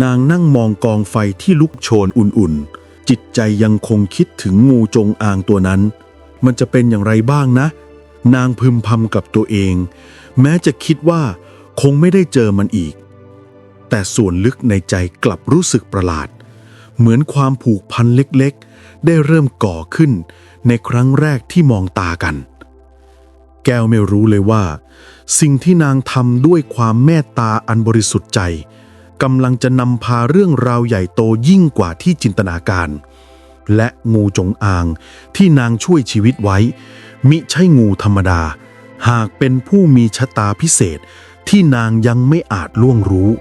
นางนั่งมองกองไฟที่ลุกโชนอุ่นๆจิตใจยังคงคิดถึงงูจงอางตัวนั้นมันจะเป็นอย่างไรบ้างนะนางพึมพำกับตัวเองแม้จะคิดว่าคงไม่ได้เจอมันอีกแต่ส่วนลึกในใจกลับรู้สึกประหลาดเหมือนความผูกพันเล็กๆได้เริ่มก่อขึ้นในครั้งแรกที่มองตากันแก้วไม่รู้เลยว่าสิ่งที่นางทำด้วยความเมตตาอันบริสุทธิ์ใจกำลังจะนำพาเรื่องราวใหญ่โตยิ่งกว่าที่จินตนาการและงูจงอางที่นางช่วยชีวิตไว้มิใช่งูธรรมดาหากเป็นผู้มีชะตาพิเศษที่นางยังไม่อาจล่วงรู้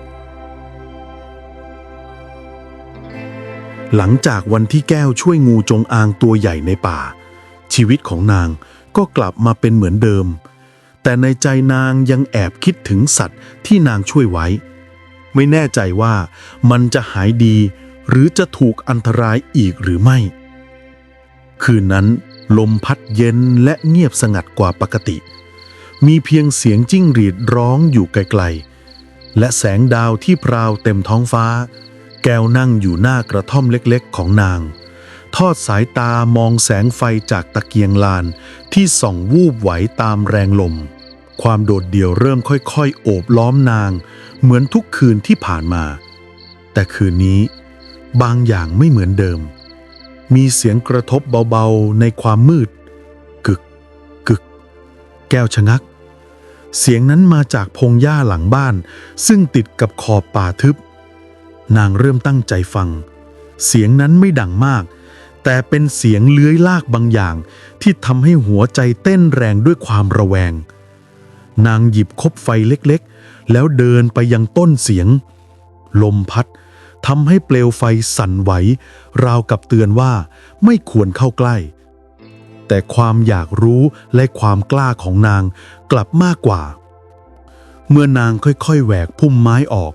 หลังจากวันที่แก้วช่วยงูจงอางตัวใหญ่ในป่าชีวิตของนางก็กลับมาเป็นเหมือนเดิมแต่ในใจนางยังแอบคิดถึงสัตว์ที่นางช่วยไว้ไม่แน่ใจว่ามันจะหายดีหรือจะถูกอันตรายอีกหรือไม่คืนนั้นลมพัดเย็นและเงียบสงัดกว่าปกติมีเพียงเสียงจิ้งหรีดร้องอยู่ไกลๆและแสงดาวที่พราวเต็มท้องฟ้าแก้วนั่งอยู่หน้ากระท่อมเล็กๆของนางทอดสายตามองแสงไฟจากตะเกียงลานที่ส่องวูบไหวตามแรงลมความโดดเดี่ยวเริ่มค่อยๆโอบล้อมนางเหมือนทุกคืนที่ผ่านมาแต่คืนนี้บางอย่างไม่เหมือนเดิมมีเสียงกระทบเบาๆในความมืดกึกกึกแก้วชะงักเสียงนั้นมาจากพงหญ้าหลังบ้านซึ่งติดกับขอบป่าทึบนางเริ่มตั้งใจฟังเสียงนั้นไม่ดังมากแต่เป็นเสียงเลื้อยลากบางอย่างที่ทำให้หัวใจเต้นแรงด้วยความระแวงนางหยิบคบไฟเล็กๆแล้วเดินไปยังต้นเสียงลมพัดทำให้เปลวไฟสั่นไหวราวกับเตือนว่าไม่ควรเข้าใกล้แต่ความอยากรู้และความกล้าของนางกลับมากกว่าเมื่อนางค่อยๆแหวกพุ่มไม้ออก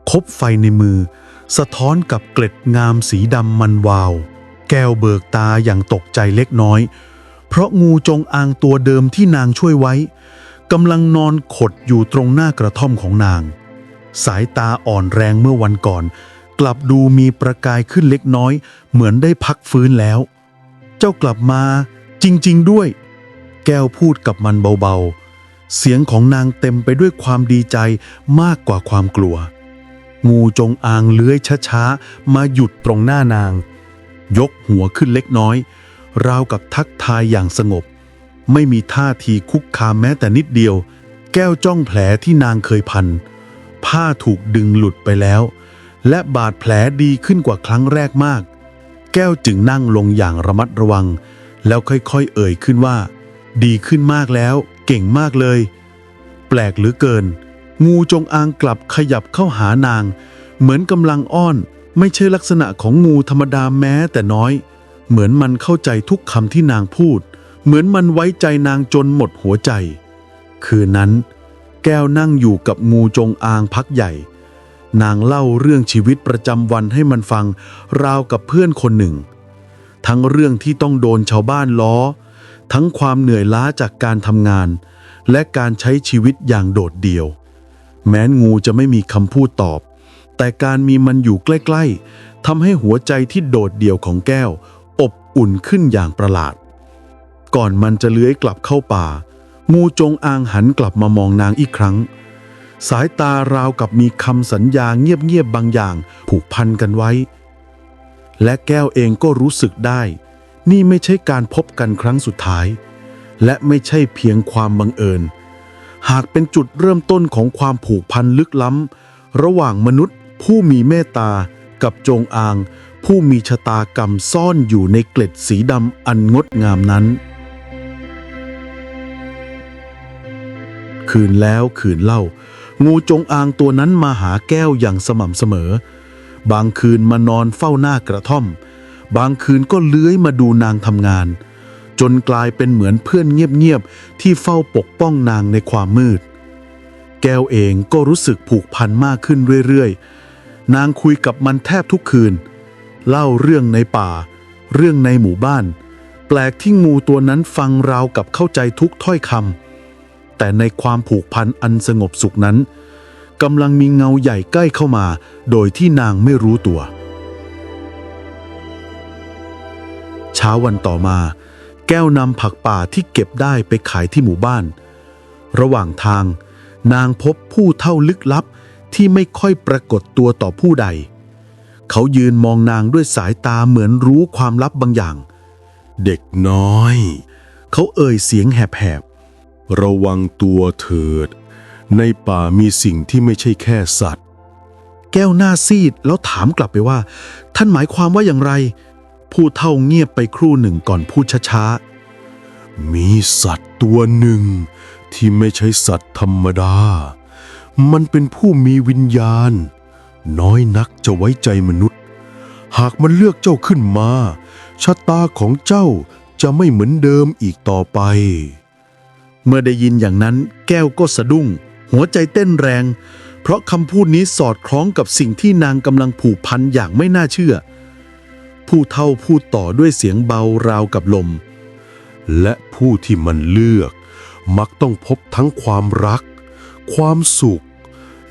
คบไฟในมือสะท้อนกับเกล็ดงามสีดำมันวาวแก้วเบิกตาอย่างตกใจเล็กน้อยเพราะงูจงอางตัวเดิมที่นางช่วยไว้กำลังนอนขดอยู่ตรงหน้ากระท่อมของนางสายตาอ่อนแรงเมื่อวันก่อนกลับดูมีประกายขึ้นเล็กน้อยเหมือนได้พักฟื้นแล้วเจ้ากลับมาจริงๆด้วยแก้วพูดกับมันเบาๆเสียงของนางเต็มไปด้วยความดีใจมากกว่าความกลัวงูจงอางเลื้อยช้าๆมาหยุดตรงหน้านางยกหัวขึ้นเล็กน้อยราวกับทักทายอย่างสงบไม่มีท่าทีคุกคามแม้แต่นิดเดียวแก้วจ้องแผลที่นางเคยพันผ้าถูกดึงหลุดไปแล้ว และบาดแผลดีขึ้นกว่าครั้งแรกมาก แก้วจึงนั่งลงอย่างระมัดระวังแล้วค่อยๆเอ่ยขึ้นว่าดีขึ้นมากแล้วเก่งมากเลยแปลกเหลือเกินงูจงอางกลับขยับเข้าหานางเหมือนกำลังอ้อนไม่ใช่ลักษณะของงูธรรมดาแม้แต่น้อยเหมือนมันเข้าใจทุกคำที่นางพูดเหมือนมันไว้ใจนางจนหมดหัวใจคืนนั้นแก้วนั่งอยู่กับงูจงอางพักใหญ่นางเล่าเรื่องชีวิตประจำวันให้มันฟังราวกับเพื่อนคนหนึ่งทั้งเรื่องที่ต้องโดนชาวบ้านล้อทั้งความเหนื่อยล้าจากการทำงานและการใช้ชีวิตอย่างโดดเดี่ยวแม้งูจะไม่มีคำพูดตอบแต่การมีมันอยู่ใกล้ๆทำให้หัวใจที่โดดเดี่ยวของแก้วอบอุ่นขึ้นอย่างประหลาดก่อนมันจะเลื้อยกลับเข้าป่างูจงอางหันกลับมามองนางอีกครั้งสายตาราวกับมีคำสัญญาเงียบๆบางอย่างผูกพันกันไว้และแก้วเองก็รู้สึกได้นี่ไม่ใช่การพบกันครั้งสุดท้ายและไม่ใช่เพียงความบังเอิญหากเป็นจุดเริ่มต้นของความผูกพันลึกล้ำระหว่างมนุษย์ผู้มีเมตตากับจงอางผู้มีชะตากรรมซ่อนอยู่ในเกล็ดสีดำอันงดงามนั้นคืนแล้วคืนเล่างูจงอางตัวนั้นมาหาแก้วอย่างสม่ำเสมอบางคืนมานอนเฝ้าหน้ากระท่อมบางคืนก็เลื้อยมาดูนางทำงานจนกลายเป็นเหมือนเพื่อนเงียบๆที่เฝ้าปกป้องนางในความมืดแก้วเองก็รู้สึกผูกพันมากขึ้นเรื่อยๆนางคุยกับมันแทบทุกคืนเล่าเรื่องในป่าเรื่องในหมู่บ้านแปลกที่งูตัวนั้นฟังราวกับเข้าใจทุกถ้อยคำแต่ในความผูกพันอันสงบสุขนั้นกำลังมีเงาใหญ่ใกล้เข้ามาโดยที่นางไม่รู้ตัวเช้าวันต่อมาแก้วนำผักป่าที่เก็บได้ไปขายที่หมู่บ้านระหว่างทางนางพบผู้เฒ่าลึกลับที่ไม่ค่อยปรากฏตัวต่อผู้ใดเขายืนมองนางด้วยสายตาเหมือนรู้ความลับบางอย่างเด็กน้อยเขาเอ่ยเสียงแหบๆระวังตัวเถิดในป่ามีสิ่งที่ไม่ใช่แค่สัตว์แก้วหน้าซีดแล้วถามกลับไปว่าท่านหมายความว่าอย่างไรผู้เฒ่าเงียบไปครู่หนึ่งก่อนพูดช้าๆมีสัตว์ตัวหนึ่งที่ไม่ใช่สัตว์ธรรมดามันเป็นผู้มีวิญญาณน้อยนักจะไว้ใจมนุษย์หากมันเลือกเจ้าขึ้นมาชะตาของเจ้าจะไม่เหมือนเดิมอีกต่อไปเมื่อได้ยินอย่างนั้นแก้วก็สะดุ้งหัวใจเต้นแรงเพราะคำพูดนี้สอดคล้องกับสิ่งที่นางกำลังผูกพันอย่างไม่น่าเชื่อผู้เฒ่าพูดต่อด้วยเสียงเบาราวกับลมและผู้ที่มันเลือกมักต้องพบทั้งความรักความสุข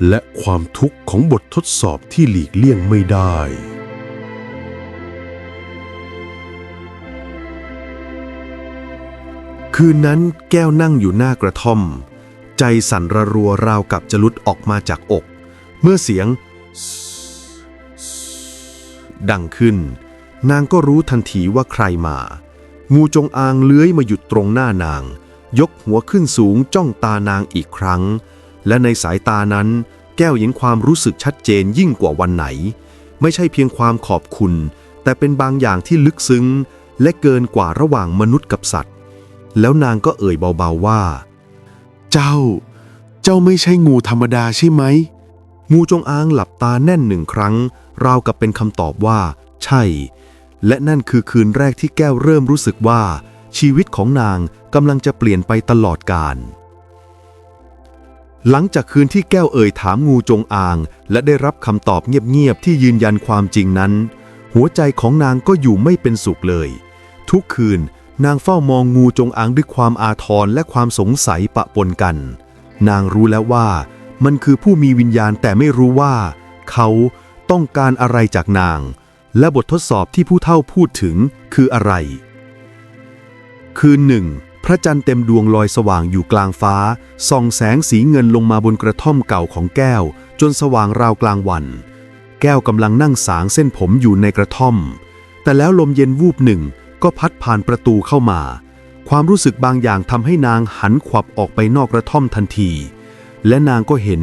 และความทุกข์ของบททดสอบที่หลีกเลี่ยงไม่ได้คืนนั้นแก้วนั่งอยู่หน้ากระท่อมใจสั่นระรัวราวกับจะหลุดออกมาจากอกเมื่อเสียงดังขึ้นนางก็รู้ทันทีว่าใครมางูจงอางเลื้อยมาหยุดตรงหน้านางยกหัวขึ้นสูงจ้องตานางอีกครั้งและในสายตานั้นแก้วเห็นความรู้สึกชัดเจนยิ่งกว่าวันไหนไม่ใช่เพียงความขอบคุณแต่เป็นบางอย่างที่ลึกซึ้งและเกินกว่าระหว่างมนุษย์กับสัตว์แล้วนางก็เอ่ยเบาๆว่าเจ้าไม่ใช่งูธรรมดาใช่ไหมงูจงอางหลับตาแน่นหนึ่งครั้งราวกับเป็นคำตอบว่าใช่และนั่นคือคืนแรกที่แก้วเริ่มรู้สึกว่าชีวิตของนางกำลังจะเปลี่ยนไปตลอดกาลหลังจากคืนที่แก้วเอ่ยถามงูจงอางและได้รับคำตอบเงียบๆที่ยืนยันความจริงนั้นหัวใจของนางก็อยู่ไม่เป็นสุขเลยทุกคืนนางเฝ้ามองงูจงอางด้วยความอาทรและความสงสัยปะปนกันนางรู้แล้วว่ามันคือผู้มีวิญญาณแต่ไม่รู้ว่าเขาต้องการอะไรจากนางและบททดสอบที่ผู้เฒ่าพูดถึงคืออะไรคืนหนึ่งพระจันทร์เต็มดวงลอยสว่างอยู่กลางฟ้าส่องแสงสีเงินลงมาบนกระท่อมเก่าของแก้วจนสว่างราวกลางวันแก้วกำลังนั่งสางเส้นผมอยู่ในกระท่อมแต่แล้วลมเย็นวูบหนึ่งก็พัดผ่านประตูเข้ามาความรู้สึกบางอย่างทำให้นางหันขวับออกไปนอกกระท่อมทันทีและนางก็เห็น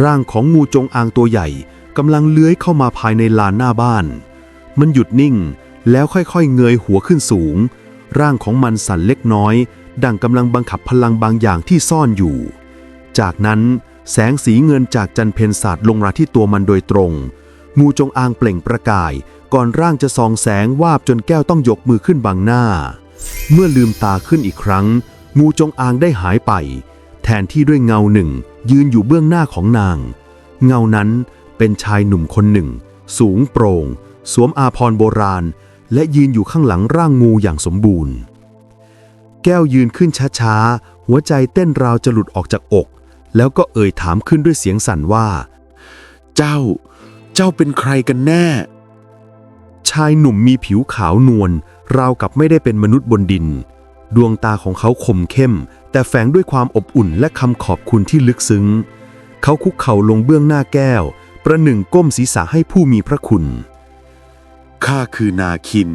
ร่างของงูจงอางตัวใหญ่ กำลังเลื้อยเข้ามาภายในลานหน้าบ้าน มันหยุดนิ่งแล้วค่อยๆเงยหัวขึ้นสูงร่างของมันสั่นเล็กน้อยดังกำลังบังคับพลังบางอย่างที่ซ่อนอยู่จากนั้นแสงสีเงินจากจันทร์เพ็ญสาดลงมาที่ตัวมันโดยตรงงูจงอางเปล่งประกายก่อนร่างจะส่องแสงวาบจนแก้วต้องยกมือขึ้นบังหน้าเมื่อลืมตาขึ้นอีกครั้งงูจงอางได้หายไปแทนที่ด้วยเงาหนึ่งยืนอยู่เบื้องหน้าของนางเงานั้นเป็นชายหนุ่มคนหนึ่งสูงโปร่งสวมอาภรณ์โบราณและยืนอยู่ข้างหลังร่างงูอย่างสมบูรณ์แก้วยืนขึ้นช้าๆหัวใจเต้นราวจะหลุดออกจากอกแล้วก็เอ่ยถามขึ้นด้วยเสียงสั่นว่าเจ้าเป็นใครกันแน่ชายหนุ่มมีผิวขาวนวลราวกับไม่ได้เป็นมนุษย์บนดินดวงตาของเขาคมเข้มแต่แฝงด้วยความอบอุ่นและคำขอบคุณที่ลึกซึ้งเขาคุกเข่าลงเบื้องหน้าแก้วประหนึ่งก้มศีรษะให้ผู้มีพระคุณข้าคือนาคิน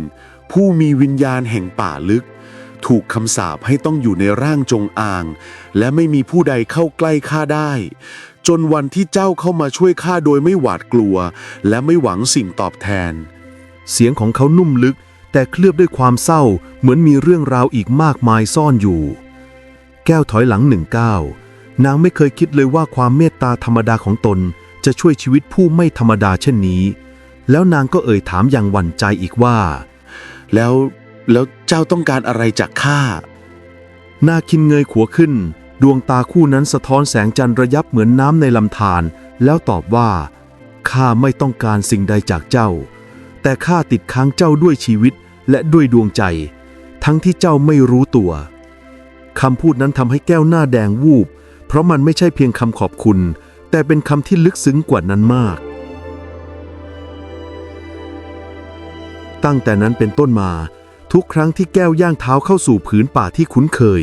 ผู้มีวิญญาณแห่งป่าลึกถูกคำสาปให้ต้องอยู่ในร่างจงอางและไม่มีผู้ใดเข้าใกล้ข้าได้จนวันที่เจ้าเข้ามาช่วยข้าโดยไม่หวาดกลัวและไม่หวังสิ่งตอบแทนเสียงของเขานุ่มลึกแต่เคลือบด้วยความเศร้าเหมือนมีเรื่องราวอีกมากมายซ่อนอยู่แก้วถอยหลัง1 ก้าวนางไม่เคยคิดเลยว่าความเมตตาธรรมดาของตนจะช่วยชีวิตผู้ไม่ธรรมดาเช่นนี้แล้วนางก็เอ่ยถามอย่างหวั่นใจอีกว่าแล้วเจ้าต้องการอะไรจากข้านาคินเงยขัวขึ้นดวงตาคู่นั้นสะท้อนแสงจันทร์ระยับเหมือนน้ำในลำธารแล้วตอบว่าข้าไม่ต้องการสิ่งใดจากเจ้าแต่ข้าติดค้างเจ้าด้วยชีวิตและด้วยดวงใจทั้งที่เจ้าไม่รู้ตัวคำพูดนั้นทำให้แก้วหน้าแดงวูบเพราะมันไม่ใช่เพียงคำขอบคุณแต่เป็นคำที่ลึกซึ้งกว่านั้นมากตั้งแต่นั้นเป็นต้นมาทุกครั้งที่แก้วย่างเท้าเข้าสู่ผืนป่าที่คุ้นเคย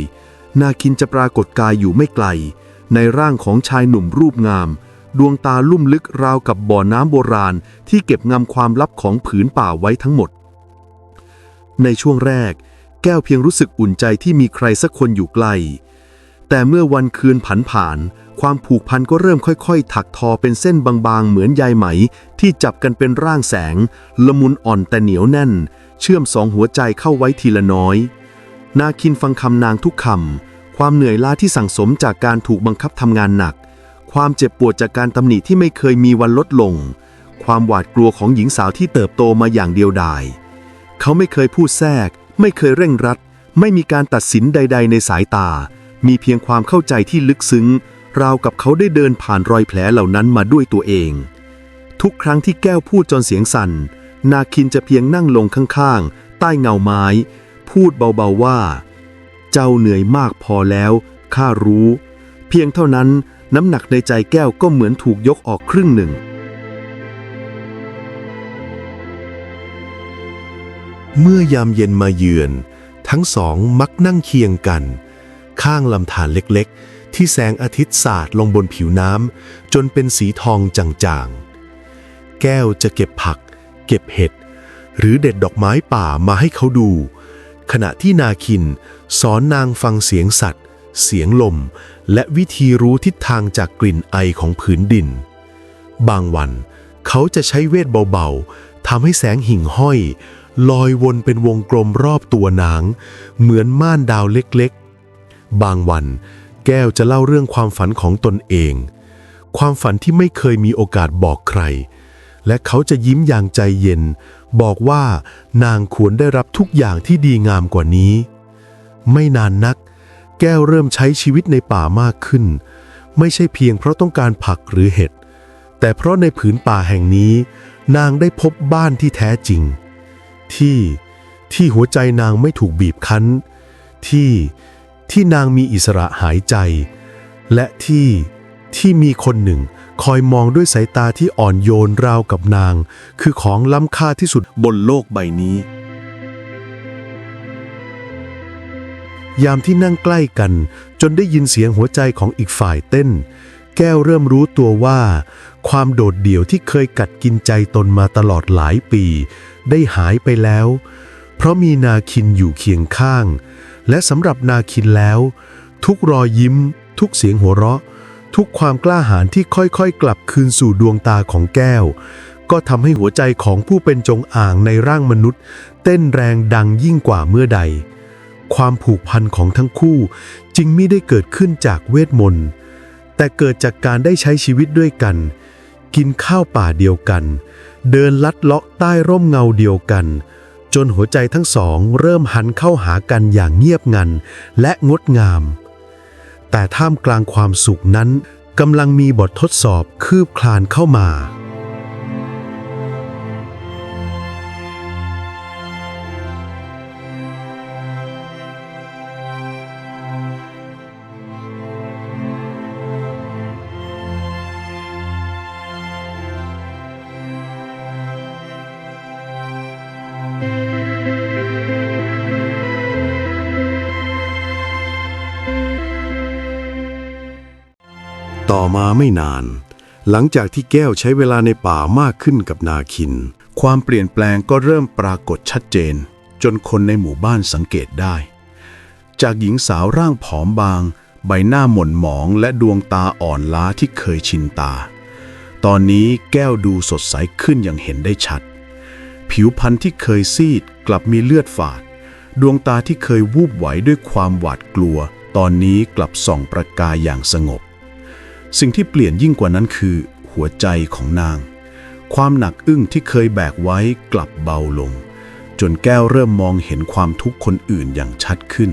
นาคินจะปรากฏกายอยู่ไม่ไกลในร่างของชายหนุ่มรูปงามดวงตาลุ่มลึกราวกับบ่อน้ำโบราณที่เก็บงำความลับของผืนป่าไว้ทั้งหมดในช่วงแรกแก้วเพียงรู้สึกอุ่นใจที่มีใครสักคนอยู่ใกล้แต่เมื่อวันคืนผันผ่านความผูกพันก็เริ่มค่อยๆถักทอเป็นเส้นบางๆเหมือนใยไหมที่จับกันเป็นร่างแสงละมุนอ่อนแต่เหนียวแน่นเชื่อมสองหัวใจเข้าไว้ทีละน้อยนาคินฟังคำนางทุกคำความเหนื่อยล้าที่สั่งสมจากการถูกบังคับทำงานหนักความเจ็บปวดจากการตำหนิที่ไม่เคยมีวันลดลงความหวาดกลัวของหญิงสาวที่เติบโตมาอย่างเดียวดายเขาไม่เคยพูดแทรกไม่เคยเร่งรัดไม่มีการตัดสินใดๆในสายตามีเพียงความเข้าใจที่ลึกซึ้งราวกับเขาได้เดินผ่านรอยแผลเหล่านั้นมาด้วยตัวเองทุกครั้งที่แก้วพูดจนเสียงสั่นนาคินจะเพียงนั่งลงข้างๆใต้เงาไม้พูดเบาๆว่าเจ้าเหนื่อยมากพอแล้วข้ารู้เพียงเท่านั้นน้ำหนักในใจแก้วก็เหมือนถูกยกออกครึ่งหนึ่งเมื่อยามเย็นมาเยือนทั้งสองมักนั่งเคียงกันข้างลำธารเล็กๆที่แสงอาทิตย์สาดลงบนผิวน้ำจนเป็นสีทองจางๆแก้วจะเก็บผักเก็บเห็ดหรือเด็ดดอกไม้ป่ามาให้เขาดูขณะที่นาคินสอนนางฟังเสียงสัตว์เสียงลมและวิธีรู้ทิศทางจากกลิ่นไอของผืนดินบางวันเขาจะใช้เวทเบาๆทำให้แสงหิ่งห้อยลอยวนเป็นวงกลมรอบตัวนางเหมือนม่านดาวเล็กๆบางวันแก้วจะเล่าเรื่องความฝันของตนเองความฝันที่ไม่เคยมีโอกาสบอกใครและเขาจะยิ้มอย่างใจเย็นบอกว่านางควรได้รับทุกอย่างที่ดีงามกว่านี้ไม่นานนักแก้วเริ่มใช้ชีวิตในป่ามากขึ้นไม่ใช่เพียงเพราะต้องการผักหรือเห็ดแต่เพราะในผืนป่าแห่งนี้นางได้พบบ้านที่แท้จริงที่หัวใจนางไม่ถูกบีบคั้นที่นางมีอิสระหายใจและที่มีคนหนึ่งคอยมองด้วยสายตาที่อ่อนโยนราวกับนางคือของล้ำค่าที่สุดบนโลกใบนี้ยามที่นั่งใกล้กันจนได้ยินเสียงหัวใจของอีกฝ่ายเต้นแก้วเริ่มรู้ตัวว่าความโดดเดี่ยวที่เคยกัดกินใจตนมาตลอดหลายปีได้หายไปแล้วเพราะมีนาคินอยู่เคียงข้างและสำหรับนาคินแล้วทุกรอยยิ้มทุกเสียงหัวเราะ ทุกความกล้าหาญที่ค่อยๆกลับคืนสู่ดวงตาของแก้วก็ทำให้หัวใจของผู้เป็นจงอางในร่างมนุษย์เต้นแรงดังยิ่งกว่าเมื่อใดความผูกพันของทั้งคู่จึงไม่ได้เกิดขึ้นจากเวทมนต์แต่เกิดจากการได้ใช้ชีวิตด้วยกันกินข้าวป่าเดียวกันเดินลัดเลาะใต้ร่มเงาเดียวกันจนหัวใจทั้งสองเริ่มหันเข้าหากันอย่างเงียบงันและงดงามแต่ท่ามกลางความสุขนั้นกำลังมีบททดสอบคืบคลานเข้ามาต่อมาไม่นานหลังจากที่แก้วใช้เวลาในป่ามากขึ้นกับนาคินความเปลี่ยนแปลงก็เริ่มปรากฏชัดเจนจนคนในหมู่บ้านสังเกตได้จากหญิงสาวร่างผอมบางใบหน้าหม่นหมองและดวงตาอ่อนล้าที่เคยชินตาตอนนี้แก้วดูสดใสขึ้นอย่างเห็นได้ชัดผิวพรรณที่เคยซีดกลับมีเลือดฝาดดวงตาที่เคยวูบไหวด้วยความหวาดกลัวตอนนี้กลับส่องประกายอย่างสงบสิ่งที่เปลี่ยนยิ่งกว่านั้นคือหัวใจของนางความหนักอึ้งที่เคยแบกไว้กลับเบาลงจนแก้วเริ่มมองเห็นความทุกข์คนอื่นอย่างชัดขึ้น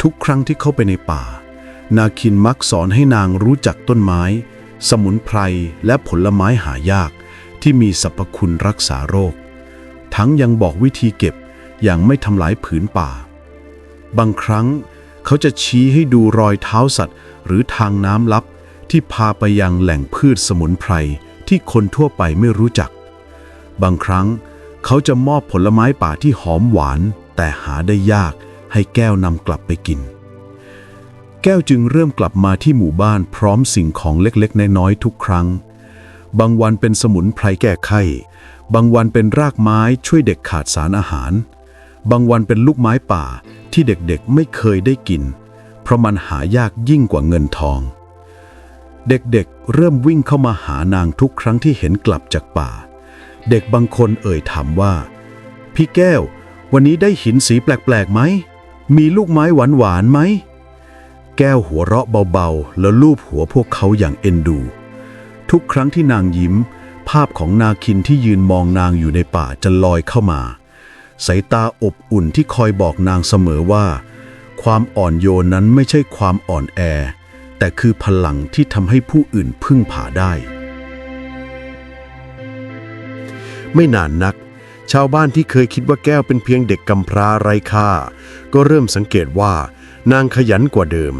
ทุกครั้งที่เข้าไปในป่านาคินมักสอนให้นางรู้จักต้นไม้สมุนไพรและผลไม้หายากที่มีสรรพคุณรักษาโรคทั้งยังบอกวิธีเก็บอย่างไม่ทำลายผืนป่าบางครั้งเขาจะชี้ให้ดูรอยเท้าสัตว์หรือทางน้ำลับที่พาไปยังแหล่งพืชสมุนไพรที่คนทั่วไปไม่รู้จักบางครั้งเขาจะมอบผลไม้ป่าที่หอมหวานแต่หาได้ยากให้แก้วนำกลับไปกินแก้วจึงเริ่มกลับมาที่หมู่บ้านพร้อมสิ่งของเล็กๆน้อยๆทุกครั้งบางวันเป็นสมุนไพรแก้ไข้บางวันเป็นรากไม้ช่วยเด็กขาดสารอาหารบางวันเป็นลูกไม้ป่าที่เด็กๆไม่เคยได้กินเพราะมันหายากยิ่งกว่าเงินทองเด็กๆเริ่มวิ่งเข้ามาหานางทุกครั้งที่เห็นกลับจากป่าเด็กบางคนเอ่ยถามว่าพี่แก้ววันนี้ได้หินสีแปลกๆไหมมีลูกไม้หวานๆไหมแก้วหัวเราะเบาๆแล้วลูบหัวพวกเขาอย่างเอ็นดูทุกครั้งที่นางยิ้มภาพของนาคินที่ยืนมองนางอยู่ในป่าจะลอยเข้ามาสายตาอบอุ่นที่คอยบอกนางเสมอว่าความอ่อนโยนนั้นไม่ใช่ความอ่อนแอแต่คือพลังที่ทำให้ผู้อื่นพึ่งพาได้ไม่นานนักชาวบ้านที่เคยคิดว่าแก้วเป็นเพียงเด็กกำพร้าไร้ค่าก็เริ่มสังเกตว่านางขยันกว่าเดิม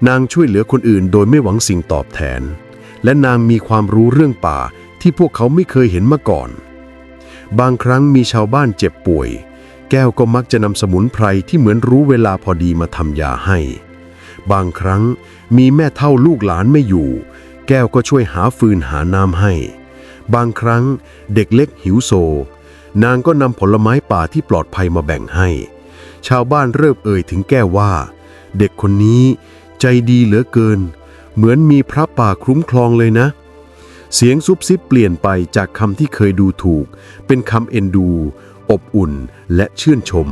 นางช่วยเหลือคนอื่นโดยไม่หวังสิ่งตอบแทนและนางมีความรู้เรื่องป่าที่พวกเขาไม่เคยเห็นมาก่อนบางครั้งมีชาวบ้านเจ็บป่วยแก้วก็มักจะนำสมุนไพรที่เหมือนรู้เวลาพอดีมาทำยาให้บางครั้งมีแม่เฒ่าลูกหลานไม่อยู่แก้วก็ช่วยหาฟืนหาน้ำให้บางครั้งเด็กเล็กหิวโซนางก็นำผลไม้ป่าที่ปลอดภัยมาแบ่งให้ชาวบ้านเริ่มเอ่ยถึงแก้วว่าเด็กคนนี้ใจดีเหลือเกินเหมือนมีพระป่าคุ้มครองเลยนะเสียงซุบซิบเปลี่ยนไปจากคำที่เคยดูถูกเป็นคำเอ็นดูอบอุ่นและชื่นชม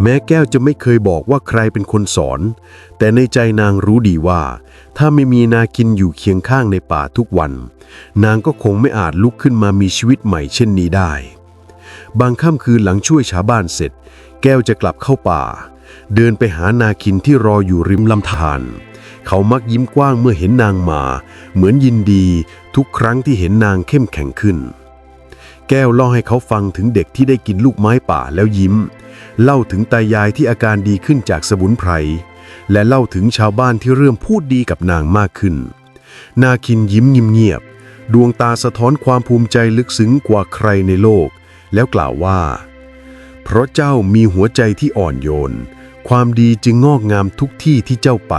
แม้แก้วจะไม่เคยบอกว่าใครเป็นคนสอนแต่ในใจนางรู้ดีว่าถ้าไม่มีนาคินอยู่เคียงข้างในป่าทุกวันนางก็คงไม่อาจลุกขึ้นมามีชีวิตใหม่เช่นนี้ได้บางค่ำคืนหลังช่วยชาวบ้านเสร็จแก้วจะกลับเข้าป่าเดินไปหานาคินที่รออยู่ริมลำธารเขามักยิ้มกว้างเมื่อเห็นนางมาเหมือนยินดีทุกครั้งที่เห็นนางเข้มแข็งขึ้นแก้วเล่าให้เขาฟังถึงเด็กที่ได้กินลูกไม้ป่าแล้วยิ้มเล่าถึงตายายที่อาการดีขึ้นจากสมุนไพรและเล่าถึงชาวบ้านที่เริ่มพูดดีกับนางมากขึ้นนาคินยิ้มเงียบๆดวงตาสะท้อนความภูมิใจลึกซึ้งกว่าใครในโลกแล้วกล่าวว่าเพราะเจ้ามีหัวใจที่อ่อนโยนความดีจึงงอกงามทุกที่ที่เจ้าไป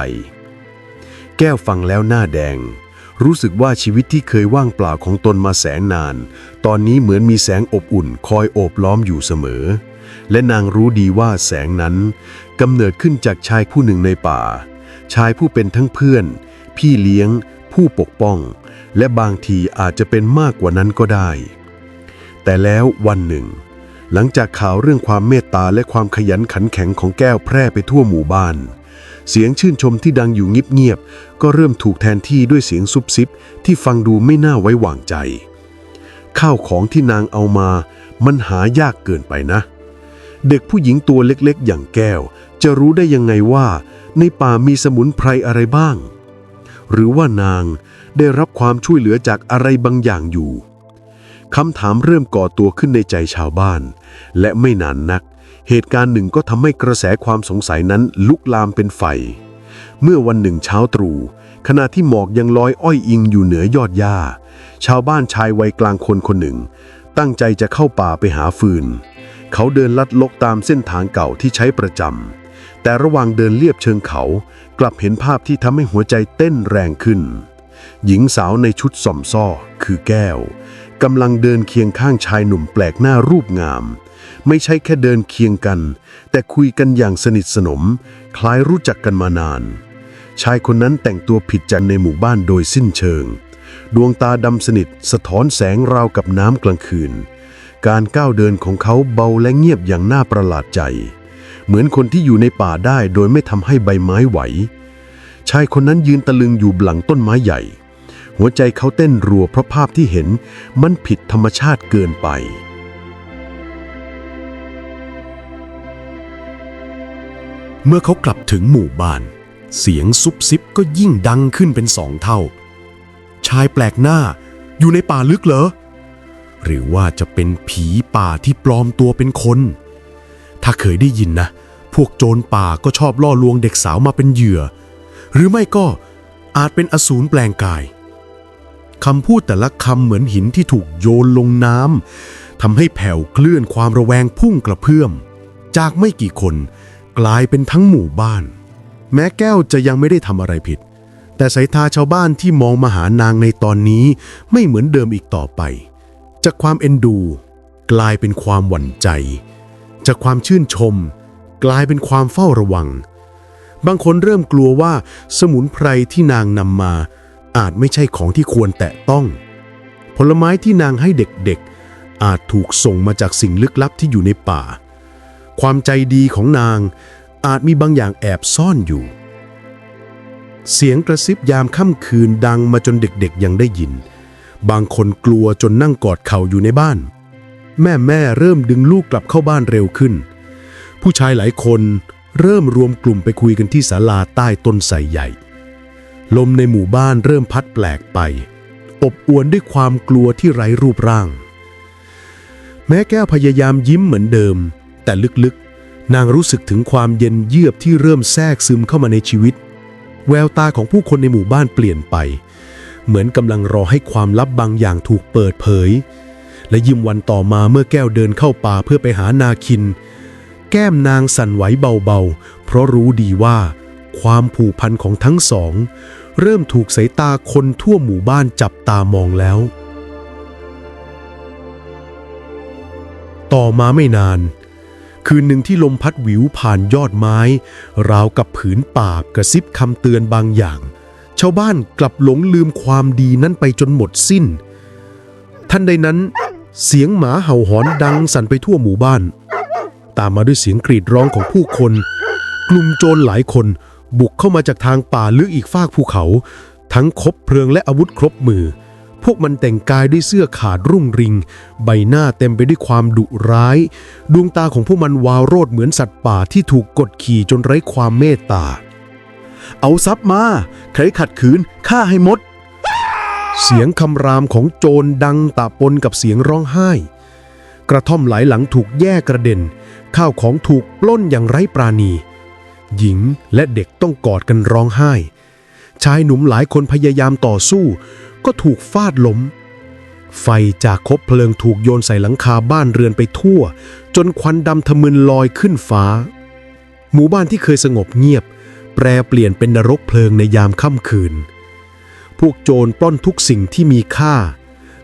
แก้วฟังแล้วหน้าแดงรู้สึกว่าชีวิตที่เคยว่างเปล่าของตนมาแสนนานตอนนี้เหมือนมีแสงอบอุ่นคอยโอบล้อมอยู่เสมอและนางรู้ดีว่าแสงนั้นกำเนิดขึ้นจากชายผู้หนึ่งในป่า ชายผู้เป็นทั้งเพื่อน พี่เลี้ยง ผู้ปกป้อง และบางทีอาจจะเป็นมากกว่านั้นก็ได้ แต่แล้ววันหนึ่ง หลังจากข่าวเรื่องความเมตตาและความขยันขันแข็งของแก้วแพร่ไปทั่วหมู่บ้าน เสียงชื่นชมที่ดังอยู่เงียบๆก็เริ่มถูกแทนที่ด้วยเสียงซุบซิบที่ฟังดูไม่น่าไว้วางใจ ข้าวของที่นางเอามามันหายากเกินไปนะ เด็กผู้หญิงตัวเล็กๆอย่างแก้วจะรู้ได้ยังไงว่าในป่ามีสมุนไพรอะไรบ้าง หรือว่านางได้รับความช่วยเหลือจากอะไรบางอย่างอยู่คำถามเริ่มก่อตัวขึ้นในใจชาวบ้านและไม่นานนักเหตุการณ์หนึ่งก็ทำให้กระแสความสงสัยนั้นลุกลามเป็นไฟเมื่อวันหนึ่งเช้าตรู่ขณะที่หมอกยังลอยอ้อยอิงอยู่เหนือยอดหญ้าชาวบ้านชายวัยกลางคนคนหนึ่งตั้งใจจะเข้าป่าไปหาฟืนเขาเดินลัดเลาะตามเส้นทางเก่าที่ใช้ประจำแต่ระหว่างเดินเลียบเชิงเขากลับเห็นภาพที่ทำให้หัวใจเต้นแรงขึ้นหญิงสาวในชุดส่อมซ่อคือแก้วกำลังเดินเคียงข้างชายหนุ่มแปลกหน้ารูปงามไม่ใช่แค่เดินเคียงกันแต่คุยกันอย่างสนิทสนมคล้ายรู้จักกันมานานชายคนนั้นแต่งตัวผิดจากในหมู่บ้านโดยสิ้นเชิงดวงตาดำสนิทสะท้อนแสงราวกับน้ำกลางคืนการก้าวเดินของเขาเบาและเงียบอย่างน่าประหลาดใจเหมือนคนที่อยู่ในป่าได้โดยไม่ทำให้ใบไม้ไหวชายคนนั้นยืนตะลึงอยู่หลังต้นไม้ใหญ่หัวใจเขาเต้นรัวเพราะภาพที่เห็นมันผิดธรรมชาติเกินไปเมื่อเขากลับถึงหมู่บ้านเสียงซุบซิบก็ยิ่งดังขึ้นเป็น2 เท่าชายแปลกหน้าอยู่ในป่าลึกเหรอหรือว่าจะเป็นผีป่าที่ปลอมตัวเป็นคนถ้าเคยได้ยินนะพวกโจรป่าก็ชอบล่อลวงเด็กสาวมาเป็นเหยื่อหรือไม่ก็อาจเป็นอสูรแปลงกายคำพูดแต่ละคำเหมือนหินที่ถูกโยนลงน้ำทำให้แผ่วเคลื่อนความระแวงพุ่งกระเพื่อมจากไม่กี่คนกลายเป็นทั้งหมู่บ้านแม้แก้วจะยังไม่ได้ทำอะไรผิดแต่สายตาชาวบ้านที่มองมาหานางในตอนนี้ไม่เหมือนเดิมอีกต่อไปจากความเอ็นดูกลายเป็นความหวั่นใจจากความชื่นชมกลายเป็นความเฝ้าระวังบางคนเริ่มกลัวว่าสมุนไพรที่นางนำมาอาจไม่ใช่ของที่ควรแตะต้องผลไม้ที่นางให้เด็กๆอาจถูกส่งมาจากสิ่งลึกลับที่อยู่ในป่าความใจดีของนางอาจมีบางอย่างแอบซ่อนอยู่เสียงกระซิบยามค่ำคืนดังมาจนเด็กๆยังได้ยินบางคนกลัวจนนั่งกอดเข่าอยู่ในบ้านแม่เริ่มดึงลูกกลับเข้าบ้านเร็วขึ้นผู้ชายหลายคนเริ่มรวมกลุ่มไปคุยกันที่ศาลาใต้ต้นไทรใหญ่ลมในหมู่บ้านเริ่มพัดแปลกไปอบอวลด้วยความกลัวที่ไร้รูปร่างแม้แก้วพยายามยิ้มเหมือนเดิมแต่ลึกๆนางรู้สึกถึงความเย็นเยือกที่เริ่มแทรกซึมเข้ามาในชีวิตแววตาของผู้คนในหมู่บ้านเปลี่ยนไปเหมือนกำลังรอให้ความลับบางอย่างถูกเปิดเผยและยิ้มวันต่อมาเมื่อแก้วเดินเข้าป่าเพื่อไปหานาคินแก้มนางสั่นไหวเบาๆเพราะรู้ดีว่าความผูกพันของทั้งสองเริ่มถูกสายตาคนทั่วหมู่บ้านจับตามองแล้วต่อมาไม่นานคืนหนึ่งที่ลมพัดหวิวผ่านยอดไม้ราวกับผืนป่ากระซิบคำเตือนบางอย่างชาวบ้านกลับหลงลืมความดีนั้นไปจนหมดสิ้นทันใดนั้นเสียงหมาเห่าหอนดังสั่นไปทั่วหมู่บ้านตามมาด้วยเสียงกรีดร้องของผู้คนกลุ่มโจรหลายคนบุกเข้ามาจากทางป่าลึกอีกฟากภูเขาทั้งคบเพลิงและอาวุธครบมือพวกมันแต่งกายด้วยเสื้อขาดรุ่งริงใบหน้าเต็มไปด้วยความดุร้ายดวงตาของพวกมันวาวโรจน์เหมือนสัตว์ป่าที่ถูกกดขี่จนไร้ความเมตตาเอาทรัพย์มาใครขัดขืนฆ่าให้หมดเสียงคำรามของโจรดังปะปนกับเสียงร้องไห้กระท่อมหลายหลังถูกแยกกระเด็นข้าวของถูกปล้นอย่างไร้ปราณีหญิงและเด็กต้องกอดกันร้องไห้ชายหนุ่มหลายคนพยายามต่อสู้ก็ถูกฟาดล้มไฟจากคบเพลิงถูกโยนใส่หลังคาบ้านเรือนไปทั่วจนควันดำทะมึนลอยขึ้นฟ้าหมู่บ้านที่เคยสงบเงียบแปรเปลี่ยนเป็นนรกเพลิงในยามค่ำคืนพวกโจรปล้นทุกสิ่งที่มีค่า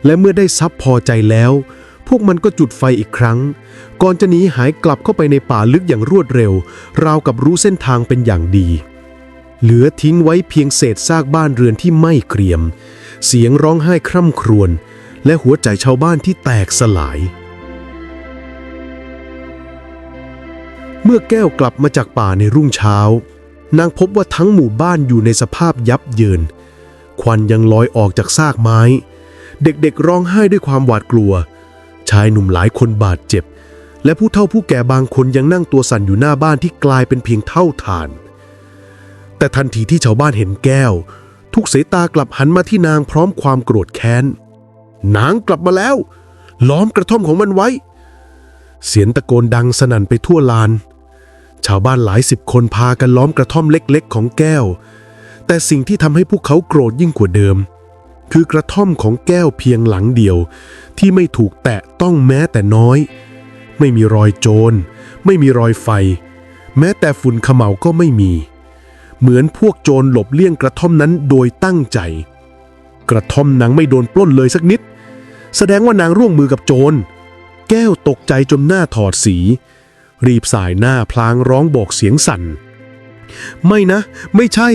และเมื่อได้ทรัพย์พอใจแล้วพวกมันก็จุดไฟอีกครั้งก่อนจะหนีหายกลับเข้าไปในป่าลึกอย่างรวดเร็วราวกับรู้เส้นทางเป็นอย่างดี เหลือทิ้งไว้เพียงเศษซากบ้านเรือนที่ไหม้เกรียม เสียงร้องไห้คร่ำครวญและหัวใจชาวบ้านที่แตกสลาย เมื่อแก้วกลับมาจากป่าในรุ่งเช้านางพบว่าทั้งหมู่บ้านอยู่ในสภาพยับเยินควันยังลอยออกจากซากไม้เด็กๆร้องไห้ด้วยความหวาดกลัวชายหนุ่มหลายคนบาดเจ็บและผู้เฒ่าผู้แก่บางคนยังนั่งตัวสั่นอยู่หน้าบ้านที่กลายเป็นเพียงเท่าฐานแต่ทันทีที่ชาวบ้านเห็นแก้วทุกสายตากลับหันมาที่นางพร้อมความโกรธแค้นนางกลับมาแล้วล้อมกระท่อมของมันไว้เสียงตะโกนดังสนั่นไปทั่วลานชาวบ้านหลายสิบคนพากันล้อมกระท่อมเล็กๆของแก้วแต่สิ่งที่ทำให้พวกเขาโกรธยิ่งกว่าเดิมคือกระท่อมของแก้วเพียงหลังเดียวที่ไม่ถูกแตะต้องแม้แต่น้อยไม่มีรอยโจรไม่มีรอยไฟแม้แต่ฝุ่นเขม่าก็ไม่มีเหมือนพวกโจรหลบเลี่ยงกระท่อมนั้นโดยตั้งใจกระท่อมนางไม่โดนปล้นเลยสักนิดแสดงว่านางร่วมมือกับโจรแก้วตกใจจนหน้าถอดสีรีบสายหน้าพลางร้องบอกเสียงสั่นไม่นะไม่ใช่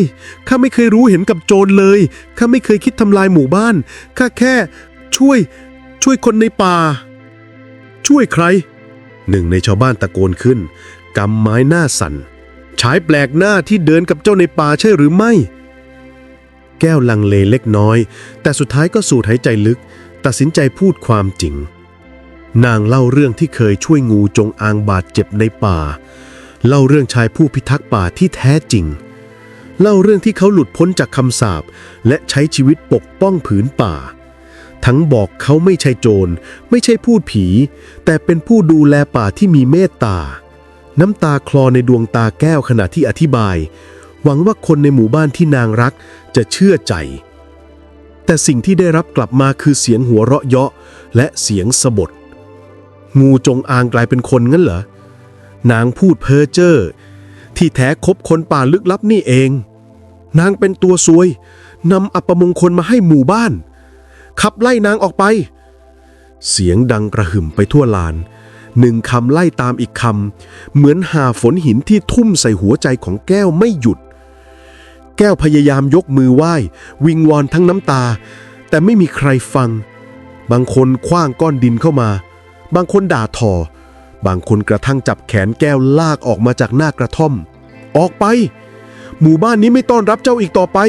ข้าไม่เคยรู้เห็นกับโจรเลยข้าไม่เคยคิดทำลายหมู่บ้านข้าแค่ช่วยคนในป่าช่วยใครหนึ่งในชาวบ้านตะโกนขึ้นกำไม้หน้าสั่นชายแปลกหน้าที่เดินกับเจ้าในป่าใช่หรือไม่แก้วลังเลเล็กน้อยแต่สุดท้ายก็สูดหายใจลึกตัดสินใจพูดความจริงนางเล่าเรื่องที่เคยช่วยงูจงอางบาดเจ็บในป่าเล่าเรื่องชายผู้พิทักษ์ป่าที่แท้จริงเล่าเรื่องที่เขาหลุดพ้นจากคำสาปและใช้ชีวิตปกป้องผืนป่าทั้งบอกเขาไม่ใช่โจรไม่ใช่พูดผีแต่เป็นผู้ดูแลป่าที่มีเมตตาน้ำตาคลอในดวงตาแก้วขณะที่อธิบายหวังว่าคนในหมู่บ้านที่นางรักจะเชื่อใจแต่สิ่งที่ได้รับกลับมาคือเสียงหัวเราะเยาะและเสียงสบถงูจงอางกลายเป็นคนงั้นเหรอนางพูดเพ้อเจ้อที่แท้คบคนป่าลึกลับนี่เองนางเป็นตัวซวยนำอัปมงคลมาให้หมู่บ้านขับไล่นางออกไปเสียงดังกระหึ่มไปทั่วลานหนึ่งคำไล่ตามอีกคำเหมือนหาฝนหินที่ทุ่มใส่หัวใจของแก้วไม่หยุดแก้วพยายามยกมือไหว้วิงวอนทั้งน้ำตาแต่ไม่มีใครฟังบางคนขว้างก้อนดินเข้ามาบางคนด่าทอบางคนกระทั่งจับแขนแก้วลากออกมาจากหน้ากระท่อมออกไปหมู่บ้านนี้ไม่ต้อนรับเจ้าอีกต่อไป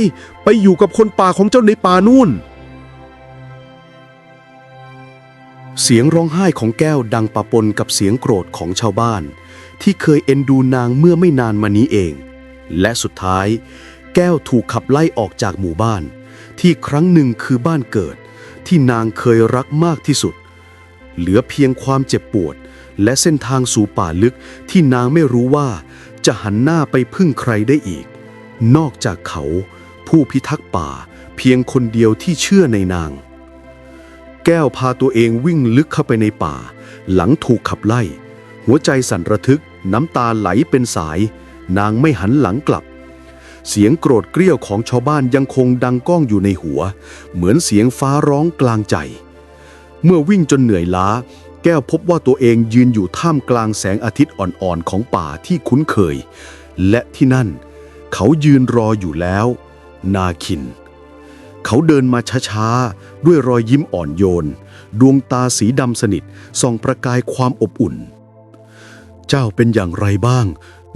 ไปอยู่กับคนป่าของเจ้าในป่านู่นเสียงร้องไห้ของแก้วดังปะปนกับเสียงโกรธของชาวบ้านที่เคยเอ็นดูนางเมื่อไม่นานมานี้เองและสุดท้ายแก้วถูกขับไล่ออกจากหมู่บ้านที่ครั้งหนึ่งคือบ้านเกิดที่นางเคยรักมากที่สุดเหลือเพียงความเจ็บปวดและเส้นทางสู่ป่าลึกที่นางไม่รู้ว่าจะหันหน้าไปพึ่งใครได้อีกนอกจากเขาผู้พิทักษ์ป่าเพียงคนเดียวที่เชื่อในนางแก้วพาตัวเองวิ่งลึกเข้าไปในป่าหลังถูกขับไล่หัวใจสั่นระทึกน้ำตาไหลเป็นสายนางไม่หันหลังกลับเสียงโกรธเกรี้ยวของชาวบ้านยังคงดังก้องอยู่ในหัวเหมือนเสียงฟ้าร้องกลางใจเมื่อวิ่งจนเหนื่อยล้าแก้วพบว่าตัวเองยืนอยู่ท่ามกลางแสงอาทิตย์อ่อนๆของป่าที่คุ้นเคยและที่นั่นเขายืนรออยู่แล้วนาคินเขาเดินมาช้าๆด้วยรอยยิ้มอ่อนโยนดวงตาสีดำสนิทส่องประกายความอบอุ่นเจ้าเป็นอย่างไรบ้าง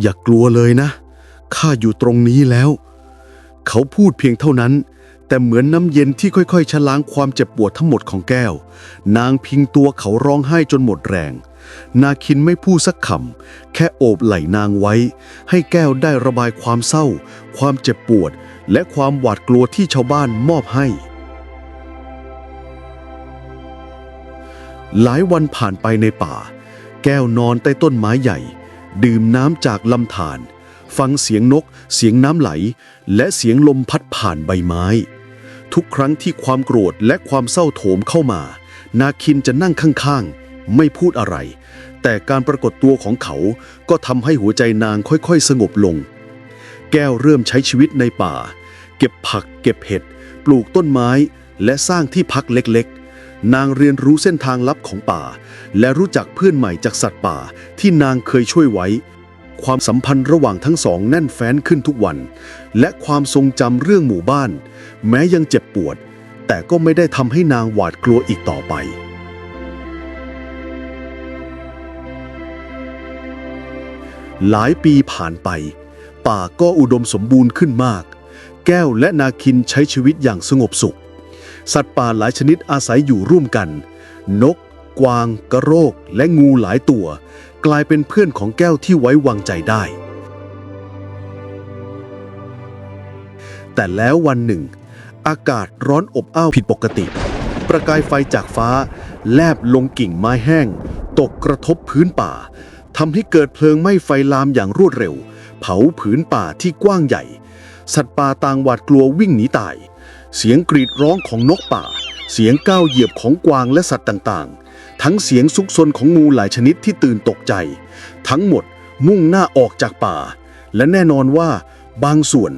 อย่ากลัวเลยนะข้าอยู่ตรงนี้แล้วเขาพูดเพียงเท่านั้นแต่เหมือนน้ำเย็นที่ค่อยๆชะล้างความเจ็บปวดทั้งหมดของแก้วนางพิงตัวเขาร้องไห้จนหมดแรงนาคินไม่พูดสักคำแค่โอบไหล่นางไว้ให้แก้วได้ระบายความเศร้าความเจ็บปวดและความหวาดกลัวที่ชาวบ้านมอบให้หลายวันผ่านไปในป่าแก้วนอนใต้ต้นไม้ใหญ่ดื่มน้ำจากลำธารฟังเสียงนกเสียงน้ำไหลและเสียงลมพัดผ่านใบไม้ทุกครั้งที่ความโกรธและความเศร้าโถมเข้ามานาคินจะนั่งข้างๆไม่พูดอะไรแต่การปรากฏตัวของเขาก็ทำให้หัวใจนางค่อยๆสงบลงแก้วเริ่มใช้ชีวิตในป่าเก็บผักเก็บเห็ดปลูกต้นไม้และสร้างที่พักเล็กๆนางเรียนรู้เส้นทางลับของป่าและรู้จักเพื่อนใหม่จากสัตว์ป่าที่นางเคยช่วยไว้ ความสัมพันธ์ระหว่างทั้งสองแน่นแฟ้นขึ้นทุกวันและความทรงจำเรื่องหมู่บ้านแม้ยังเจ็บปวดแต่ก็ไม่ได้ทำให้นางหวาดกลัวอีกต่อไปหลายปีผ่านไปป่าก็อุดมสมบูรณ์ขึ้นมากแก้วและนาคินใช้ชีวิตอย่างสงบสุขสัตว์ป่าหลายชนิดอาศัยอยู่ร่วมกันนกกวางกระรอกและงูหลายตัวกลายเป็นเพื่อนของแก้วที่ไว้วางใจได้แต่แล้ววันหนึ่งอากาศร้อนอบอ้าวผิดปกติประกายไฟจากฟ้าแลบลงกิ่งไม้แห้งตกกระทบพื้นป่าทำให้เกิดเพลิงไหม้ไฟลามอย่างรวดเร็วเผาผืนป่าที่กว้างใหญ่สัตว์ป่าต่างหวาดกลัววิ่งหนีตายเสียงกรีดร้องของนกป่าเสียงก้าวเหยียบของกวางและสัตว์ต่างๆทั้งเสียงซุกซนของงูหลายชนิดที่ตื่นตกใจทั้งหมดมุ่งหน้าออกจากป่าและแน่นอนว่าบางส่วน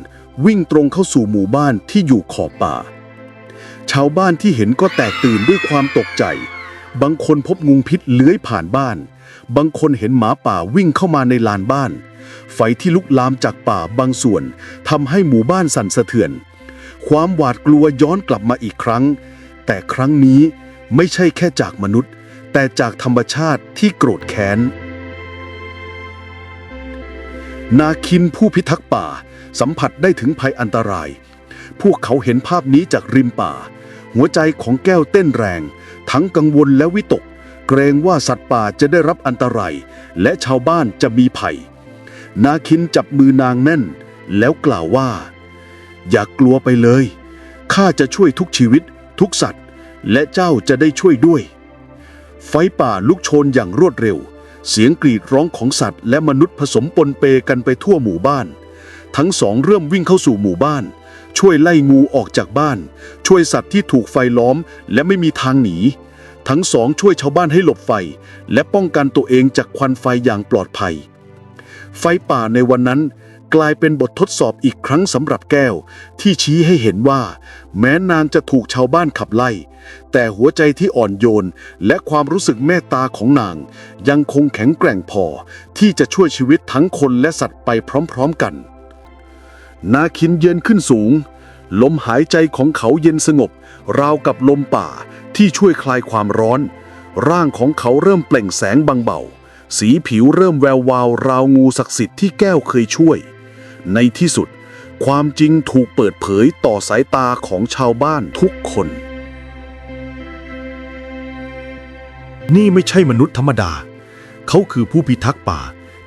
วิ่งตรงเข้าสู่หมู่บ้านที่อยู่ขอบป่าชาวบ้านที่เห็นก็แตกตื่นด้วยความตกใจบางคนพบงูพิษเลื้อยผ่านบ้านบางคนเห็นหมาป่าวิ่งเข้ามาในลานบ้านไฟที่ลุกลามจากป่าบางส่วนทำให้หมู่บ้านสั่นสะเทือนความหวาดกลัวย้อนกลับมาอีกครั้งแต่ครั้งนี้ไม่ใช่แค่จากมนุษย์แต่จากธรรมชาติที่โกรธแค้นนาคินผู้พิทักษ์ป่าสัมผัสได้ถึงภัยอันตรายพวกเขาเห็นภาพนี้จากริมป่าหัวใจของแก้วเต้นแรงทั้งกังวลและวิตกเกรงว่าสัตว์ป่าจะได้รับอันตรายและชาวบ้านจะมีภัยนาคินจับมือนางแน่นแล้วกล่าวว่าอย่ากลัวไปเลยข้าจะช่วยทุกชีวิตทุกสัตว์และเจ้าจะได้ช่วยด้วยไฟป่าลุกโชนอย่างรวดเร็วเสียงกรีดร้องของสัตว์และมนุษย์ผสมปนเปกันไปทั่วหมู่บ้านทั้งสองเริ่มวิ่งเข้าสู่หมู่บ้านช่วยไล่งูออกจากบ้านช่วยสัตว์ที่ถูกไฟล้อมและไม่มีทางหนีทั้งสองช่วยชาวบ้านให้หลบไฟและป้องกันตัวเองจากควันไฟอย่างปลอดภัยไฟป่าในวันนั้นกลายเป็นบททดสอบอีกครั้งสำหรับแก้วที่ชี้ให้เห็นว่าแม้นางจะถูกชาวบ้านขับไล่แต่หัวใจที่อ่อนโยนและความรู้สึกเมตตาของนางยังคงแข็งแกร่งพอที่จะช่วยชีวิตทั้งคนและสัตว์ไปพร้อมๆกันนาคินเยือนขึ้นสูงลมหายใจของเขาเย็นสงบราวกับลมป่าที่ช่วยคลายความร้อนร่างของเขาเริ่มเปล่งแสงบางเบาสีผิวเริ่มแวววาวราวงูศักดิ์สิทธิ์ที่แก้วเคยช่วยในที่สุดความจริงถูกเปิดเผยต่อสายตาของชาวบ้านทุกคนนี่ไม่ใช่มนุษย์ธรรมดาเขาคือผู้พิทักษ์ป่า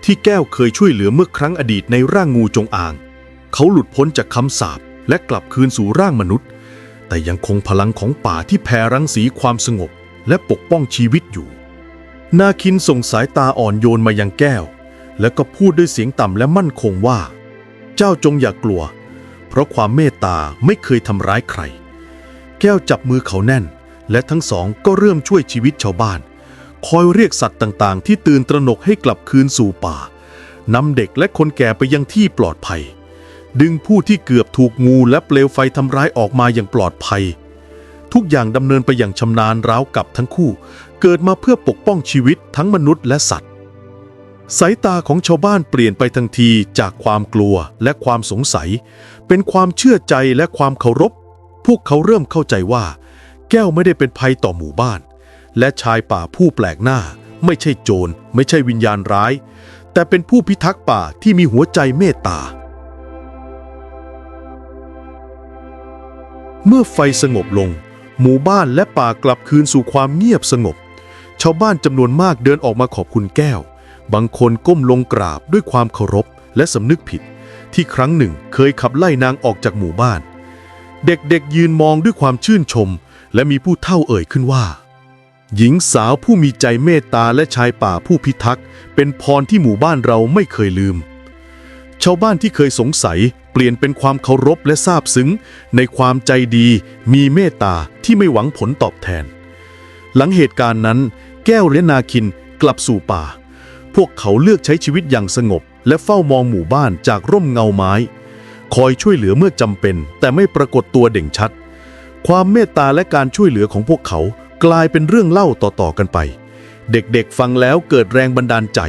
ที่แก้วเคยช่วยเหลือเมื่อครั้งอดีตในร่างงูจงอางเขาหลุดพ้นจากคำสาปและกลับคืนสู่ร่างมนุษย์แต่ยังคงพลังของป่าที่แผ่รังสีความสงบและปกป้องชีวิตอยู่นาคินส่งสายตาอ่อนโยนมายังแก้วแล้วก็พูดด้วยเสียงต่ำและมั่นคงว่าเจ้าจงอย่ากลัวเพราะความเมตตาไม่เคยทำร้ายใครแก้วจับมือเขาแน่นและทั้งสองก็เริ่มช่วยชีวิตชาวบ้านคอยเรียกสัตว์ต่างๆที่ตื่นตระหนกให้กลับคืนสู่ป่านำเด็กและคนแก่ไปยังที่ปลอดภัยดึงผู้ที่เกือบถูกงูและเปลวไฟทำร้ายออกมาอย่างปลอดภัยทุกอย่างดำเนินไปอย่างชำนาญราวกับทั้งคู่เกิดมาเพื่อปกป้องชีวิตทั้งมนุษย์และสัตว์สายตาของชาวบ้านเปลี่ยนไปทันทีจากความกลัวและความสงสัยเป็นความเชื่อใจและความเคารพพวกเขาเริ่มเข้าใจว่าแก้วไม่ได้เป็นภัยต่อหมู่บ้านและชายป่าผู้แปลกหน้าไม่ใช่โจรไม่ใช่วิญญาณร้ายแต่เป็นผู้พิทักษ์ป่าที่มีหัวใจเมตตาเมื่อไฟสงบลงหมู่บ้านและป่ากลับคืนสู่ความเงียบสงบชาวบ้านจำนวนมากเดินออกมาขอบคุณแก้วบางคนก้มลงกราบด้วยความเคารพและสำนึกผิดที่ครั้งหนึ่งเคยขับไล่นางออกจากหมู่บ้านเด็กๆยืนมองด้วยความชื่นชมและมีผู้เฒ่าเอ่ยขึ้นว่าหญิงสาวผู้มีใจเมตตาและชายป่าผู้พิทักษ์เป็นพรที่หมู่บ้านเราไม่เคยลืมชาวบ้านที่เคยสงสัยเปลี่ยนเป็นความเคารพและซาบซึ้งในความใจดีมีเมตตาที่ไม่หวังผลตอบแทนหลังเหตุการณ์นั้นแก้วและนาคินกลับสู่ป่าพวกเขาเลือกใช้ชีวิตอย่างสงบและเฝ้ามองหมู่บ้านจากร่มเงาไม้คอยช่วยเหลือเมื่อจำเป็นแต่ไม่ปรากฏตัวเด่นชัดความเมตตาและการช่วยเหลือของพวกเขากลายเป็นเรื่องเล่าต่อๆกันไปเด็กๆฟังแล้วเกิดแรงบันดาลใจ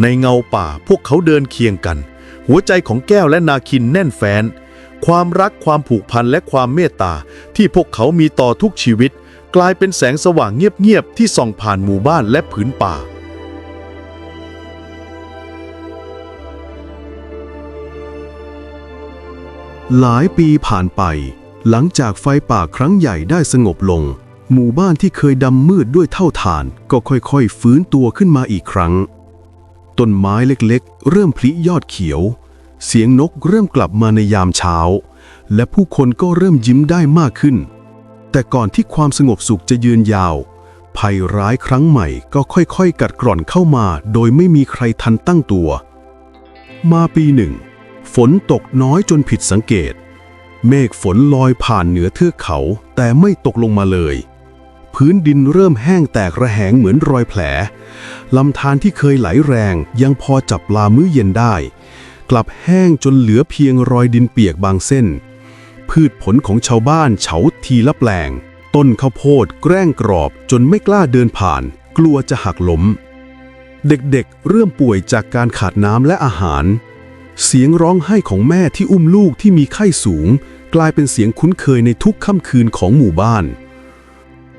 ในเงาป่าพวกเขาเดินเคียงกันหัวใจของแก้วและนาคินแน่นแฟ้นความรักความผูกพันและความเมตตาที่พวกเขามีต่อทุกชีวิตกลายเป็นแสงสว่างเงียบๆที่ส่องผ่านหมู่บ้านและผืนป่าหลายปีผ่านไปหลังจากไฟป่าครั้งใหญ่ได้สงบลงหมู่บ้านที่เคยดำมืดด้วยเท่าฐานก็ค่อยๆฟื้นตัวขึ้นมาอีกครั้งต้นไม้เล็กๆเริ่มผลิยอดเขียวเสียงนกเริ่มกลับมาในยามเช้าและผู้คนก็เริ่มยิ้มได้มากขึ้นแต่ก่อนที่ความสงบสุขจะยืนยาวภัยร้ายครั้งใหม่ก็ค่อยๆกัดกร่อนเข้ามาโดยไม่มีใครทันตั้งตัวมาปีหนึ่งฝนตกน้อยจนผิดสังเกตเมฆฝนลอยผ่านเหนือเทือกเขาแต่ไม่ตกลงมาเลยพื้นดินเริ่มแห้งแตกระแหงเหมือนรอยแผลลำธารที่เคยไหลแรงยังพอจับปลามื้อเย็นได้กลับแห้งจนเหลือเพียงรอยดินเปียกบางเส้นพืชผลของชาวบ้านเฉาทีละแปลงต้นข้าวโพดแกล้งกรอบจนไม่กล้าเดินผ่านกลัวจะหักล้มเด็กๆเริ่มป่วยจากการขาดน้ำและอาหารเสียงร้องไห้ของแม่ที่อุ้มลูกที่มีไข้สูงกลายเป็นเสียงคุ้นเคยในทุกค่ำคืนของหมู่บ้าน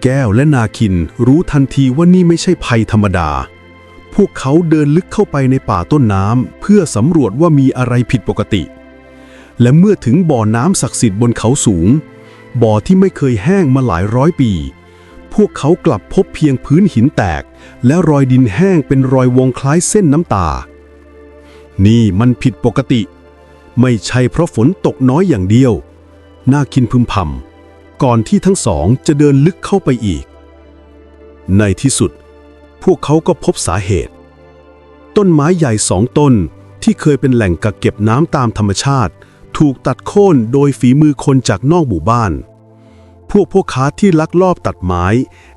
แก้วและนาคินรู้ทันทีว่านี่ไม่ใช่ภัยธรรมดาพวกเขาเดินลึกเข้าไปในป่าต้นน้ำเพื่อสำรวจว่ามีอะไรผิดปกติและเมื่อถึงบ่อน้ำศักดิ์สิทธิ์บนเขาสูงบ่อที่ไม่เคยแห้งมาหลายร้อยปีพวกเขากลับพบเพียงพื้นหินแตกและรอยดินแห้งเป็นรอยวงคล้ายเส้นน้ำตานี่มันผิดปกติไม่ใช่เพราะฝนตกน้อยอย่างเดียวนาคินพึมพำก่อนที่ทั้งสองจะเดินลึกเข้าไปอีกในที่สุดพวกเขาก็พบสาเหตุต้นไม้ใหญ่2 ต้นที่เคยเป็นแหล่งกักเก็บน้ำตามธรรมชาติถูกตัดโค่นโดยฝีมือคนจากนอกหมู่บ้านพวกค้าที่ลักลอบตัดไม้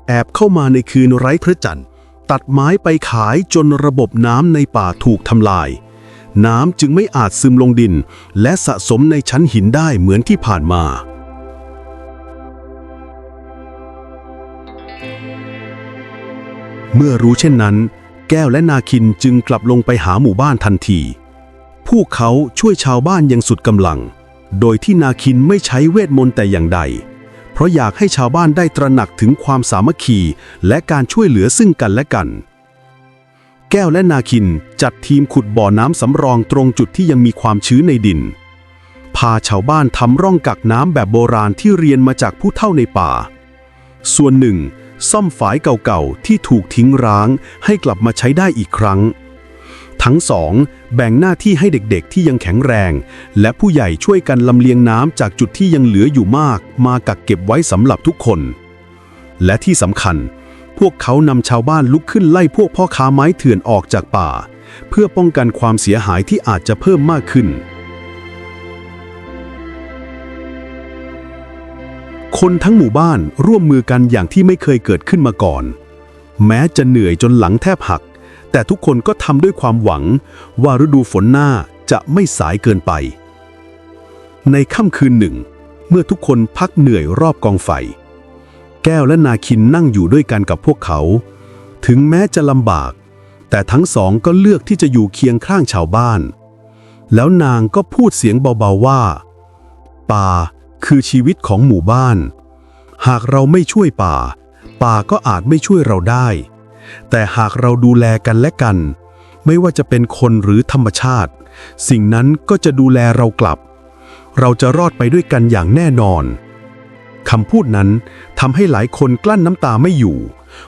แอบเข้ามาในคืนไร้พระจันทร์ตัดไม้ไปขายจนระบบน้ำในป่าถูกทำลายน้ำจึงไม่อาจซึมลงดินและสะสมในชั้นหินได้เหมือนที่ผ่านมาเมื่อรู้เช่นนั้นแก้วและนาคินจึงกลับลงไปหาหมู่บ้านทันทีพวกเขาช่วยชาวบ้านอย่างสุดกำลังโดยที่นาคินไม่ใช้เวทมนต์แต่อย่างใดเพราะอยากให้ชาวบ้านได้ตระหนักถึงความสามัคคีและการช่วยเหลือซึ่งกันและกันแก้วและนาคินจัดทีมขุดบ่อน้ำสำรองตรงจุดที่ยังมีความชื้นในดินพาชาวบ้านทำร่องกักน้ำแบบโบราณที่เรียนมาจากผู้เฒ่าในป่าส่วนหนึ่งซ่อมฝายเก่าๆที่ถูกทิ้งร้างให้กลับมาใช้ได้อีกครั้งทั้งสองแบ่งหน้าที่ให้เด็กๆที่ยังแข็งแรงและผู้ใหญ่ช่วยกันลำเลียงน้ำจากจุดที่ยังเหลืออยู่มากมากักเก็บไว้สำหรับทุกคนและที่สำคัญพวกเขานำชาวบ้านลุกขึ้นไล่พวกพ่อค้าไม้เถื่อนออกจากป่าเพื่อป้องกันความเสียหายที่อาจจะเพิ่มมากขึ้นคนทั้งหมู่บ้านร่วมมือกันอย่างที่ไม่เคยเกิดขึ้นมาก่อนแม้จะเหนื่อยจนหลังแทบหักแต่ทุกคนก็ทำด้วยความหวังว่าฤดูฝนหน้าจะไม่สายเกินไปในค่ำคืนหนึ่งเมื่อทุกคนพักเหนื่อยรอบกองไฟแก้วและนาคินนั่งอยู่ด้วยกันกับพวกเขาถึงแม้จะลำบากแต่ทั้งสองก็เลือกที่จะอยู่เคียงข้างชาวบ้านแล้วนางก็พูดเสียงเบาๆว่าป่าคือชีวิตของหมู่บ้านหากเราไม่ช่วยป่าก็อาจไม่ช่วยเราได้แต่หากเราดูแลกันและกันไม่ว่าจะเป็นคนหรือธรรมชาติสิ่งนั้นก็จะดูแลเรากลับเราจะรอดไปด้วยกันอย่างแน่นอนคำพูดนั้นทำให้หลายคนกลั้นน้ำตาไม่อยู่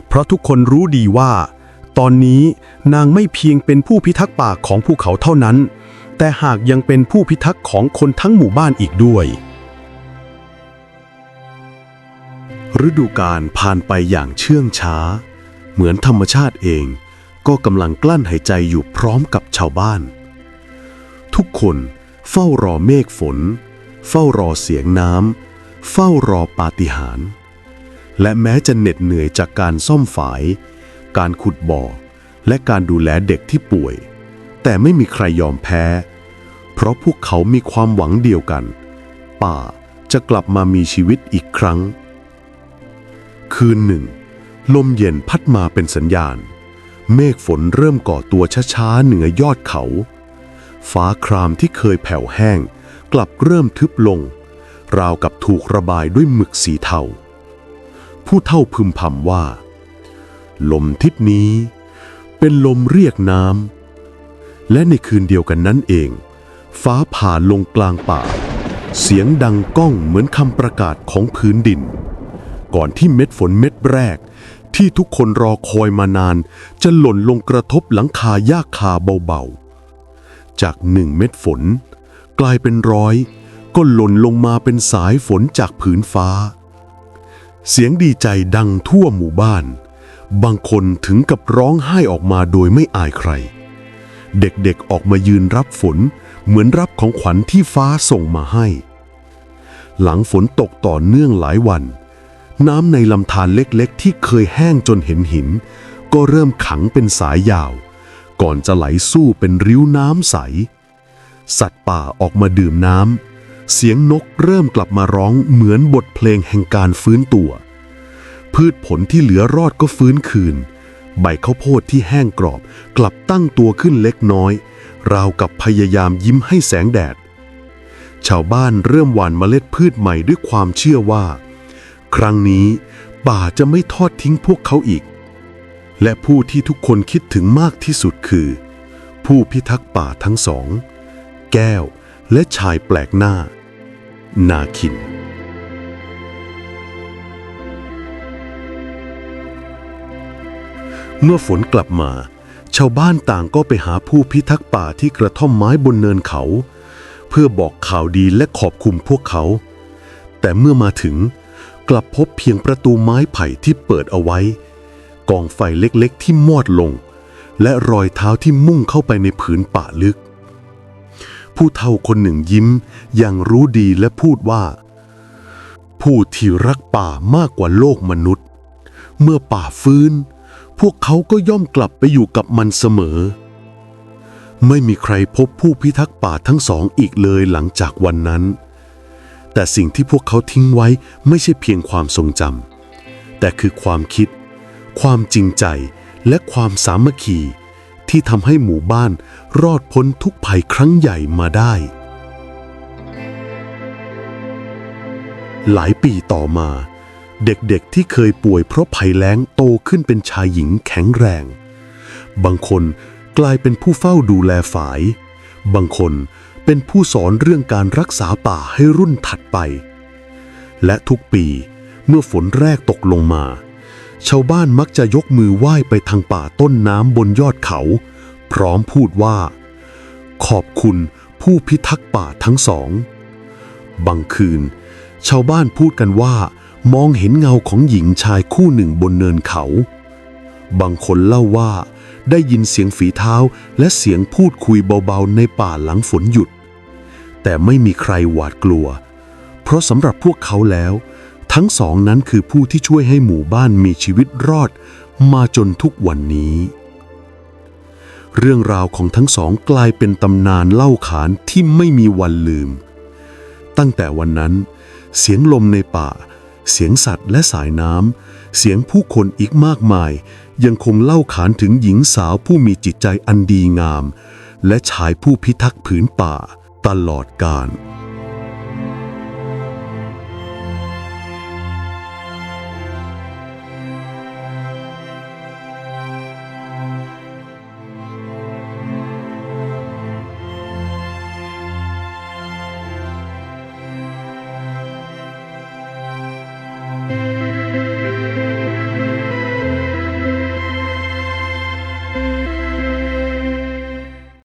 เพราะทุกคนรู้ดีว่าตอนนี้นางไม่เพียงเป็นผู้พิทักษ์ป่าของภูเขาเท่านั้นแต่หากยังเป็นผู้พิทักษ์ของคนทั้งหมู่บ้านอีกด้วยฤดูกาลผ่านไปอย่างเชื่องช้าเหมือนธรรมชาติเองก็กำลังกลั้นหายใจอยู่พร้อมกับชาวบ้านทุกคนเฝ้ารอเมฆฝนเฝ้ารอเสียงน้ำเฝ้ารอปาฏิหาริย์และแม้จะเหน็ดเหนื่อยจากการซ่อมฝายการขุดบ่อและการดูแลเด็กที่ป่วยแต่ไม่มีใครยอมแพ้เพราะพวกเขามีความหวังเดียวกันป่าจะกลับมามีชีวิตอีกครั้งคืนหนึ่งลมเย็นพัดมาเป็นสัญญาณ เมฆฝนเริ่มก่อตัวช้าๆเหนือยอดเขาฟ้าครามที่เคยแผ่วแห้งกลับเริ่มทึบลงราวกับถูกระบายด้วยหมึกสีเทาผู้เฒ่าพึมพำว่าลมทิศนี้เป็นลมเรียกน้ำและในคืนเดียวกันนั้นเองฟ้าผ่าลงกลางป่าเสียงดังก้องเหมือนคำประกาศของพื้นดินก่อนที่เม็ดฝนเม็ดแรกที่ทุกคนรอคอยมานานจะหล่นลงกระทบหลังคาหญ้าคาเบาๆจาก1 เม็ดฝนกลายเป็น100ก็หล่นลงมาเป็นสายฝนจากผืนฟ้าเสียงดีใจดังทั่วหมู่บ้านบางคนถึงกับร้องไห้ออกมาโดยไม่อายใครเด็กๆออกมายืนรับฝนเหมือนรับของขวัญที่ฟ้าส่งมาให้หลังฝนตกต่อเนื่องหลายวันน้ำในลำธารเล็กๆที่เคยแห้งจนเห็นหินก็เริ่มขังเป็นสายยาวก่อนจะไหลสู้เป็นริ้วน้ำใสสัตว์ป่าออกมาดื่มน้ำเสียงนกเริ่มกลับมาร้องเหมือนบทเพลงแห่งการฟื้นตัวพืชผลที่เหลือรอดก็ฟื้นคืนใบข้าวโพดที่แห้งกรอบกลับตั้งตัวขึ้นเล็กน้อยราวกับพยายามยิ้มให้แสงแดดชาวบ้านเริ่มหว่านเมล็ดพืชใหม่ด้วยความเชื่อว่าครั้งนี้ป่าจะไม่ทอดทิ้งพวกเขาอีกและผู้ที่ทุกคนคิดถึงมากที่สุดคือผู้พิทักษ์ป่าทั้งสองแก้วและชายแปลกหน้านาคินเมื่อฝนกลับมาชาวบ้านต่างก็ไปหาผู้พิทักษ์ป่าที่กระท่อมไม้บนเนินเขาเพื่อบอกข่าวดีและขอบคุณพวกเขาแต่เมื่อมาถึงกลับพบเพียงประตูไม้ไผ่ที่เปิดเอาไว้กองไฟเล็กๆที่มอดลงและรอยเท้าที่มุ่งเข้าไปในผืนป่าลึกผู้เฒ่าคนหนึ่งยิ้มอย่างรู้ดีและพูดว่าผู้ที่รักป่ามากกว่าโลกมนุษย์เมื่อป่าฟื้นพวกเขาก็ย่อมกลับไปอยู่กับมันเสมอไม่มีใครพบผู้พิทักษ์ป่าทั้งสองอีกเลยหลังจากวันนั้นแต่สิ่งที่พวกเขาทิ้งไว้ไม่ใช่เพียงความทรงจำแต่คือความคิดความจริงใจและความสามัคคีที่ทำให้หมู่บ้านรอดพ้นทุกภัยครั้งใหญ่มาได้หลายปีต่อมาเด็กๆที่เคยป่วยเพราะภัยแล้งโตขึ้นเป็นชายหญิงแข็งแรงบางคนกลายเป็นผู้เฝ้าดูแลฝายบางคนเป็นผู้สอนเรื่องการรักษาป่าให้รุ่นถัดไปและทุกปีเมื่อฝนแรกตกลงมาชาวบ้านมักจะยกมือไหว้ไปทางป่าต้นน้ำบนยอดเขาพร้อมพูดว่าขอบคุณผู้พิทักษ์ป่าทั้งสองบางคืนชาวบ้านพูดกันว่ามองเห็นเงาของหญิงชายคู่หนึ่งบนเนินเขาบางคนเล่าว่าได้ยินเสียงฝีเท้าและเสียงพูดคุยเบาๆในป่าหลังฝนหยุดแต่ไม่มีใครหวาดกลัวเพราะสำหรับพวกเขาแล้วทั้งสองนั้นคือผู้ที่ช่วยให้หมู่บ้านมีชีวิตรอดมาจนทุกวันนี้เรื่องราวของทั้งสองกลายเป็นตำนานเล่าขานที่ไม่มีวันลืมตั้งแต่วันนั้นเสียงลมในป่าเสียงสัตว์และสายน้ำเสียงผู้คนอีกมากมายยังคงเล่าขานถึงหญิงสาวผู้มีจิตใจอันดีงามและชายผู้พิทักษ์ผืนป่าตลอดกาล